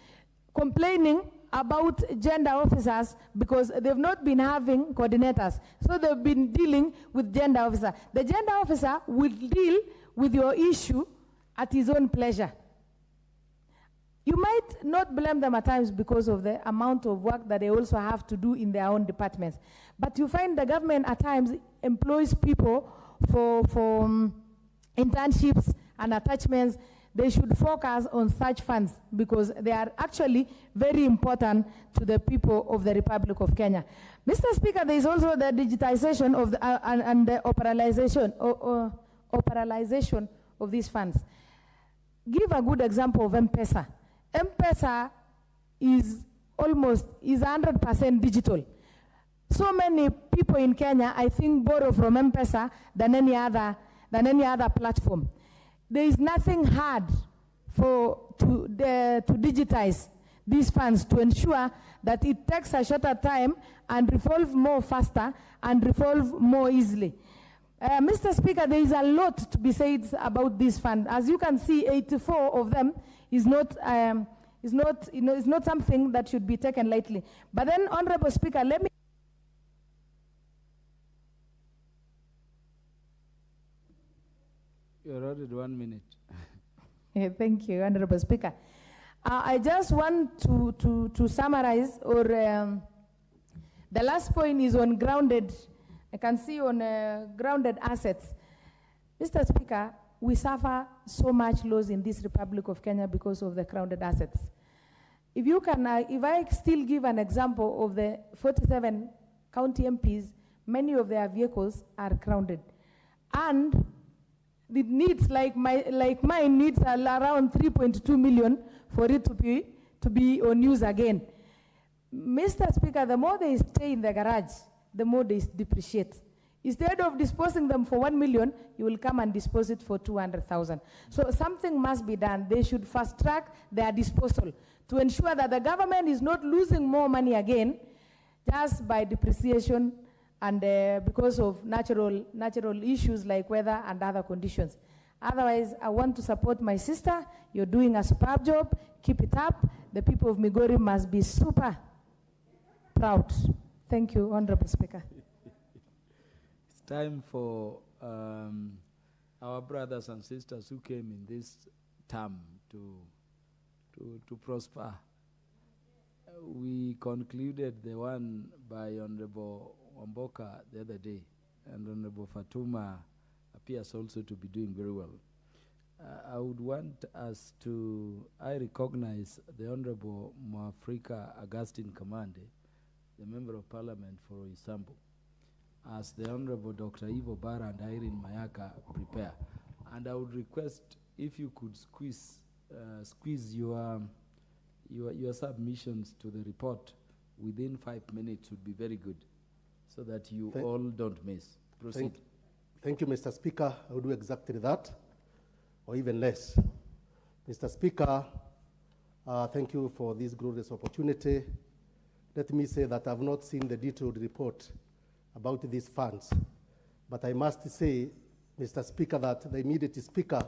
complaining about gender officers because they've not been having coordinators. So they've been dealing with gender officer. The gender officer will deal with your issue at his own pleasure. You might not blame them at times because of the amount of work that they also have to do in their own departments. But you find the government at times employs people for internships and attachments. They should focus on such funds because they are actually very important to the people of the Republic of Kenya. Mr. Speaker, there is also the digitization of the, and the operationalization of these funds. Give a good example of M-Pesa. M-Pesa is 100% digital. So many people in Kenya, I think, borrow from M-Pesa than any other platform. There is nothing hard to digitize these funds to ensure that it takes a shorter time and revolve more faster and revolve more easily. Mr. Speaker, there is a lot to be said about this fund. As you can see, 84 of them is not something that should be taken lightly. But then, Honorable Speaker, let me.
You're ordered 1 minute.
Thank you, Honorable Speaker. I just want to summarize, or the last point is on grounded. I can see on grounded assets. Mr. Speaker, we suffer so much loss in this Republic of Kenya because of the grounded assets. If I still give an example of the 47 county MPs, many of their vehicles are grounded. And it needs, like mine needs around 3.2 million for it to be on use again. Mr. Speaker, the more they stay in the garage, the more they depreciate. Instead of disposing them for 1 million, you will come and dispose it for 200,000. So something must be done. They should fast track their disposal to ensure that the government is not losing more money again just by depreciation and because of natural issues like weather and other conditions. Otherwise, I want to support my sister. You're doing a superb job. Keep it up. The people of Migori must be super proud. Thank you, Honorable Speaker.
It's time for our brothers and sisters who came in this term to prosper. We concluded the one by Honorable Wamboka the other day, and Honorable Fatuma appears also to be doing very well. I would want us to, I recognize the Honorable Mwafrika Augustine Kamande, the Member of Parliament for Isambu, as the Honorable Dr. Ivo Bara and Irene Mayaka prepare. And I would request if you could squeeze your submissions to the report within 5 minutes would be very good, so that you all don't miss. Proceed.
Thank you, Mr. Speaker. I will do exactly that, or even less. Mr. Speaker, thank you for this glorious opportunity. Let me say that I've not seen the detailed report about these funds, but I must say, Mr. Speaker, that the immediate Speaker,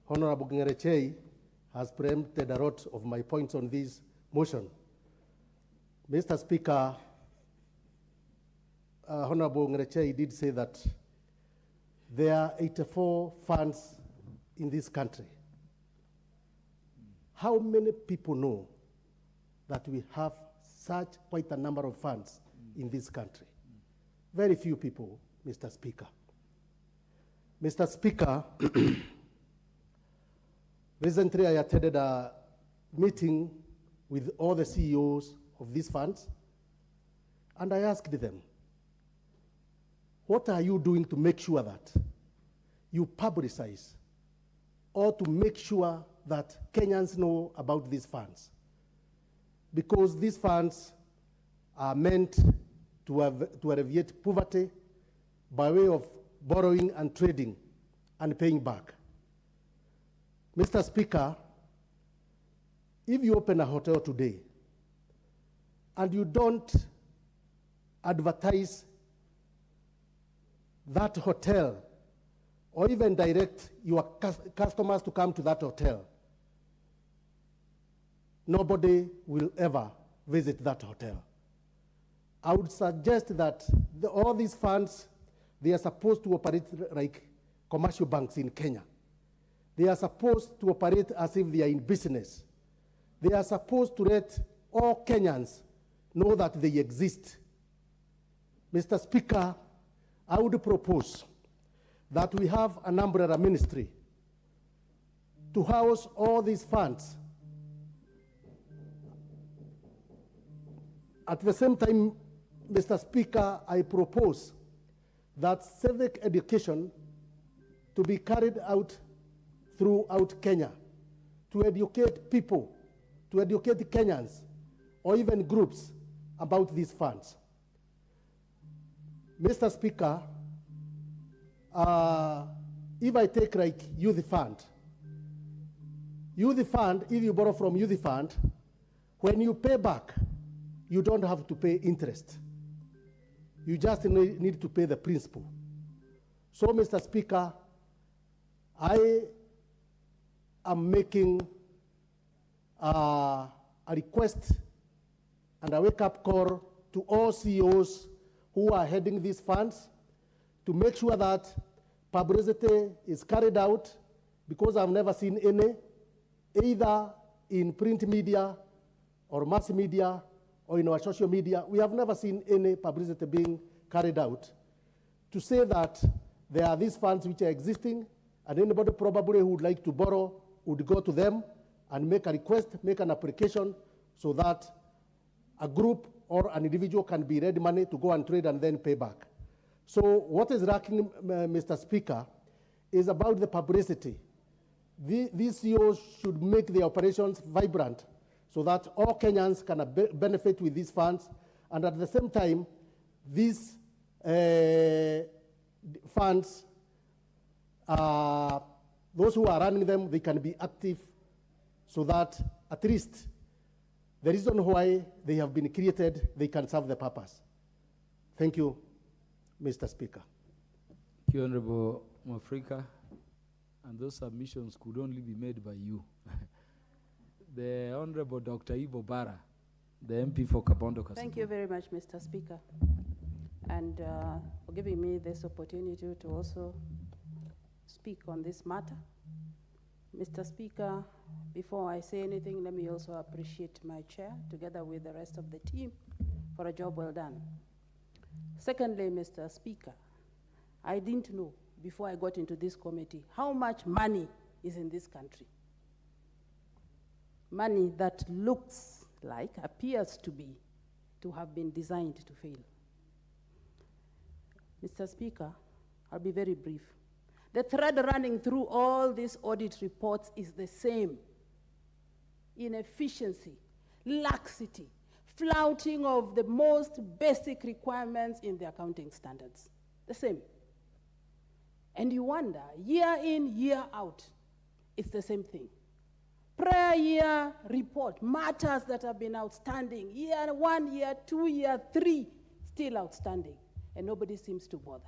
Honorable Ngerechei, has preempted a lot of my points on this motion. Mr. Speaker, Honorable Ngerechei did say that there are 84 funds in this country. How many people know that we have such quite a number of funds in this country? Very few people, Mr. Speaker. Mr. Speaker, recently I attended a meeting with all the CEOs of these funds, and I asked them, what are you doing to make sure that you publicize or to make sure that Kenyans know about these funds. Because these funds are meant to alleviate poverty by way of borrowing and trading and paying back. Mr. Speaker, if you open a hotel today and you don't advertise that hotel or even direct your customers to come to that hotel, nobody will ever visit that hotel. I would suggest that all these funds, they are supposed to operate like commercial banks in Kenya. They are supposed to operate as if they are in business. They are supposed to let all Kenyans know that they exist. Mr. Speaker, I would propose that we have an umbrella ministry to house all these funds. At the same time, Mr. Speaker, I propose that civic education to be carried out throughout Kenya, to educate people, to educate Kenyans, or even groups about these funds. Mr. Speaker, if I take like youth fund, if you borrow from youth fund, when you pay back, you don't have to pay interest. You just need to pay the principal. So, Mr. Speaker, I am making a request and a wake-up call to all CEOs who are heading these funds to make sure that publicity is carried out, because I've never seen any, either in print media or mass media or in our social media. We have never seen any publicity being carried out to say that there are these funds which are existing, and anybody probably who would like to borrow would go to them and make a request, make an application, so that a group or an individual can be ready money to go and trade and then pay back. So what is lacking, Mr. Speaker, is about the publicity. These CEOs should make their operations vibrant so that all Kenyans can benefit with these funds, and at the same time, these funds, those who are running them, they can be active so that at least the reason why they have been created, they can serve the purpose. Thank you, Mr. Speaker.
Thank you, Honorable Mwafrika. And those submissions could only be made by you. The Honorable Dr. Ivo Bara, the MP for Kabondo Kasarani.
Thank you very much, Mr. Speaker, and for giving me this opportunity to also speak on this matter. Mr. Speaker, before I say anything, let me also appreciate my chair, together with the rest of the team, for a job well done. Secondly, Mr. Speaker, I didn't know before I got into this committee how much money is in this country. Money that looks like, appears to have been designed to fail. Mr. Speaker, I'll be very brief. The thread running through all these audit reports is the same: inefficiency, laxity, flouting of the most basic requirements in the accounting standards. The same. And you wonder, year in, year out, it's the same thing. Prior year report, matters that have been outstanding, year 1, year 2, year 3, still outstanding, and nobody seems to bother.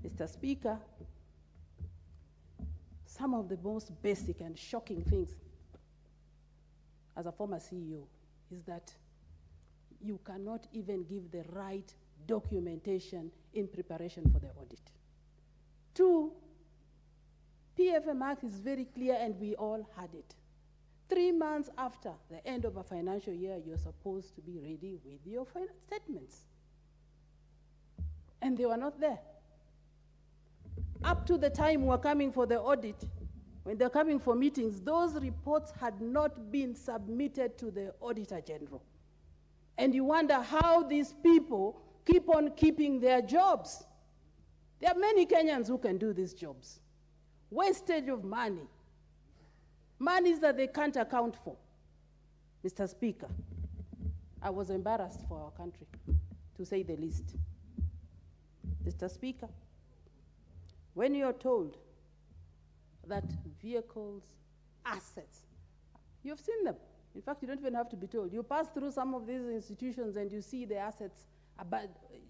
Mr. Speaker, some of the most basic and shocking things as a former CEO is that you cannot even give the right documentation in preparation for the audit. 2, PFM Act is very clear, and we all had it. 3 months after the end of a financial year, you're supposed to be ready with your statements. And they were not there. Up to the time we're coming for the audit, when they're coming for meetings, those reports had not been submitted to the Auditor General. And you wonder how these people keep on keeping their jobs. There are many Kenyans who can do these jobs. wastage of money, monies that they can't account for. Mr. Speaker, I was embarrassed for our country, to say the least. Mr. Speaker, when you're told that vehicles, assets, you've seen them. In fact, you don't even have to be told. You pass through some of these institutions and you see the assets,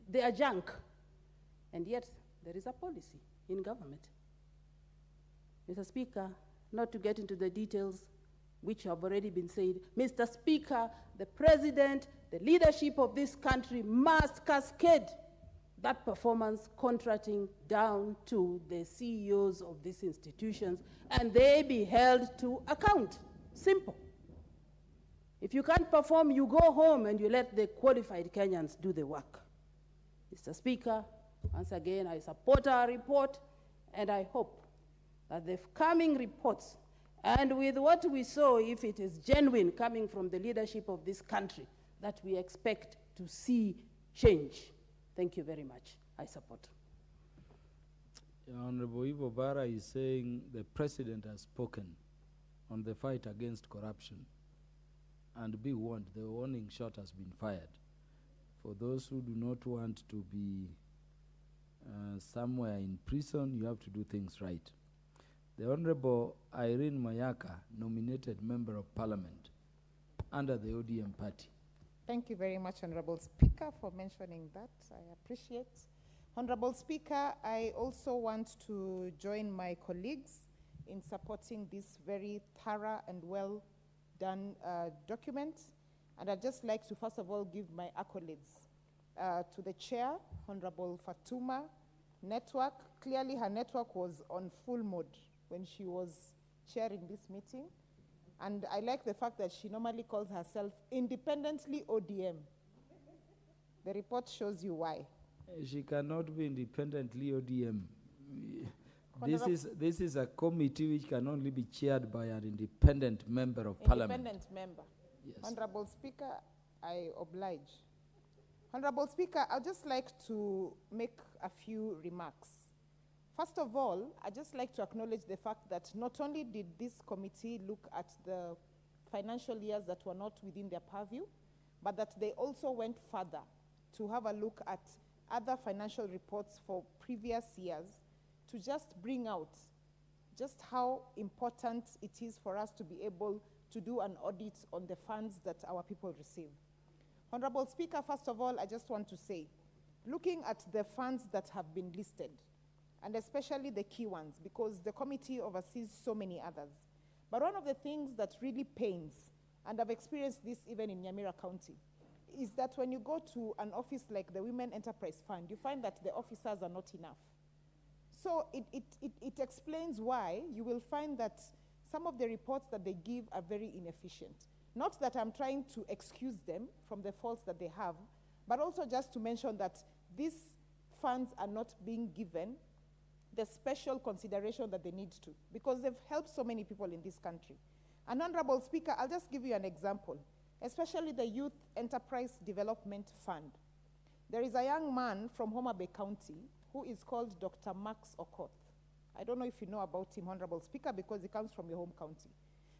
they are junk. And yet, there is a policy in government. Mr. Speaker, not to get into the details which have already been said, Mr. Speaker, the President, the leadership of this country must cascade that performance contracting down to the CEOs of these institutions, and they be held to account. Simple. If you can't perform, you go home and you let the qualified Kenyans do the work. Mr. Speaker, once again, I support our report, and I hope that the coming reports, and with what we saw, if it is genuine coming from the leadership of this country, that we expect to see change. Thank you very much. I support.
Honorable Ivo Bara is saying the president has spoken on the fight against corruption. And be warned, the warning shot has been fired. For those who do not want to be somewhere in prison, you have to do things right. The Honorable Irene Mayaka, nominated Member of Parliament under the ODM party.
Thank you very much, Honorable Speaker, for mentioning that. I appreciate. Honorable Speaker, I also want to join my colleagues in supporting this very thorough and well done document. And I'd just like to, first of all, give my accolades to the chair, Honorable Fatuma Network. Clearly, her network was on full mode when she was chairing this meeting. And I like the fact that she normally calls herself independently ODM. The report shows you why.
She cannot be independently ODM. This is a committee which can only be chaired by an independent member of Parliament.
Independent member.
Yes.
Honorable Speaker, I oblige. Honorable Speaker, I'd just like to make a few remarks. First of all, I'd just like to acknowledge the fact that not only did this committee look at the financial years that were not within their purview, but that they also went further to have a look at other financial reports for previous years to just bring out just how important it is for us to be able to do an audit on the funds that our people receive. Honorable Speaker, first of all, I just want to say, looking at the funds that have been listed, and especially the key ones, because the committee oversees so many others. But one of the things that really pains, and I've experienced this even in Nyamira County, is that when you go to an office like the Women Enterprise Fund, you find that the officers are not enough. So it explains why you will find that some of the reports that they give are very inefficient. Not that I'm trying to excuse them from the faults that they have, but also just to mention that these funds are not being given the special consideration that they need to, because they've helped so many people in this country. And Honorable Speaker, I'll just give you an example, especially the Youth Enterprise Development Fund. There is a young man from Homa Bay County who is called Dr. Max Okoth. I don't know if you know about him, Honorable Speaker, because he comes from your home county.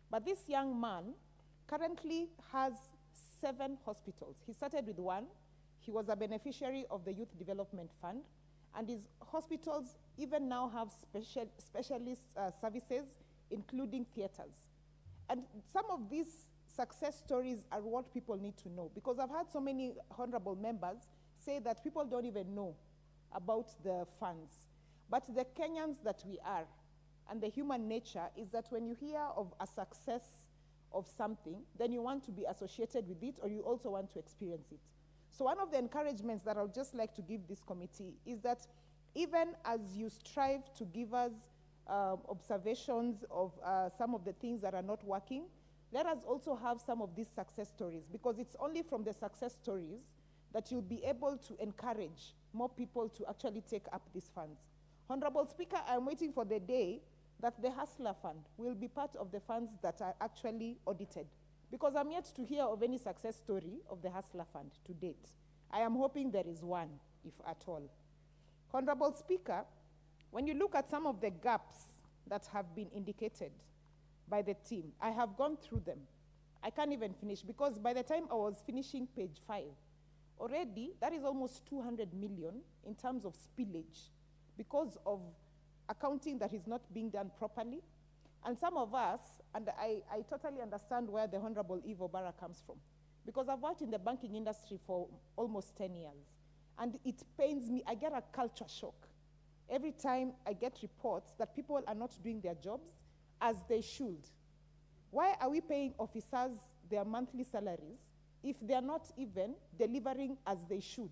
But this young man currently has 7 hospitals. He started with 1. He was a beneficiary of the Youth Development Fund, and his hospitals even now have specialist services, including theaters. And some of these success stories are what people need to know, because I've had so many honorable members say that people don't even know about the funds. But the Kenyans that we are, and the human nature is that when you hear of a success of something, then you want to be associated with it, or you also want to experience it. So one of the encouragements that I would just like to give this committee is that even as you strive to give us observations of some of the things that are not working, let us also have some of these success stories, because it's only from the success stories that you'll be able to encourage more people to actually take up these funds. Honorable Speaker, I'm waiting for the day that the Hustler Fund will be part of the funds that are actually audited, because I'm yet to hear of any success story of the Hustler Fund to date. I am hoping there is one, if at all. Honorable Speaker, when you look at some of the gaps that have been indicated by the team. I have gone through them. I can't even finish because by the time I was finishing page 5, already that is almost 200 million in terms of spillage because of accounting that is not being done properly. And some of us, and I totally understand where the Honorable Eve Obara comes from, because I've worked in the banking industry for almost 10 years. And it pains me, I get a culture shock every time I get reports that people are not doing their jobs as they should. Why are we paying officers their monthly salaries if they're not even delivering as they should?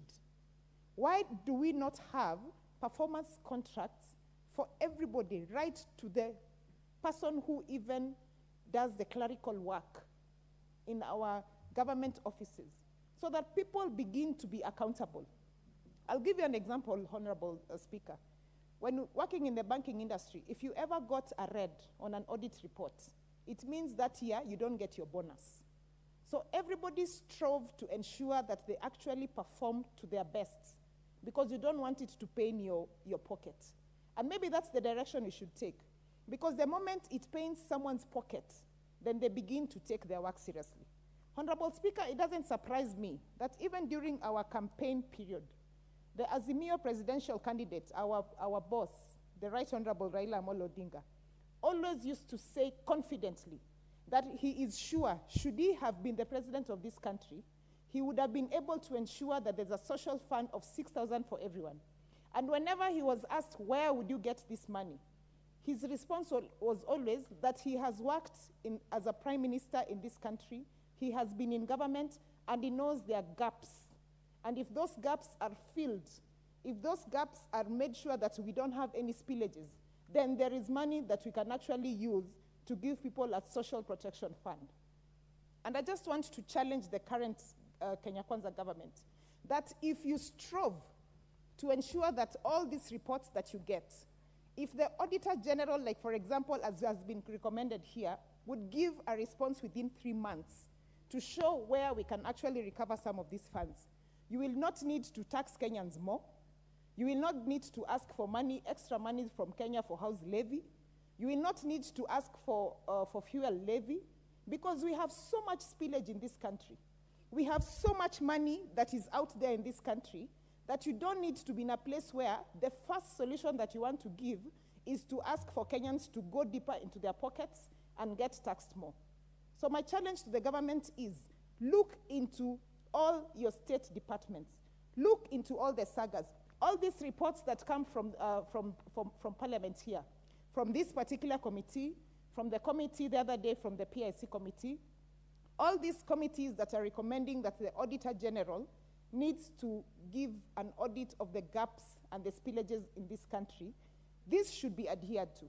Why do we not have performance contracts for everybody, right to the person who even does the clerical work in our government offices, so that people begin to be accountable? I'll give you an example, Honorable Speaker. When working in the banking industry, if you ever got a red on an audit report, it means that year you don't get your bonus. So everybody strove to ensure that they actually perform to their best, because you don't want it to pain your pocket. And maybe that's the direction you should take, because the moment it pains someone's pocket, then they begin to take their work seriously. Honorable Speaker, it doesn't surprise me that even during our campaign period, the Azimio presidential candidate, our boss, the Right Honorable Raila Amolo Odinga, always used to say confidently that he is sure, should he have been the president of this country, he would have been able to ensure that there's a social fund of 6,000 for everyone. And whenever he was asked, where would you get this money? His response was always that he has worked as a prime minister in this country, he has been in government, and he knows there are gaps. And if those gaps are filled, if those gaps are made sure that we don't have any spillages, then there is money that we can actually use to give people a social protection fund. And I just want to challenge the current Kenya Kwanza government that if you strove to ensure that all these reports that you get, if the Auditor General, like for example, as has been recommended here, would give a response within 3 months to show where we can actually recover some of these funds, you will not need to tax Kenyans more. You will not need to ask for money, extra money from Kenya for house levy. You will not need to ask for fuel levy, because we have so much spillage in this country. We have so much money that is out there in this country that you don't need to be in a place where the first solution that you want to give is to ask for Kenyans to go deeper into their pockets and get taxed more. So my challenge to the government is, look into all your state departments. Look into all the sagas. All these reports that come from Parliament here, from this particular committee, from the committee the other day, from the PIC committee, all these committees that are recommending that the Auditor General needs to give an audit of the gaps and the spillages in this country, this should be adhered to.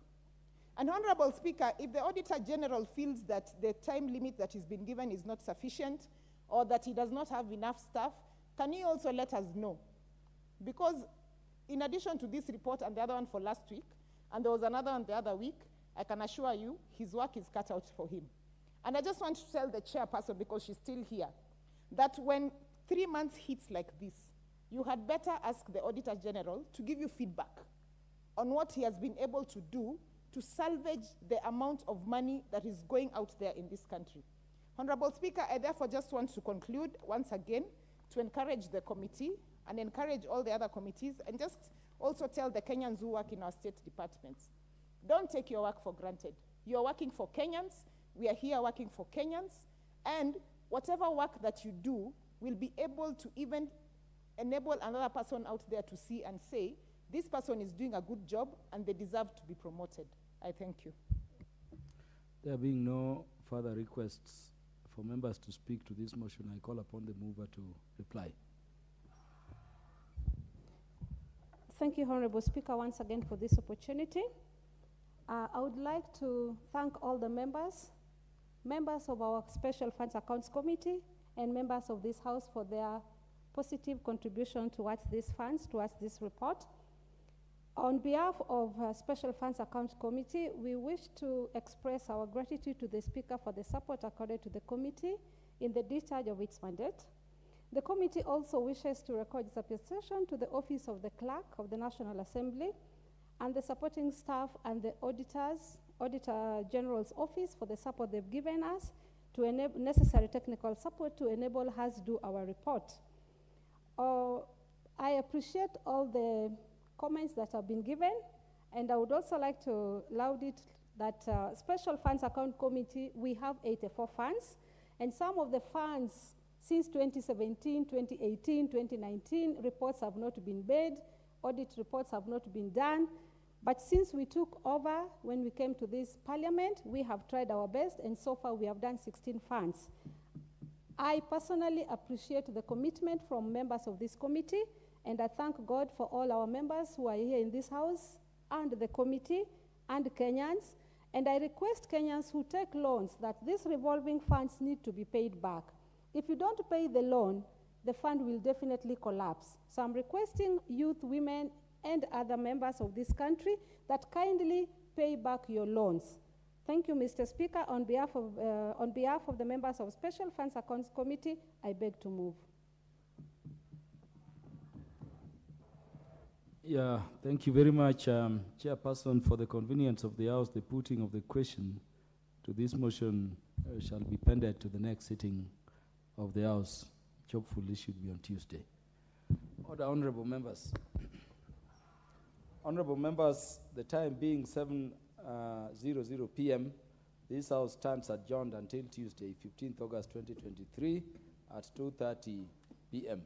And Honorable Speaker, if the Auditor General feels that the time limit that has been given is not sufficient, or that he does not have enough staff, can he also let us know? Because in addition to this report and the other one for last week, and there was another one the other week, I can assure you his work is cut out for him. And I just want to tell the chairperson, because she's still here, that when 3 months hits like this, you had better ask the Auditor General to give you feedback on what he has been able to do to salvage the amount of money that is going out there in this country. Honorable Speaker, I therefore just want to conclude once again to encourage the committee and encourage all the other committees, and just also tell the Kenyans who work in our state departments, don't take your work for granted. You're working for Kenyans, we are here working for Kenyans, and whatever work that you do will be able to even enable another person out there to see and say, this person is doing a good job and they deserve to be promoted. I thank you.
There being no further requests for members to speak to this motion, I call upon the mover to reply.
Thank you, Honorable Speaker, once again for this opportunity. I would like to thank all the members of our Special Funds Accounts Committee, and members of this House for their positive contribution towards these funds, towards this report. On behalf of Special Funds Accounts Committee, we wish to express our gratitude to the Speaker for the support accorded to the committee in the discharge of its mandate. The committee also wishes to record its appreciation to the Office of the Clerk of the National Assembly and the supporting staff and the Auditor General's Office for the support they've given us to enable necessary technical support to enable us do our report. I appreciate all the comments that have been given, and I would also like to laud it that Special Funds Account Committee, we have 84 funds, and some of the funds since 2017, 2018, 2019, reports have not been made, audit reports have not been done, but since we took over, when we came to this parliament, we have tried our best, and so far we have done 16 funds. I personally appreciate the commitment from members of this committee, and I thank God for all our members who are here in this house, and the committee, and Kenyans, and I request Kenyans who take loans that these revolving funds need to be paid back. If you don't pay the loan, the fund will definitely collapse. So I'm requesting youth, women, and other members of this country that kindly pay back your loans. Thank you, Mr. Speaker. On behalf of the members of Special Funds Accounts Committee, I beg to move.
Yeah, thank you very much, Chairperson, for the convenience of the House. The putting of the question to this motion shall be pended to the next sitting of the House, which hopefully should be on Tuesday. Order, honorable members. Honorable members, the time being 7:00 p.m., this House stands adjourned until Tuesday, 15th August 2023 at 2:30 p.m.